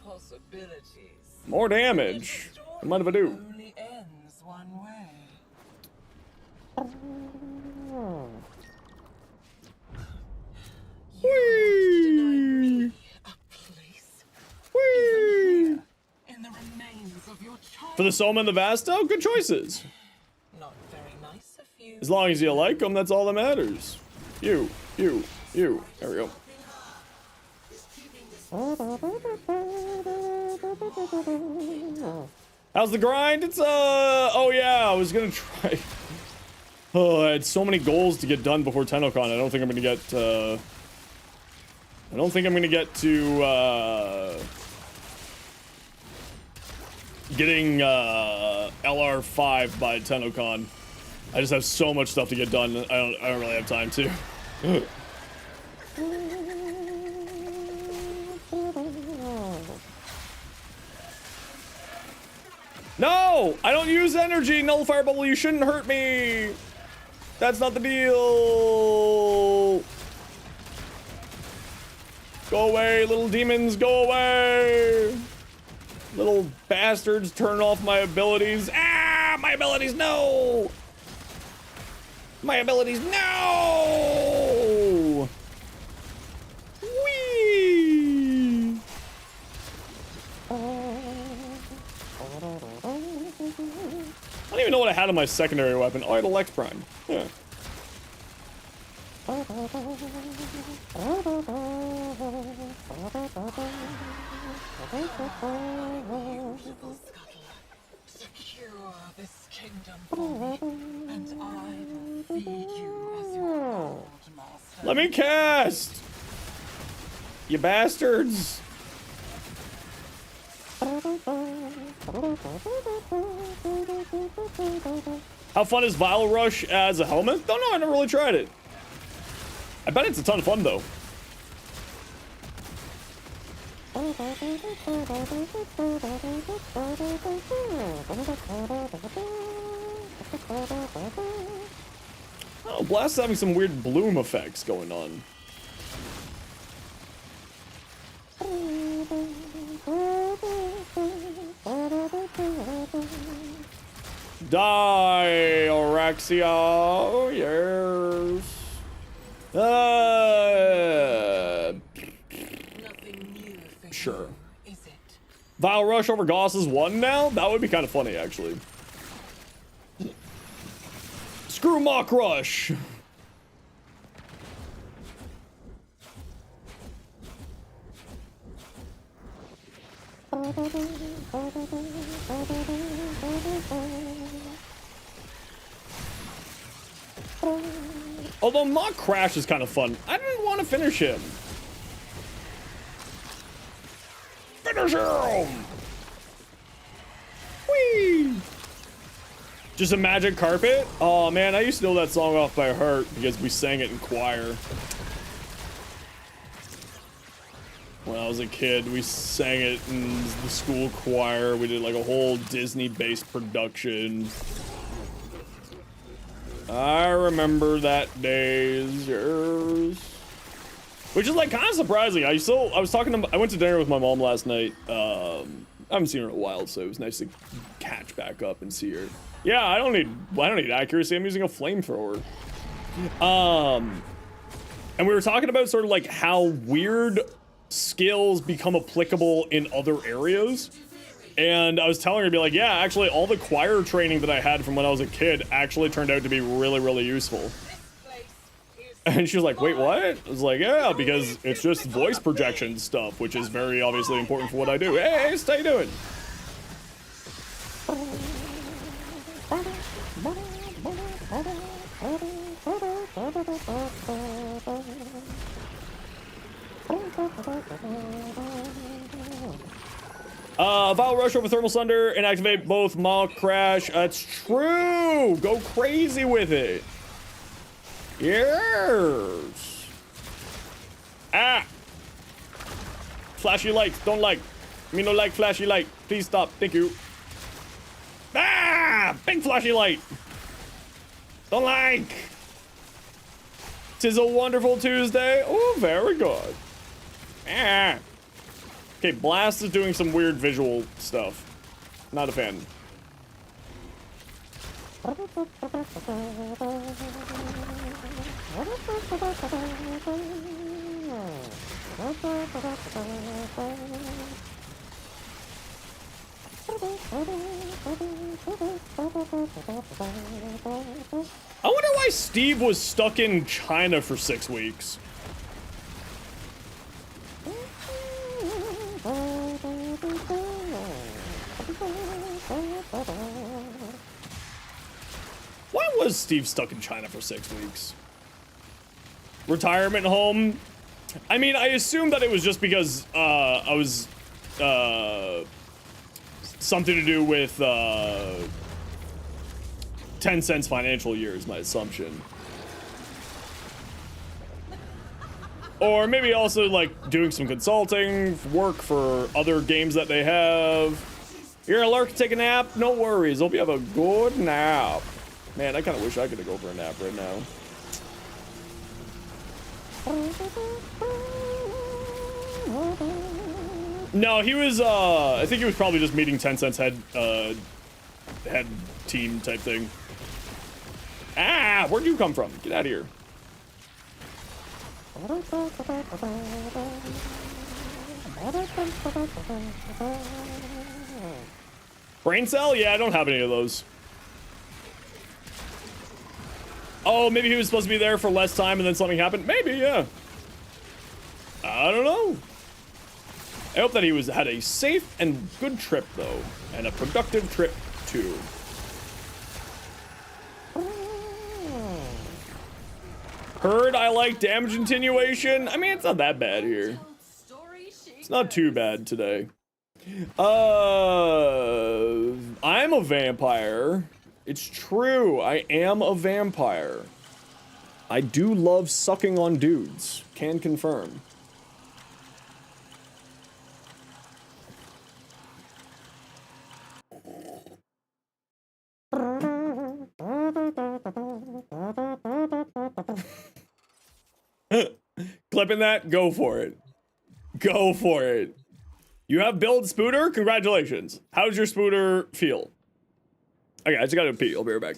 Speaker 10: All those possibilities.
Speaker 1: More damage. What mind if I do?
Speaker 10: Only ends one way.
Speaker 1: Whee!
Speaker 10: A place.
Speaker 1: Whee!
Speaker 10: Even here, in the remains of your child.
Speaker 1: For the Soma and the Vasto, good choices.
Speaker 10: Not very nice of you.
Speaker 1: As long as you like them, that's all that matters. You. There we go. How's the grind? It's, oh yeah, I was gonna try. Oh, I had so many goals to get done before Tennocon. I don't think I'm gonna get, to, getting, LR5 by Tennocon. I just have so much stuff to get done. I don't really have time to. No! I don't use energy! Nullifier bubble, you shouldn't hurt me! That's not the deal! Go away, little demons, go away! Little bastards, turn off my abilities. Ah! My abilities, no! My abilities, no! Whee! I don't even know what I had on my secondary weapon. Oh, I had a Lex Prime. Yeah.
Speaker 10: Beautiful scuttler, secure this kingdom for me, and I will feed you as your old master.
Speaker 1: Let me cast! You bastards! How fun is Vile Rush as a helmet? Don't know, I never really tried it. I bet it's a ton of fun though. Oh, Blast is having some weird bloom effects going on. Die, Araxia. Oh, yes.
Speaker 10: Nothing new for
Speaker 1: Sure.
Speaker 10: you, is it?
Speaker 1: Vile Rush over Goss is 1 now? That would be kind of funny, actually. Screw Mock Rush. Although Mock Crash is kind of fun. I didn't want to finish him. Finish him! Whee! Just a magic carpet? Oh man, I used to know that song off by heart because we sang it in choir. When I was a kid, we sang it in the school choir. We did like a whole Disney-based production. I remember that days, yes. Which is like kind of surprising. I went to dinner with my mom last night. I haven't seen her in a while, so it was nice to catch back up and see her. Yeah, I don't need accuracy. I'm using a flamethrower. And we were talking about sort of like how weird skills become applicable in other areas. And I was telling her to be like, yeah, actually all the choir training that I had from when I was a kid actually turned out to be really, really useful. And she was like, wait, what? I was like, yeah, because it's just voice projection stuff, which is very obviously important for what I do. Hey, Ace, how you doing? Vile Rush over Thermal Sunder and activate both Mock Crash. That's true. Go crazy with it. Yes. Ah. Flashy lights. Don't like. Me no like flashy light. Please stop. Thank you. Ah. Big flashy light. Don't like. Tis a wonderful Tuesday. Oh, very good. Ah. Okay, Blast is doing some weird visual stuff. Not a fan. I wonder why Steve was stuck in China for 6 weeks. Why was Steve stuck in China for 6 weeks? Retirement home? I mean, I assume that it was just because I was something to do with 10 cents financial year is my assumption. Or maybe also like doing some consulting work for other games that they have. You're alert to take a nap? No worries. Hope you have a good nap. Man, I kind of wish I could go for a nap right now. No, he was, I think he was probably just meeting 10 Cent's head team type thing. Ah, where'd you come from? Get out of here. Brain cell? Yeah, I don't have any of those. Oh, maybe he was supposed to be there for less time and then something happened. Maybe, yeah. I don't know. I hope that he had a safe and good trip, though. And a productive trip, too. Heard I like damage continuation. I mean, it's not that bad here. It's not too bad today. I'm a vampire. It's true. I am a vampire. I do love sucking on dudes. Can confirm. Clipping that? Go for it. Go for it. You have build Spooter? Congratulations. How's your Spooter feel? Okay, I just gotta pee. I'll be right back.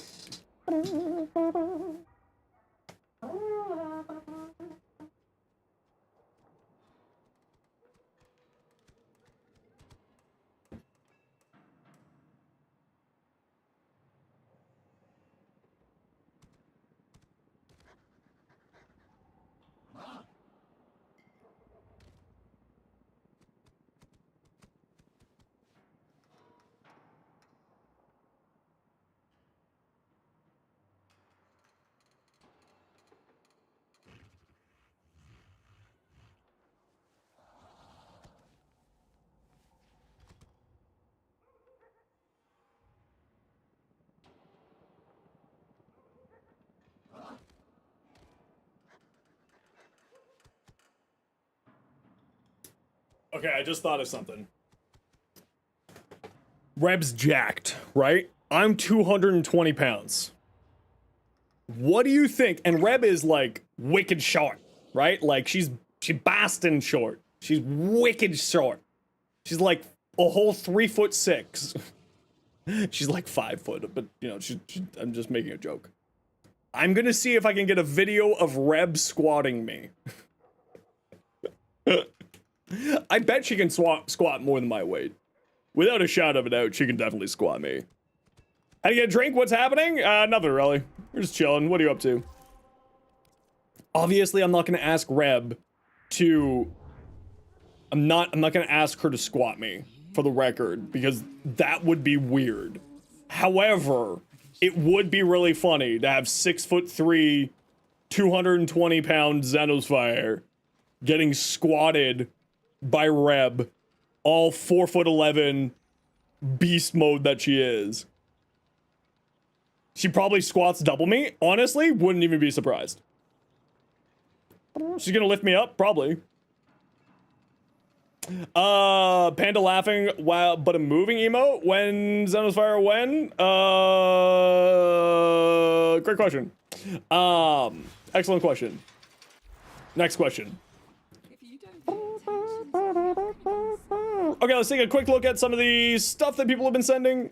Speaker 1: Okay, I just thought of something. Reb's jacked, right? I'm 220 pounds. What do you think? And Reb is like wicked short, right? Like she's bastin' short. She's wicked short. She's like a whole 3'6". She's like 5 foot, but you know, I'm just making a joke. I'm gonna see if I can get a video of Reb squatting me. I bet she can squat more than my weight. Without a shadow of a doubt, she can definitely squat me. How do you get a drink? What's happening? Nothing really. We're just chilling. What are you up to? Obviously, I'm not gonna ask Reb to... I'm not gonna ask her to squat me, for the record, because that would be weird. However, it would be really funny to have 6'3", 220 pound Zenosfire getting squatted by Reb, all 4'11" beast mode that she is. She probably squats double me. Honestly, wouldn't even be surprised. She's gonna lift me up, probably. Panda laughing, wow, but a moving emote when Zenosfire when? Great question. Excellent question. Next question. Okay, let's take a quick look at some of the stuff that people have been sending.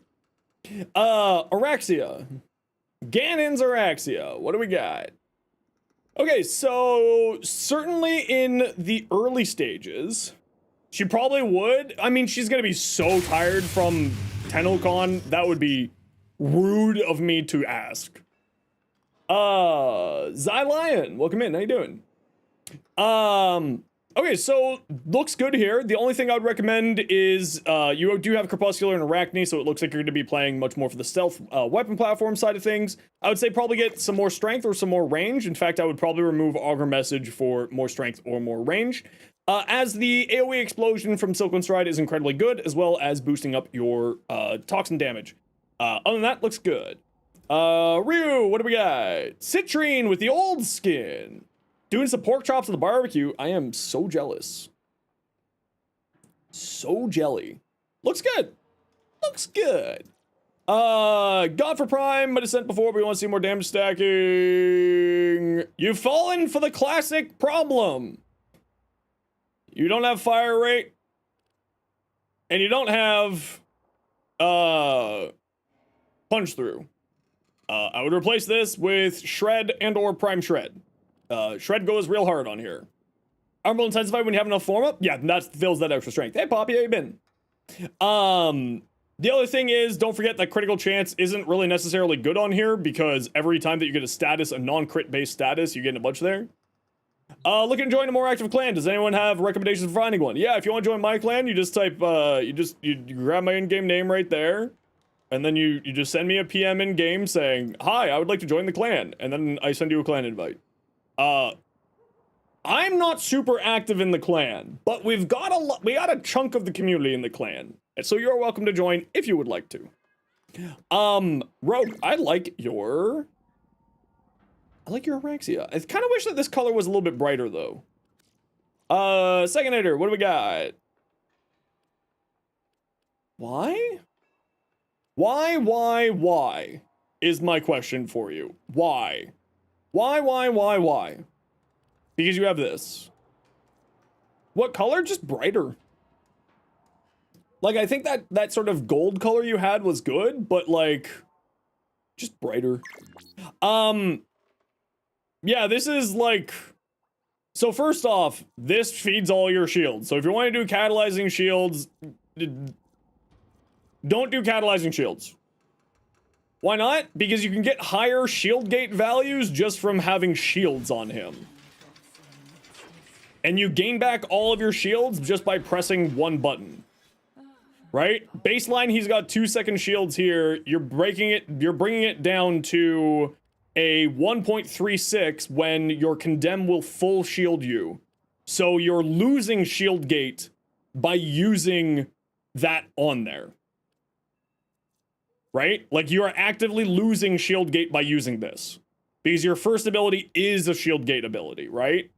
Speaker 1: Araxia. Ganon's Araxia. What do we got? Okay, so certainly in the early stages, she probably would. I mean, she's gonna be so tired from Tennocon, that would be rude of me to ask. Lion, welcome in. How you doing? Okay, so looks good here. The only thing I would recommend is you do have Crepuscular and Arachne, so it looks like you're going to be playing much more for the stealth weapon platform side of things. I would say probably get some more strength or some more range. In fact, I would probably remove Augur Message for more strength or more range. As the AoE explosion from Silkwood Stride is incredibly good, as well as boosting up your toxin damage. Other than that, looks good. Ryu, what do we got? Citrine with the old skin. Doing some pork chops at the barbecue. I am so jealous. So jelly. Looks good. Looks good. God for Prime, might have sent before, but we want to see more damage stacking. You've fallen for the classic problem. You don't have fire rate. And you don't have punch through. I would replace this with Shred and or Prime Shred. Shred goes real hard on here. Armor intensify when you have enough form up? Yeah, that fills that extra strength. Hey, Poppy, how you been? The other thing is, don't forget that critical chance isn't really necessarily good on here because every time that you get a status, a non-crit based status, you get a bunch there. Looking to join a more active clan. Does anyone have recommendations for finding one? Yeah, if you want to join my clan, you just type, you grab my in-game name right there, and then you just send me a PM in-game saying, hi, I would like to join the clan, and then I send you a clan invite. I'm not super active in the clan, but we got a chunk of the community in the clan, and so you're welcome to join if you would like to. Rogue, I like your Araxia. I kind of wish that this color was a little bit brighter, though. Secondinator, what do we got? Why? Why? Is my question for you. Why? Why? Because you have this. What color? Just brighter. Like, I think that sort of gold color you had was good, but, like, just brighter. Yeah, this is like... So first off, this feeds all your shields. So if you want to do catalyzing shields, don't do catalyzing shields. Why not? Because you can get higher shield gate values just from having shields on him. And you gain back all of your shields just by pressing one button. Right? Baseline, he's got 2-second shields here. You're bringing it down to a 1.36 when your condemn will full shield you. So you're losing shield gate by using that on there. Right? Like, you are actively losing shield gate by using this. Because your first ability is a shield gate ability, right?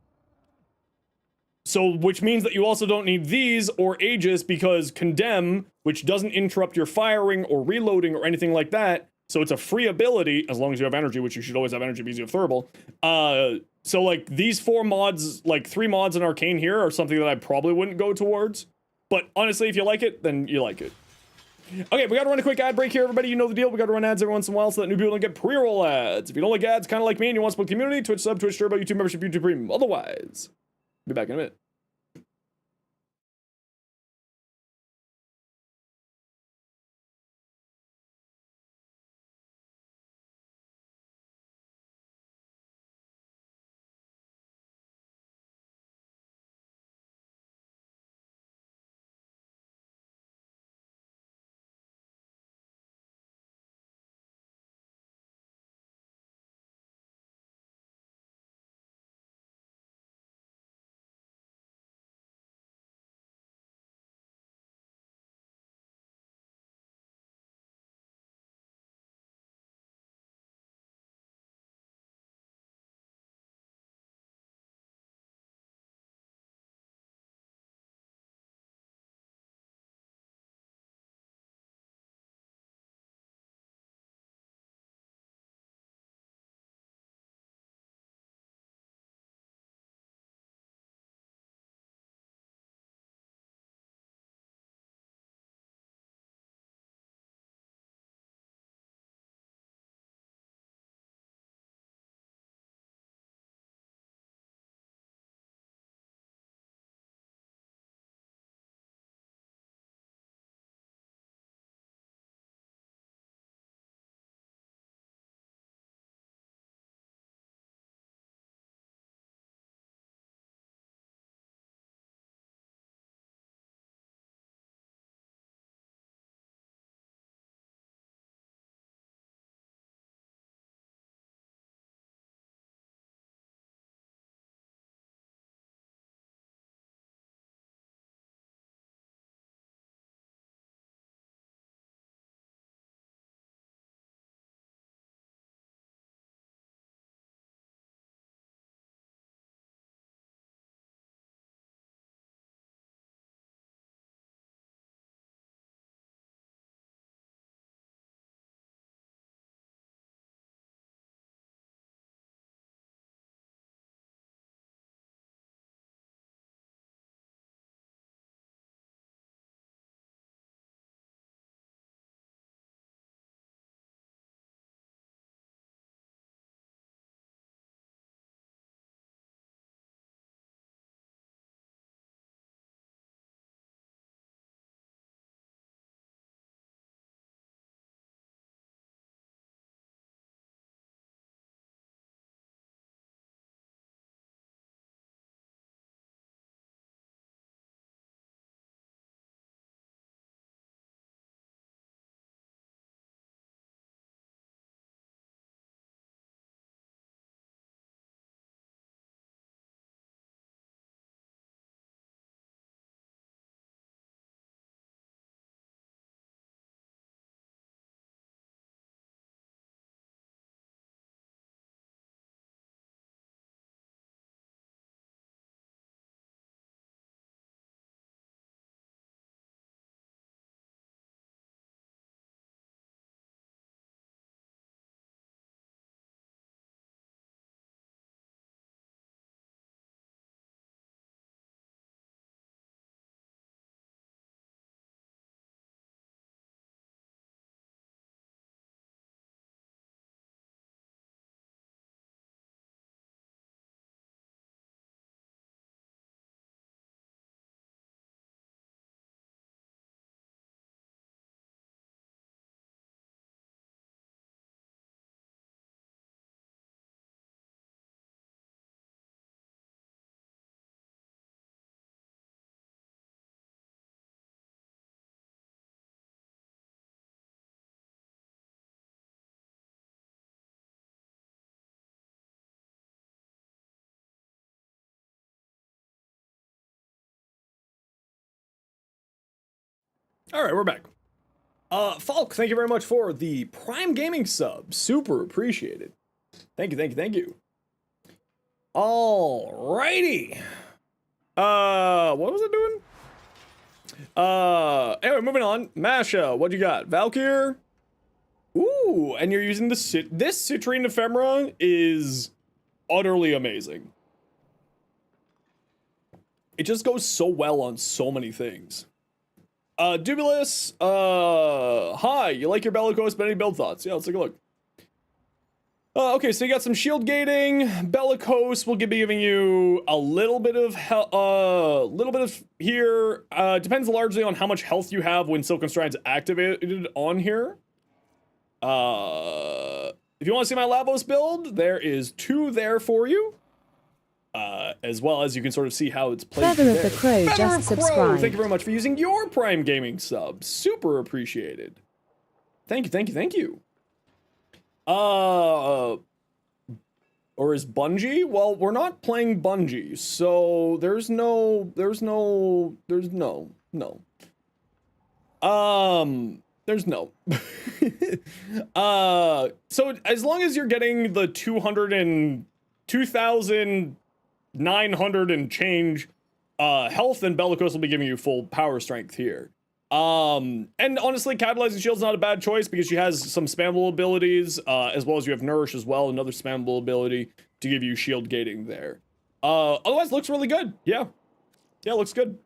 Speaker 1: So, which means that you also don't need these or Aegis because condemn, which doesn't interrupt your firing or reloading or anything like that, so it's a free ability, as long as you have energy, which you should always have energy because you have Thurible. So, like, these 4 mods, like, 3 mods in Arcane here are something that I probably wouldn't go towards. But, honestly, if you like it, then you like it. Okay, we gotta run a quick ad break here, everybody. You know the deal. We gotta run ads every once in a while so that new people don't get pre-roll ads. If you don't like ads, kind of like me, and you want to support the community, Twitch sub, Twitch Turbo, YouTube membership, YouTube Premium. Otherwise, be back in a minute. All right, we're back. Falk, thank you very much for the Prime Gaming sub. Super appreciated. Thank you, thank you, thank you. Alrighty. What was it doing? Anyway, moving on. Masha, what you got? Valkyr? Ooh, and you're using this Citrine Ephemera is utterly amazing. It just goes so well on so many things. Dubulus, hi, you like your Bellicose, but any build thoughts? Yeah, let's take a look. Okay, so you got some shield gating. Bellicose will be giving you a little bit of here. Depends largely on how much health you have when Silken Stride's activated on here. If you want to see my Lavos build, there is 2 there for you. As well as you can sort of see how it's played.
Speaker 8: Feather of the Crow
Speaker 1: Feather
Speaker 8: just
Speaker 1: of Crow,
Speaker 8: subscribed.
Speaker 1: thank you very much for using your Prime Gaming sub. Super appreciated. Thank you, thank you, thank you. Or is Bungie? Well, we're not playing Bungie, so there's no. There's no. So as long as you're getting the 2,900 and change health, and Bellicose will be giving you full power strength here. And honestly, Catalyzing Shield's not a bad choice because she has some spammable abilities, as well as you have Nourish as well, another spammable ability to give you shield gating there. Otherwise, looks really good. Yeah, looks good.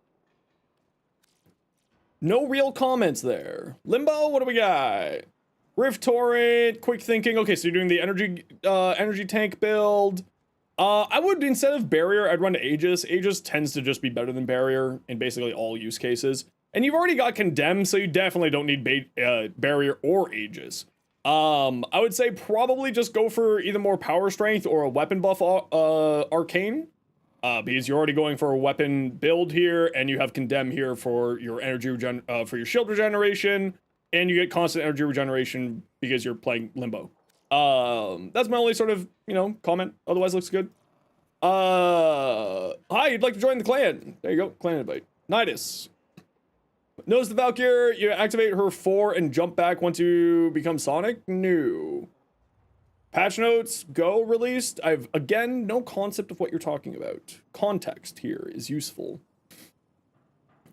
Speaker 1: No real comments there. Limbo, what do we got? Rift Torrent, Quick Thinking. Okay, so you're doing the energy tank build. I would, instead of Barrier, I'd run Aegis. Aegis tends to just be better than Barrier in basically all use cases. And you've already got Condemn, so you definitely don't need Barrier or Aegis. I would say probably just go for either more power strength or a weapon buff Arcane. Because you're already going for a weapon build here, and you have Condemn here for your for your shield regeneration, and you get constant energy regeneration because you're playing Limbo. That's my only sort of, comment. Otherwise, looks good. Hi, you'd like to join the clan? There you go, clan invite. Nidus. Knows the Valkyr, you activate her 4 and jump back once you become Sonic? No. Patch notes, go released. I've, again, no concept of what you're talking about. Context here is useful.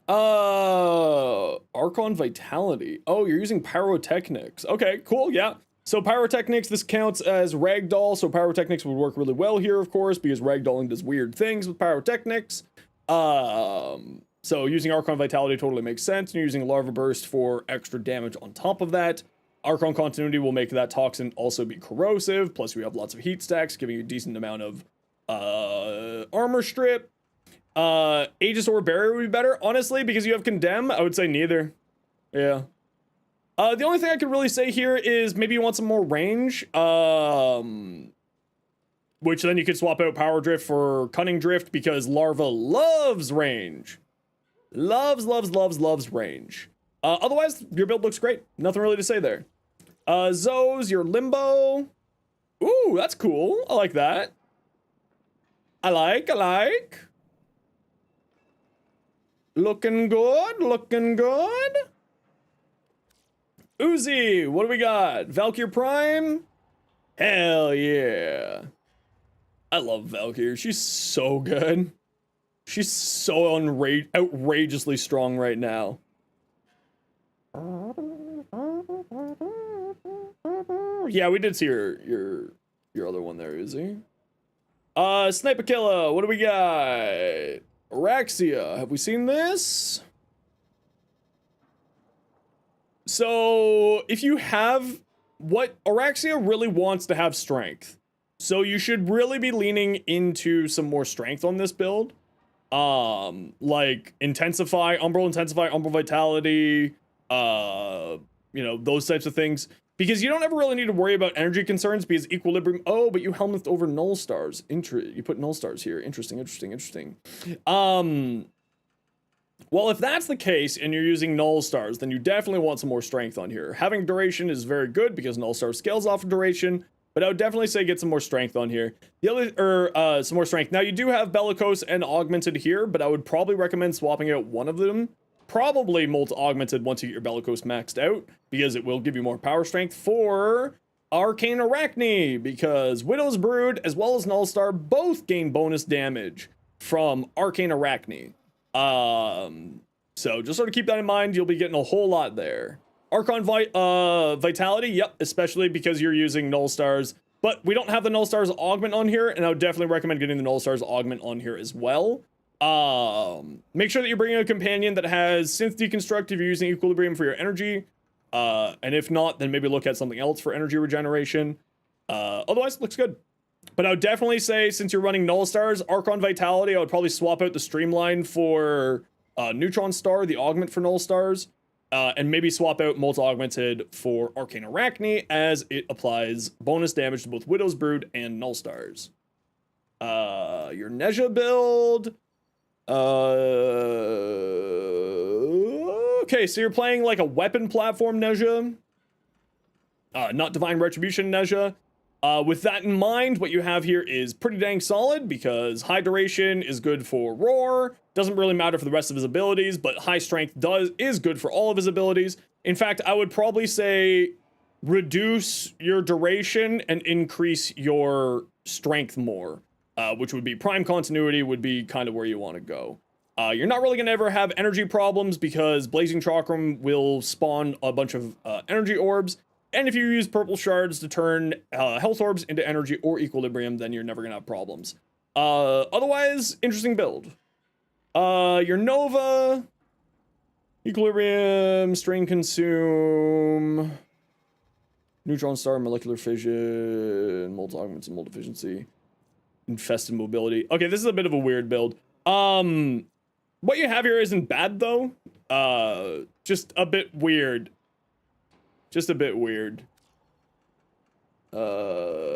Speaker 1: Archon Vitality. Oh, you're using Pyrotechnics. Okay, cool, yeah. So Pyrotechnics, this counts as Ragdoll, so Pyrotechnics would work really well here, of course, because Ragdolling does weird things with Pyrotechnics. So using Archon Vitality totally makes sense, and you're using Larva Burst for extra damage on top of that. Archon Continuity will make that toxin also be corrosive, plus we have lots of heat stacks, giving you a decent amount of armor strip. Aegis or Barrier would be better, honestly, because you have Condemn, I would say neither. Yeah. The only thing I could really say here is maybe you want some more range, which then you could swap out Power Drift for Cunning Drift, because Larva loves range. Loves range. Otherwise, your build looks great. Nothing really to say there. Zoes, your Limbo. Ooh, that's cool. I like that. I like. Looking good. Uzi, what do we got? Valkyr Prime? Hell yeah. I love Valkyr. She's so good. She's so outrageously strong right now. Yeah, we did see your other one there, Uzi. Sniper Killer, what do we got? Araxia, have we seen this? So, if you have... What Araxia really wants to have strength. So you should really be leaning into some more strength on this build. Like Intensify, Umbral Vitality, those types of things. Because you don't ever really need to worry about energy concerns, because Equilibrium... Oh, but you helmet over Null Stars. You put Null Stars here. Interesting. Well, if that's the case, and you're using Null Stars, then you definitely want some more strength on here. Having Duration is very good, because Null Star scales off of Duration, but I would definitely say get some more strength on here. Some more strength. Now, you do have Bellicose and Augmented here, but I would probably recommend swapping out one of them probably Molt Augmented once you get your Bellicose maxed out, because it will give you more power strength for Arcane Arachne, because Widow's Brood as well as Nullstar both gain bonus damage from Arcane Arachne. So just sort of keep that in mind. You'll be getting a whole lot there. Archon Vitality, yep, especially because you're using Nullstars. But we don't have the Nullstars Augment on here, and I would definitely recommend getting the Nullstars Augment on here as well. Make sure that you're bringing a companion that has Synth Deconstruct if you're using Equilibrium for your energy. And if not, then maybe look at something else for energy regeneration. Otherwise, it looks good. But I would definitely say, since you're running Nullstars, Archon Vitality, I would probably swap out the Streamline for Neutron Star, the Augment for Nullstars. And maybe swap out Molt Augmented for Arcane Arachne, as it applies bonus damage to both Widow's Brood and Nullstars. Your Nezha build. Okay, so you're playing like a weapon platform Nezha. Not Divine Retribution Nezha. With that in mind, what you have here is pretty dang solid, because high duration is good for Roar. Doesn't really matter for the rest of his abilities, but high strength is good for all of his abilities. In fact, I would probably say reduce your duration and increase your strength more, which would be prime continuity would be kind of where you want to go. You're not really going to ever have energy problems, because Blazing Chakram will spawn a bunch of energy orbs. And if you use purple shards to turn health orbs into energy or equilibrium, then you're never going to have problems. Otherwise, interesting build. Your Nova, equilibrium, strain consume, neutron star, molecular fission, Molt Augments and Molt Efficiency, infested mobility. Okay, this is a bit of a weird build. What you have here isn't bad though. Just a bit weird. Just a bit weird. Lavos.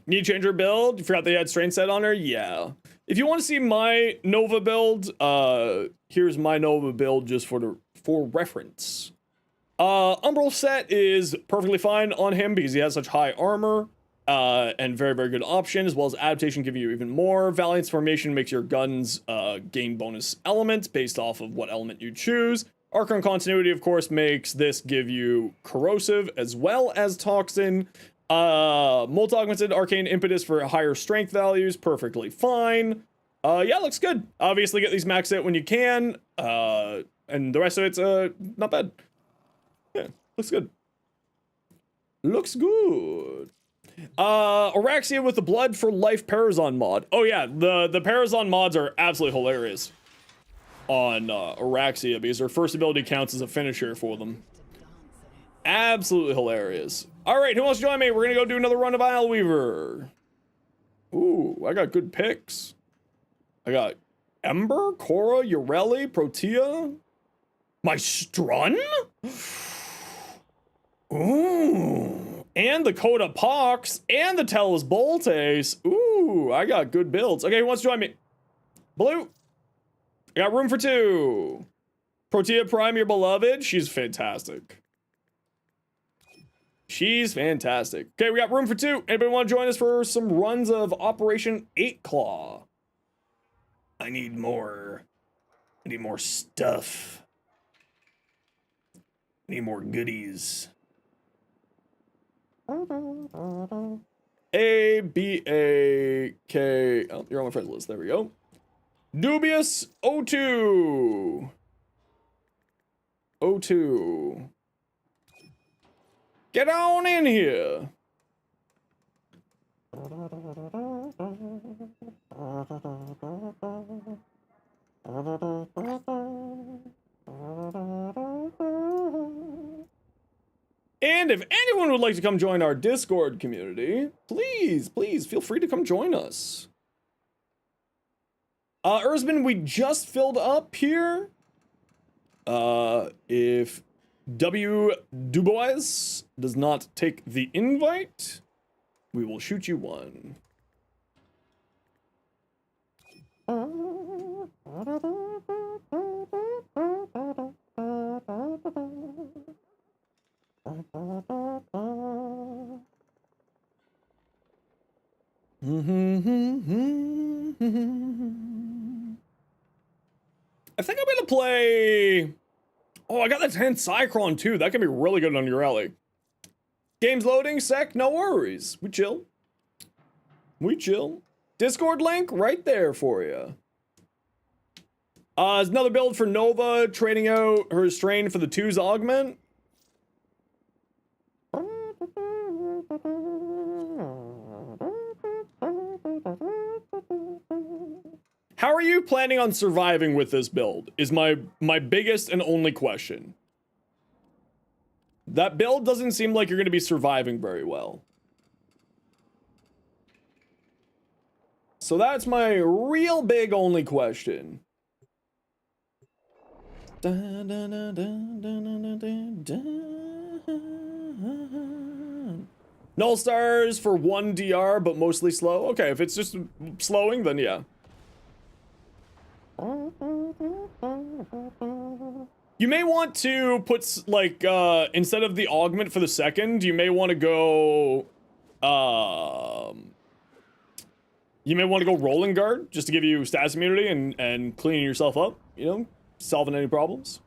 Speaker 1: Need changer build? You forgot they had strain set on her? Yeah. If you want to see my Nova build, here's my Nova build just for reference. Umbral set is perfectly fine on him because he has such high armor. And very, very good option, as well as adaptation giving you even more. Valiance formation makes your guns gain bonus elements based off of what element you choose. Archon continuity, of course, makes this give you corrosive as well as toxin. Molt Augmented Arcane Impetus for higher strength values, perfectly fine. Yeah, looks good. Obviously get these maxed out when you can. And the rest of it's not bad. Yeah, looks good. Looks good. Araxia with the Blood for Life Parazon mod. Oh yeah, the Parazon mods are absolutely hilarious on Araxia, because their first ability counts as a finisher for them. Absolutely hilarious. Alright, who wants to join me? We're gonna go do another run of Ileweaver. Ooh, I got good picks. I got Ember, Korra, Ureli, Protea. My Strun? Ooh. And the Coda Pox, and the Tellus Boltes. Ooh, I got good builds. Okay, who wants to join me? Blue. I got room for two. Protea Prime, your beloved. She's fantastic. She's fantastic. Okay, we got room for two. Anybody want to join us for some runs of Operation 8 Claw? I need more. I need more stuff. I need more goodies. A, B, A, K. Oh, you're on my friends list. There we go. Dubious O2. O2. Get on in here. And if anyone would like to come join our Discord community, please feel free to come join us. Erzman, we just filled up here. If W. Dubois does not take the invite, we will shoot you one. I think I'm gonna play... Oh, I got the 10 Cyclone too. That can be really good on your alley. Game's loading, sec, no worries. We chill. We chill. Discord link right there for you. There's another build for Nova, trading out her strain for the 2's augment. How are you planning on surviving with this build is my biggest and only question. That build doesn't seem like you're going to be surviving very well. So that's my real big only question. Null stars for 1 DR, but mostly slow. Okay, if it's just slowing, then yeah. You may want to put, like, instead of the augment for the second, you may want to go, rolling guard, just to give you status immunity and cleaning yourself up, you know, solving any problems.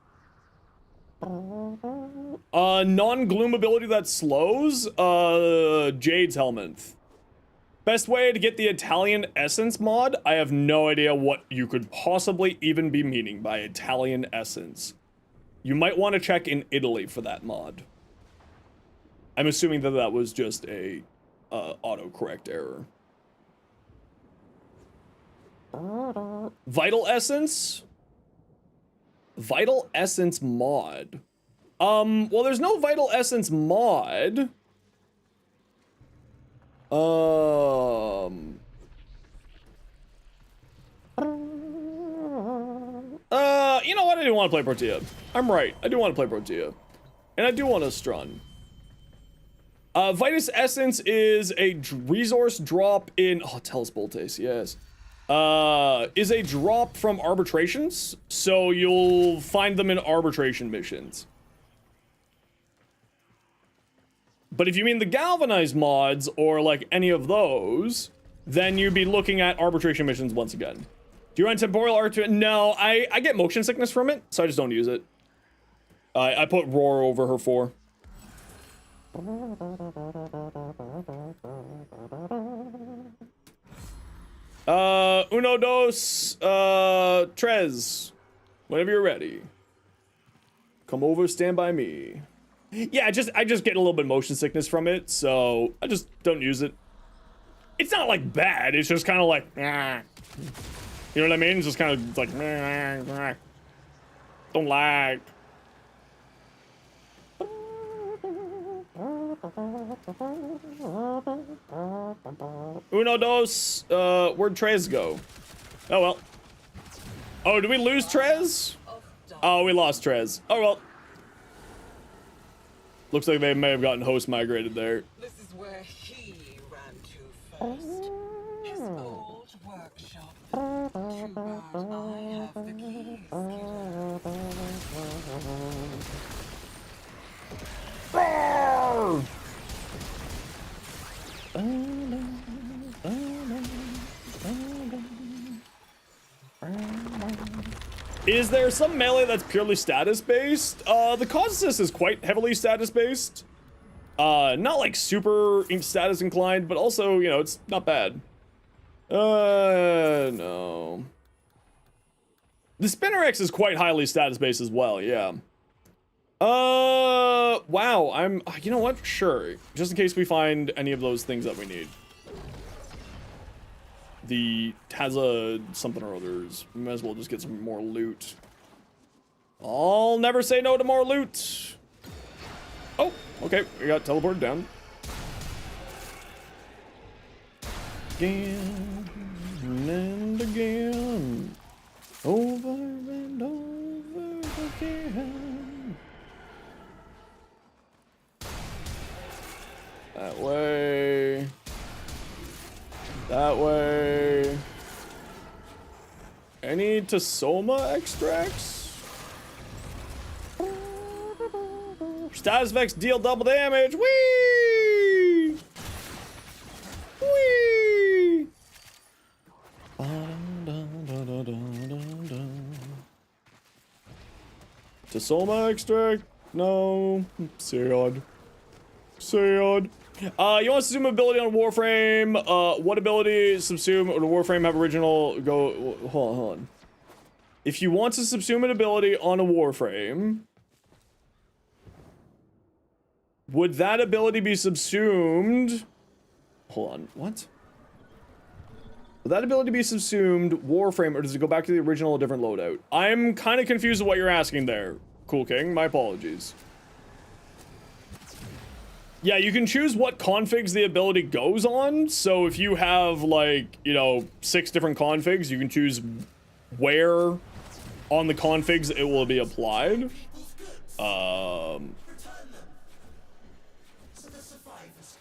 Speaker 1: Non-gloom ability that slows, Jade's Helminth. Best way to get the Italian Essence mod? I have no idea what you could possibly even be meaning by Italian Essence. You might want to check in Italy for that mod. I'm assuming that that was just a autocorrect error. Vital Essence? Vital Essence mod. Well, there's no Vital Essence mod. You know what? I do want to play Protea. I'm right. I do want to play Protea. And I do want to Strun. Vitus Essence is a resource drop in... Oh, Tellus Boltes, yes. Is a drop from arbitrations. So you'll find them in arbitration missions. But if you mean the Galvanize mods, or like any of those, then you'd be looking at arbitration missions once again. Do you run temporal art to it? No, I get motion sickness from it, so I just don't use it. I put Roar over her 4. Uno, dos, tres. Whenever you're ready. Come over, stand by me. Yeah, I just get a little bit of motion sickness from it, so I just don't use it. It's not like bad, it's just kind of like, you know what I mean? It's just kind of like, don't lag. Uno, dos, where'd Trez go? Oh well. Oh, did we lose Trez? Oh, we lost Trez. Oh well. Looks like they may have gotten host migrated there.
Speaker 10: This is where he ran to first. His old workshop. Too bad I have the keys,
Speaker 1: Is there some melee that's purely status based? The cause assist is quite heavily status based. Not like super status inclined, but also, you know, it's not bad. No. The Spinner X is quite highly status based as well, yeah. Wow, you know what? Sure. Just in case we find any of those things that we need. The Taza something or others. We might as well just get some more loot. I'll never say no to more loot. Oh, okay. We got teleported down. Again and again. Over and over again. That way. That way. Any Tasoma extracts? Status Vex deal double damage. Whee! Whee! Tasoma extract? No. Sad. Sad. You want to subsume ability on Warframe? What ability subsume or the Warframe have original go? Hold on. If you want to subsume an ability on a Warframe, would that ability be subsumed? Hold on, what? Would that ability be subsumed Warframe, or does it go back to the original, a different loadout? I'm kind of confused with what you're asking there, Cool King. My apologies. Yeah, you can choose what configs the ability goes on. So if you have, like, you know, 6 different configs, you can choose where on the configs it will be applied.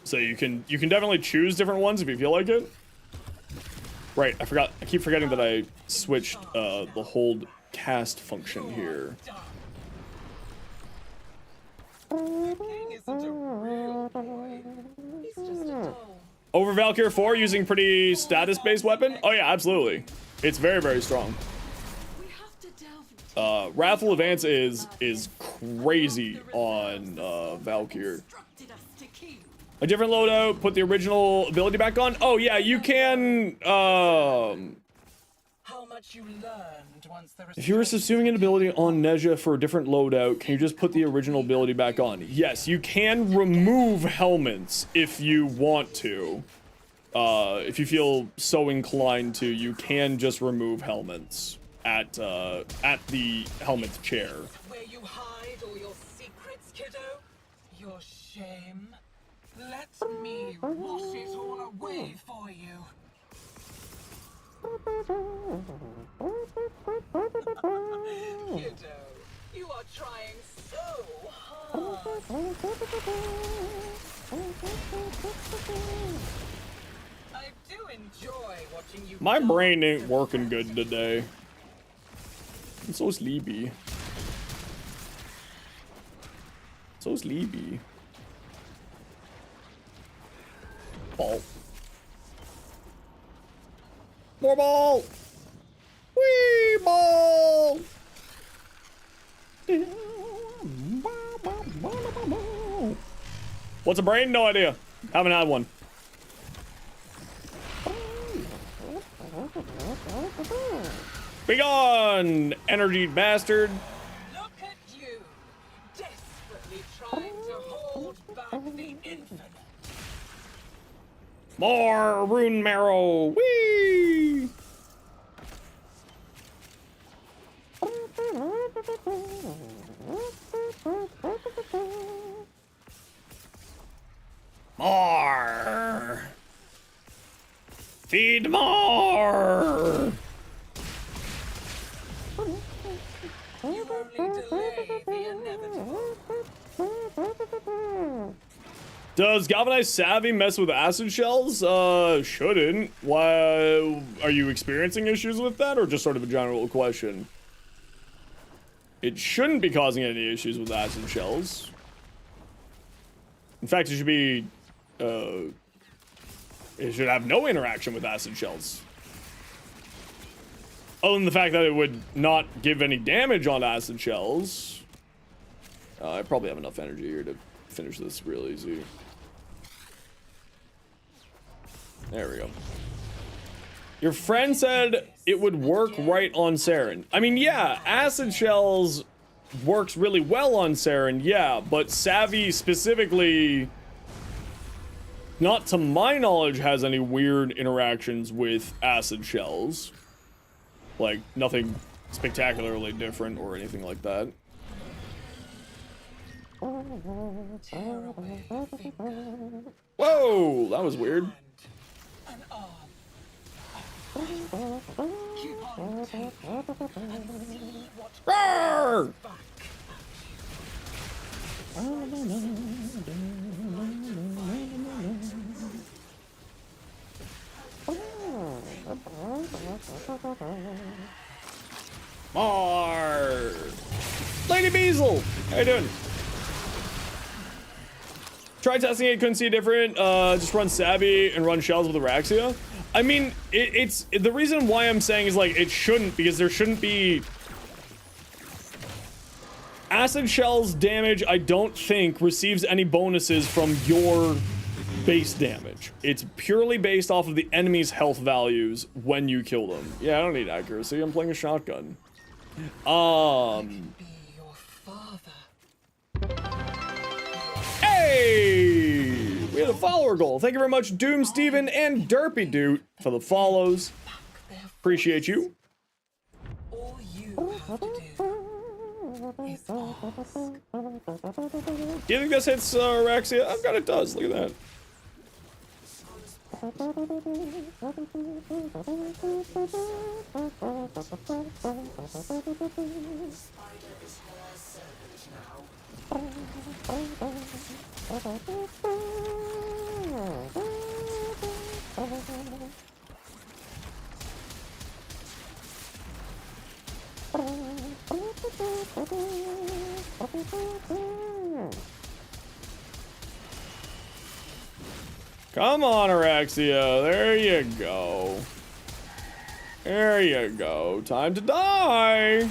Speaker 1: So you can definitely choose different ones if you feel like it. Right, I keep forgetting that I switched the hold cast function here. Over Valkyr 4 using pretty status-based weapon? Oh yeah, absolutely. It's very, very strong. Wrathful Advance is crazy on Valkyr. A different loadout, put the original ability back on? Oh yeah, you can,
Speaker 10: How much you learned once the
Speaker 1: if you were subsuming an ability on Nezha for a different loadout, can you just put the original ability back on? Yes, you can remove helmets if you want to. If you feel so inclined to, you can just remove helmets at the helmet chair.
Speaker 10: Where you hide all your secrets, kiddo? Your shame? Let me wash it all away for you. Kiddo, you are trying so hard. I do enjoy watching you.
Speaker 1: My brain ain't working good today. I'm so sleepy. So sleepy. Ball. More ball! Wee ball! What's a brain? No idea. Haven't had one. Be gone, energy bastard.
Speaker 10: Look at you, desperately trying to hold back the infinite.
Speaker 1: More rune marrow. Whee! More. Feed more.
Speaker 10: You only delay the inevitable.
Speaker 1: Does galvanized savvy mess with acid shells? Shouldn't. Why are you experiencing issues with that, or just sort of a general question? It shouldn't be causing any issues with acid shells. In fact, it should be, it should have no interaction with acid shells. Other than the fact that it would not give any damage on acid shells. I probably have enough energy here to finish this real easy. There we go. Your friend said it would work right on Saren. I mean, yeah, acid shells works really well on Saren, yeah, but Savvy specifically, not to my knowledge, has any weird interactions with acid shells. Like, nothing spectacularly different or anything like that. Whoa, that was weird. Roar! More! Lady Beazle! How you doing? Tried testing it, couldn't see a different. Just run Savvy and run shells with Araxia. I mean, it's the reason why I'm saying is like it shouldn't, because there shouldn't be Acid Shell's damage, I don't think, receives any bonuses from your base damage. It's purely based off of the enemy's health values when you kill them. Yeah, I don't need accuracy. I'm playing a shotgun.
Speaker 10: Be your father.
Speaker 1: Hey! We had a follower goal. Thank you very much, Doom Steven and Derpy Doot, for the follows. Appreciate you.
Speaker 10: All you have to do is ask.
Speaker 1: Do you think this hits Araxia? I've got it does. Look at that. Come on, Araxia. There you go. There you go. Time to die.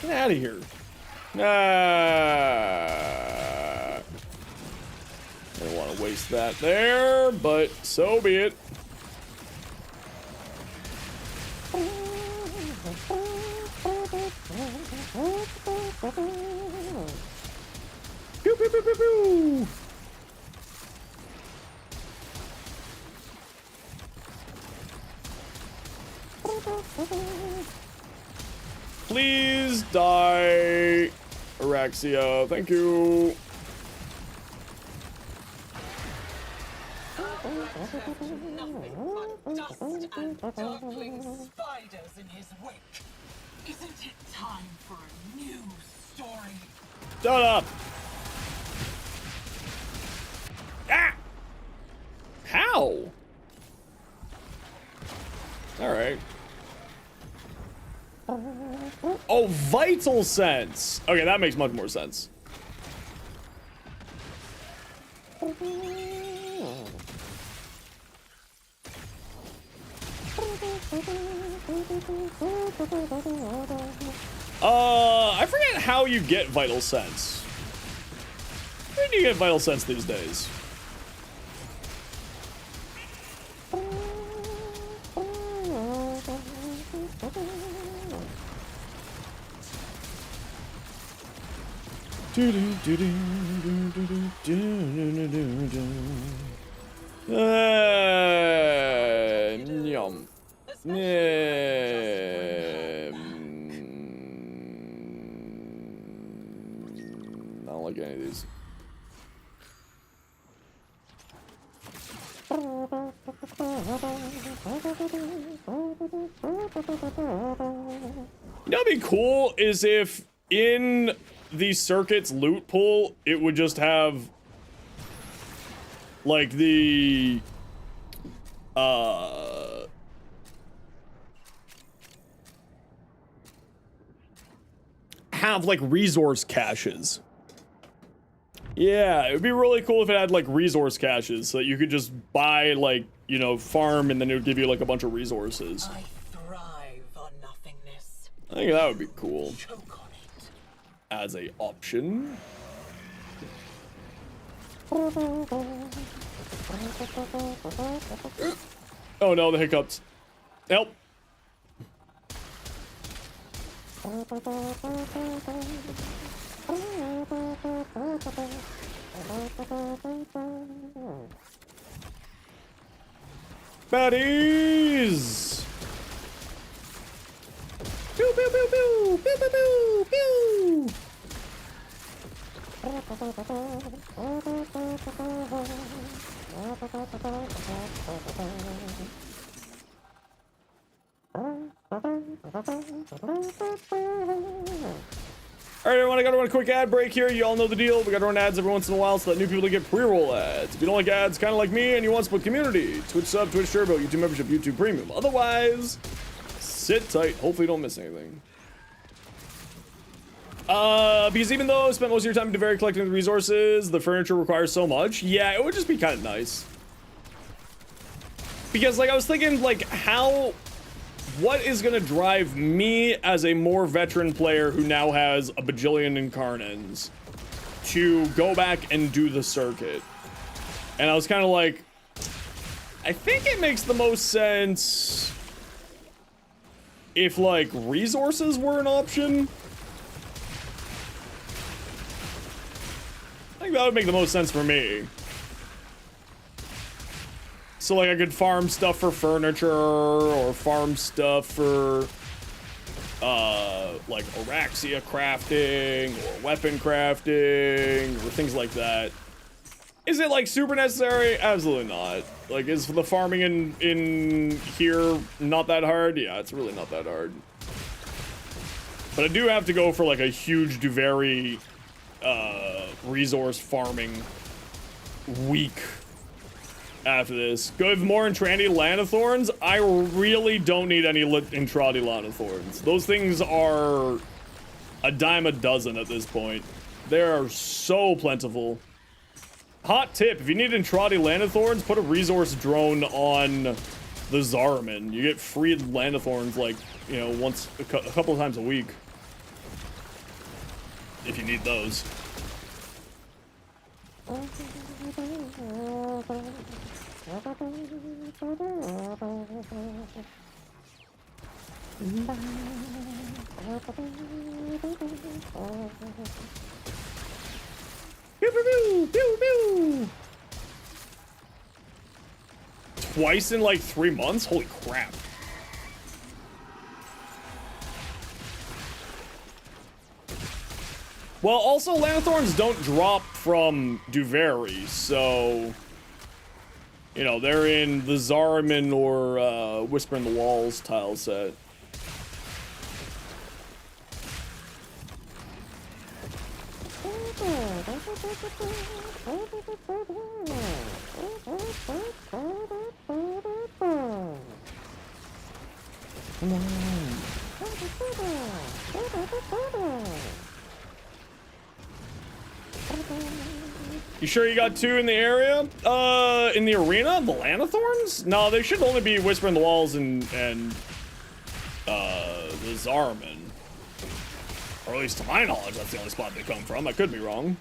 Speaker 1: Get out of here. Don't want to waste that there, but so be it. Pew, pew, pew, pew, pew. Please die, Araxia. Thank you.
Speaker 10: Nothing but dust and darkling spiders in his wake. Isn't it time for a new story?
Speaker 1: Shut up. Ah! How? All right. Oh, vital sense. Okay, that makes much more sense. I forget how you get vital sense. Where do you get vital sense these days? Yum. I don't like any of these. You know what'd be cool is if in the circuit's loot pool, it would just have like the have like resource caches. Yeah, it would be really cool if it had like resource caches so that you could just buy like, you know, farm and then it would give you like a bunch of resources.
Speaker 10: I thrive on nothingness.
Speaker 1: I think that would be cool
Speaker 10: Choke on it.
Speaker 1: as a option. Oh no, the hiccups. Help. Baddies! Pew pew pew pew! Pew pew pew! Pew! All right, everyone, I gotta run a quick ad break here. You all know the deal. We gotta run ads every once in a while so that new people get pre-roll ads. If you don't like ads, kind of like me, and you want to split community, Twitch sub, Twitch Turbo, YouTube membership, YouTube Premium. Otherwise, sit tight. Hopefully you don't miss anything. Because even though I spent most of your time in Deveri collecting the resources, the furniture requires so much. Yeah, it would just be kind of nice. Because, like, I was thinking, like, what is gonna drive me as a more veteran player who now has a bajillion Arcanes to go back and do the circuit? And I was kind of like, I think it makes the most sense if, like, resources were an option. I think that would make the most sense for me. So, like, I could farm stuff for furniture, or farm stuff for, like, Araxia crafting, or weapon crafting, or things like that. Is it, like, super necessary? Absolutely not. Like, is the farming in here not that hard? Yeah, it's really not that hard. But I do have to go for, like, a huge Duveri, resource farming week after this. Good, more Entrandi Lanathorns. I really don't need any Entrandi Lanathorns. Those things are a dime a dozen at this point. They are so plentiful. Hot tip, if you need Entrandi Lanathorns, put a resource drone on the Zariman. You get free Lanathorns, like, you know, once a couple of times a week. If you need those. Pew, pew, pew, pew. Twice in like 3 months? Holy crap. Well, also, Lanathorns don't drop from Duveri, so, you know, they're in the Zariman or Whisper in the Walls tile set. You sure you got 2 in the area? In the arena? The Lanathorns? No, they should only be Whisper in the Walls and the Zariman. Or at least to my knowledge, that's the only spot they come from. I could be wrong.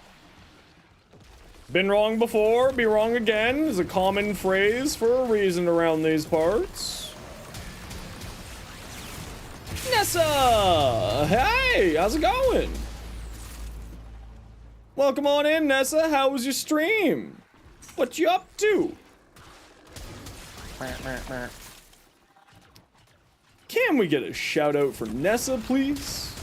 Speaker 1: Been wrong before, be wrong again is a common phrase for a reason around these parts. Nessa! Hey, how's it going? Welcome on in, Nessa. How was your stream? What you up to? Can we get a shout out for Nessa, please?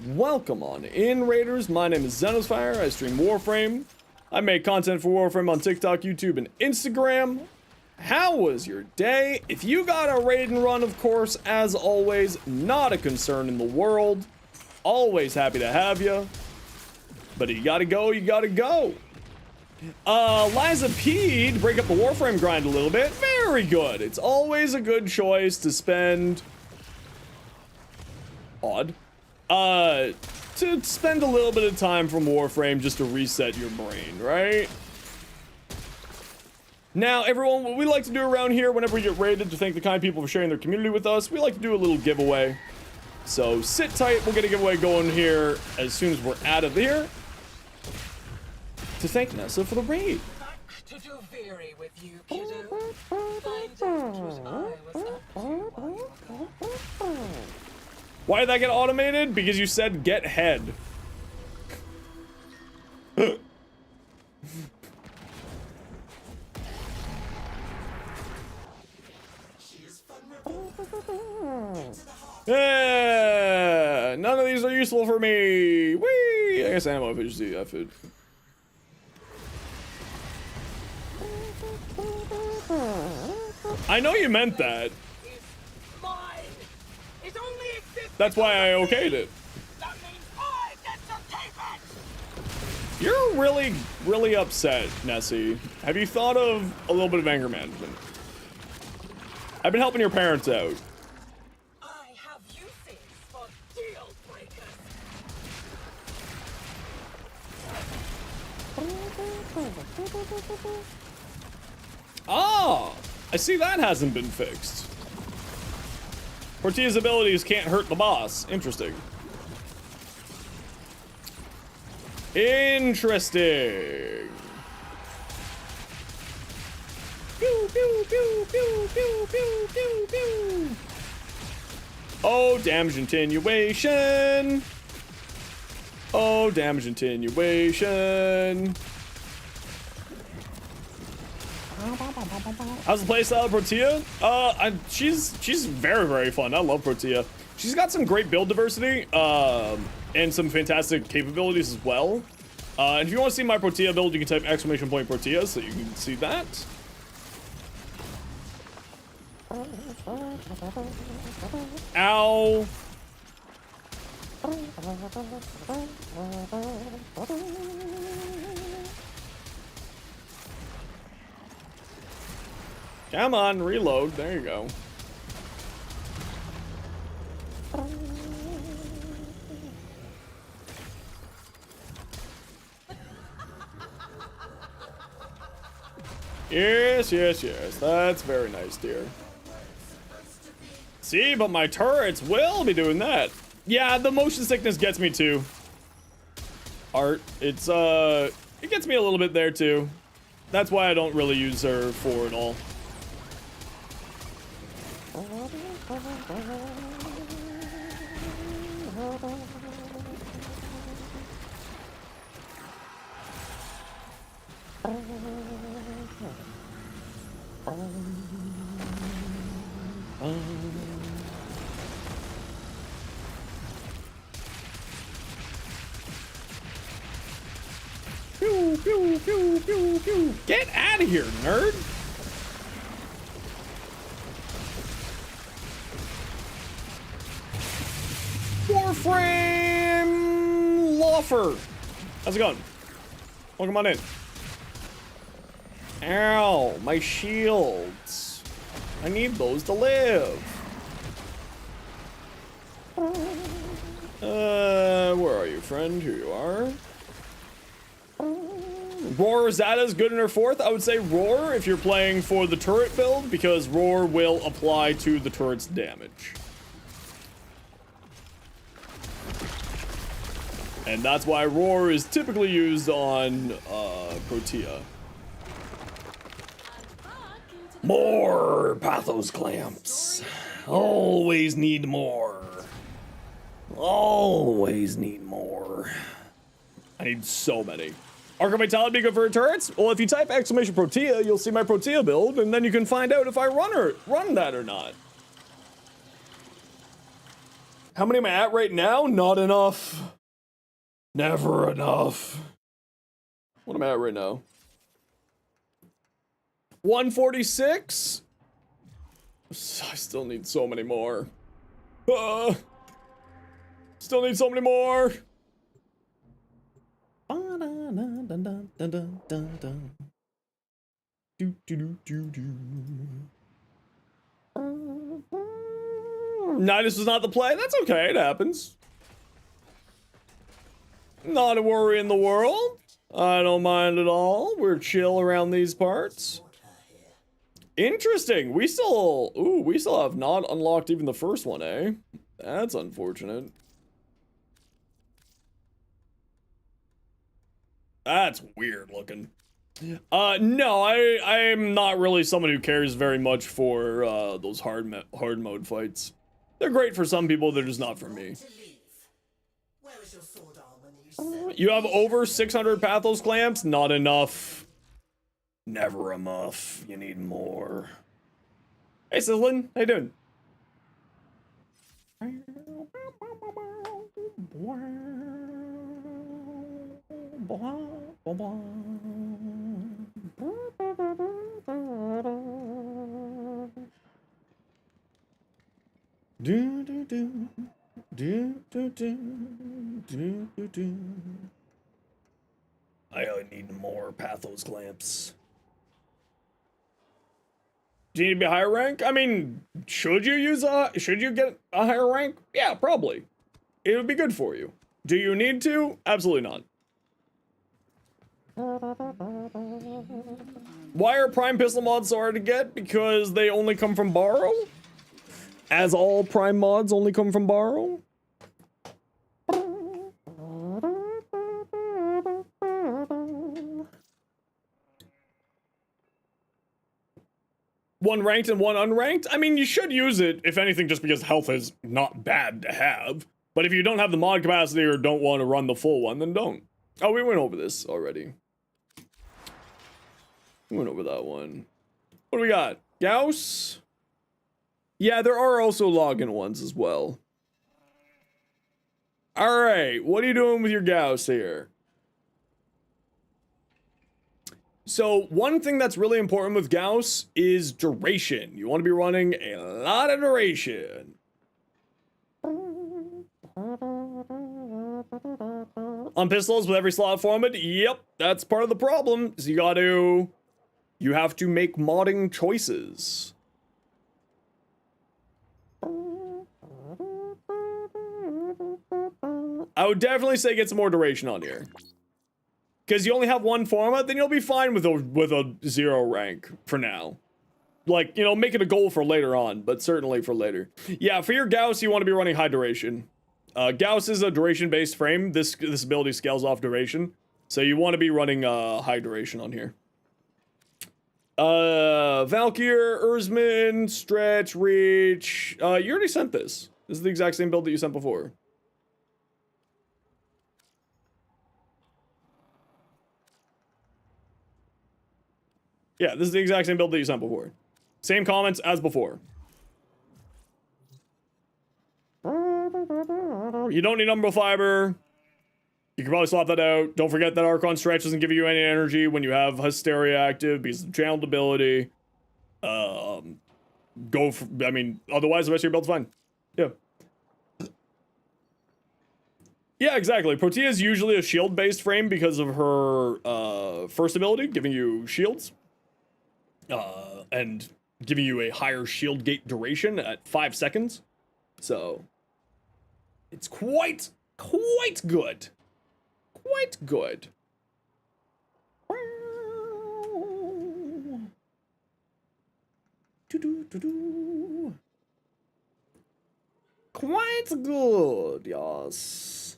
Speaker 1: Welcome on in, Raiders. My name is Zenosfire. I stream Warframe. I make content for Warframe on TikTok, YouTube, and Instagram. How was your day? If you got a raid and run, of course, as always, not a concern in the world. Always happy to have you. But you gotta go, you gotta go. Liza P'd, break up the Warframe grind a little bit. Very good. It's always a good choice to spend... Odd. To spend a little bit of time from Warframe just to reset your brain, right? Now, everyone, what we like to do around here whenever we get raided to thank the kind people for sharing their community with us, we like to do a little giveaway. So sit tight, we'll get a giveaway going here as soon as we're out of here. To thank Nessa for the raid.
Speaker 10: Back to Duveri with you, kiddo. Find out what I was up to while you were gone.
Speaker 1: Why did that get automated? Because you said get head. Yeah, none of these are useful for me. Whee! I guess ammo efficiency, F it. I know you meant that.
Speaker 10: Mine. It only exists.
Speaker 1: That's why I okayed it.
Speaker 10: That means
Speaker 1: You're really, really upset, Nessie. Have you thought of a little bit of anger management? I've been helping your parents out.
Speaker 10: I have uses for deal breakers.
Speaker 1: Ah, I see that hasn't been fixed. Portia's abilities can't hurt the boss. Interesting. Interesting. Pew, pew, pew, pew, pew, pew, pew, pew. Oh, damage attenuation. Oh, damage attenuation. How's the playstyle of Protea? She's very, very fun. I love Protea. She's got some great build diversity, and some fantastic capabilities as well. And if you want to see my Protea build, you can type !Protea so you can see that. Ow. Come on, reload. There you go. Yes, yes, yes. That's very nice, dear. See, but my turrets will be doing that. Yeah, the motion sickness gets me too. Art, it gets me a little bit there too. That's why I don't really use her for it all. Pew, pew, pew, pew, pew. Get out of here, nerd! Warframe Lawfer! How's it going? Welcome on in. Ow, my shields. I need those to live. Where are you, friend? Here you are. Roar Zada's good in her fourth. I would say Roar if you're playing for the turret build, because Roar will apply to the turret's damage. And that's why Roar is typically used on Protea. More Pathos Clamps. Always need more. Always need more. I need so many. Arca Vitality be good for turrets? Well, if you type !Protea, you'll see my Protea build, and then you can find out if I run that or not. How many am I at right now? Not enough. Never enough. What am I at right now? 146? I still need so many more. Still need so many more. Nidus was not the play. That's okay. It happens. Not a worry in the world. I don't mind at all. We're chill around these parts. Interesting. We still have not unlocked even the first one, eh? That's unfortunate. That's weird looking. No, I'm not really someone who cares very much for those hard mode fights. They're great for some people, they're just not for me. You have over 600 Pathos Clamps? Not enough. Never enough. You need more. Hey, Sizzlin. How you doing? Do do do do do do do do do. I need more Pathos clamps. Do you need to be a higher rank? I mean, should you get a higher rank? Yeah, probably. It would be good for you. Do you need to? Absolutely not. Why are Prime Pistol mods so hard to get? Because they only come from borrow? As all Prime mods only come from borrow? One ranked and one unranked? I mean, you should use it, if anything, just because health is not bad to have. But if you don't have the mod capacity or don't want to run the full one, then don't. Oh, we went over this already. We went over that one. What do we got? Gauss? Yeah, there are also login ones as well. Alright, what are you doing with your Gauss here? So, one thing that's really important with Gauss is duration. You want to be running a lot of duration. On pistols with every slot format, yep, that's part of the problem. So you have to make modding choices. I would definitely say get some more duration on here. Because you only have one format, then you'll be fine with a 0 rank for now. Like, you know, make it a goal for later on, but certainly for later. Yeah, for your Gauss, you want to be running high duration. Gauss is a duration-based frame. This ability scales off duration. So you want to be running high duration on here. Valkyr, Ursman, Stretch, Reach. You already sent this. This is the exact same build that you sent before. Yeah, this is the exact same build that you sent before. Same comments as before. You don't need Umbral Fiber. You can probably swap that out. Don't forget that Archon Stretch doesn't give you any energy when you have Hysteria active because of channeled ability. I mean, otherwise the rest of your build's fine. Yeah. Yeah, exactly. Protea is usually a shield-based frame because of her first ability, giving you shields. And giving you a higher shield gate duration at 5 seconds. So, it's quite good. Quite good. Quite good, yes.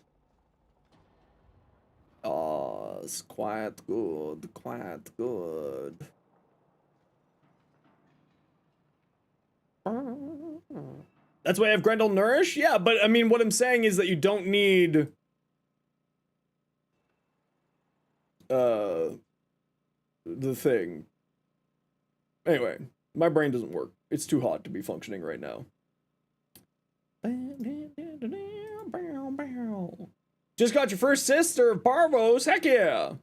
Speaker 1: Yes, quite good, quite good. That's why I have Grendel Nourish? Yeah, but I mean, what I'm saying is that you don't need... the thing. Anyway, my brain doesn't work. It's too hot to be functioning right now. Just got your first sister of Parvos? Heck yeah!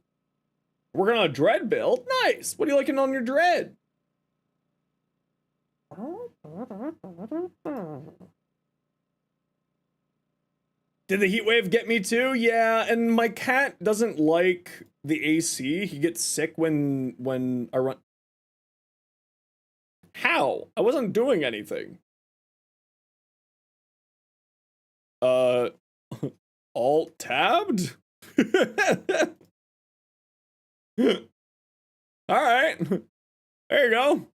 Speaker 1: Working on a dread build? Nice! What are you liking on your dread? Did the heat wave get me too? Yeah, and my cat doesn't like the AC. He gets sick when I run. How? I wasn't doing anything. Alt tabbed? Alright. There you go.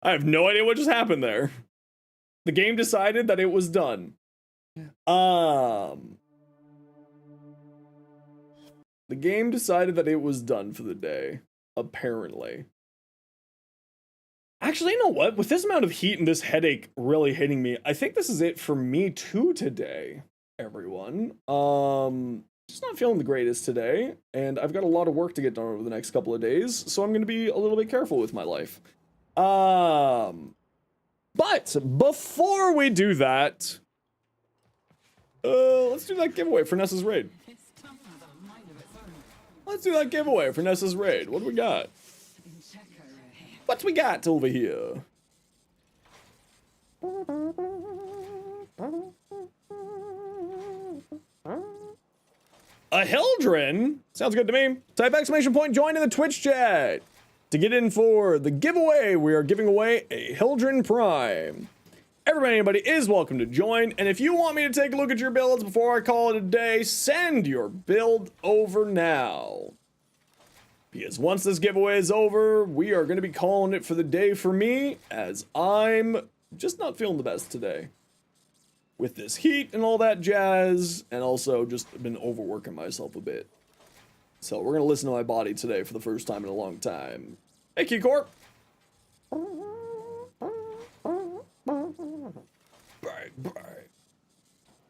Speaker 1: I have no idea what just happened there. The game decided that it was done. The game decided that it was done for the day, apparently. Actually, you know what? With this amount of heat and this headache really hitting me, I think this is it for me too today, everyone. Just not feeling the greatest today, and I've got a lot of work to get done over the next couple of days, so I'm gonna be a little bit careful with my life. But before we do that, let's do that giveaway for Nessa's raid. Let's do that giveaway for Nessa's raid. What do we got? What we got over here? A Hildren? Sounds good to me. Type exclamation point join in the Twitch chat to get in for the giveaway. We are giving away a Hildren Prime. Anybody is welcome to join, and if you want me to take a look at your builds before I call it a day, send your build over now. Because once this giveaway is over, we are going to be calling it for the day for me, as I'm just not feeling the best today. With this heat and all that jazz, and also just been overworking myself a bit. So we're going to listen to my body today for the first time in a long time. Hey, Keycorp!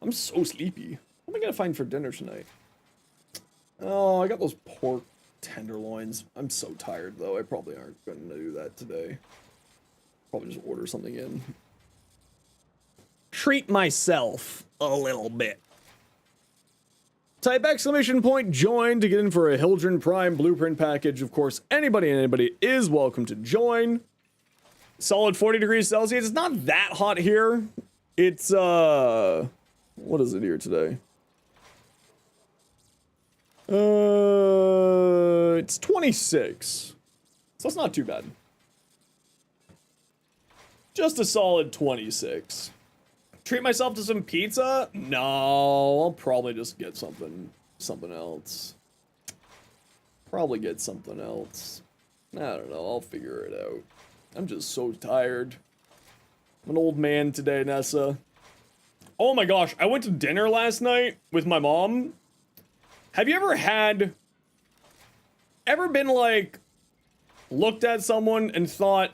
Speaker 1: I'm so sleepy. What am I gonna find for dinner tonight? Oh, I got those pork tenderloins. I'm so tired though. I probably aren't gonna do that today. Probably just order something in. Treat myself a little bit. Type exclamation point join to get in for a Hildren Prime blueprint package. Of course, anybody is welcome to join. Solid 40 degrees Celsius. It's not that hot here. It's, what is it here today? It's 26. So it's not too bad. Just a solid 26. Treat myself to some pizza? No, I'll probably just get something else. Probably get something else. I don't know, I'll figure it out. I'm just so tired. I'm an old man today, Nessa. Oh my gosh, I went to dinner last night with my mom. Have you ever been like, looked at someone and thought,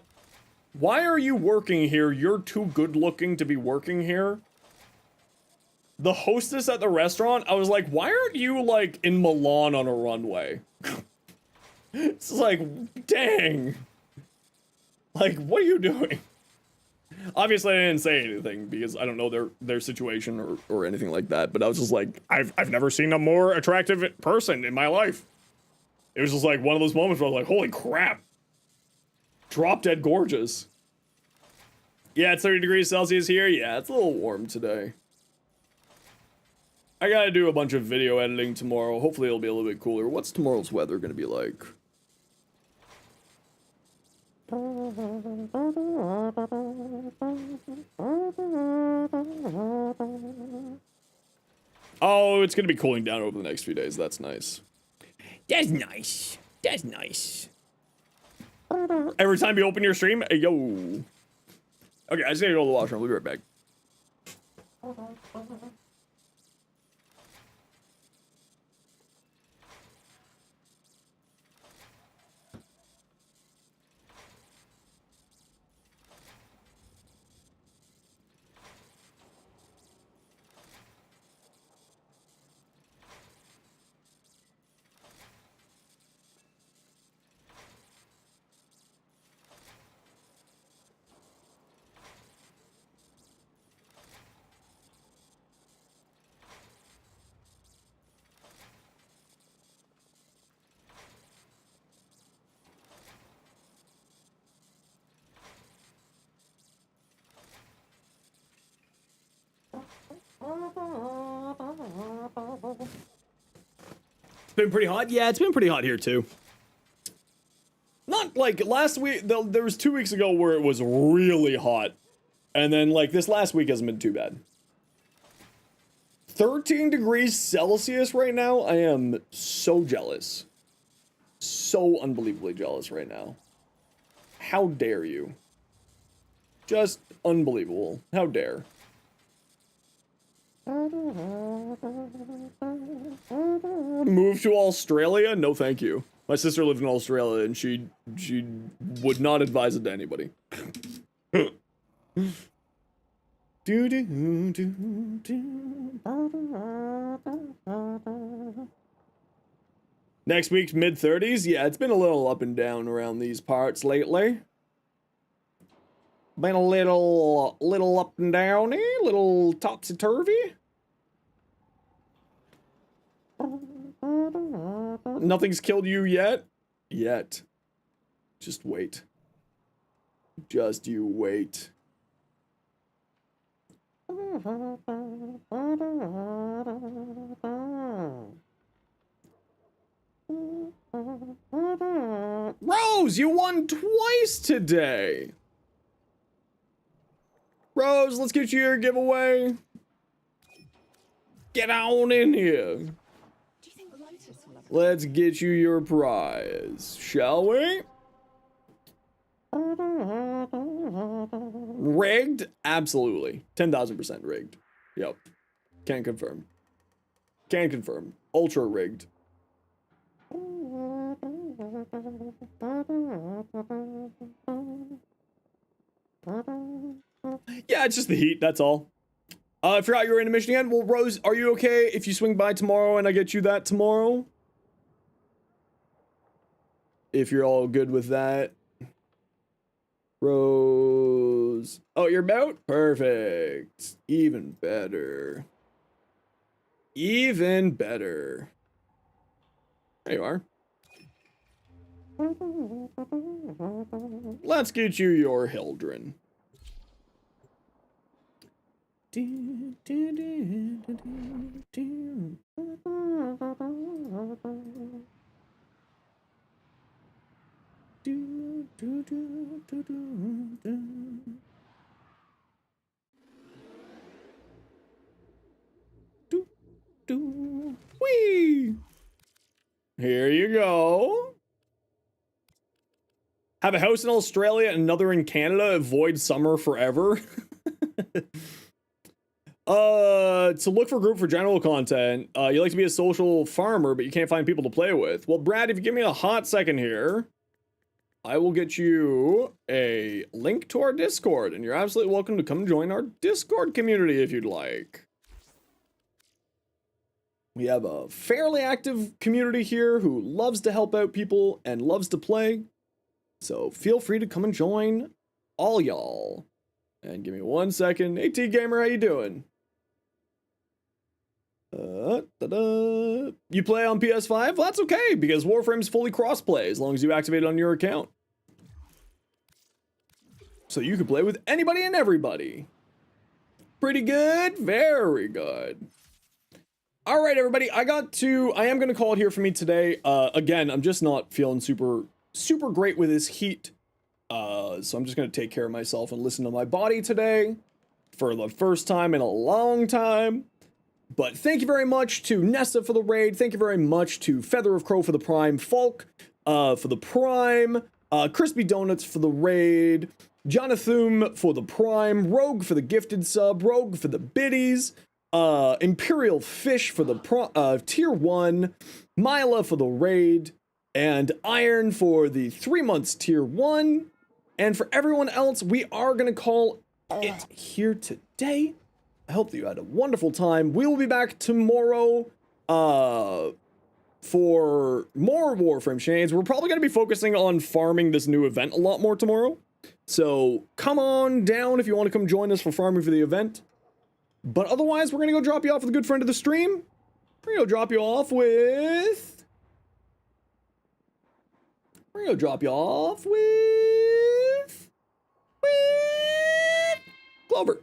Speaker 1: why are you working here? You're too good looking to be working here. The hostess at the restaurant, I was like, why aren't you like in Milan on a runway? It's like, dang. Like, what are you doing? Obviously, I didn't say anything because I don't know their situation or anything like that. But I was just like, I've never seen a more attractive person in my life. It was just like one of those moments where I was like, holy crap. Drop dead gorgeous. Yeah, it's 30 degrees Celsius here. Yeah, it's a little warm today. I gotta do a bunch of video editing tomorrow. Hopefully it'll be a little bit cooler. What's tomorrow's weather gonna be like? Oh, it's gonna be cooling down over the next few days. That's nice. That's nice. That's nice. Every time you open your stream, hey, yo. Okay, I just gotta go to the washroom. We'll be right back. It's been pretty hot. Yeah, it's been pretty hot here too. Not like last week. There was 2 weeks ago where it was really hot, and then like this last week hasn't been too bad. 13 degrees Celsius right now. I am so jealous. So unbelievably jealous right now. How dare you? Just unbelievable. How dare. Move to Australia? No, thank you. My sister lived in Australia, and she would not advise it to anybody. Next week's mid-30s? Yeah, it's been a little up and down around these parts lately. Been a little up and downy, little topsy-turvy. Nothing's killed you yet? Yet. Just wait. Just you wait. Rose, you won twice today. Rose, let's get you your giveaway. Get on in here. Let's get you your prize, shall we? Rigged? Absolutely. 10,000% rigged. Yep. Can confirm. Can confirm. Ultra rigged. Yeah, it's just the heat, that's all. I forgot you were in a mission again. Well, Rose, are you okay if you swing by tomorrow and I get you that tomorrow? If you're all good with that. Rose. Oh, you're about? Perfect. Even better. Even better. There you are. Let's get you your Hildren. Whee! Here you go. Have a house in Australia and another in Canada. Avoid summer forever. To look for a group for general content. You like to be a social farmer, but you can't find people to play with. Well, Brad, if you give me a hot second here, I will get you a link to our Discord, and you're absolutely welcome to come join our Discord community if you'd like. We have a fairly active community here who loves to help out people and loves to play. So feel free to come and join all y'all. And give me 1 second. AT Gamer, how you doing? You play on PS5? Well, that's okay, because Warframe's fully cross-play as long as you activate it on your account. So you can play with anybody and everybody. Pretty good? Very good. All right, everybody, I am going to call it here for me today. Again, I'm just not feeling super great with this heat. So I'm just going to take care of myself and listen to my body today for the first time in a long time. But thank you very much to Nessa for the raid. Thank you very much to Feather of Crow for the Prime, Falk for the Prime, Crispy Donuts for the raid, Jonathan for the Prime, Rogue for the gifted sub, Rogue for the biddies, Imperial Fish for the tier 1, Mila for the raid, and Iron for the 3 months tier 1. And for everyone else, we are going to call it here today. I hope that you had a wonderful time. We will be back tomorrow for more Warframe shenanigans. We're probably going to be focusing on farming this new event a lot more tomorrow. So come on down if you want to come join us for farming for the event. But otherwise, we're going to go drop you off with a good friend of the stream. We're going to drop you off with Clover.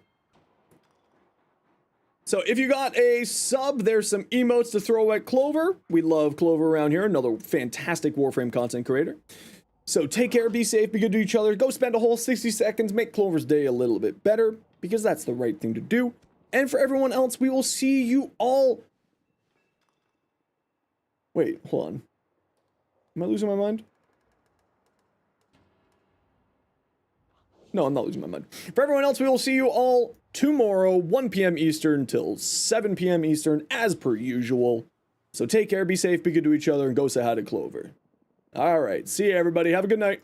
Speaker 1: So if you got a sub, there's some emotes to throw at Clover. We love Clover around here, another fantastic Warframe content creator. So take care, be safe, be good to each other. Go spend a whole 60 seconds, make Clover's day a little bit better, because that's the right thing to do. And for everyone else, we will see you all... Wait, hold on. Am I losing my mind? No, I'm not losing my mind. For everyone else, we will see you all tomorrow, 1 p.m. Eastern till 7 p.m. Eastern, as per usual. So take care, be safe, be good to each other, and go say hi to Clover. All right, see you, everybody. Have a good night.